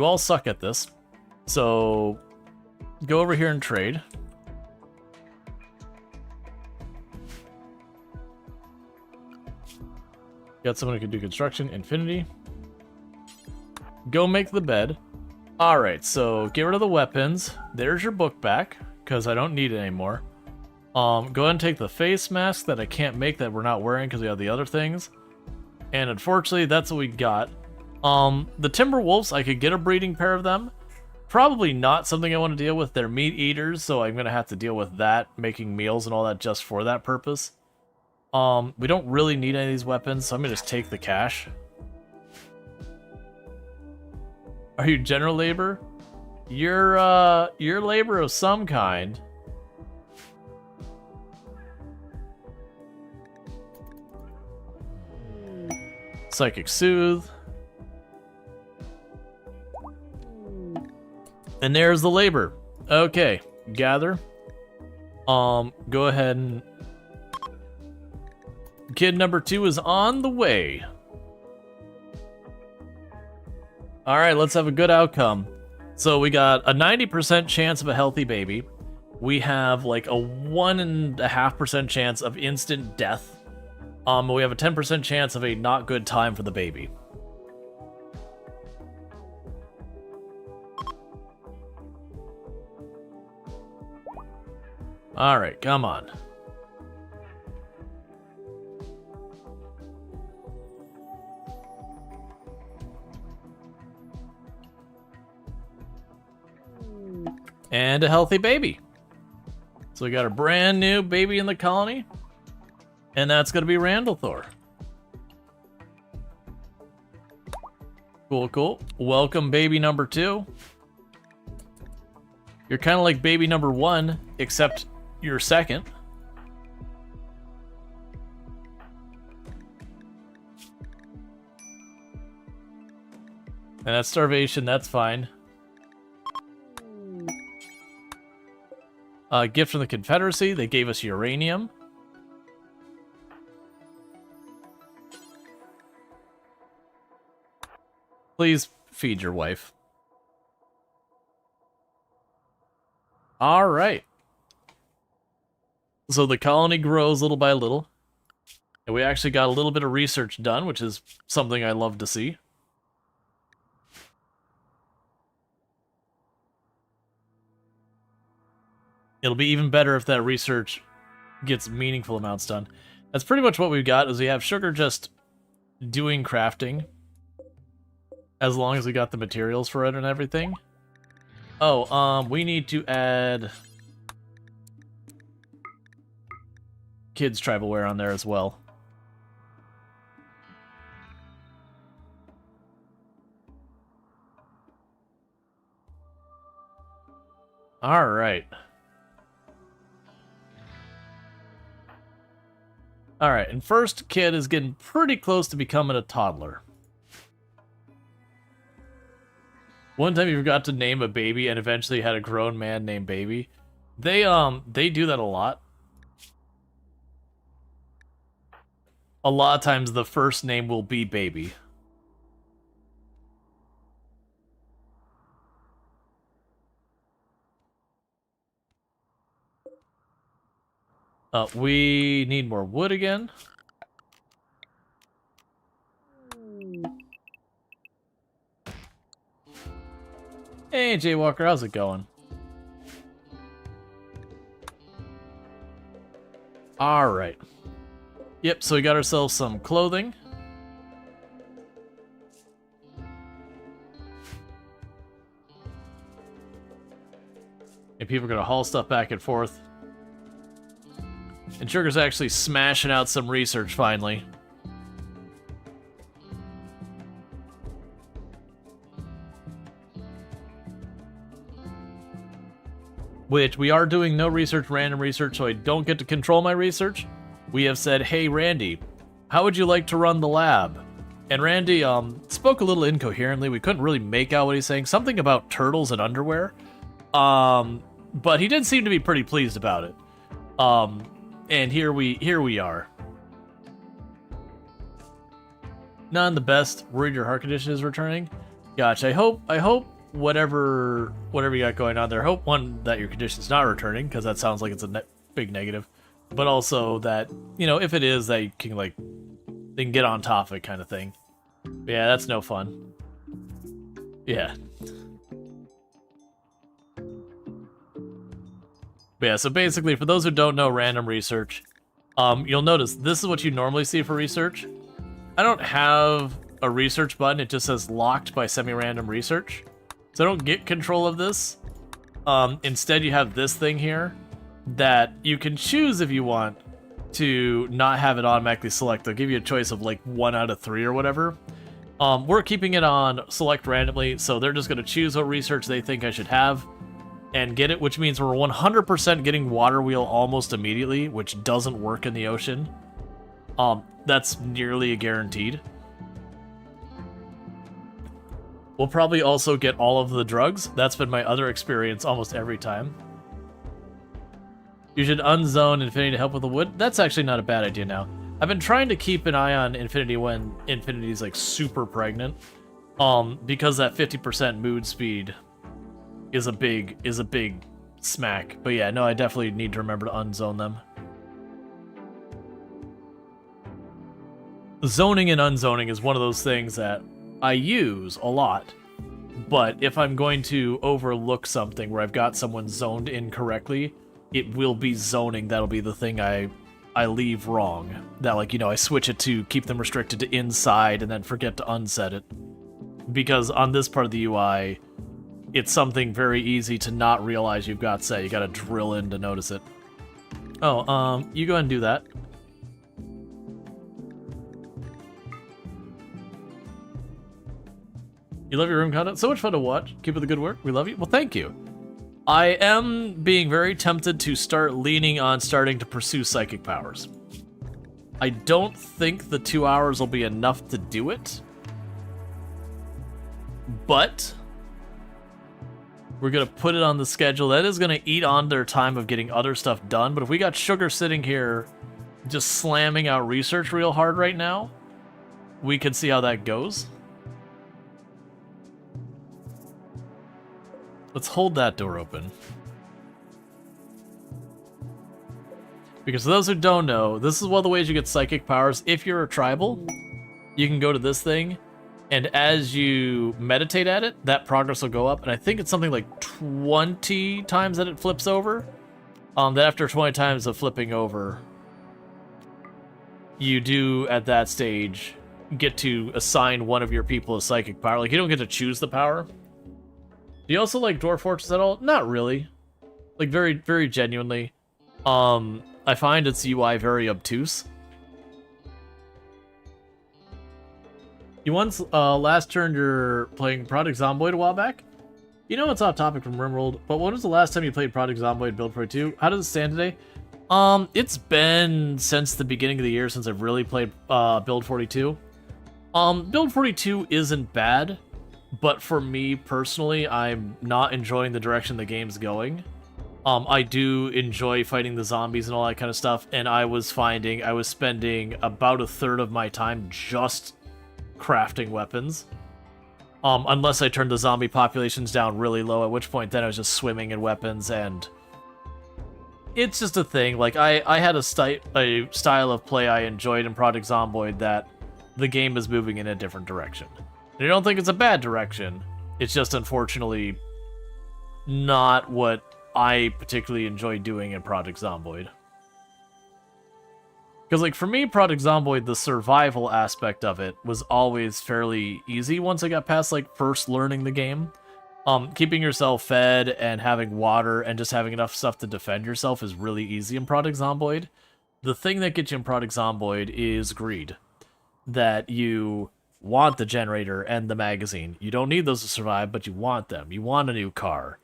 all suck at this. So go over here and trade. Got someone who can do construction, Infinity. Go make the bed. Alright, so get rid of the weapons. There's your book back, because I don't need it anymore. Go ahead and take the face mask that I can't make that we're not wearing because we have the other things. And unfortunately, that's what we got. The Timber Wolves, I could get a breeding pair of them. Probably not something I want to deal with. They're meat eaters, so I'm going to have to deal with that, making meals and all that just for that purpose. We don't really need any of these weapons, so I'm going to just take the cash. Are you general labor? You're labor of some kind. Psychic Soothe. And there's the labor. Okay, gather. Go ahead and... Kid number 2 is on the way. Alright, let's have a good outcome. So we got a 90% chance of a healthy baby. We have like a 1.5% chance of instant death. We have a 10% chance of a not good time for the baby. Alright, come on. And a healthy baby. So we got a brand new baby in the colony. And that's going to be Randall Thor. Cool, cool. Welcome, baby number 2. You're kind of like baby number 1, except you're second. And that's starvation, that's fine. Gift from the Confederacy, they gave us uranium. Please feed your wife. Alright. So the colony grows little by little. And we actually got a little bit of research done, which is something I love to see. It'll be even better if that research gets meaningful amounts done. That's pretty much what we've got, is we have Sugar just doing crafting. As long as we got the materials for it and everything. Oh, we need to add kids' tribal wear on there as well. Alright. Alright, and first kid is getting pretty close to becoming a toddler. One time you forgot to name a baby and eventually had a grown man named Baby. They do that a lot. A lot of times the first name will be Baby. We need more wood again. Hey, Jay Walker, how's it going? All right. Yep, so we got ourselves some clothing. And people are going to haul stuff back and forth. And Sugar's actually smashing out some research finally. Which we are doing no research, random research, so I don't get to control my research. We have said, hey, Randy, how would you like to run the lab? And Randy spoke a little incoherently. We couldn't really make out what he's saying. Something about turtles and underwear. But he did seem to be pretty pleased about it. And here we are. Not in the best. Worried your heart condition is returning. Gotcha. I hope whatever you got going on there. Hope one that your condition's not returning, because that sounds like it's a big negative. But also that, you know, if it is, that you can they can get on top of it, kind of thing. But yeah, that's no fun. Yeah. But yeah, so basically, for those who don't know random research, you'll notice this is what you normally see for research. I don't have a research button, it just says locked by semi-random research. So I don't get control of this. Instead, you have this thing here that you can choose if you want to not have it automatically select. They'll give you a choice of like 1 out of 3 or whatever. We're keeping it on select randomly, so they're just going to choose what research they think I should have and get it, which means we're 100% getting water wheel almost immediately, which doesn't work in the ocean. That's nearly a guaranteed. We'll probably also get all of the drugs. That's been my other experience almost every time. You should unzone Infinity to help with the wood. That's actually not a bad idea now. I've been trying to keep an eye on Infinity when Infinity's like super pregnant. Because that 50% mood speed is a big smack. But yeah, no, I definitely need to remember to unzone them. Zoning and unzoning is one of those things that I use a lot, but if I'm going to overlook something where I've got someone zoned incorrectly, it will be zoning. That'll be the thing I leave wrong. That, like, you know, I switch it to keep them restricted to inside and then forget to unset it. Because on this part of the UI, it's something very easy to not realize you've got set. You gotta drill in to notice it. Oh, you go ahead and do that. You love your room content? So much fun to watch. Keep up the good work. We love you. Well, thank you. I am being very tempted to start leaning on starting to pursue psychic powers. I don't think the 2 hours will be enough to do it. But we're going to put it on the schedule. That is going to eat on their time of getting other stuff done. But if we got Sugar sitting here just slamming out research real hard right now, we can see how that goes. Let's hold that door open. Because for those who don't know, this is one of the ways you get psychic powers. If you're a tribal, you can go to this thing, and as you meditate at it, that progress will go up. And I think it's something like 20 times that it flips over. That after 20 times of flipping over, you do, at that stage, get to assign one of your people a psychic power. Like, you don't get to choose the power. Do you also like Dwarf Fortress at all? Not really. Like, very, very genuinely. I find its UI very obtuse. You once last turned your playing Project Zomboid a while back? You know it's off topic from RimWorld, but when was the last time you played Project Zomboid Build 42? How does it stand today? It's been since the beginning of the year since I've really played Build 42. Build 42 isn't bad. But for me, personally, I'm not enjoying the direction the game's going. I do enjoy fighting the zombies and all that kind of stuff, and I was finding I was spending about 1/3 of my time just crafting weapons. Unless I turned the zombie populations down really low, at which point then I was just swimming in weapons, and it's just a thing. Like, I had a style of play I enjoyed in Project Zomboid that the game is moving in a different direction. And I don't think it's a bad direction. It's just unfortunately not what I particularly enjoy doing in Project Zomboid. Because, like, for me, Project Zomboid, the survival aspect of it was always fairly easy once I got past, like, first learning the game. Keeping yourself fed and having water and just having enough stuff to defend yourself is really easy in Project Zomboid. The thing that gets you in Project Zomboid is greed. That you want the generator and the magazine. You don't need those to survive, but you want them. You want a new car.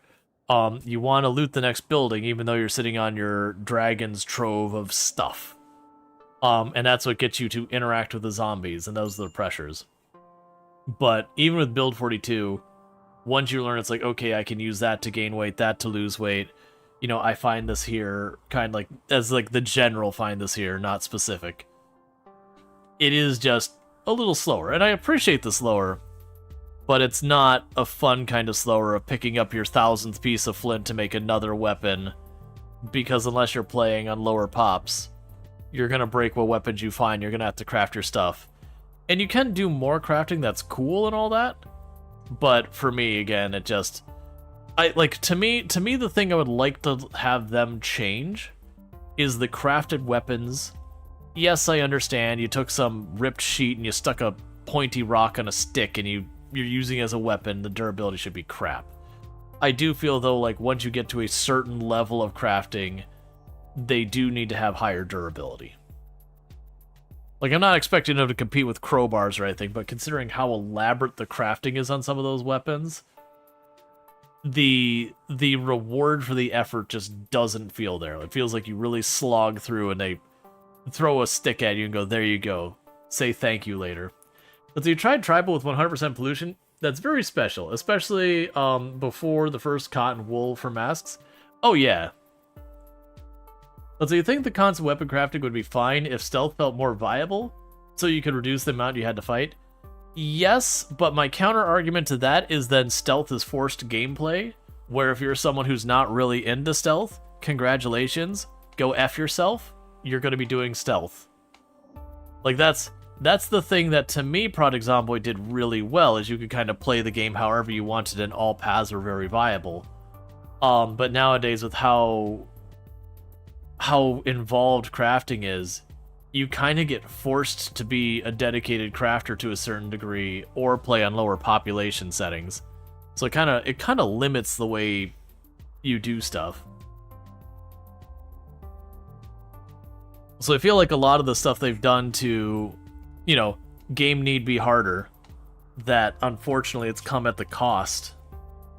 You want to loot the next building, even though you're sitting on your dragon's trove of stuff. And that's what gets you to interact with the zombies, and those are the pressures. But even with Build 42, once you learn, it's like, okay, I can use that to gain weight, that to lose weight. You know, I find this here, kind of like, as like the general find this here, not specific. It is just a little slower, and I appreciate the slower, but it's not a fun kind of slower of picking up your 1000th piece of flint to make another weapon, because unless you're playing on lower pops, you're going to break what weapons you find, you're going to have to craft your stuff. And you can do more crafting that's cool and all that, but for me, again, it just... to me, the thing I would like to have them change is the crafted weapons. Yes, I understand, you took some ripped sheet and you stuck a pointy rock on a stick and you're using it as a weapon, the durability should be crap. I do feel, though, like, once you get to a certain level of crafting, they do need to have higher durability. Like, I'm not expecting them to compete with crowbars or anything, but considering how elaborate the crafting is on some of those weapons, the reward for the effort just doesn't feel there. It feels like you really slog through and they throw a stick at you and go, there you go, say thank you later. But so you tried tribal with 100% pollution, that's very special, especially before the first cotton wool for masks. Oh yeah. But so you think the constant weapon crafting would be fine if stealth felt more viable, so you could reduce the amount you had to fight? Yes, but my counter argument to that is then stealth is forced gameplay, where if you're someone who's not really into stealth, congratulations, go F yourself, you're going to be doing stealth. Like, that's the thing that, to me, Project Zomboid did really well, is you could kind of play the game however you wanted and all paths were very viable. But nowadays, with how involved crafting is, you kind of get forced to be a dedicated crafter to a certain degree or play on lower population settings. So it kind of limits the way you do stuff. So I feel like a lot of the stuff they've done to, you know, game need be harder, that unfortunately it's come at the cost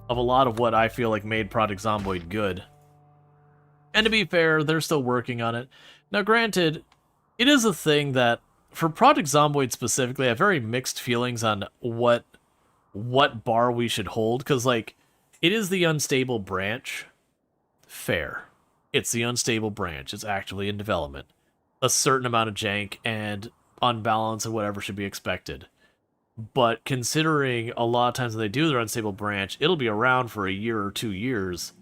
of a lot of what I feel like made Project Zomboid good. And to be fair, they're still working on it. Now granted, it is a thing that, for Project Zomboid specifically, I have very mixed feelings on what bar we should hold, because, like, it is the unstable branch. Fair. It's the unstable branch. It's actively in development. A certain amount of jank and unbalance and whatever should be expected. But considering a lot of times when they do their unstable branch, it'll be around for a year or 2 years.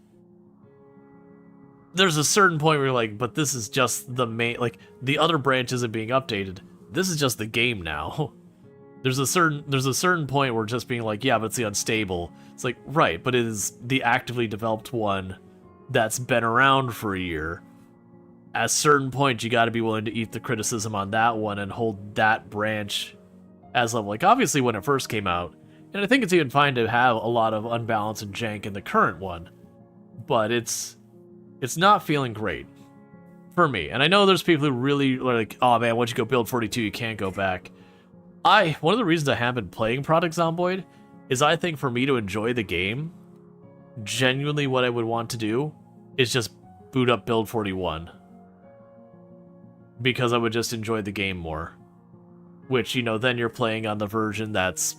There's a certain point where you're like, but this is just the main, like, the other branch isn't being updated. This is just the game now. There's a certain point where just being like, yeah, but it's the unstable. It's like, right, but it is the actively developed one that's been around for a year. At a certain point, you got to be willing to eat the criticism on that one and hold that branch as level. Like, obviously, when it first came out, and I think it's even fine to have a lot of unbalance and jank in the current one, but it's not feeling great for me. And I know there's people who really are like, oh man, once you go build 42, you can't go back. One of the reasons I have been playing Project Zomboid is I think for me to enjoy the game, genuinely what I would want to do is just boot up build 41. Because I would just enjoy the game more. Which, you know, then you're playing on the version that's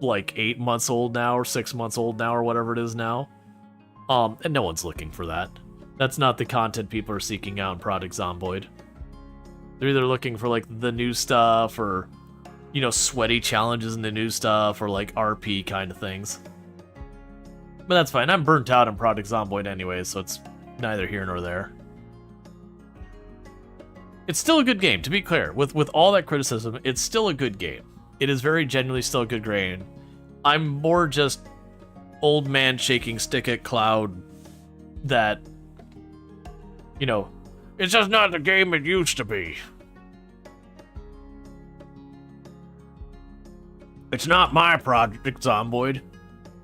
like 8 months old now, or 6 months old now, or whatever it is now. And no one's looking for that. That's not the content people are seeking out in Project Zomboid. They're either looking for, like, the new stuff, or, you know, sweaty challenges in the new stuff, or, like, RP kind of things. But that's fine. I'm burnt out on Project Zomboid anyway, so it's neither here nor there. It's still a good game, to be clear. With all that criticism, it's still a good game. It is very genuinely still a good game. I'm more just old man shaking stick at cloud that, you know, it's just not the game it used to be. It's not my Project Zomboid.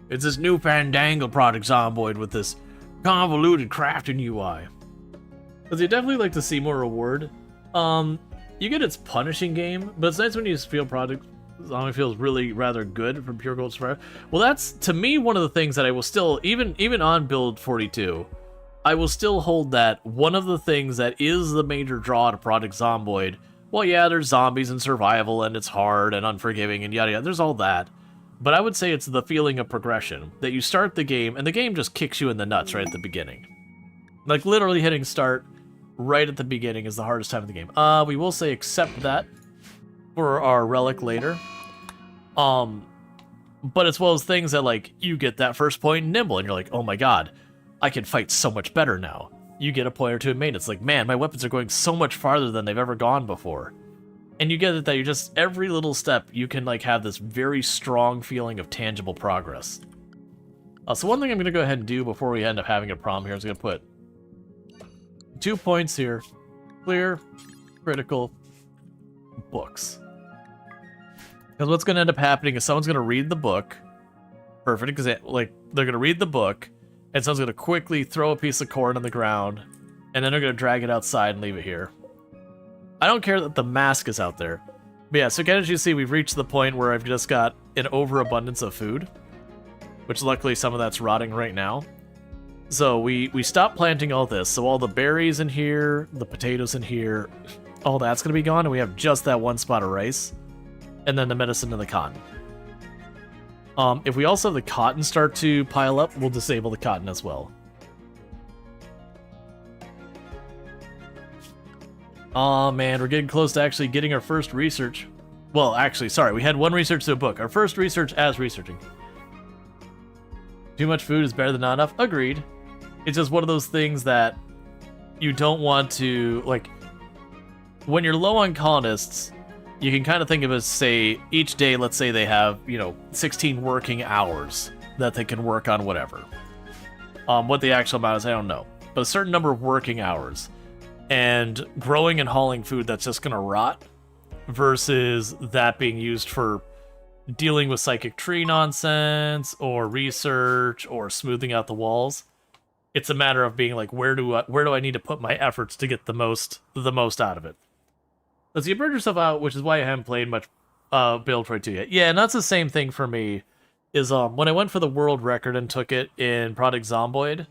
It's this new fandangle Project Zomboid with this convoluted crafting UI. Because you definitely like to see more reward. You get its punishing game, but it's nice when you feel Project Zombie feels really rather good from Pure Gold Survivor. Well, that's, to me, one of the things that I will still, even on build 42, I will still hold that one of the things that is the major draw to Project Zomboid. Well, yeah, there's zombies and survival, and it's hard and unforgiving and yada yada. There's all that. But I would say it's the feeling of progression. That you start the game, and the game just kicks you in the nuts right at the beginning. Like, literally hitting start right at the beginning is the hardest time of the game. We will say accept that for our relic later. But it's one of those things that, like, you get that first point in Nimble, and you're like, oh my god, I can fight so much better now. You get a point or two in maintenance. Like, man, my weapons are going so much farther than they've ever gone before. And you get it that you're just, every little step, you can, like, have this very strong feeling of tangible progress. So one thing I'm going to go ahead and do before we end up having a problem here is I'm going to put 2 points here. Clear, critical, books. Because what's going to end up happening is someone's going to read the book. Perfect example. Like, they're going to read the book, and someone's going to quickly throw a piece of corn on the ground, and then they're going to drag it outside and leave it here. I don't care that the mask is out there. But yeah, so as you see, we've reached the point where I've just got an overabundance of food, which luckily some of that's rotting right now. So we stopped planting all this, so all the berries in here, the potatoes in here, all that's going to be gone, and we have just that one spot of rice, and then the medicine and the cotton. If we also have the cotton start to pile up, we'll disable the cotton as well. Oh man, we're getting close to actually getting our first research. Well, actually, sorry, we had one research to a book. Our first research as researching. Too much food is better than not enough. Agreed. It's just one of those things that you don't want to, like, when you're low on colonists, you can kind of think of it as, say, each day, let's say they have, 16 working hours that they can work on whatever. What the actual amount is, I don't know. But a certain number of working hours. And growing and hauling food that's just going to rot versus that being used for dealing with psychic tree nonsense or research or smoothing out the walls. It's a matter of being like, where do I need to put my efforts to get the most out of it? Let's see, you burned yourself out, which is why I haven't played much build 42 yet. Yeah, and that's the same thing for me. Is when I went for the world record and took it in Project Zomboid,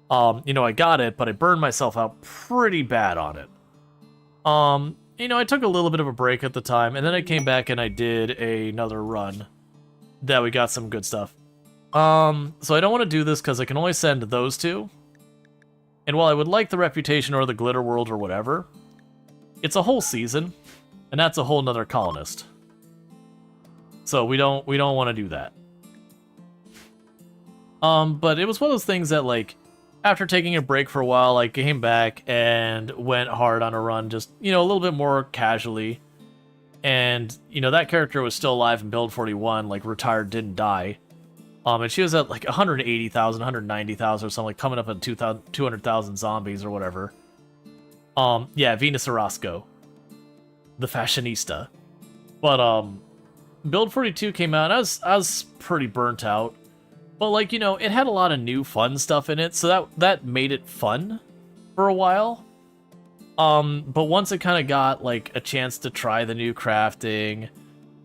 I got it, but I burned myself out pretty bad on it. I took a little bit of a break at the time, and then I came back and I did another run that we got some good stuff. So I don't want to do this because I can only send those two. And while I would like the reputation or the glitter world or whatever, it's a whole season, and that's a whole nother colonist. So we don't want to do that. But it was one of those things that, like, after taking a break for a while, I came back and went hard on a run, just, a little bit more casually. And, that character was still alive in build 41, like, retired, didn't die. And she was at, like, 180,000, 190,000 or something, like, coming up at 200,000 zombies or whatever. Yeah, Venus Orozco. The fashionista. But, build 42 came out, and I was pretty burnt out. But, like, it had a lot of new fun stuff in it, so that made it fun for a while. But once it kind of got, like, a chance to try the new crafting,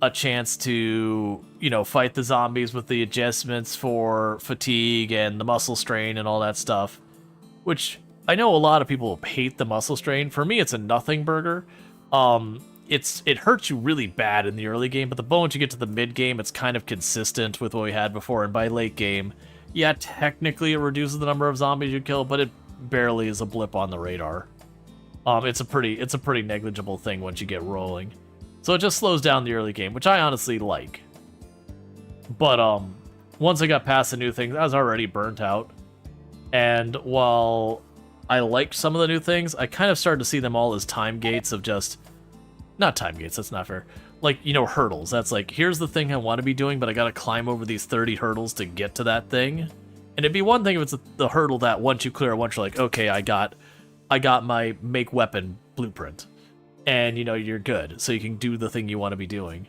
a chance to, fight the zombies with the adjustments for fatigue and the muscle strain and all that stuff, which I know a lot of people hate the muscle strain. For me, it's a nothing burger. It hurts you really bad in the early game, but the moment you get to the mid game, it's kind of consistent with what we had before. And by late game, yeah, technically it reduces the number of zombies you kill, but it barely is a blip on the radar. It's a pretty negligible thing once you get rolling. So it just slows down the early game, which I honestly like. But once I got past the new things, I was already burnt out. And while I liked some of the new things. I kind of started to see them all as time gates of just... Not time gates, that's not fair. Like, you know, hurdles. That's like, here's the thing I want to be doing, but I gotta climb over these 30 hurdles to get to that thing. And it'd be one thing if it's the hurdle that once you clear it, once you're like, okay, I got my make weapon blueprint. And, you know, you're good. So you can do the thing you want to be doing.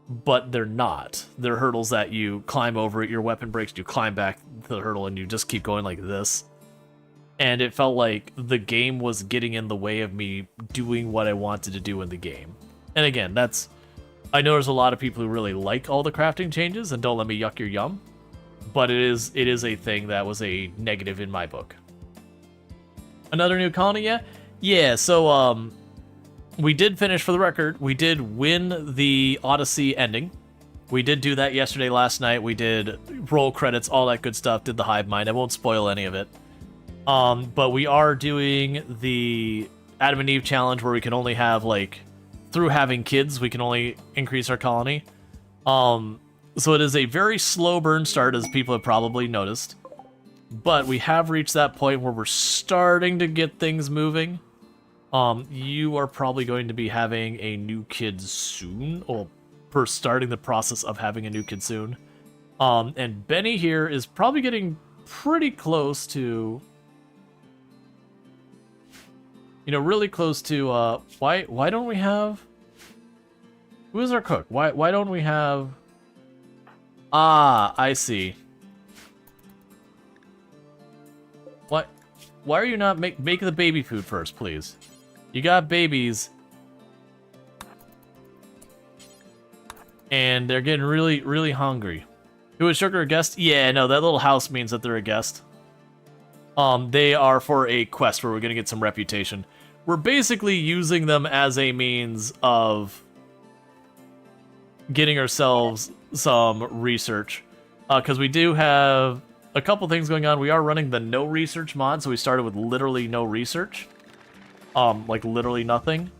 But they're not. They're hurdles that you climb over it, your weapon breaks, you climb back the hurdle, and you just keep going like this. And it felt like the game was getting in the way of me doing what I wanted to do in the game. And again, that's... I know there's a lot of people who really like all the crafting changes and don't let me yuck your yum. But it is a thing that was a negative in my book. Another new colony, yeah? Yeah, so, we did finish, for the record, we did win the Odyssey ending. We did do that yesterday, last night. We did roll credits, all that good stuff, did the hive mind. I won't spoil any of it. But we are doing the Adam and Eve challenge where we can only have, like, through having kids, we can only increase our colony. So it is a very slow burn start, as people have probably noticed. But we have reached that point where we're starting to get things moving. You are probably going to be having a new kid soon, or for starting the process of having a new kid soon. And Benny here is probably getting pretty close to, you know, really close to, why don't we have, who is our cook? Why don't we have, I see. Why are you not make the baby food first, please? You got babies. And they're getting really, really hungry. Who is Sugar a guest? Yeah, no, that little house means that they're a guest. They are for a quest where we're gonna get some reputation. We're basically using them as a means of getting ourselves some research. Because we do have a couple things going on. We are running the no research mod, so we started with literally no research. Like literally nothing.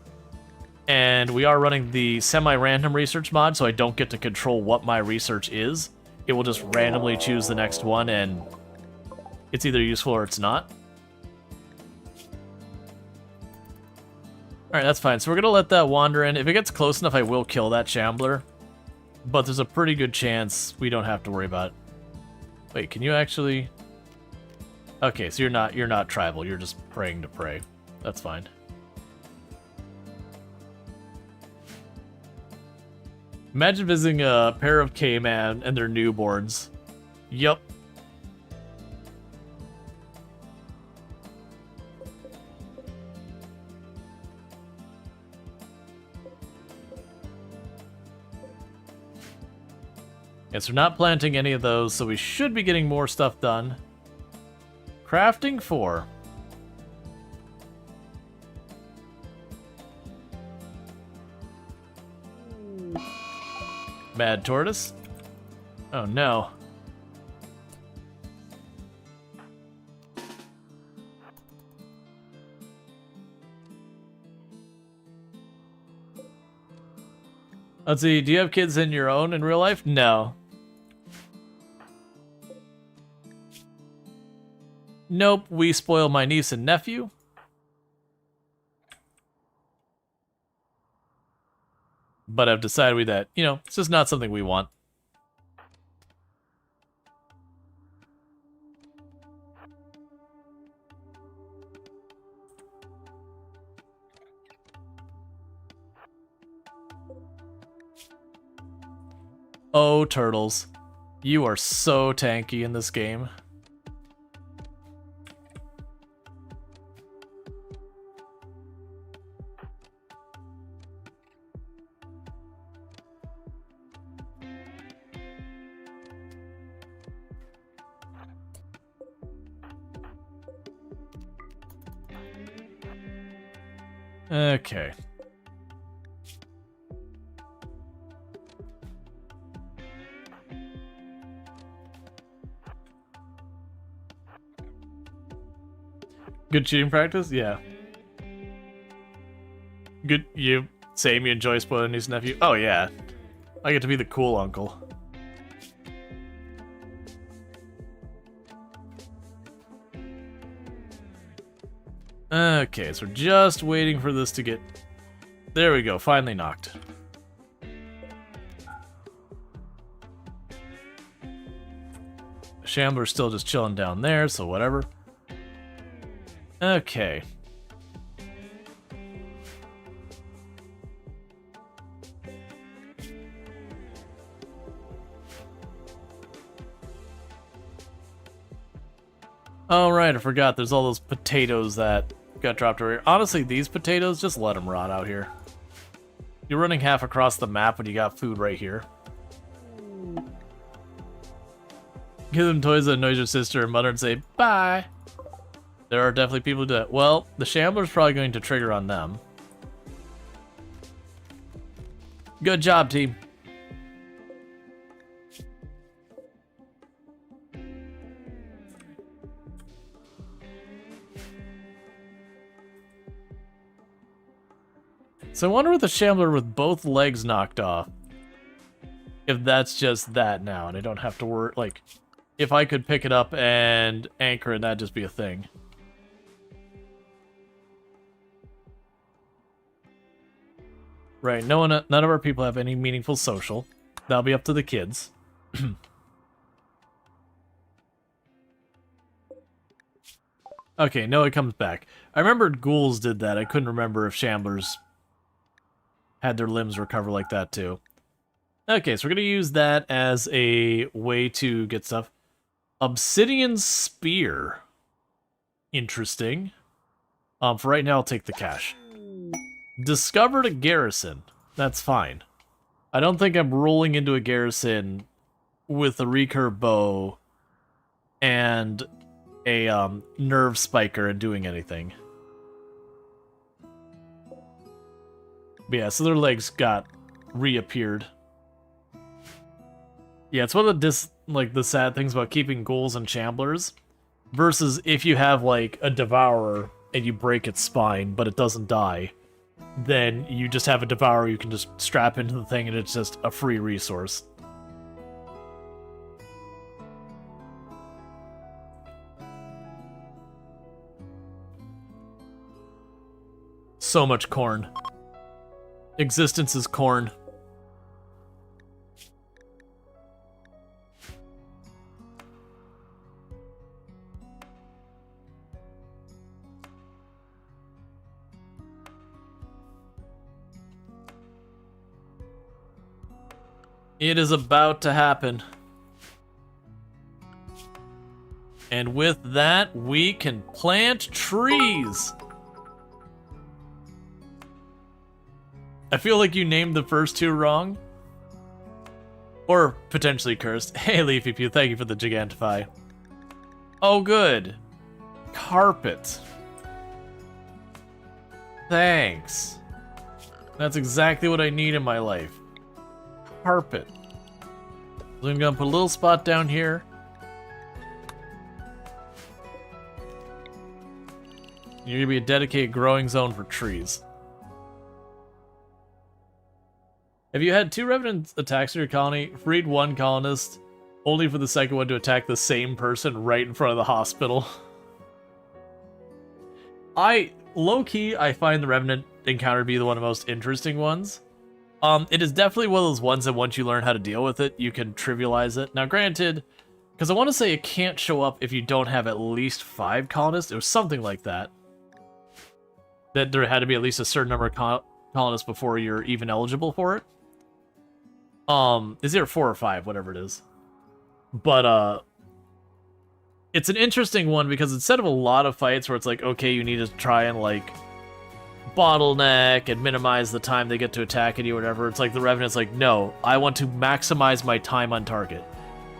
And we are running the semi-random research mod, so I don't get to control what my research is. It will just randomly choose the next one, and it's either useful or it's not. Alright, that's fine. So we're going to let that wander in. If it gets close enough, I will kill that shambler. But there's a pretty good chance we don't have to worry about it. Wait, can you actually... Okay, so you're not tribal. You're just praying to pray. That's fine. Imagine visiting a pair of K-Man and their newborns. Yup. Yes, we're not planting any of those, so we should be getting more stuff done. Crafting 4. Mad tortoise? Oh no. Let's see, do you have kids in your own in real life? No. Nope, we spoil my niece and nephew. But I've decided that, you know, it's just not something we want. Oh, turtles. You are so tanky in this game. Okay. Good cheating practice? Yeah. Good, you same, you enjoy spoiling niece and nephew? Oh yeah. I get to be the cool uncle. Okay, so we're just waiting for this to get... There we go, finally knocked. Shambler's still just chilling down there, so whatever. Okay. Oh, right, I forgot. There's all those potatoes that got dropped over here. Honestly, these potatoes, just let them rot out here. You're running half across the map when you got food right here. Give them toys that annoys your sister and mother and say, bye. There are definitely people who do that. Well, the Shambler's probably going to trigger on them. Good job, team. So I wonder with the Shambler with both legs knocked off, if that's just that now, and I don't have to worry, like, if I could pick it up and anchor it, that'd just be a thing. Right, none of our people have any meaningful social. That'll be up to the kids. Okay, no, it comes back. I remembered ghouls did that. I couldn't remember if Shamblers had their limbs recover like that too. Okay, so we're going to use that as a way to get stuff. Obsidian Spear. Interesting. For right now, I'll take the cash. Discovered a garrison. That's fine. I don't think I'm rolling into a garrison with a recurve bow and a nerve spiker and doing anything. But yeah, so their legs got reappeared. Yeah, it's one of the sad things about keeping ghouls and Shamblers versus if you have like a devourer and you break its spine but it doesn't die, then you just have a devourer you can just strap into the thing and it's just a free resource. So much corn. Existence is corn. It is about to happen. And with that, we can plant trees. I feel like you named the first two wrong. Or potentially cursed. Hey, Leafy Pew, thank you for the Gigantify. Oh, good. Carpet. Thanks. That's exactly what I need in my life. Carpet. So I'm gonna put a little spot down here. You're gonna be a dedicated growing zone for trees. Have you had 2 revenant attacks in your colony? Freed 1 colonist, only for the second one to attack the same person right in front of the hospital. Low-key, I find the revenant encounter to be one of the most interesting ones. It is definitely one of those ones that once you learn how to deal with it, you can trivialize it. Now granted, because I want to say it can't show up if you don't have at least 5 colonists. It was something like that. That there had to be at least a certain number of colonists before you're even eligible for it. Is there 4 or 5, whatever it is. But, it's an interesting one because instead of a lot of fights where it's like, okay, you need to try and, like, bottleneck and minimize the time they get to attack at you or whatever, it's like the Revenant's like, no, I want to maximize my time on target.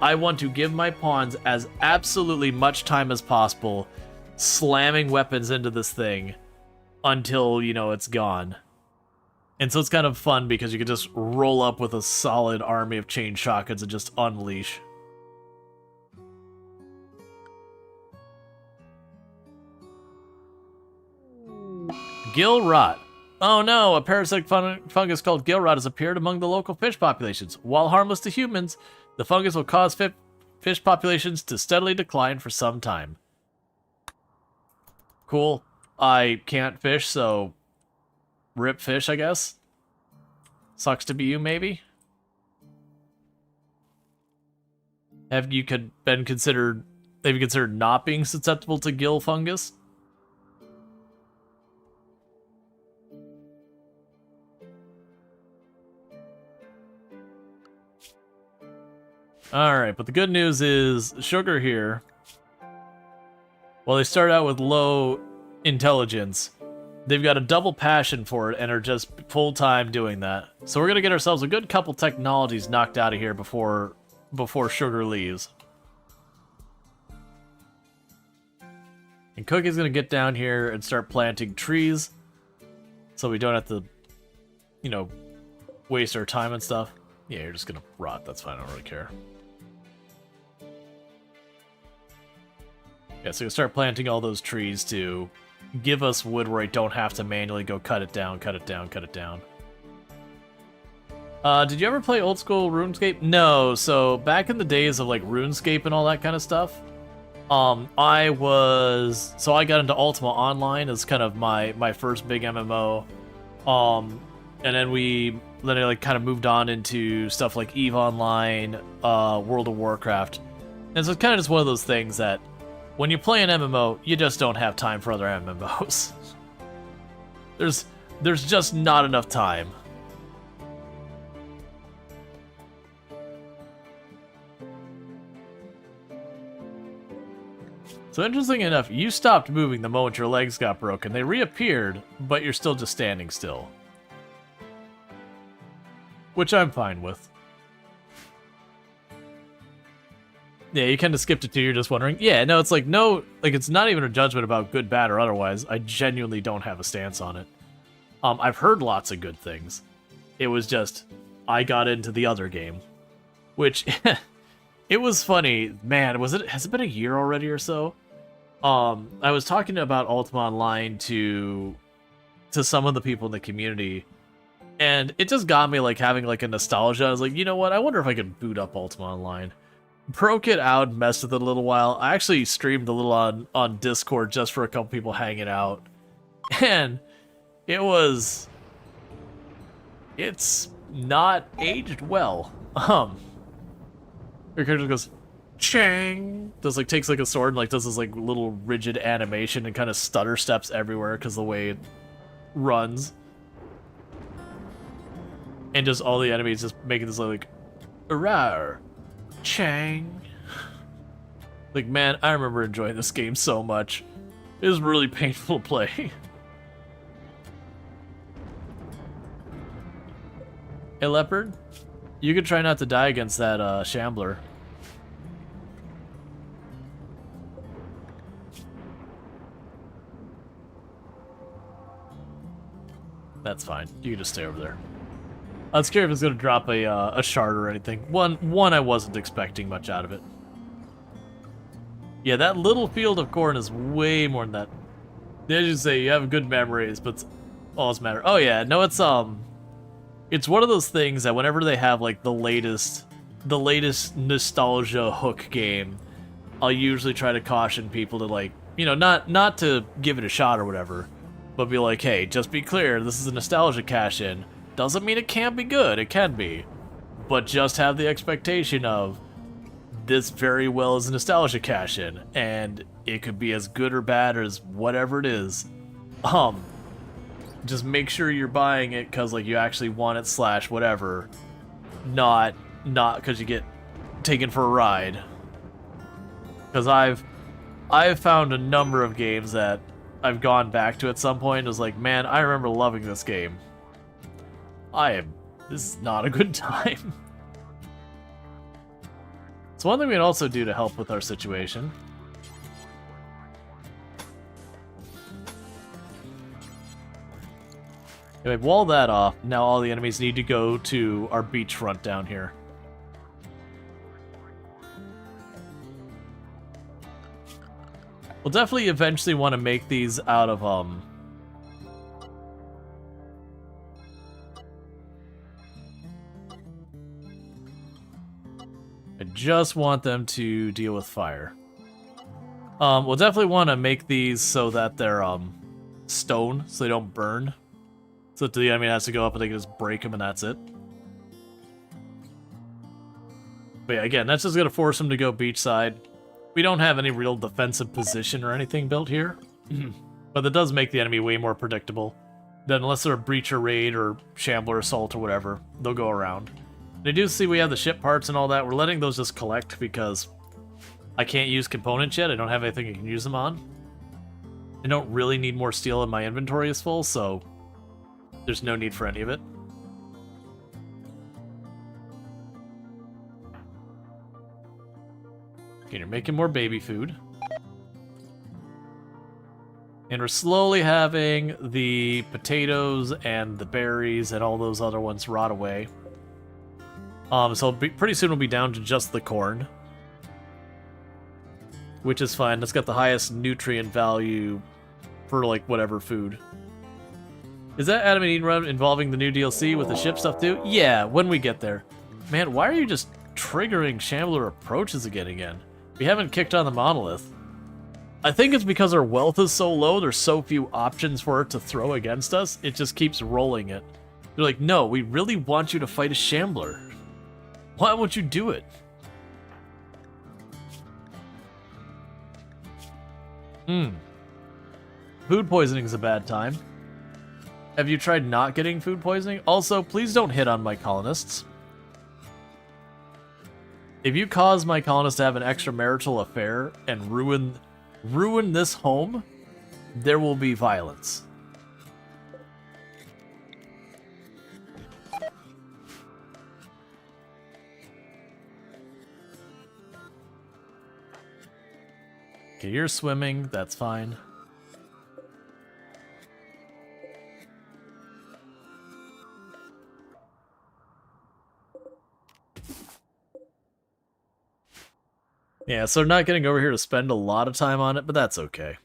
I want to give my pawns as absolutely much time as possible, slamming weapons into this thing until, you know, it's gone. And so it's kind of fun because you can just roll up with a solid army of chain shotguns and just unleash. Gill rot. Oh no, a parasitic fungus called gill rot has appeared among the local fish populations. While harmless to humans, the fungus will cause fish populations to steadily decline for some time. Cool. I can't fish, so rip fish, I guess. Sucks to be you, maybe. Have you been considered? Have you considered not being susceptible to gill fungus? All right, but the good news is Sugar here. Well, they start out with low intelligence. They've got a double passion for it and are just full-time doing that. So we're gonna get ourselves a good couple technologies knocked out of here before Sugar leaves. And Cookie's gonna get down here and start planting trees, so we don't have to, you know, waste our time and stuff. Yeah, you're just gonna rot. That's fine. I don't really care. Yeah, so you start planting all those trees to give us wood where I don't have to manually go cut it down, cut it down, cut it down. Did you ever play old school RuneScape? No, so back in the days of like RuneScape and all that kind of stuff, I got into Ultima Online as kind of my first big MMO. And then I like kind of moved on into stuff like EVE Online, World of Warcraft. And so it's kind of just one of those things that when you play an MMO, you just don't have time for other MMOs. There's just not enough time. So interesting enough, you stopped moving the moment your legs got broken. They reappeared, but you're still just standing still. Which I'm fine with. Yeah, you kind of skipped it too, you're just wondering. Yeah, no, it's like, no, like, it's not even a judgment about good, bad, or otherwise. I genuinely don't have a stance on it. I've heard lots of good things. It was just, I got into the other game. Which, it was funny. Man, has it been a year already or so? I was talking about Ultima Online to some of the people in the community, and it just got me, like, having, like, a nostalgia. I was like, you know what, I wonder if I could boot up Ultima Online. Broke it out, messed with it a little while. I actually streamed a little on Discord just for a couple people hanging out. And it's not aged well. Your character goes, chang! Takes like a sword and like does this like little rigid animation and kind of stutter steps everywhere because the way it runs. And just all the enemies just making this like, rawr. Chang. Like, man, I remember enjoying this game so much. It was really painful to play. Hey, Leopard, you could try not to die against that Shambler. That's fine. You can just stay over there. I was scared if it's going to drop a shard or anything. One, I wasn't expecting much out of it. Yeah, that little field of corn is way more than that. As you say, you have good memories, but all that's matter. Oh yeah, no, it's one of those things that whenever they have like the latest nostalgia hook game, I'll usually try to caution people to like, you know, not to give it a shot or whatever, but be like, hey, just be clear, this is a nostalgia cash-in. Doesn't mean it can't be good, it can be. But just have the expectation of this very well is a nostalgia cash-in, and it could be as good or bad as whatever it is. Just make sure you're buying it because like you actually want it / whatever, not because you get taken for a ride. Because I've found a number of games that I've gone back to at some point and was like, man, I remember loving this game. This is not a good time. So one thing we can also do to help with our situation. Anyway, wall that off. Now all the enemies need to go to our beachfront down here. We'll definitely eventually want to make these out of, I just want them to deal with fire. We'll definitely want to make these so that they're, stone so they don't burn. So the enemy has to go up and they can just break them and that's it. But yeah, again, that's just going to force them to go beachside. We don't have any real defensive position or anything built here. But that does make the enemy way more predictable. Then unless they're a breacher raid or shambler assault or whatever, they'll go around. And I do see we have the ship parts and all that. We're letting those just collect because I can't use components yet. I don't have anything I can use them on. I don't really need more steel and my inventory is full, so there's no need for any of it. Okay, you're making more baby food. And we're slowly having the potatoes and the berries and all those other ones rot away. So pretty soon we'll be down to just the corn. Which is fine. That's got the highest nutrient value for, like, whatever food. Is that Adam and Eden run involving the new DLC with the ship stuff too? Yeah, when we get there. Man, why are you just triggering Shambler approaches again? We haven't kicked on the monolith. I think it's because our wealth is so low, there's so few options for it to throw against us, it just keeps rolling it. They're like, no, we really want you to fight a Shambler. Why won't you do it? Food poisoning is a bad time. Have you tried not getting food poisoning? Also, please don't hit on my colonists. If you cause my colonists to have an extramarital affair and ruin this home, there will be violence. Okay, you're swimming, that's fine. Yeah, so not getting over here to spend a lot of time on it, but that's okay.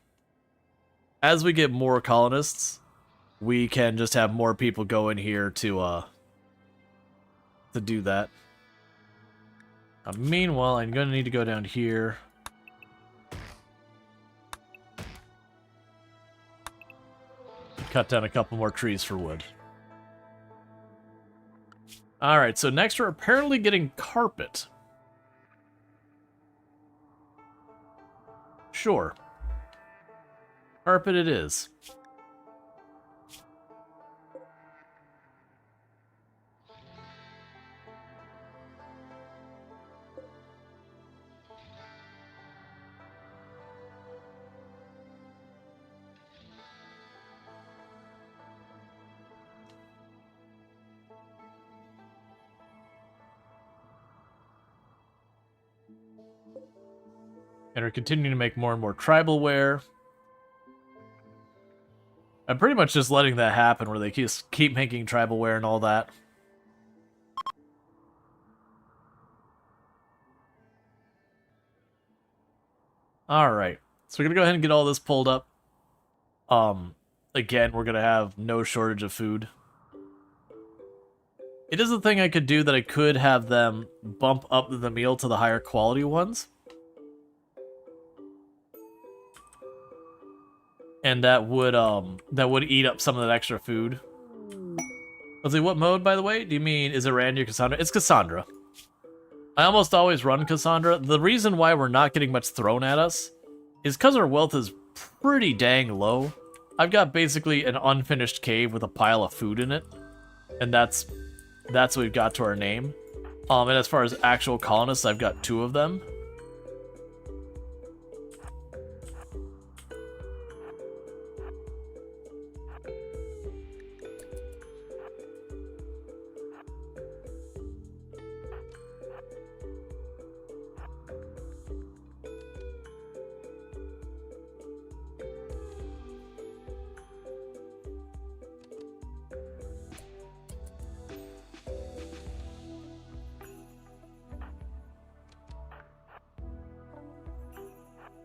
As we get more colonists, we can just have more people go in here to do that. Meanwhile, I'm going to need to go down here. Cut down a couple more trees for wood. Alright, so next we're apparently getting carpet. Sure. Carpet it is. And we're continuing to make more and more tribal wear. I'm pretty much just letting that happen where they just keep making tribal wear and all that. Alright, so we're gonna go ahead and get all this pulled up. Again, we're gonna have no shortage of food. It is a thing I could do that I could have them bump up the meal to the higher quality ones. And that would eat up some of that extra food. Let's see, what mode, by the way? Do you mean, is it Randy or Cassandra? It's Cassandra. I almost always run Cassandra. The reason why we're not getting much thrown at us is because our wealth is pretty dang low. I've got basically an unfinished cave with a pile of food in it. And that's what we've got to our name. And as far as actual colonists, I've got 2 of them.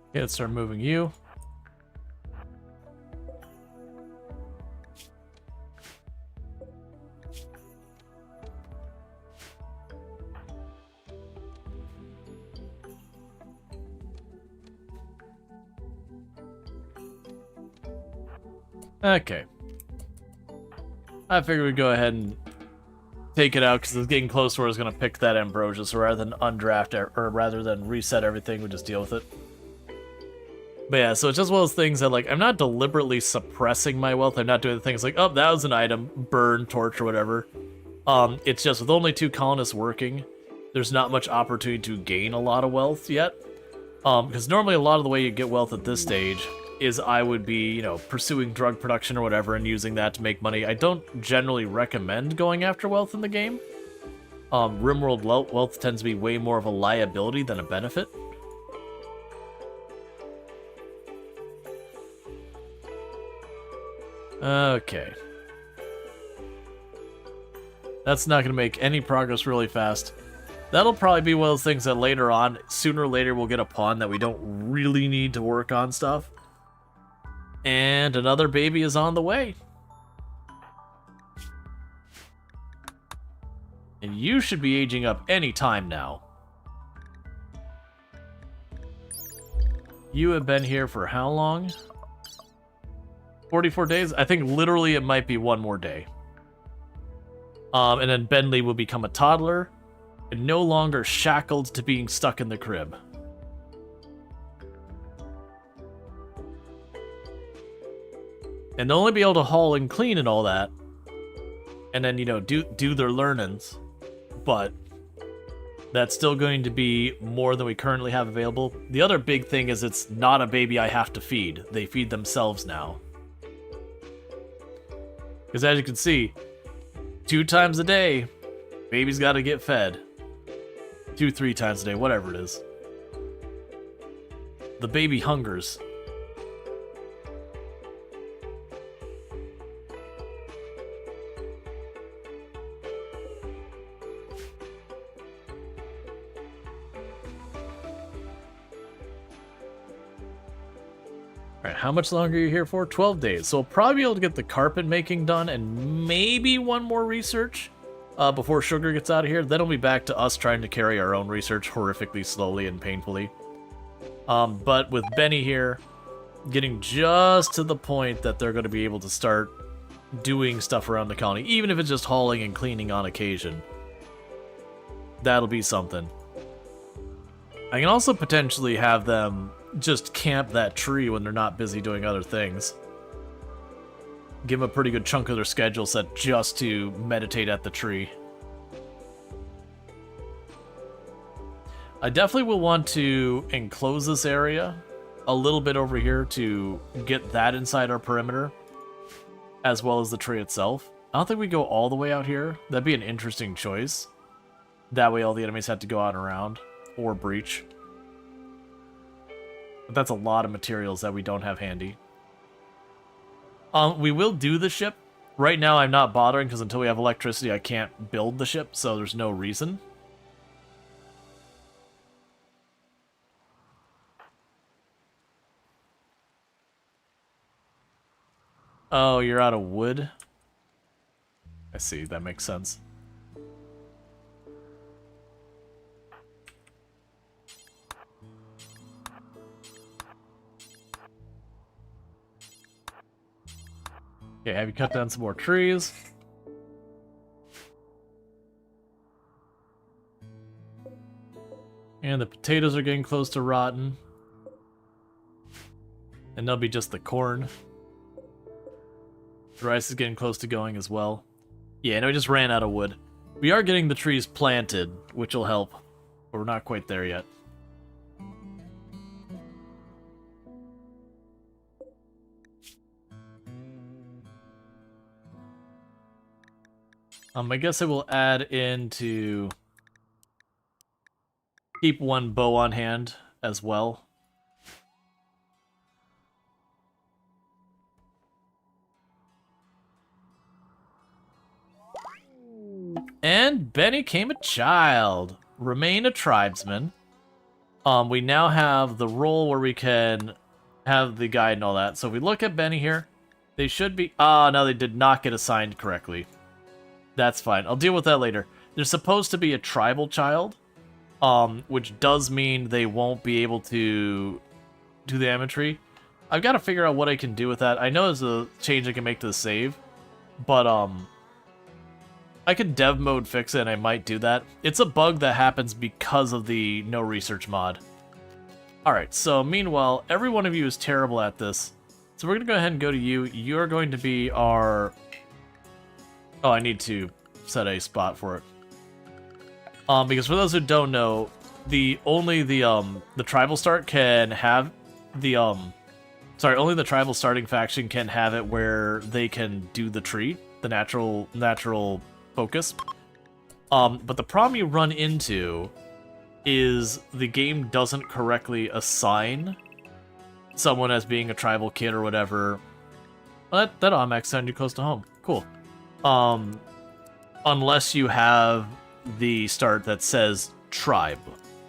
Okay, let's start moving you. Okay. I figured we'd go ahead and take it out because it's getting close to where it's going to pick that ambrosia. So rather than undraft or rather than reset everything, we just deal with it. But yeah, so it's just one of those things that, like, I'm not deliberately suppressing my wealth. I'm not doing the things like, oh, that was an item, burn, torch, or whatever. It's just with only 2 colonists working, there's not much opportunity to gain a lot of wealth yet. Because normally a lot of the way you get wealth at this stage is I would be, you know, pursuing drug production or whatever and using that to make money. I don't generally recommend going after wealth in the game. RimWorld wealth tends to be way more of a liability than a benefit. Okay. That's not going to make any progress really fast. That'll probably be one of those things that later on, sooner or later, we'll get a pawn that we don't really need to work on stuff. And another baby is on the way. And you should be aging up any time now. You have been here for how long? 44 days? I think literally it might be 1 more day. And then Bentley will become a toddler and no longer shackled to being stuck in the crib. And they'll only be able to haul and clean and all that. And then, you know, do their learnings. But that's still going to be more than we currently have available. The other big thing is it's not a baby I have to feed. They feed themselves now. Because as you can see, 2 times a day, baby's got to get fed. 2, 3 times a day, whatever it is. The baby hungers. Alright, how much longer are you here for? 12 days. So we'll probably be able to get the carpet making done and maybe 1 more research before Sugar gets out of here. Then it'll be back to us trying to carry our own research horrifically slowly and painfully. But with Benny here, getting just to the point that they're going to be able to start doing stuff around the colony, even if it's just hauling and cleaning on occasion. That'll be something. I can also potentially have them just camp that tree when they're not busy doing other things. Give them a pretty good chunk of their schedule set just to meditate at the tree. I definitely will want to enclose this area a little bit over here to get that inside our perimeter, as well as the tree itself. I don't think we go all the way out here. That'd be an interesting choice. That way all the enemies have to go out and around, or breach. But that's a lot of materials that we don't have handy. We will do the ship. Right now I'm not bothering because until we have electricity I can't build the ship, so there's no reason. Oh, you're out of wood? I see, that makes sense. Okay, have you cut down some more trees? And the potatoes are getting close to rotten. And they'll be just the corn. The rice is getting close to going as well. Yeah, no, we just ran out of wood. We are getting the trees planted, which will help. But we're not quite there yet. I guess I will add in to keep 1 bow on hand as well. And Benny came a child. Remain a tribesman. We now have the role where we can have the guide and all that. So if we look at Benny here, they should be... Ah, no, they did not get assigned correctly. That's fine. I'll deal with that later. There's supposed to be a tribal child, which does mean they won't be able to do the ametry. I've got to figure out what I can do with that. I know there's a change I can make to the save, but I could dev mode fix it and I might do that. It's a bug that happens because of the no research mod. Alright, so meanwhile, every one of you is terrible at this. So we're going to go ahead and go to you. You're going to be our... Oh, I need to set a spot for it. Because for those who don't know, only the tribal start can have the only the tribal starting faction can have it where they can do the tree, the natural focus. But the problem you run into is the game doesn't correctly assign someone as being a tribal kid or whatever. Well, that automatically sounded close to home. Cool. Unless you have the start that says tribe,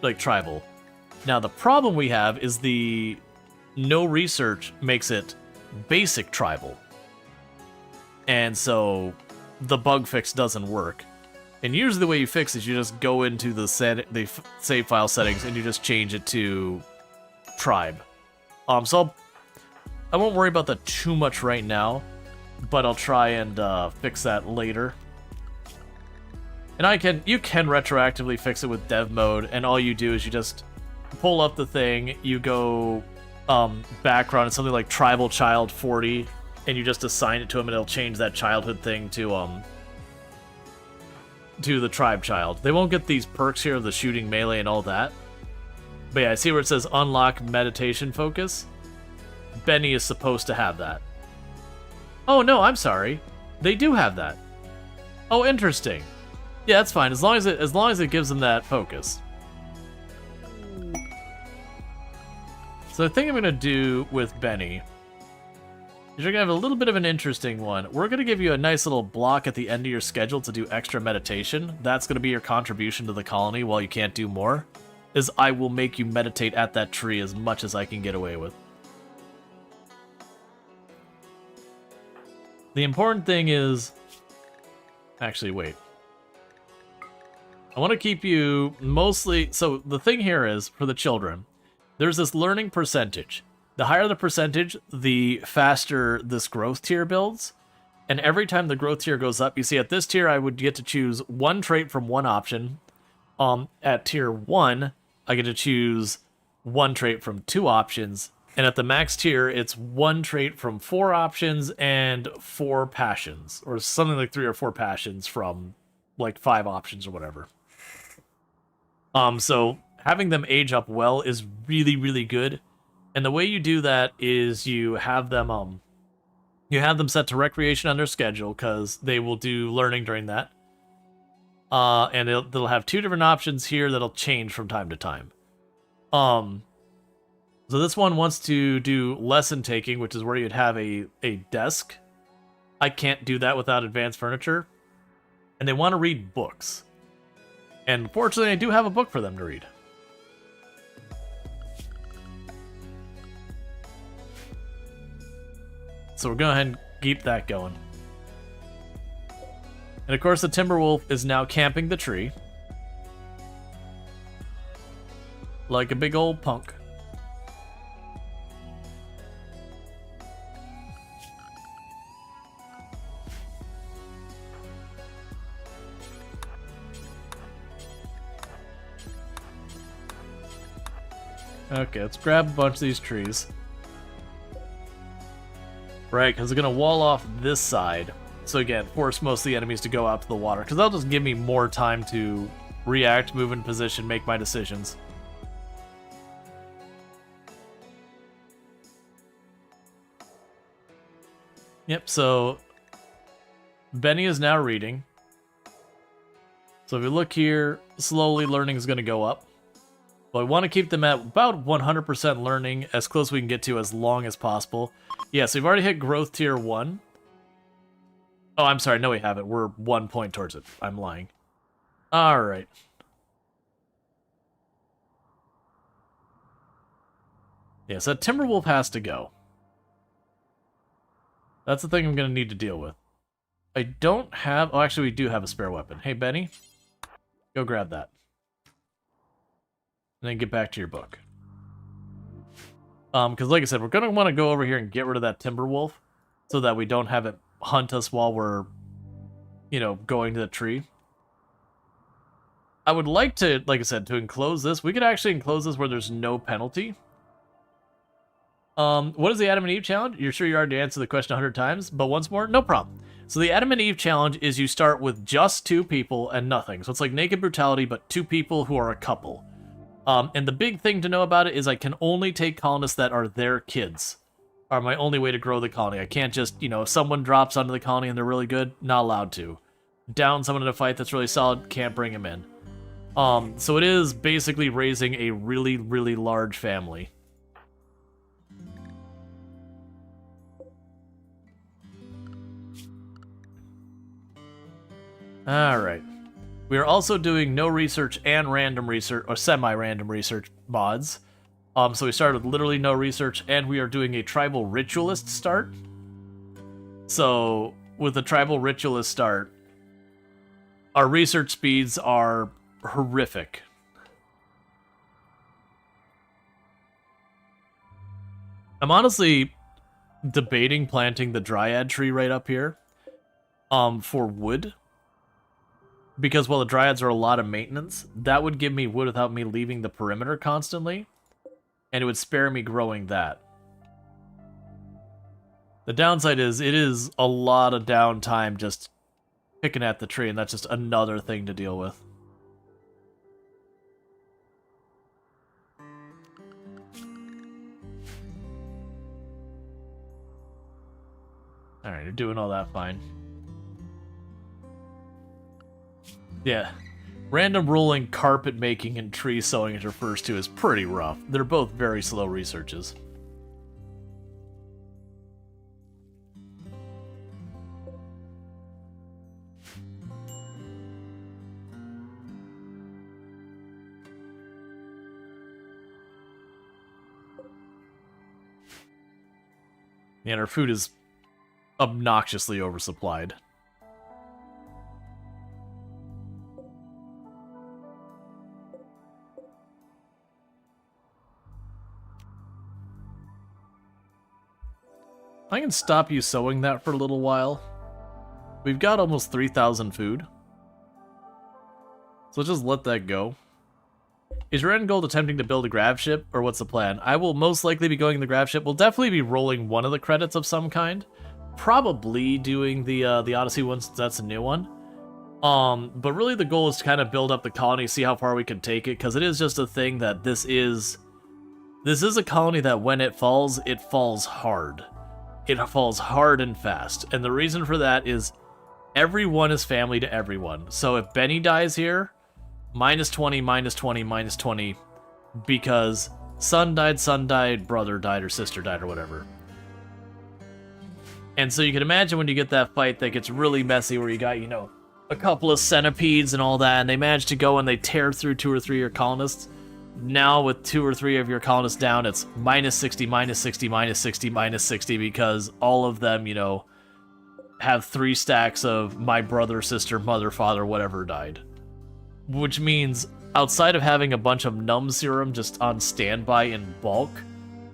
like tribal. Now the problem we have is the no research makes it basic tribal. And so the bug fix doesn't work. And usually the way you fix it is you just go into the save file settings and you just change it to tribe. So I won't worry about that too much right now, but I'll try and fix that later. And you can retroactively fix it with dev mode, and all you do is you just pull up the thing, you go background, it's something like tribal child 40, and you just assign it to him, and it'll change that childhood thing to the tribe child. They won't get these perks here of the shooting melee and all that. But yeah, I see where it says unlock meditation focus. Benny is supposed to have that. Oh no, I'm sorry. They do have that. Oh, interesting. Yeah, that's fine as long as it gives them that focus. So the thing I'm gonna do with Benny is you're gonna have a little bit of an interesting one. We're gonna give you a nice little block at the end of your schedule to do extra meditation. That's gonna be your contribution to the colony while you can't do more. Is I will make you meditate at that tree as much as I can get away with. The important thing is... Actually, wait. I want to keep you mostly... So the thing here is, for the children, there's this learning percentage. The higher the percentage, the faster this growth tier builds. And every time the growth tier goes up, you see at this tier I would get to choose one trait from one option. At tier 1, I get to choose one trait from 2 options. And at the max tier, it's one trait from 4 options and 4 passions. Or something like 3 or 4 passions from like 5 options or whatever. So having them age up well is really, really good. And the way you do that is you have them set to recreation on their schedule, because they will do learning during that. And they'll have 2 different options here that'll change from time to time. So this one wants to do lesson taking, which is where you'd have a desk. I can't do that without advanced furniture. And they want to read books. And fortunately, I do have a book for them to read. So we're going to go ahead and keep that going. And of course, the Timberwolf is now camping the tree. Like a big old punk. Okay, let's grab a bunch of these trees. Right, because they're going to wall off this side. So again, force most of the enemies to go out to the water, because that'll just give me more time to react, move in position, make my decisions. Yep, so Benny is now reading. So if you look here, slowly learning is going to go up. But I want to keep them at about 100% learning, as close as we can get to as long as possible. Yeah, so we've already hit growth tier 1. Oh, I'm sorry, no we haven't. We're 1 point towards it. I'm lying. Alright. Yeah, so Timberwolf has to go. That's the thing I'm going to need to deal with. I don't have... Oh, actually, we do have a spare weapon. Hey, Benny. Go grab that. And then get back to your book. Because like I said, we're going to want to go over here and get rid of that timber wolf so that we don't have it hunt us while we're, you know, going to the tree. I would like to, like I said, to enclose this. We could actually enclose this where there's no penalty. What is the Adam and Eve challenge? You're sure you already answered the question 100 times, but once more, no problem. So the Adam and Eve challenge is you start with just 2 people and nothing. So it's like naked brutality, but 2 people who are a couple. And the big thing to know about it is I can only take colonists that are their kids. Are my only way to grow the colony. I can't just, you know, if someone drops onto the colony and they're really good, not allowed to. Down someone in a fight that's really solid, can't bring him in. So it is basically raising a really, really large family. Alright. We are also doing no research and random research, or semi-random research mods. So we started with literally no research, and we are doing a tribal ritualist start. So, with the tribal ritualist start, our research speeds are horrific. I'm honestly debating planting the dryad tree right up here for wood. Because while the dryads are a lot of maintenance, that would give me wood without me leaving the perimeter constantly. And it would spare me growing that. The downside is, it is a lot of downtime just picking at the tree, and that's just another thing to deal with. Alright, you're doing all that fine. Yeah. Random rolling, carpet making, and tree sewing it refers to is pretty rough. They're both very slow researches. And our food is obnoxiously oversupplied. I can stop you sewing that for a little while. We've got almost 3,000 food. So just let that go. Is your end goal attempting to build a grav ship, or what's the plan? I will most likely be going in the grav ship. We'll definitely be rolling one of the credits of some kind. Probably doing the Odyssey one, since that's a new one. But really the goal is to kind of build up the colony, see how far we can take it, because it is just a thing that this is a colony that when it falls hard. It falls hard and fast. And the reason for that is everyone is family to everyone. So if Benny dies here, minus 20, minus 20, minus 20, because son died, brother died, or sister died, or whatever. And so you can imagine when you get that fight that gets really messy where you got, you know, a couple of centipedes and all that, and they manage to go and they tear through 2 or 3 of your colonists. Now with 2 or 3 of your colonists down, it's minus 60, minus 60, minus 60, minus 60, because all of them, you know, have 3 stacks of my brother, sister, mother, father, whatever died. Which means, outside of having a bunch of numb serum just on standby in bulk,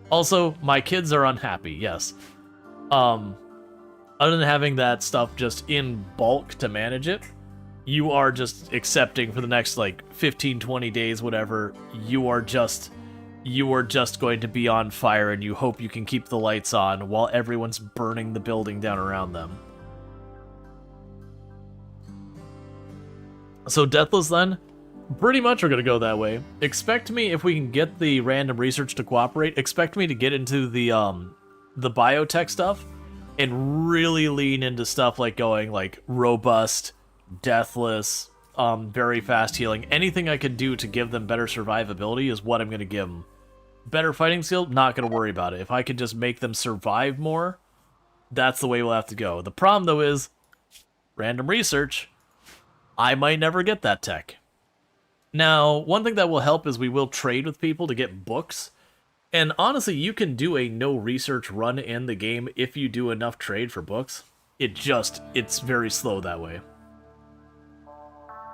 also, my kids are unhappy, yes. Other than having that stuff just in bulk to manage it, you are just accepting for the next, like, 15, 20 days, whatever, you are just going to be on fire, and you hope you can keep the lights on while everyone's burning the building down around them. So Deathless, then, pretty much are going to go that way. Expect me, if we can get the random research to cooperate, expect me to get into the biotech stuff, and really lean into stuff like going, like, robust, deathless, very fast healing. Anything I can do to give them better survivability is what I'm going to give them. Better fighting skill, not going to worry about it. If I could just make them survive more, that's the way we'll have to go. The problem, though, is random research. I might never get that tech. Now, one thing that will help is we will trade with people to get books. And honestly, you can do a no research run in the game if you do enough trade for books. It's very slow that way.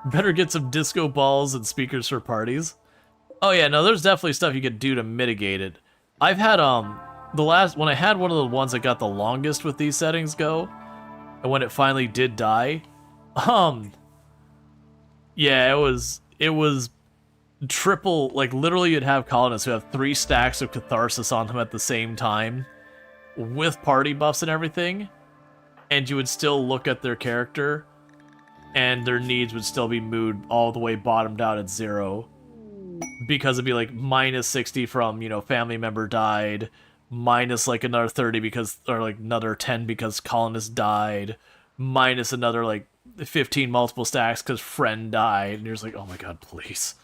Better get some disco balls and speakers for parties. Oh yeah, no, there's definitely stuff you could do to mitigate it. I've had the last when I had one of the ones that got the longest with these settings go, and when it finally did die, yeah, it was triple, like literally you'd have colonists who have 3 stacks of catharsis on them at the same time with party buffs and everything, and you would still look at their character and their needs would still be mood all the way bottomed out at 0, because it'd be like minus 60 from, you know, family member died, minus like another 30 because, or like another 10 because colonist died, minus another like 15 multiple stacks because friend died, and you're just like, oh my god, please.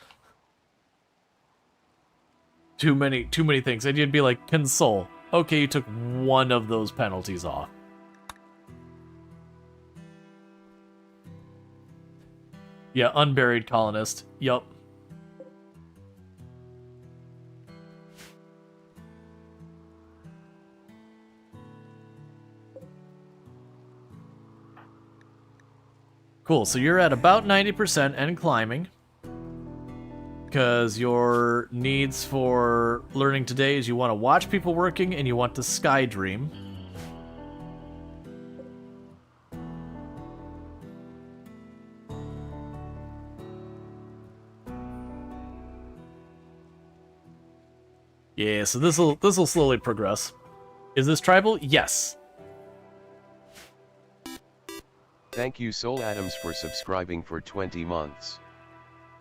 Too many things. And you'd be like, console. Okay, you took one of those penalties off. Yeah, unburied colonist. Yup. Cool, so you're at about 90% and climbing. Because your needs for learning today is you want to watch people working and you want to sky dream. Yeah, so this'll slowly progress. Is this tribal? Yes. Thank you Soul Adams for subscribing for 20 months.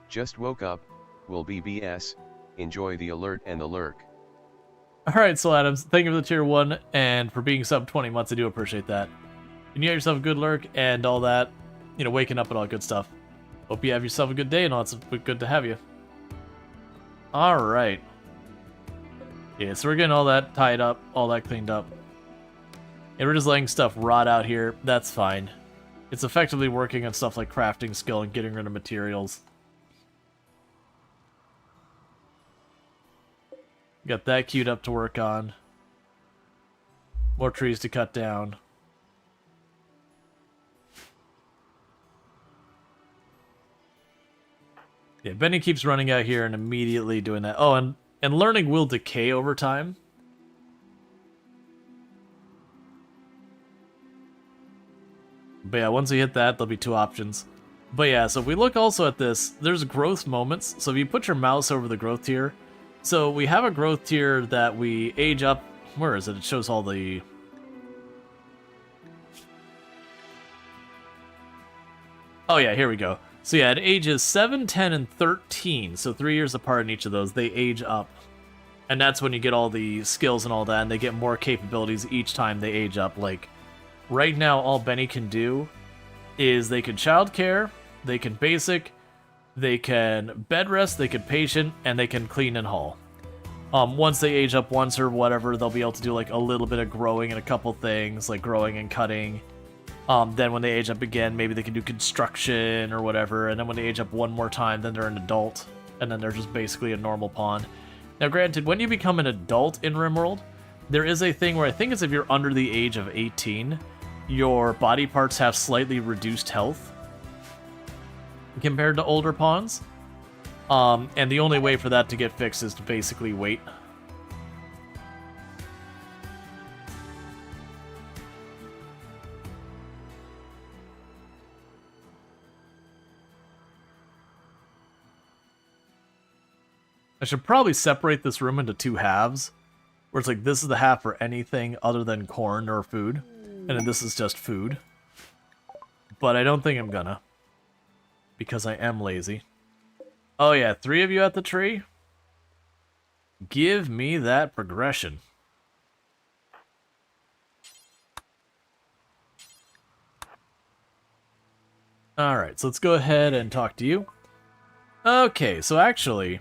Just woke up, will be BS, enjoy the alert and the lurk. Alright, Soul Adams, thank you for the tier 1 and for being sub 20 months, I do appreciate that. And you have yourself a good lurk and all that, you know, waking up and all good stuff. Hope you have yourself a good day and all, it's good to have you. Alright. Yeah, so we're getting all that tied up, all that cleaned up. And we're just letting stuff rot out here, that's fine. It's effectively working on stuff like crafting skill and getting rid of materials. Got that queued up to work on. More trees to cut down. Yeah, Benny keeps running out here and immediately doing that. Oh, and learning will decay over time. But yeah, once we hit that, there'll be 2 options. But yeah, so if we look also at this, there's growth moments. So if you put your mouse over the growth tier, so we have a growth tier that we age up. Where is it? It shows all the... Oh yeah, here we go. So yeah, at ages 7, 10, and 13, so 3 years apart in each of those, they age up. And that's when you get all the skills and all that, and they get more capabilities each time they age up. Like, right now, all Benny can do is they can childcare, they can basic, they can bed rest, they can patient, and they can clean and haul. Once they age up once or whatever, they'll be able to do like a little bit of growing and a couple things, like growing and cutting. Then when they age up again, maybe they can do construction or whatever, and then when they age up one more time, then they're an adult, and then they're just basically a normal pawn. Now granted, when you become an adult in RimWorld, there is a thing where I think it's if you're under the age of 18, your body parts have slightly reduced health compared to older pawns. And the only way for that to get fixed is to basically wait. I should probably separate this room into 2 halves, where it's like this is the half for anything other than corn or food, and then this is just food. But I don't think I'm gonna, because I am lazy. Oh yeah, 3 of you at the tree? Give me that progression. Alright, so let's go ahead and talk to you. Okay, so actually,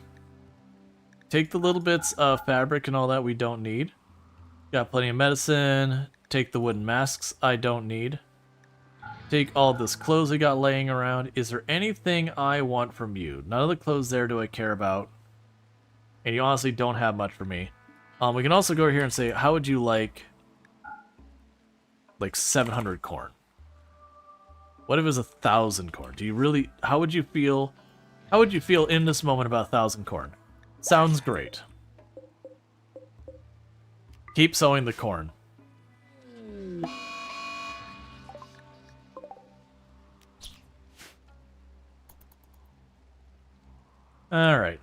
take the little bits of fabric and all that we don't need. Got plenty of medicine. Take the wooden masks I don't need. Take all this clothes we got laying around. Is there anything I want from you? None of the clothes there do I care about. And you honestly don't have much for me. We can also go here and say, how would you like 700 corn? What if it was 1,000 corn? Do you really, how would you feel in this moment about 1,000 corn? Sounds great. Keep sowing the corn. All right.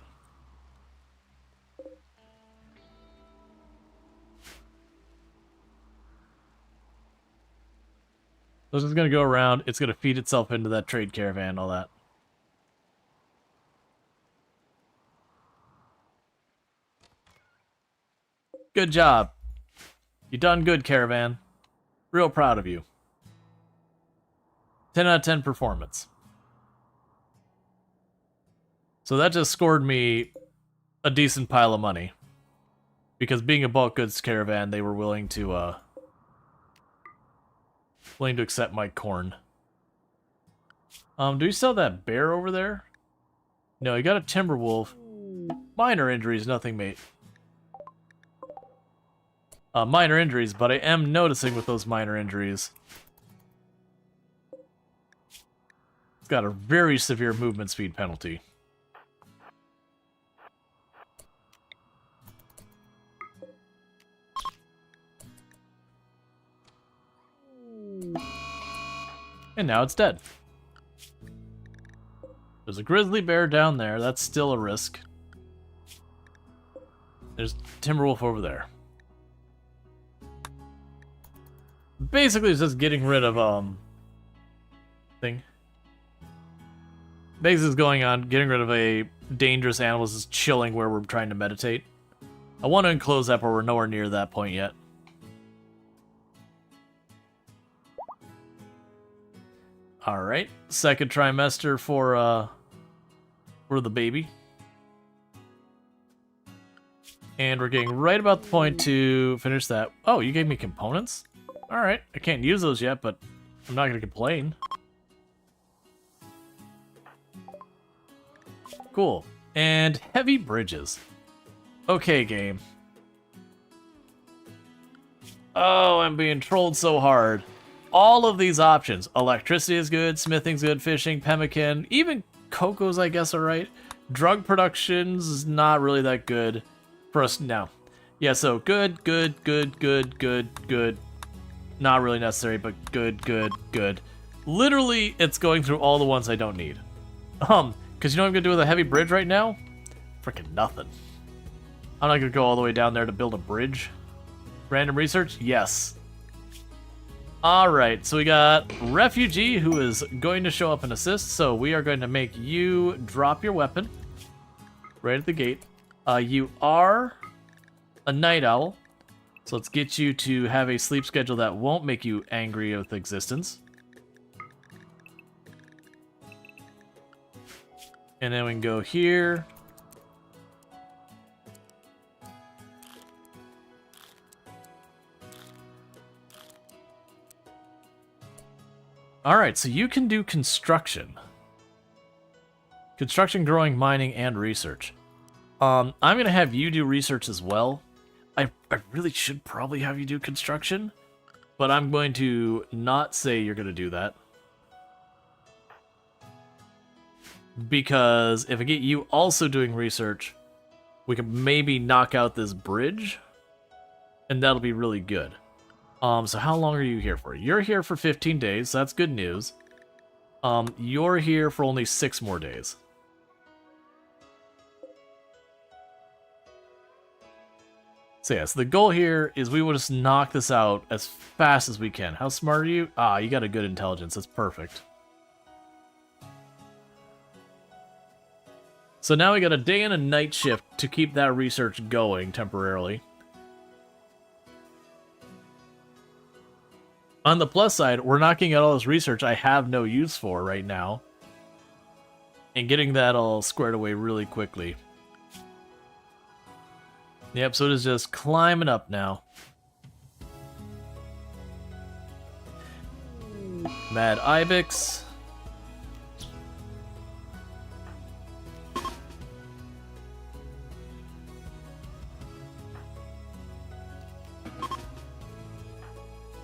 So it's just going to go around. It's going to feed itself into that trade caravan, all that. Good job. You done good, caravan. Real proud of you. 10 out of 10 performance. So that just scored me a decent pile of money. Because being a bulk goods caravan, they were willing to accept my corn. Do you sell that bear over there? No, you got a timber wolf. Minor injuries, nothing, mate. Minor injuries, but I am noticing with those minor injuries, it's got a very severe movement speed penalty. And now it's dead. There's a grizzly bear down there. That's still a risk. There's Timberwolf over there. Basically, it's just getting rid of, thing. Basically, it's going on, getting rid of a dangerous animal, just chilling where we're trying to meditate. I want to enclose that, but we're nowhere near that point yet. Alright, second trimester for the baby. And we're getting right about the point to finish that. Oh, you gave me components? Alright, I can't use those yet, but I'm not going to complain. Cool. And heavy bridges. Okay, game. Oh, I'm being trolled so hard. All of these options. Electricity is good, smithing's good, fishing, pemmican, even cocoa's, I guess, alright. Drug production's is not really that good for us now. Yeah, so good, good, good, good, good, good. Not really necessary, but good, good, good. Literally, it's going through all the ones I don't need. Because you know what I'm going to do with a heavy bridge right now? Freaking nothing. I'm not going to go all the way down there to build a bridge. Random research? Yes. Alright, so we got Refugee, who is going to show up and assist, so we are going to make you drop your weapon right at the gate. You are a night owl, so let's get you to have a sleep schedule that won't make you angry with existence. And then we can go here. Alright, so you can do construction. Construction, growing, mining, and research. I'm going to have you do research as well. I really should probably have you do construction, but I'm going to not say you're going to do that. Because if I get you also doing research, we could maybe knock out this bridge, and that'll be really good. So how long are you here for? You're here for 15 days, so that's good news. You're here for only 6 more days. So yeah, so the goal here is we will just knock this out as fast as we can. How smart are you? Ah, you got a good intelligence. That's perfect. So now we got a day and a night shift to keep that research going temporarily. On the plus side, we're knocking out all this research I have no use for right now. And getting that all squared away really quickly. Yep, so it is just climbing up now. Mad Ibex.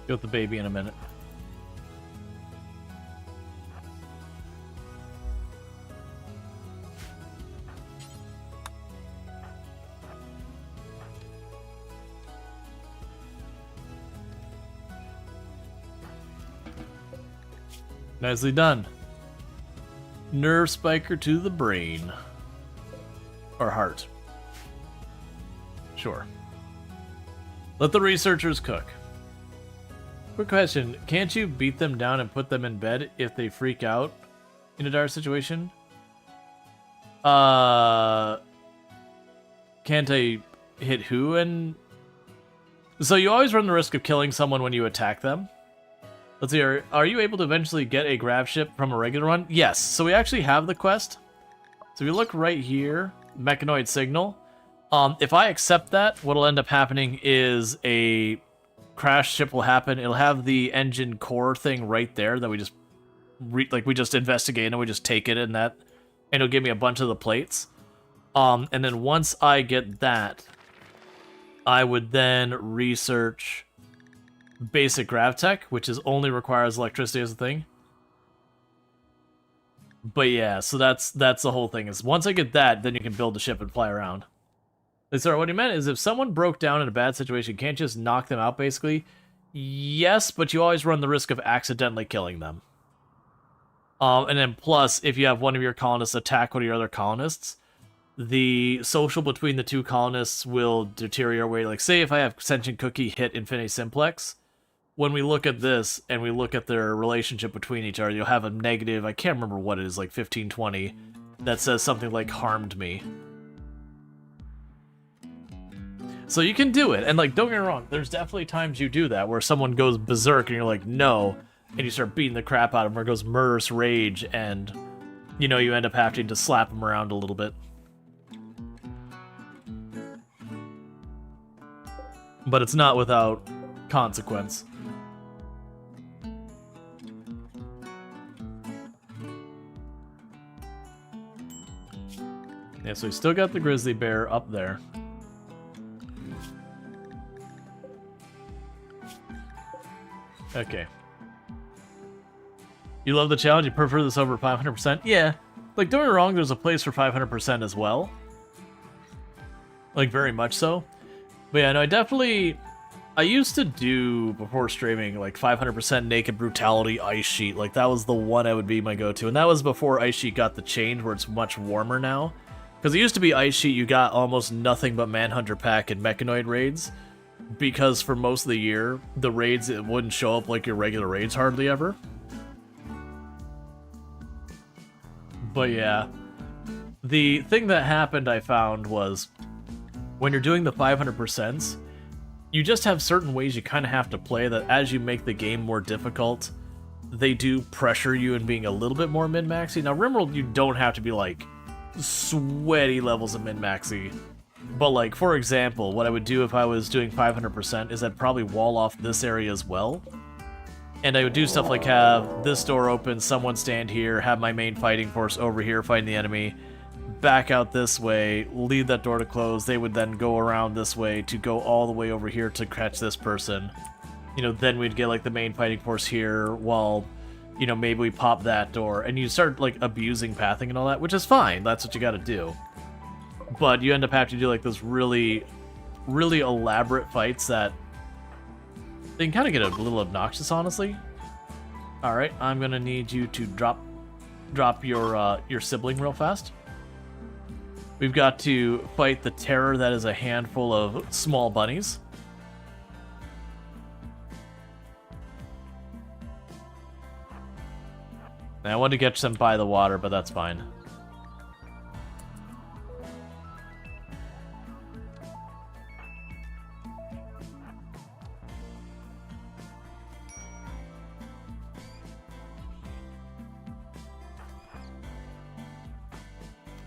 Get with the baby in a minute. Nicely done. Nerve spiker to the brain. Or heart. Sure. Let the researchers cook. Quick question. Can't you beat them down and put them in bed if they freak out in a dire situation? Can't I hit who and... So you always run the risk of killing someone when you attack them. Let's see, are you able to eventually get a grab ship from a regular one? Yes, so we actually have the quest. So if you look right here, mechanoid signal. If I accept that, what'll end up happening is a crash ship will happen. It'll have the engine core thing right there that we just we just investigate and we just take it in that, and it'll give me a bunch of the plates. And then once I get that, I would then research basic grav tech, which is only requires electricity as a thing. But yeah, so that's the whole thing. Is once I get that, then you can build the ship and fly around. Sorry, what he meant is if someone broke down in a bad situation, you can't just knock them out, basically. Yes, but you always run the risk of accidentally killing them. And then plus, if you have one of your colonists attack one of your other colonists, the social between the two colonists will deteriorate. Like, say if I have Sentient Cookie hit Infinity Simplex, when we look at this and we look at their relationship between each other, you'll have a negative, I can't remember what it is, like 1520, that says something like harmed me. So you can do it, and like, don't get me wrong, there's definitely times you do that where someone goes berserk and you're like, no, and you start beating the crap out of them, or goes murderous rage, and you know, you end up having to slap them around a little bit. But it's not without consequence. Yeah, so we still got the grizzly bear up there. Okay. You love the challenge? You prefer this over 500%? Yeah. Like, don't get me wrong, there's a place for 500% as well. Like, very much so. But yeah, no, I used to do, before streaming, like 500% Naked Brutality Ice Sheet. Like, that was the one I would be my go-to. And that was before Ice Sheet got the change where it's much warmer now. Because it used to be Ice Sheet, you got almost nothing but Manhunter Pack and Mechanoid raids. Because for most of the year, the raids, it wouldn't show up like your regular raids hardly ever. But yeah, the thing that happened I found was, when you're doing the 500%, you just have certain ways you kind of have to play that as you make the game more difficult, they do pressure you in being a little bit more min-maxy. Now, RimWorld, you don't have to be like sweaty levels of min-maxy. But like, for example, what I would do if I was doing 500% is I'd probably wall off this area as well. And I would do stuff like have this door open, someone stand here, have my main fighting force over here fighting the enemy, back out this way, leave that door to close, they would then go around this way to go all the way over here to catch this person. You know, then we'd get like the main fighting force here while, you know, maybe we pop that door. And you start like abusing pathing and all that, which is fine, that's what you gotta do. But you end up having to do like those really, really elaborate fights that they can kind of get a little obnoxious, honestly. All right, I'm gonna need you to drop your sibling real fast. We've got to fight the terror that is a handful of small bunnies. And I wanted to catch them by the water, but that's fine.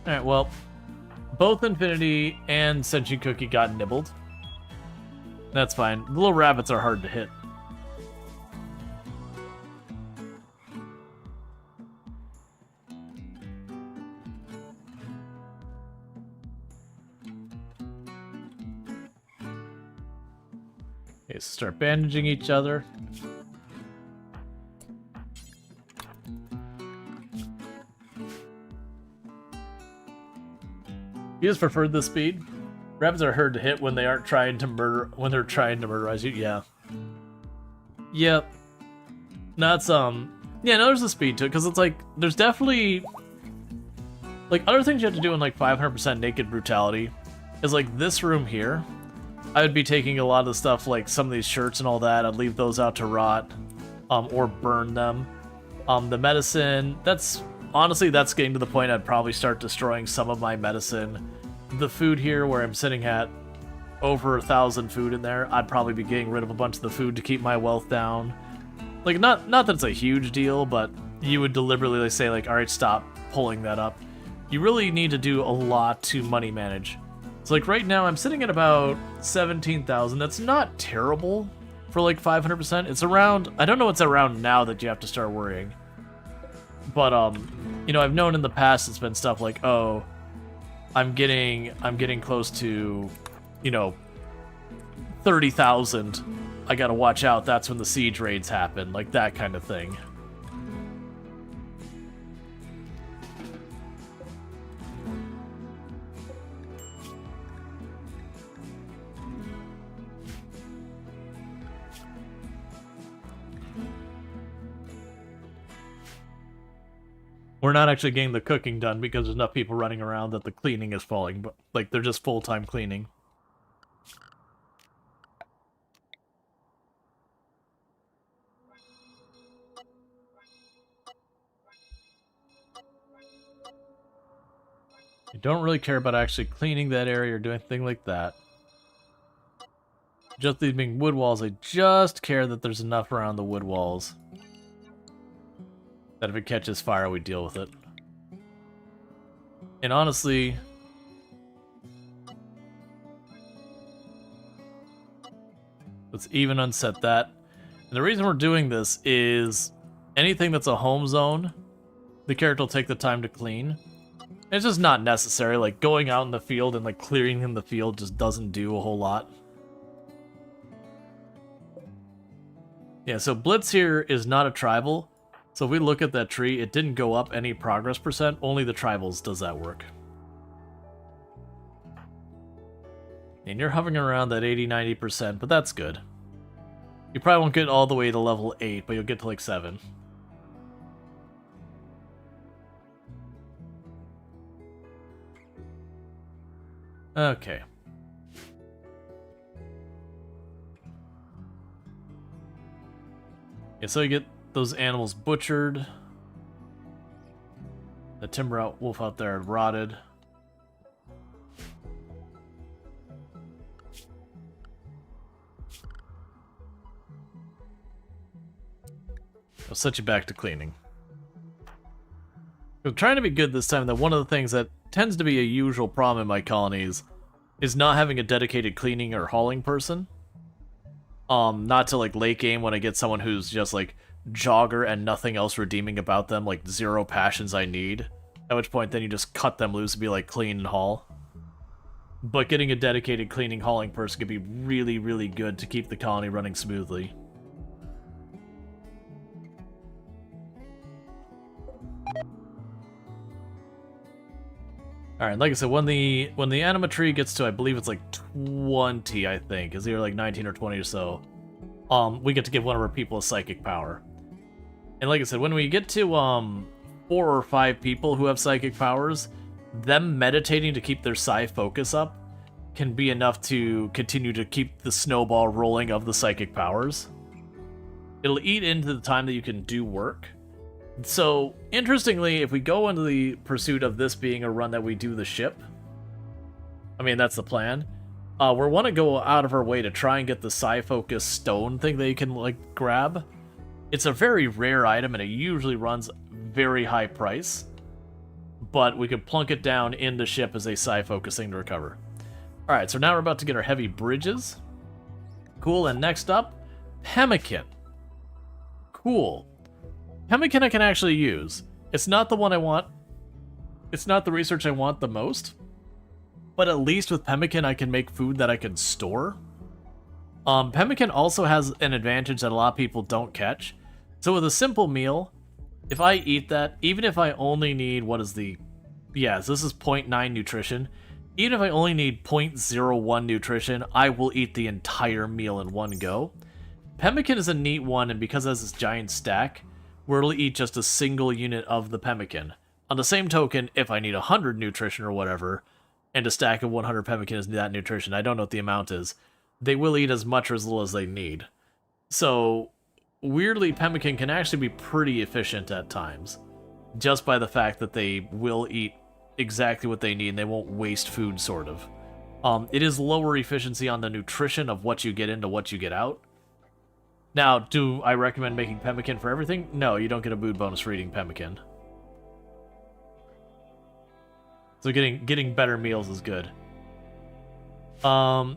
Alright, well, both Infinity and Sentient Cookie got nibbled. That's fine. The little rabbits are hard to hit. Okay, so start bandaging each other. You just preferred the speed? Rabbits are hard to hit when they aren't trying to murder, when they're trying to murderize you, yeah. Yep. That's, Yeah, no, there's a speed to it, because it's like, there's definitely, like, other things you have to do in, like, 500% naked brutality is, like, this room here. I would be taking a lot of the stuff, like, some of these shirts and all that, I'd leave those out to rot, or burn them. The medicine, honestly, that's getting to the point I'd probably start destroying some of my medicine. The food here, where I'm sitting at over 1,000 food in there, I'd probably be getting rid of a bunch of the food to keep my wealth down. Like, not that it's a huge deal, but you would deliberately say, like, alright, stop pulling that up. You really need to do a lot to money manage. So, like, right now, I'm sitting at about 17,000. That's not terrible for, like, 500%. It's around... I don't know what's around now that you have to start worrying. But, you know, I've known in the past it's been stuff like, oh, I'm getting close to, you know, 30,000. I gotta watch out, that's when the siege raids happen, like that kind of thing. We're not actually getting the cooking done because there's enough people running around that the cleaning is falling, but like they're just full-time cleaning. You don't really care about actually cleaning that area or doing anything like that. Just these being wood walls, I just care that there's enough around the wood walls that if it catches fire, we deal with it. And honestly, let's even unset that. And the reason we're doing this is anything that's a home zone, the character will take the time to clean. It's just not necessary, like going out in the field and like clearing in the field just doesn't do a whole lot. Yeah, so Blitz here is not a tribal. So if we look at that tree, it didn't go up any progress percent, only the tribals does that work. And you're hovering around that 80-90%, but that's good. You probably won't get all the way to level 8, but you'll get to like 7. Okay. Yeah, so you get those animals butchered. The timber wolf out there rotted. I'll set you back to cleaning. I'm trying to be good this time, though. One of the things that tends to be a usual problem in my colonies is not having a dedicated cleaning or hauling person. Not to like late game when I get someone who's just like jogger and nothing else redeeming about them, like 0 passions I need. At which point then you just cut them loose and be like clean and haul. But getting a dedicated cleaning hauling person could be really, really good to keep the colony running smoothly. Alright, like I said, when the anima tree gets to, I believe it's like 20, I think. It's either like 19 or 20 or so. We get to give one of our people a psychic power. And like I said, when we get to 4 or 5 people who have psychic powers, them meditating to keep their psi focus up can be enough to continue to keep the snowball rolling of the psychic powers. It'll eat into the time that you can do work. So, interestingly, if we go into the pursuit of this being a run that we do the ship, I mean, that's the plan, we want to go out of our way to try and get the psi-focus stone thing that you can, like, grab. It's a very rare item, and it usually runs very high price, but we could plunk it down in the ship as a psi-focus thing to recover. Alright, so now we're about to get our heavy bridges. Cool, and next up, pemmican. Cool. Pemmican I can actually use. It's not the one I want. It's not the research I want the most. But at least with pemmican I can make food that I can store. Pemmican also has an advantage that a lot of people don't catch. So with a simple meal, if I eat that, even if I only need, what is the... Yes, this is 0.9 nutrition. Even if I only need 0.01 nutrition, I will eat the entire meal in one go. Pemmican is a neat one, and because it has this giant stack, where it'll eat just a single unit of the pemmican. On the same token, if I need 100 nutrition or whatever, and a stack of 100 pemmican is that nutrition, I don't know what the amount is, they will eat as much or as little as they need. So, weirdly, pemmican can actually be pretty efficient at times, just by the fact that they will eat exactly what they need and they won't waste food, sort of. It is lower efficiency on the nutrition of what you get into what you get out. Now, do I recommend making pemmican for everything? No, you don't get a mood bonus for eating pemmican. So getting better meals is good.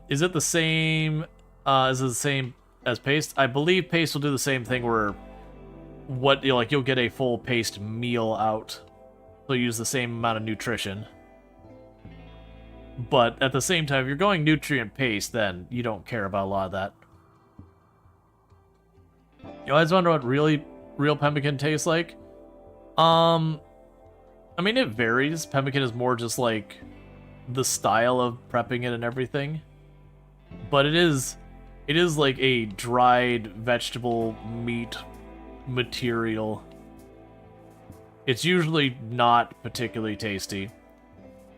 Is it the same? Is it the same as paste? I believe paste will do the same thing where you'll get a full paste meal out. So use the same amount of nutrition. But at the same time, if you're going nutrient paste, then you don't care about a lot of that. You always wonder what real pemmican tastes like? I mean, it varies. Pemmican is more just like the style of prepping it and everything. But it is like a dried vegetable meat material. It's usually not particularly tasty.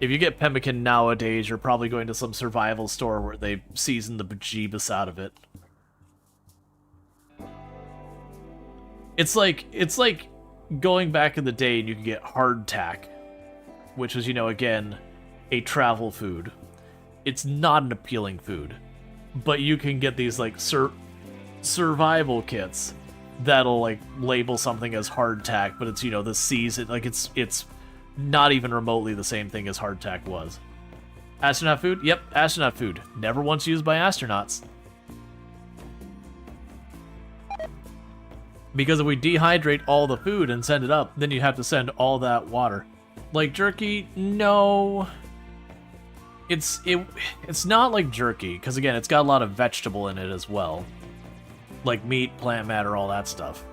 If you get pemmican nowadays, you're probably going to some survival store where they season the bejeebus out of it. It's like going back in the day and you could get hardtack, which was, again, a travel food. It's not an appealing food, but you can get these like survival kits that'll like label something as hardtack, but it's the season, like it's not even remotely the same thing as hardtack was. Astronaut food? Yep, astronaut food. Never once used by astronauts. Because if we dehydrate all the food and send it up, then you have to send all that water. Like jerky? No. It's not like jerky, because again, it's got a lot of vegetable in it as well. Like meat, plant matter, all that stuff.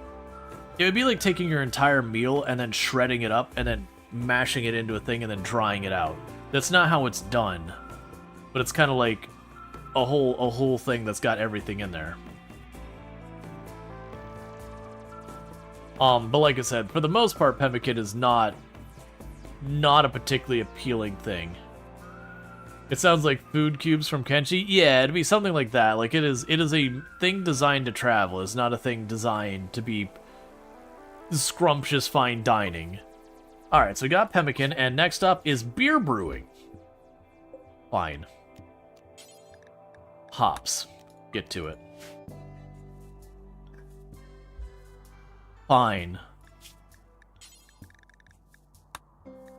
It would be like taking your entire meal and then shredding it up and then mashing it into a thing and then drying it out. That's not how it's done. But it's kind of like a whole thing that's got everything in there. But like I said, for the most part, pemmican is not a particularly appealing thing. It sounds like food cubes from Kenshi. Yeah, it'd be something like that. Like it is a thing designed to travel. It's not a thing designed to be scrumptious fine dining. Alright, so we got pemmican, and next up is beer brewing. Fine. Hops. Get to it. Fine.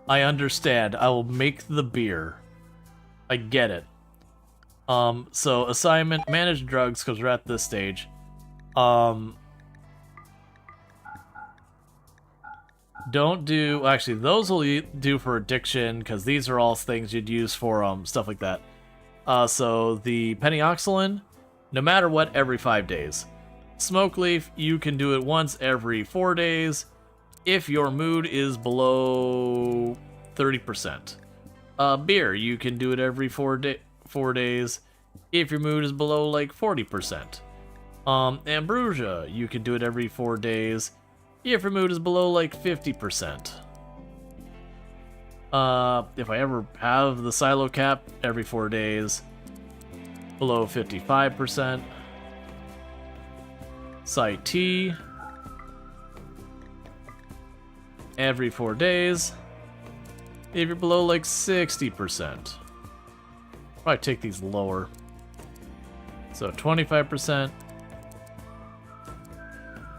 I understand. I will make the beer. I get it. So assignment, manage drugs, because we're at this stage. Don't do... Actually, those will do for addiction, because these are all things you'd use for stuff like that. So the penioxylin, no matter what, every 5 days. Smoke leaf, you can do it once every 4 days if your mood is below 30%. Beer, you can do it every 4 days if your mood is below like 40%. Ambrosia, you can do it every 4 days if your mood is below like 50%. If I ever have the silo cap, every 4 days below 55%. Site T every 4 days if you're below like 60%. Probably take these lower. So 25%,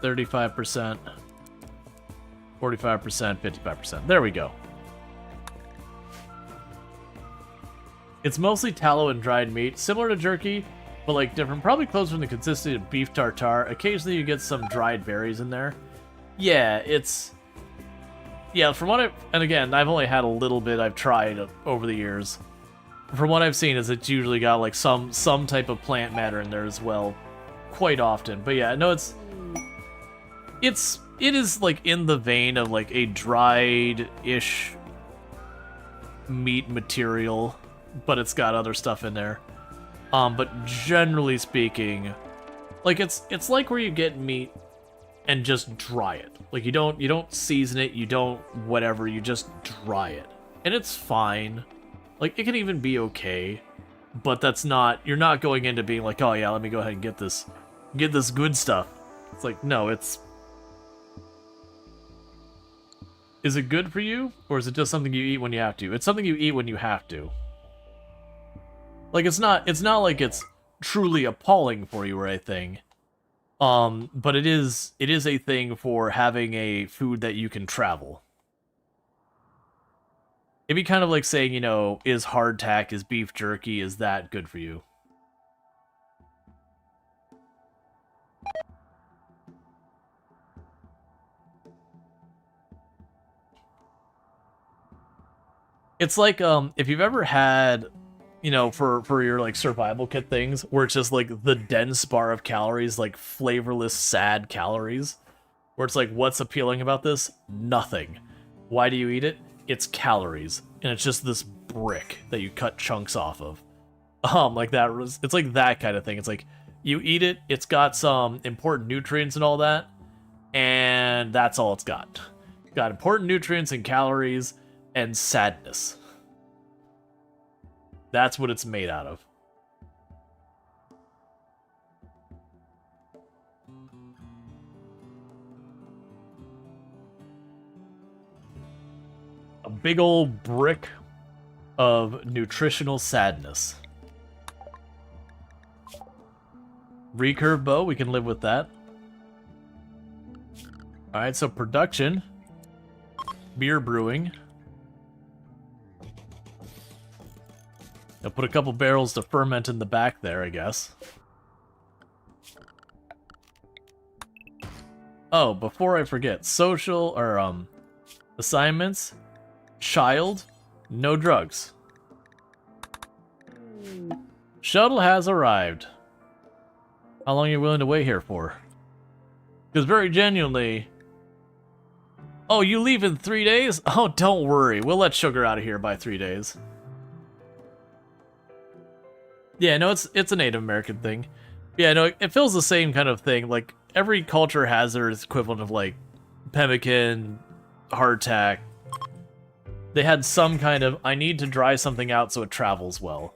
35%, 45%, 55%. There we go. It's mostly tallow and dried meat, similar to jerky, but like different. Probably closer in the consistency of beef tartare. Occasionally you get some dried berries in there. Yeah, it's... Yeah, from what and again, I've only had a little bit I've tried over the years. From what I've seen is it's usually got like some type of plant matter in there as well, quite often. But yeah, no, it is like in the vein of like a dried-ish meat material, but it's got other stuff in there. But generally speaking, like it's like where you get meat and just dry it. Like you don't season it, you don't whatever, you just dry it. And it's fine. Like it can even be okay, but that's not, you're not going into being like, "Oh yeah, let me go ahead and get this good stuff." It's like, no, it's, is it good for you, or is it just something you eat when you have to? It's something you eat when you have to. Like it's not like it's truly appalling for you or anything. But it is a thing for having a food that you can travel. It'd be kind of like saying, you know, is hardtack, is beef jerky, is that good for you? It's like, if you've ever had, you know, for your, like, survival kit things, where it's just, like, the dense bar of calories, like, flavorless, sad calories, where it's like, what's appealing about this? Nothing. Why do you eat it? It's calories, and it's just this brick that you cut chunks off of. Like that, it's like that kind of thing. It's like, you eat it, it's got some important nutrients and all that, and that's all it's got. It's got important nutrients and calories, and sadness. That's what it's made out of. A big old brick of nutritional sadness. Recurve bow, we can live with that. Alright, so production. Beer brewing. I'll put a couple barrels to ferment in the back there, I guess. Oh, before I forget, social, or, assignments, child, no drugs. Shuttle has arrived. How long are you willing to wait here for? Because very genuinely... Oh, you leave in 3 days? Oh, don't worry, we'll let Sugar out of here by 3 days. Yeah, no, it's a Native American thing. Yeah, no, it feels the same kind of thing. Like, every culture has their equivalent of, like, pemmican, hardtack. They had some kind of, I need to dry something out so it travels well.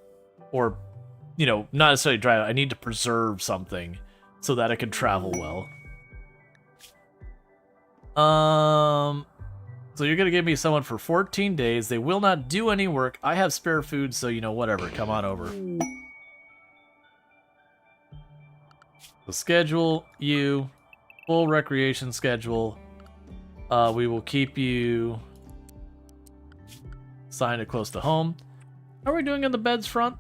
Or, you know, not necessarily dry it out, I need to preserve something so that it can travel well. So you're gonna give me someone for 14 days. They will not do any work. I have spare food, so, you know, whatever. Come on over. The schedule, you, full recreation schedule. We will keep you signed close to home. How are we doing on the beds front?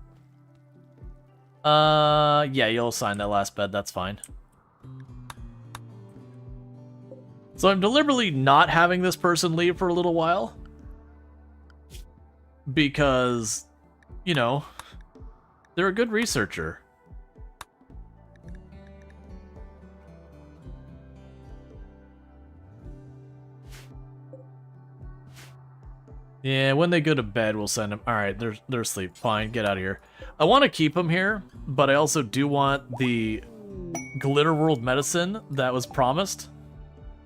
Yeah, you'll sign that last bed, that's fine. So I'm deliberately not having this person leave for a little while. Because, you know, they're a good researcher. Yeah, when they go to bed, we'll send them. Alright, they're asleep. Fine, get out of here. I want to keep them here, but I also do want the Glitter World medicine that was promised.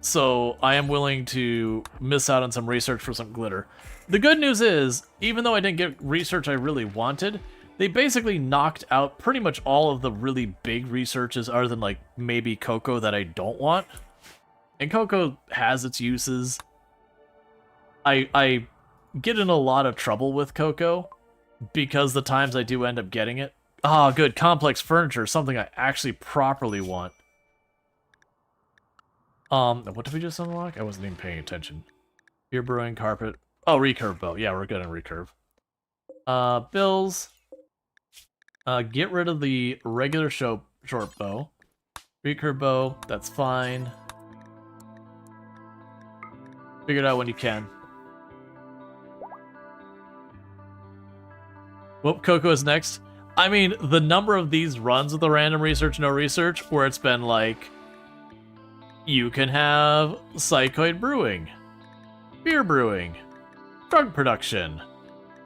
So I am willing to miss out on some research for some glitter. The good news is, even though I didn't get research I really wanted, they basically knocked out pretty much all of the really big researches other than, like, maybe cocoa that I don't want. And cocoa has its uses. I get in a lot of trouble with cocoa because the times I do end up getting it. Ah, good. Complex furniture, something I actually properly want. What did we just unlock? I wasn't even paying attention. Beer brewing, carpet. Oh, recurve bow. Yeah, we're good on recurve. Bills. Get rid of the regular short bow. Recurve bow, that's fine. Figure it out when you can. Whoop, Coco is next. I mean, the number of these runs with the random research, no research, where it's been like, you can have psychoid brewing, beer brewing, drug production,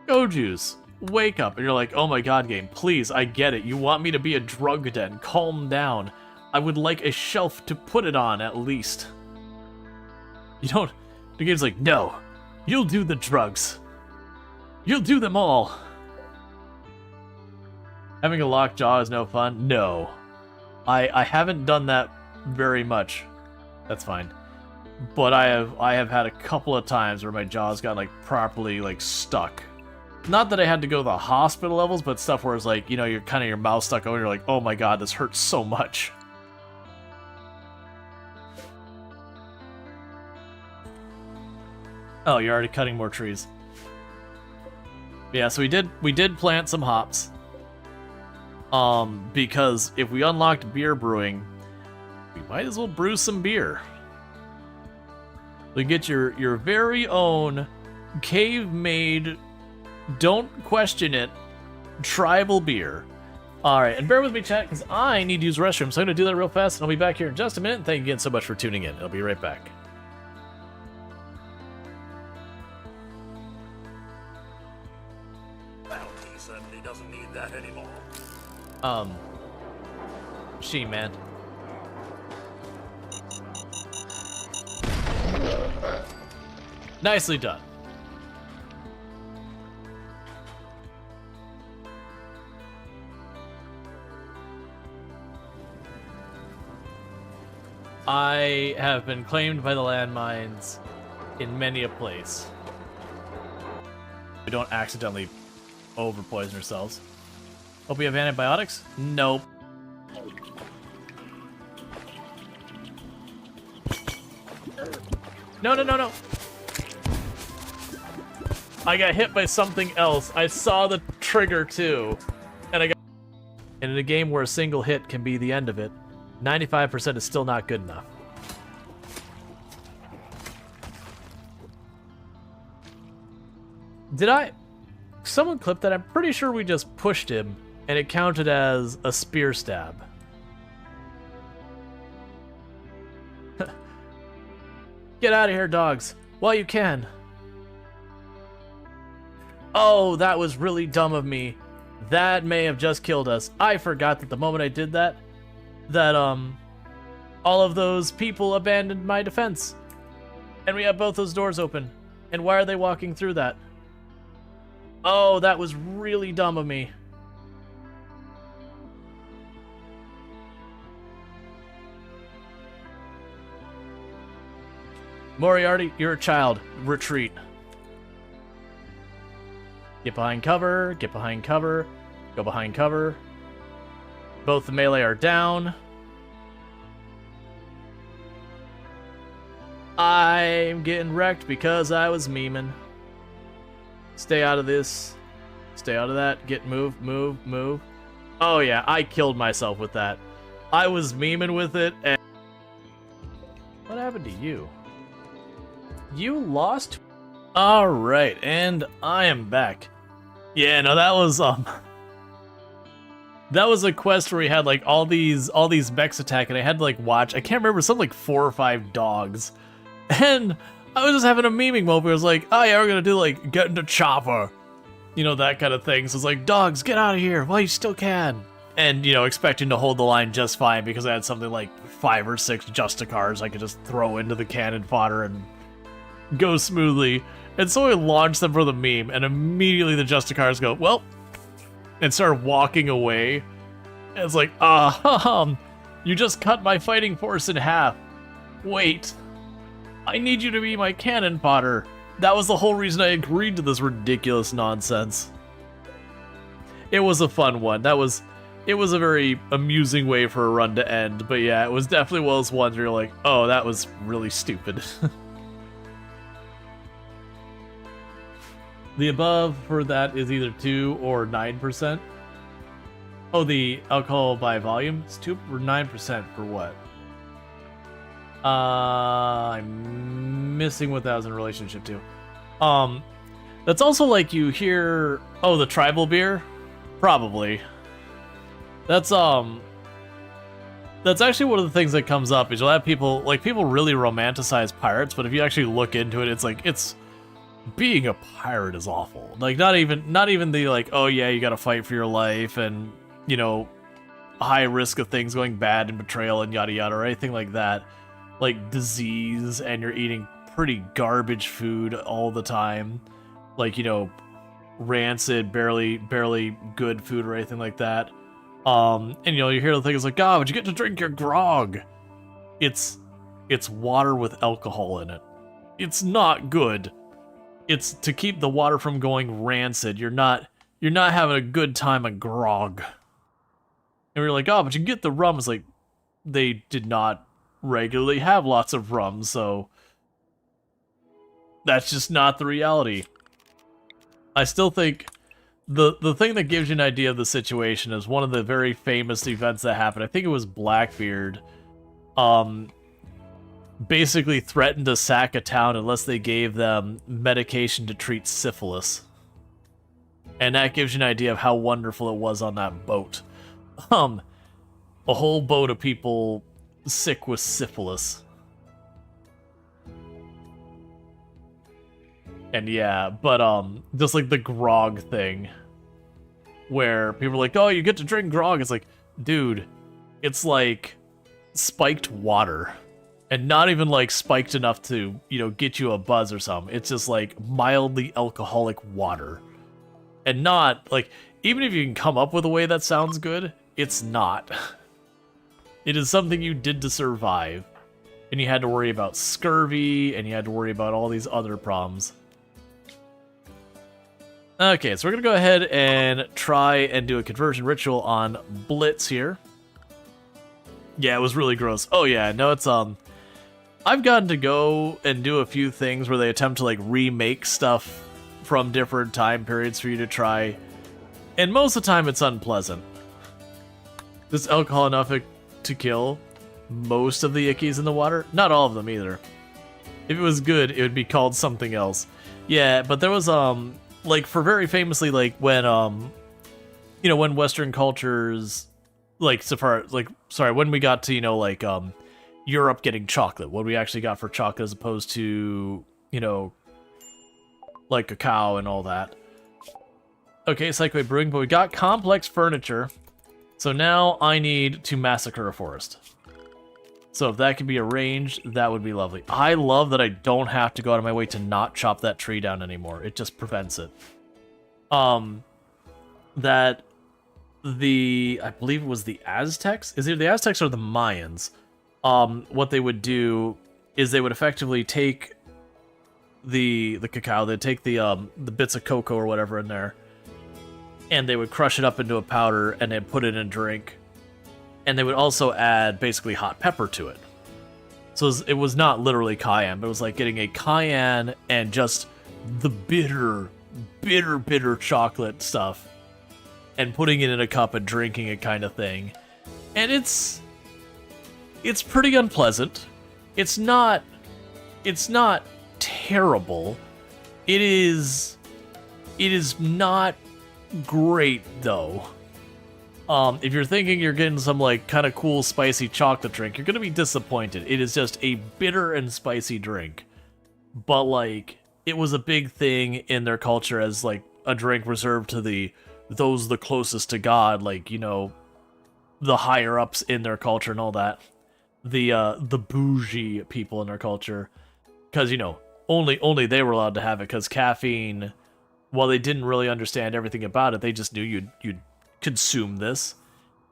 go juice, wake up, and you're like, oh my god, game, please, I get it. You want me to be a drug den, calm down. I would like a shelf to put it on, at least. You don't... The game's like, no. You'll do the drugs. You'll do them all. Having a locked jaw is no fun? No. I haven't done that very much. That's fine. But I have had a couple of times where my jaw's got like properly like stuck. Not that I had to go to the hospital levels, but stuff where it's like, you know, you're kind of your mouth stuck over, you're like, oh my god, this hurts so much. Oh, you're already cutting more trees. Yeah, so we did plant some hops. Because if we unlocked beer brewing, we might as well brew some beer. We get your very own cave-made, don't question it, tribal beer. Alright, and bear with me, chat, because I need to use the restroom, so I'm going to do that real fast, and I'll be back here in just a minute. Thank you again so much for tuning in. I'll be right back. Well, he certainly doesn't need that anymore. She-Man. Nicely done. I have been claimed by the landmines in many a place. We don't accidentally over-poison ourselves. Hope we have antibiotics? Nope. No, no, no, no. I got hit by something else. I saw the trigger too. And in a game where a single hit can be the end of it, 95% is still not good enough. Did I... Someone clipped that? I'm pretty sure we just pushed him, and it counted as a spear stab. Get out of here, dogs, while you can. Oh, that was really dumb of me. That may have just killed us. I forgot that the moment I did that, all of those people abandoned my defense. And we have both those doors open. And why are they walking through that? Oh, that was really dumb of me. Moriarty, you're a child. Retreat. Get behind cover, get behind cover, go behind cover. Both the melee are down. I'm getting wrecked because I was memeing. Stay out of this. Stay out of that. Get move, move, move. Oh yeah, I killed myself with that. I was memeing with it and... What happened to you? You lost? Alright, and I am back. Yeah, no, that was that was a quest where we had like all these mechs attack, and I had to like watch, I can't remember, some like 4 or 5 dogs. And I was just having a memeing moment where I was like, oh yeah, we're gonna do like get in the chopper. You know, that kind of thing. So it's like, dogs, get out of here while you still can. And, you know, expecting to hold the line just fine because I had something like 5 or 6 Justicars I could just throw into the cannon fodder and go smoothly. And so I launched them for the meme, and immediately the Justicars go, well, and start walking away. And it's like, you just cut my fighting force in half. Wait, I need you to be my cannon fodder. That was the whole reason I agreed to this ridiculous nonsense. It was a fun one. It was a very amusing way for a run to end, but yeah, it was definitely one of those ones where you're like, oh, that was really stupid. The above for that is either 2 or 9%. Oh, the alcohol by volume? It's 2 or 9% for what? I'm missing what that was in relationship to. That's also like you hear, oh, the tribal beer? Probably. That's actually one of the things that comes up is you'll have people really romanticize pirates, but if you actually look into it, it's like, being a pirate is awful. Like, not even the like, oh yeah, you gotta fight for your life and, you know, high risk of things going bad and betrayal and yada yada or anything like that, like disease, and you're eating pretty garbage food all the time, like, you know, rancid, barely good food or anything like that. And you know, you hear the things like, "God, but you get to drink your grog." It's water with alcohol in it. It's not good. It's to keep the water from going rancid. You're not having a good time of grog. And we're like, "Oh, but you can get the rum." It's like, they did not regularly have lots of rum, so that's just not the reality. I still think the thing that gives you an idea of the situation is one of the very famous events that happened. I think it was Blackbeard. Basically threatened to sack a town unless they gave them medication to treat syphilis. And that gives you an idea of how wonderful it was on that boat. A whole boat of people sick with syphilis. And yeah, but just like the grog thing, where people are like, "Oh, you get to drink grog." It's like, dude, it's like spiked water. And not even like spiked enough to, you know, get you a buzz or something. It's just like mildly alcoholic water. And not like, even if you can come up with a way that sounds good, it's not. It is something you did to survive. And you had to worry about scurvy, and you had to worry about all these other problems. Okay, so we're gonna go ahead and try and do a conversion ritual on Blitz here. Yeah, it was really gross. Oh yeah, no, it's I've gotten to go and do a few things where they attempt to like remake stuff from different time periods for you to try, and most of the time it's unpleasant. This alcohol enough to kill most of the ickies in the water? Not all of them either. If it was good, it would be called something else. Yeah, but there was like, for very famously, like when you know, when Western cultures, like so far, like, sorry, when we got to, you know, like Europe getting chocolate, what we actually got for chocolate as opposed to, you know, like cacao and all that. Okay, Cycleway Brewing, but we got complex furniture. So now I need to massacre a forest. So if that could be arranged, that would be lovely. I love that I don't have to go out of my way to not chop that tree down anymore. It just prevents it. That I believe it was the Aztecs? Is it the Aztecs or the Mayans? What they would do is they would effectively take the cacao, they'd take the bits of cocoa or whatever in there, and they would crush it up into a powder and then put it in a drink. And they would also add basically hot pepper to it. So it was not literally cayenne, but it was like getting a cayenne and just the bitter chocolate stuff and putting it in a cup and drinking it kind of thing. And it's pretty unpleasant. It's not terrible. It is not great though. If you're thinking you're getting some like kind of cool spicy chocolate drink, you're gonna be disappointed. It is just a bitter and spicy drink. But like, it was a big thing in their culture as like a drink reserved to those the closest to God, like, you know, the higher ups in their culture and all that. The bougie people in their culture, because, you know, only they were allowed to have it, because caffeine, while they didn't really understand everything about it, they just knew you'd consume this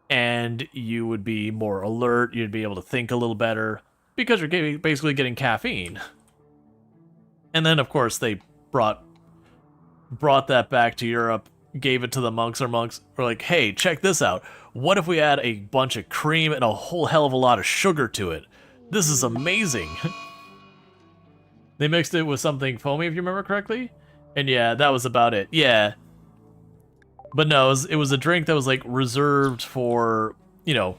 and you would be more alert, you'd be able to think a little better because you're basically getting caffeine. And then of course they brought that back to Europe, gave it to the monks, or monks were like, "Hey, check this out. What if we add a bunch of cream and a whole hell of a lot of sugar to it? This is amazing." They mixed it with something foamy, if you remember correctly. And yeah, that was about it. Yeah. But no, it was a drink that was like reserved for, you know,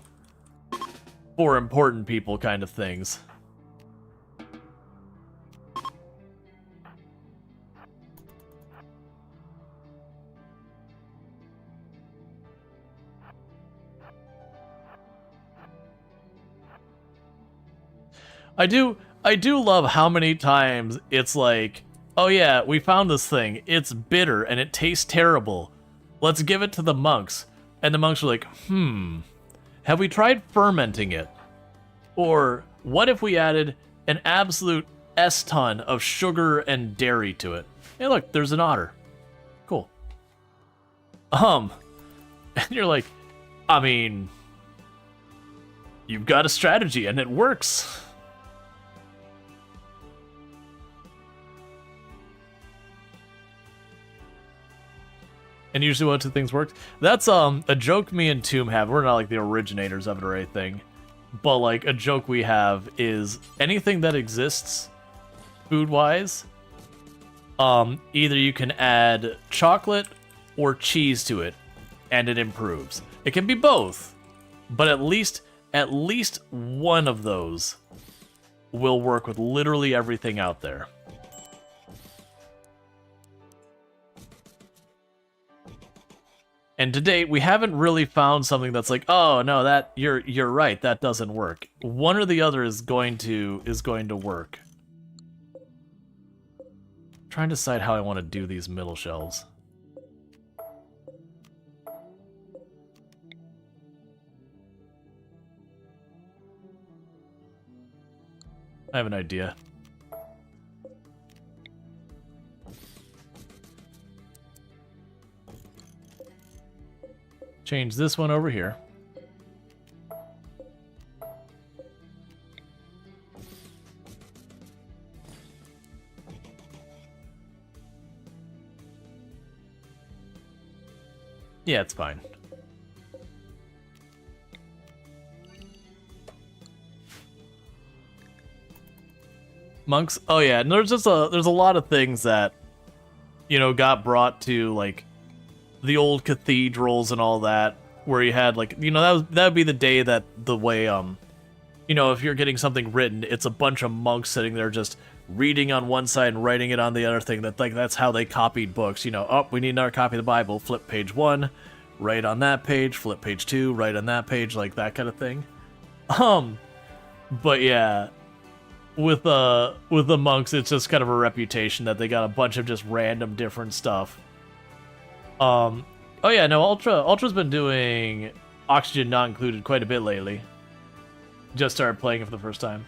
for important people kind of things. I do love how many times it's like, "Oh yeah, we found this thing. It's bitter and it tastes terrible. Let's give it to the monks." And the monks were like, Have we tried fermenting it? Or what if we added an absolute S-ton of sugar and dairy to it? Hey, look, there's an otter. Cool. And you're like, I mean, you've got a strategy and it works. And usually one, two things work. That's a joke me and Tomb have. We're not like the originators of it or anything. But like a joke we have is anything that exists food-wise, either you can add chocolate or cheese to it and it improves. It can be both, but at least one of those will work with literally everything out there. And to date, we haven't really found something that's like, oh no, that you're right, that doesn't work. One or the other is going to work. I'm trying to decide how I want to do these middle shelves. I have an idea. Change this one over here. Yeah, it's fine. Monks? Oh yeah, and there's a lot of things that, you know, got brought to like the old cathedrals and all that, where you had like, you know, that would be the day that the way you know, if you're getting something written, it's a bunch of monks sitting there just reading on one side and writing it on the other thing. That like that's how they copied books. You know, oh, we need another copy of the Bible. Flip page 1, write on that page. Flip page 2, write on that page. Like that kind of thing. But yeah, with the monks, it's just kind of a reputation that they got a bunch of just random different stuff. Oh yeah, no, Ultra's been doing Oxygen Not Included quite a bit lately. Just started playing it for the first time.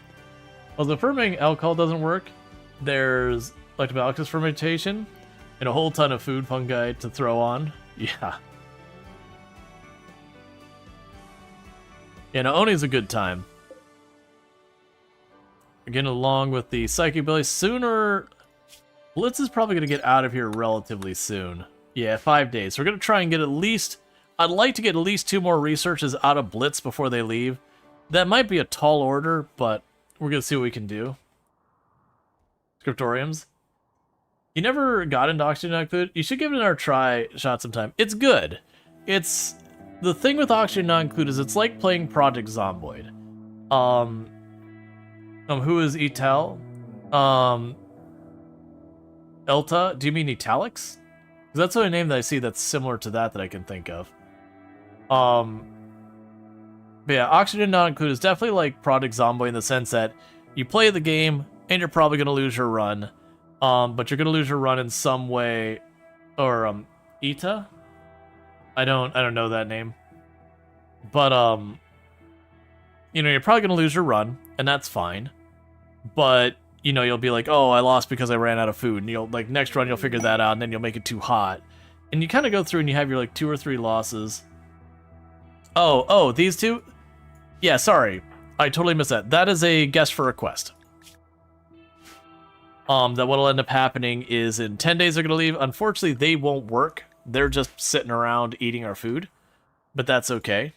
Well, the fermenting alcohol doesn't work. There's lactobacillus fermentation and a whole ton of food fungi to throw on. Yeah. Yeah, no, Oni's a good time. We're getting along with the psychic ability sooner. Blitz is probably going to get out of here relatively soon. Yeah, 5 days. So we're going to try and get at least... I'd like to get at least 2 more researches out of Blitz before they leave. That might be a tall order, but we're going to see what we can do. Scriptoriums. You never got into Oxygen Not Included? You should give it another shot sometime. It's good. It's... The thing with Oxygen Not Included is it's like playing Project Zomboid. Who is Etal? Elta? Do you mean Italics? Because that's the only name that I see that's similar to that I can think of. But yeah, Oxygen Not Included is definitely like Project Zomboid in the sense that you play the game and you're probably going to lose your run. But you're going to lose your run in some way. Or, Ita? I don't know that name. But, you know, you're probably going to lose your run, and that's fine. But, you know, you'll be like, oh, I lost because I ran out of food. And you'll, like, next run you'll figure that out, and then you'll make it too hot. And you kind of go through and you have your, like, 2 or 3 losses. Oh, these two? Yeah, sorry. I totally missed that. That is a guess for a quest. That what'll end up happening is in 10 days they're going to leave. Unfortunately, they won't work. They're just sitting around eating our food. But that's okay.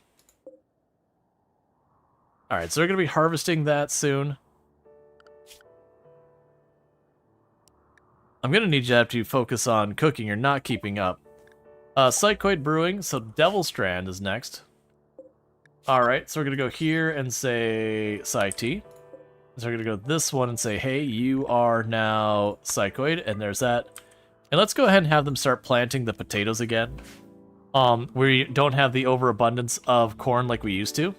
Alright, so they're going to be harvesting that soon. I'm going to need you to have to focus on cooking. You're not keeping up. Psychoid Brewing, so Devil Strand is next. Alright, so we're going to go here and say Psy-T. So we're going to go this one and say, hey, you are now Psychoid, and there's that. And let's go ahead and have them start planting the potatoes again. We don't have the overabundance of corn like we used to.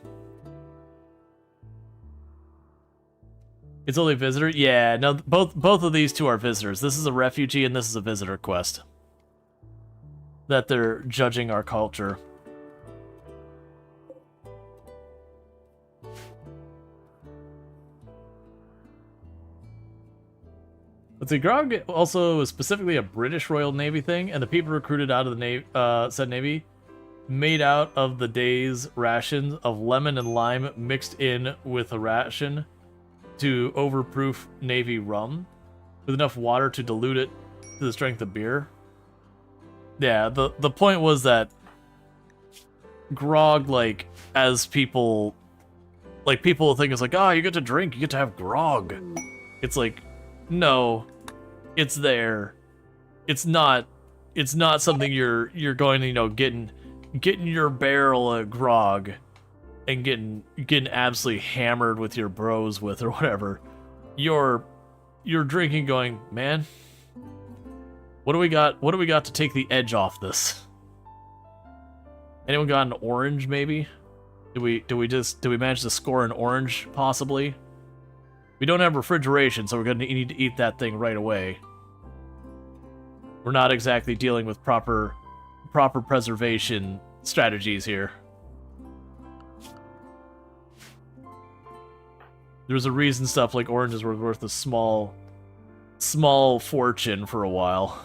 It's only visitor? Yeah, no, both of these two are visitors. This is a refugee and this is a visitor quest. That they're judging our culture. Let's see, Grog also is specifically a British Royal Navy thing, and the people recruited out of the said Navy made out of the day's rations of lemon and lime mixed in with a ration to overproof Navy rum with enough water to dilute it to the strength of beer. Yeah, the point was that grog, like, as people think it's like, oh, you get to drink, you get to have grog. It's like, no, it's there. It's not something you're going to, you know, getting your barrel of grog and getting absolutely hammered with your bros with or whatever. You're drinking going, man, what do we got to take the edge off this? Anyone got an orange maybe? Did we manage to score an orange possibly? We don't have refrigeration, so we're gonna need to eat that thing right away. We're not exactly dealing with proper preservation strategies here. There's a reason stuff like oranges were worth a small fortune for a while.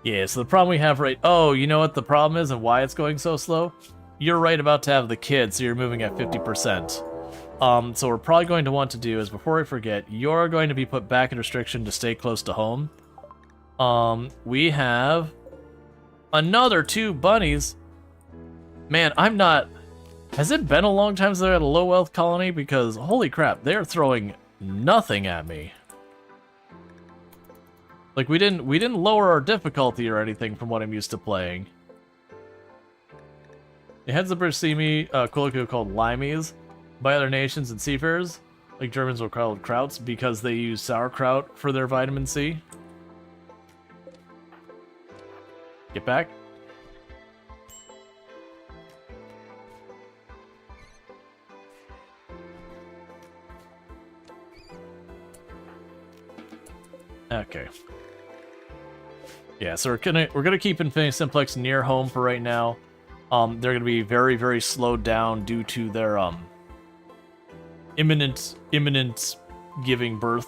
Yeah, so the problem we have oh, you know what the problem is and why it's going so slow? You're right about to have the kids, so you're moving at 50%. So we're probably going to want to do is, before I forget, you're going to be put back in restriction to stay close to home. We have another 2 bunnies. Man, has it been a long time since I had a low wealth colony? Because holy crap, they're throwing nothing at me. Like, we didn't lower our difficulty or anything from what I'm used to playing. The heads of the British see me, colloquially called limeys, by other nations and seafarers, like Germans were called krauts, because they use sauerkraut for their vitamin C. Get back. Okay. Yeah, so we're gonna keep Infinity Simplex near home for right now. They're gonna be very, very slowed down due to their imminent giving birth.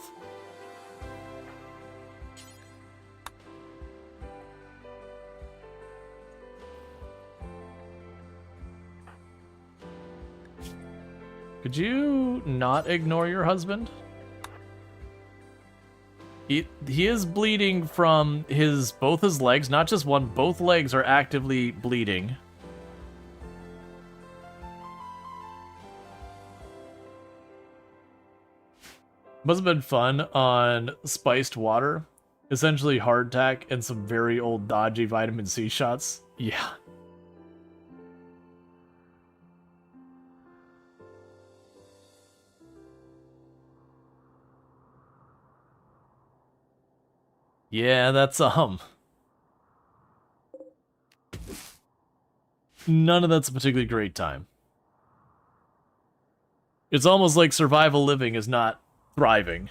Could you not ignore your husband? He is bleeding from both his legs, not just one, both legs are actively bleeding. Must have been fun on spiced water. Essentially hardtack and some very old dodgy vitamin C shots. Yeah. Yeah, that's, none of that's a particularly great time. It's almost like survival living is not thriving.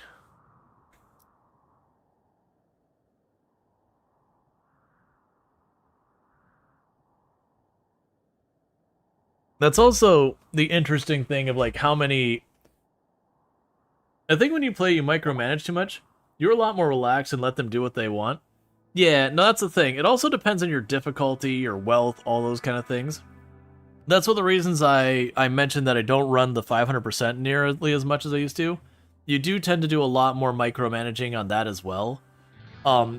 That's also the interesting thing of, like, how many... I think when you play, you micromanage too much. You're a lot more relaxed and let them do what they want. Yeah, no, that's the thing. It also depends on your difficulty, your wealth, all those kind of things. That's one of the reasons I mentioned that I don't run the 500% nearly as much as I used to. You do tend to do a lot more micromanaging on that as well.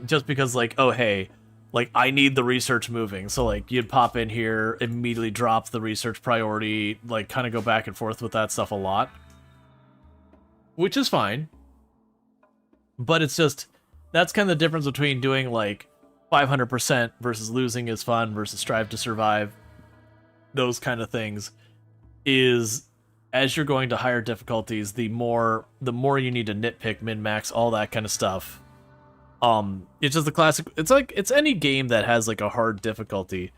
Just because, like, oh, hey, like, I need the research moving. So, like, you'd pop in here, immediately drop the research priority, like, kind of go back and forth with that stuff a lot. Which is fine. But it's just, that's kind of the difference between doing, like, 500% versus losing is fun versus strive to survive. Those kind of things is, as you're going to higher difficulties, the more you need to nitpick, min-max, all that kind of stuff. It's just the classic, it's any game that has, like, a hard difficulty.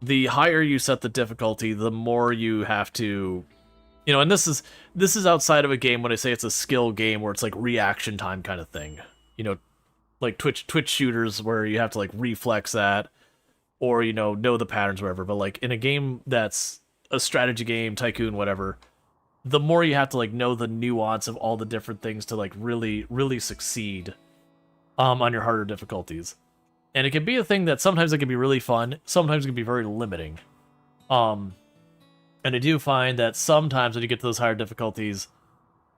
The higher you set the difficulty, the more you have to... You know, and this is outside of a game when I say it's a skill game where it's like reaction time kind of thing. You know, like Twitch shooters where you have to like reflex that, or know the patterns, whatever. But like in a game that's a strategy game, tycoon, whatever, the more you have to like know the nuance of all the different things to like really succeed on your harder difficulties. And it can be a thing that sometimes it can be really fun, sometimes it can be very limiting. And I do find that sometimes when you get to those higher difficulties,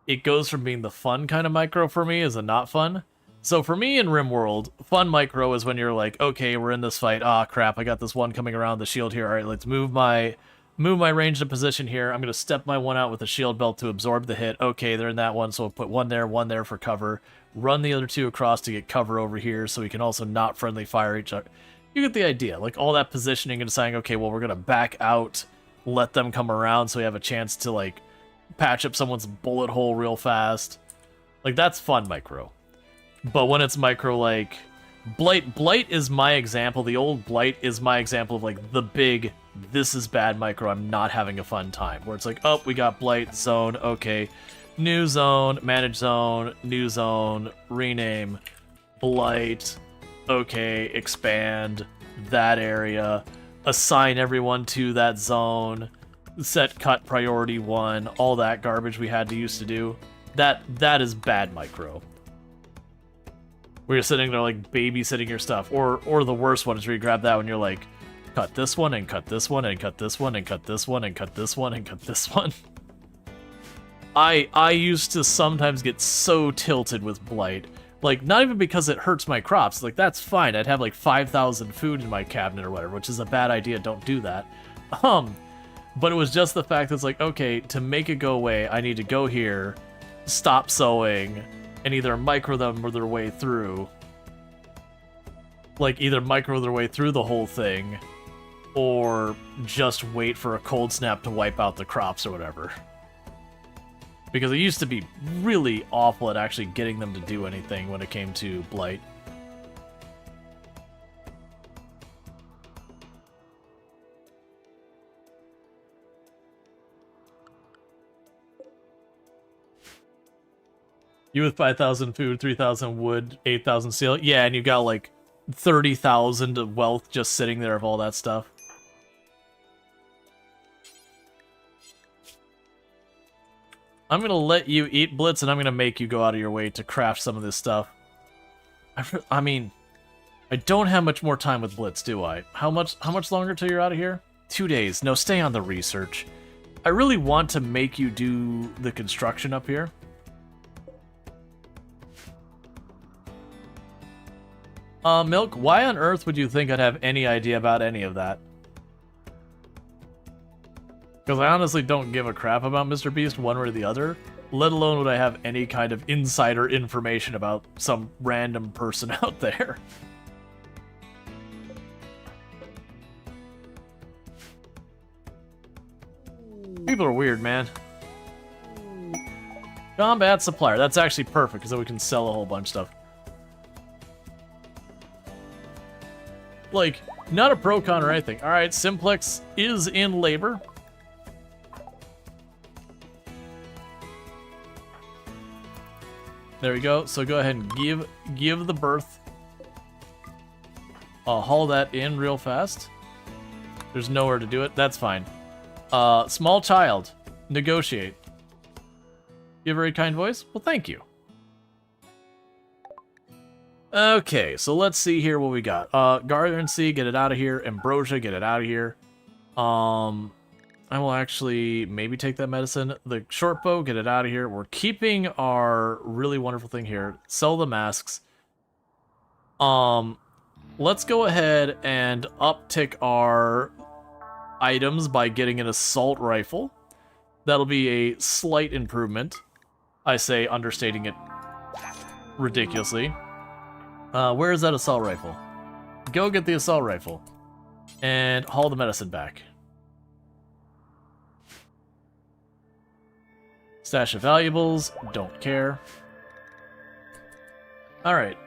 it goes from being the fun kind of micro for me as a not fun. So for me in RimWorld, fun micro is when you're like, okay, we're in this fight. Ah, crap, I got this one coming around the shield here. All right, let's move my range to position here. I'm going to step my one out with a shield belt to absorb the hit. Okay, they're in that one, so we'll put one there for cover. Run the other two across to get cover over here so we can also not friendly fire each other. You get the idea. Like all that positioning and deciding, okay, well, we're going to back out, let them come around so we have a chance to like patch up someone's bullet hole real fast. Like that's fun micro. But when it's micro like Blight is my example. The old Blight is my example of like the big, this is bad micro, I'm not having a fun time. Where it's like, oh, we got Blight zone, okay. New zone, manage zone, new zone, rename, Blight, okay, expand that area, assign everyone to that zone, set cut priority 1, all that garbage we had to used to do. That is bad micro. Where you're sitting there like babysitting your stuff. Or the worst one is where you grab that when you're like, cut this one and cut this one and cut this one and cut this one and cut this one and cut this one. I used to sometimes get so tilted with Blight. Like, not even because it hurts my crops. Like, that's fine. I'd have like 5,000 food in my cabinet or whatever, which is a bad idea. Don't do that. But it was just the fact that it's like, okay, to make it go away, I need to go here, stop sowing, and either micro them or their way through. Like, either micro their way through the whole thing, or just wait for a cold snap to wipe out the crops or whatever. Because it used to be really awful at actually getting them to do anything when it came to Blight. You with 5,000 food, 3,000 wood, 8,000 steel. Yeah, and you got like 30,000 of wealth just sitting there of all that stuff. I'm going to let you eat, Blitz, and I'm going to make you go out of your way to craft some of this stuff. I mean, I don't have much more time with Blitz, do I? How much longer till you're out of here? 2 days. No, stay on the research. I really want to make you do the construction up here. Milk, why on earth would you think I'd have any idea about any of that? Because I honestly don't give a crap about Mr. Beast one way or the other, let alone would I have any kind of insider information about some random person out there. People are weird, man. Combat supplier, that's actually perfect, because then we can sell a whole bunch of stuff. Like, not a pro-con or anything. Alright, Simplex is in labor. There we go. So go ahead and give the birth. I'll haul that in real fast. There's nowhere to do it. That's fine. Small child. Negotiate. You have a very kind voice? Well, thank you. Okay, so let's see here what we got. Guardiancy, get it out of here. Ambrosia, get it out of here. I will actually maybe take that medicine. The short bow, get it out of here. We're keeping our really wonderful thing here. Sell the masks. Let's go ahead and uptick our items by getting an assault rifle. That'll be a slight improvement. I say understating it ridiculously. Where is that assault rifle? Go get the assault rifle. And haul the medicine back. Stash of valuables, don't care. Alright.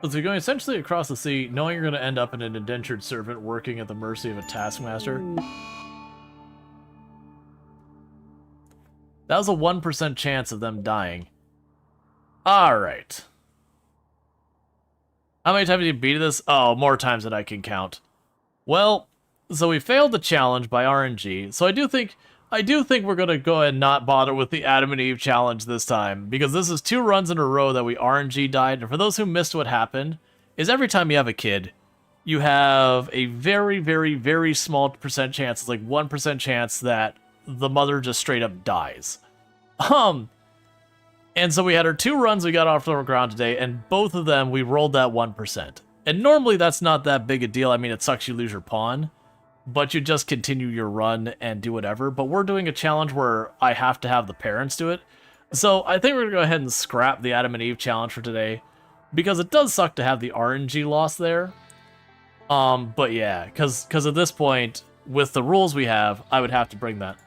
So you're going essentially across the sea, knowing you're going to end up in an indentured servant working at the mercy of a taskmaster. That was a 1% chance of them dying. Alright. How many times have you beat this? Oh, more times than I can count. Well, so we failed the challenge by RNG. So I do think we're gonna go ahead and not bother with the Adam and Eve challenge this time, because this is 2 runs in a row that we RNG died. And for those who missed what happened, is every time you have a kid, you have a very, very, very small percent chance, it's like 1% chance that the mother just straight up dies. And so we had our 2 runs we got off the ground today, and both of them we rolled that 1%. And normally that's not that big a deal. I mean, it sucks you lose your pawn, but you just continue your run and do whatever. But we're doing a challenge where I have to have the parents do it. So I think we're going to go ahead and scrap the Adam and Eve challenge for today, because it does suck to have the RNG loss there. But yeah, because at this point, with the rules we have, I would have to bring that.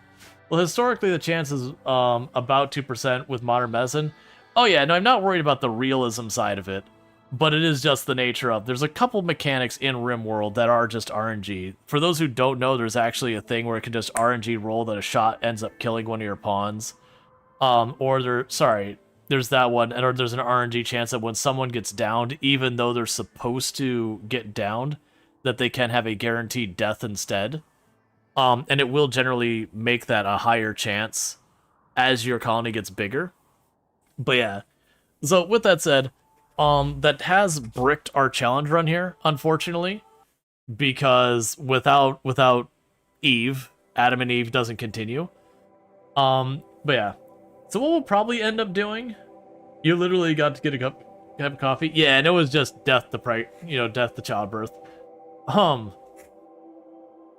Well, historically, the chance is about 2% with modern medicine. Oh yeah, no, I'm not worried about the realism side of it, but it is just the nature of... There's a couple mechanics in RimWorld that are just RNG. For those who don't know, there's actually a thing where it can just RNG roll that a shot ends up killing one of your pawns. There's that one, or there's an RNG chance that when someone gets downed, even though they're supposed to get downed, that they can have a guaranteed death instead. And it will generally make that a higher chance as your colony gets bigger. But yeah, so with that said, that has bricked our challenge run here, unfortunately, because without Eve, Adam and Eve doesn't continue. But yeah, so what we'll probably end up doing, you literally got to get a cup of coffee. Yeah, and it was just death to childbirth.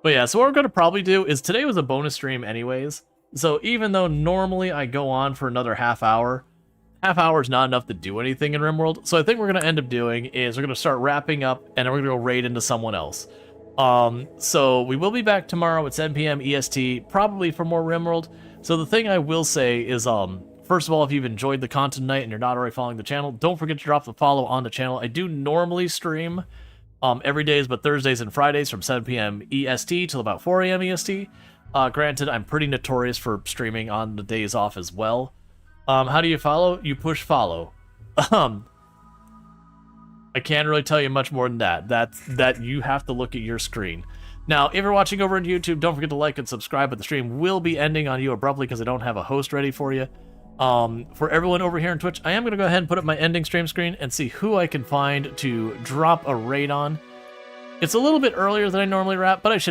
But yeah, so what we're going to probably do is, today was a bonus stream anyways, so even though normally I go on for another half hour is not enough to do anything in RimWorld, so I think we're going to end up doing is we're going to start wrapping up, and then we're going to go raid into someone else. So we will be back tomorrow at 7 p.m. EST, probably for more RimWorld. So the thing I will say is, first of all, if you've enjoyed the content tonight and you're not already following the channel, don't forget to drop the follow on the channel. I do normally stream every days but Thursdays and Fridays from 7 p.m. EST till about 4 a.m. EST. Granted, I'm pretty notorious for streaming on the days off as well. How do you follow? You push follow. I can't really tell you much more than that. That you have to look at your screen. Now, if you're watching over on YouTube, don't forget to like and subscribe, but the stream will be ending on you abruptly because I don't have a host ready for you. For everyone over here on Twitch, I am going to go ahead and put up my ending stream screen and see who I can find to drop a raid on. It's a little bit earlier than I normally wrap, but I should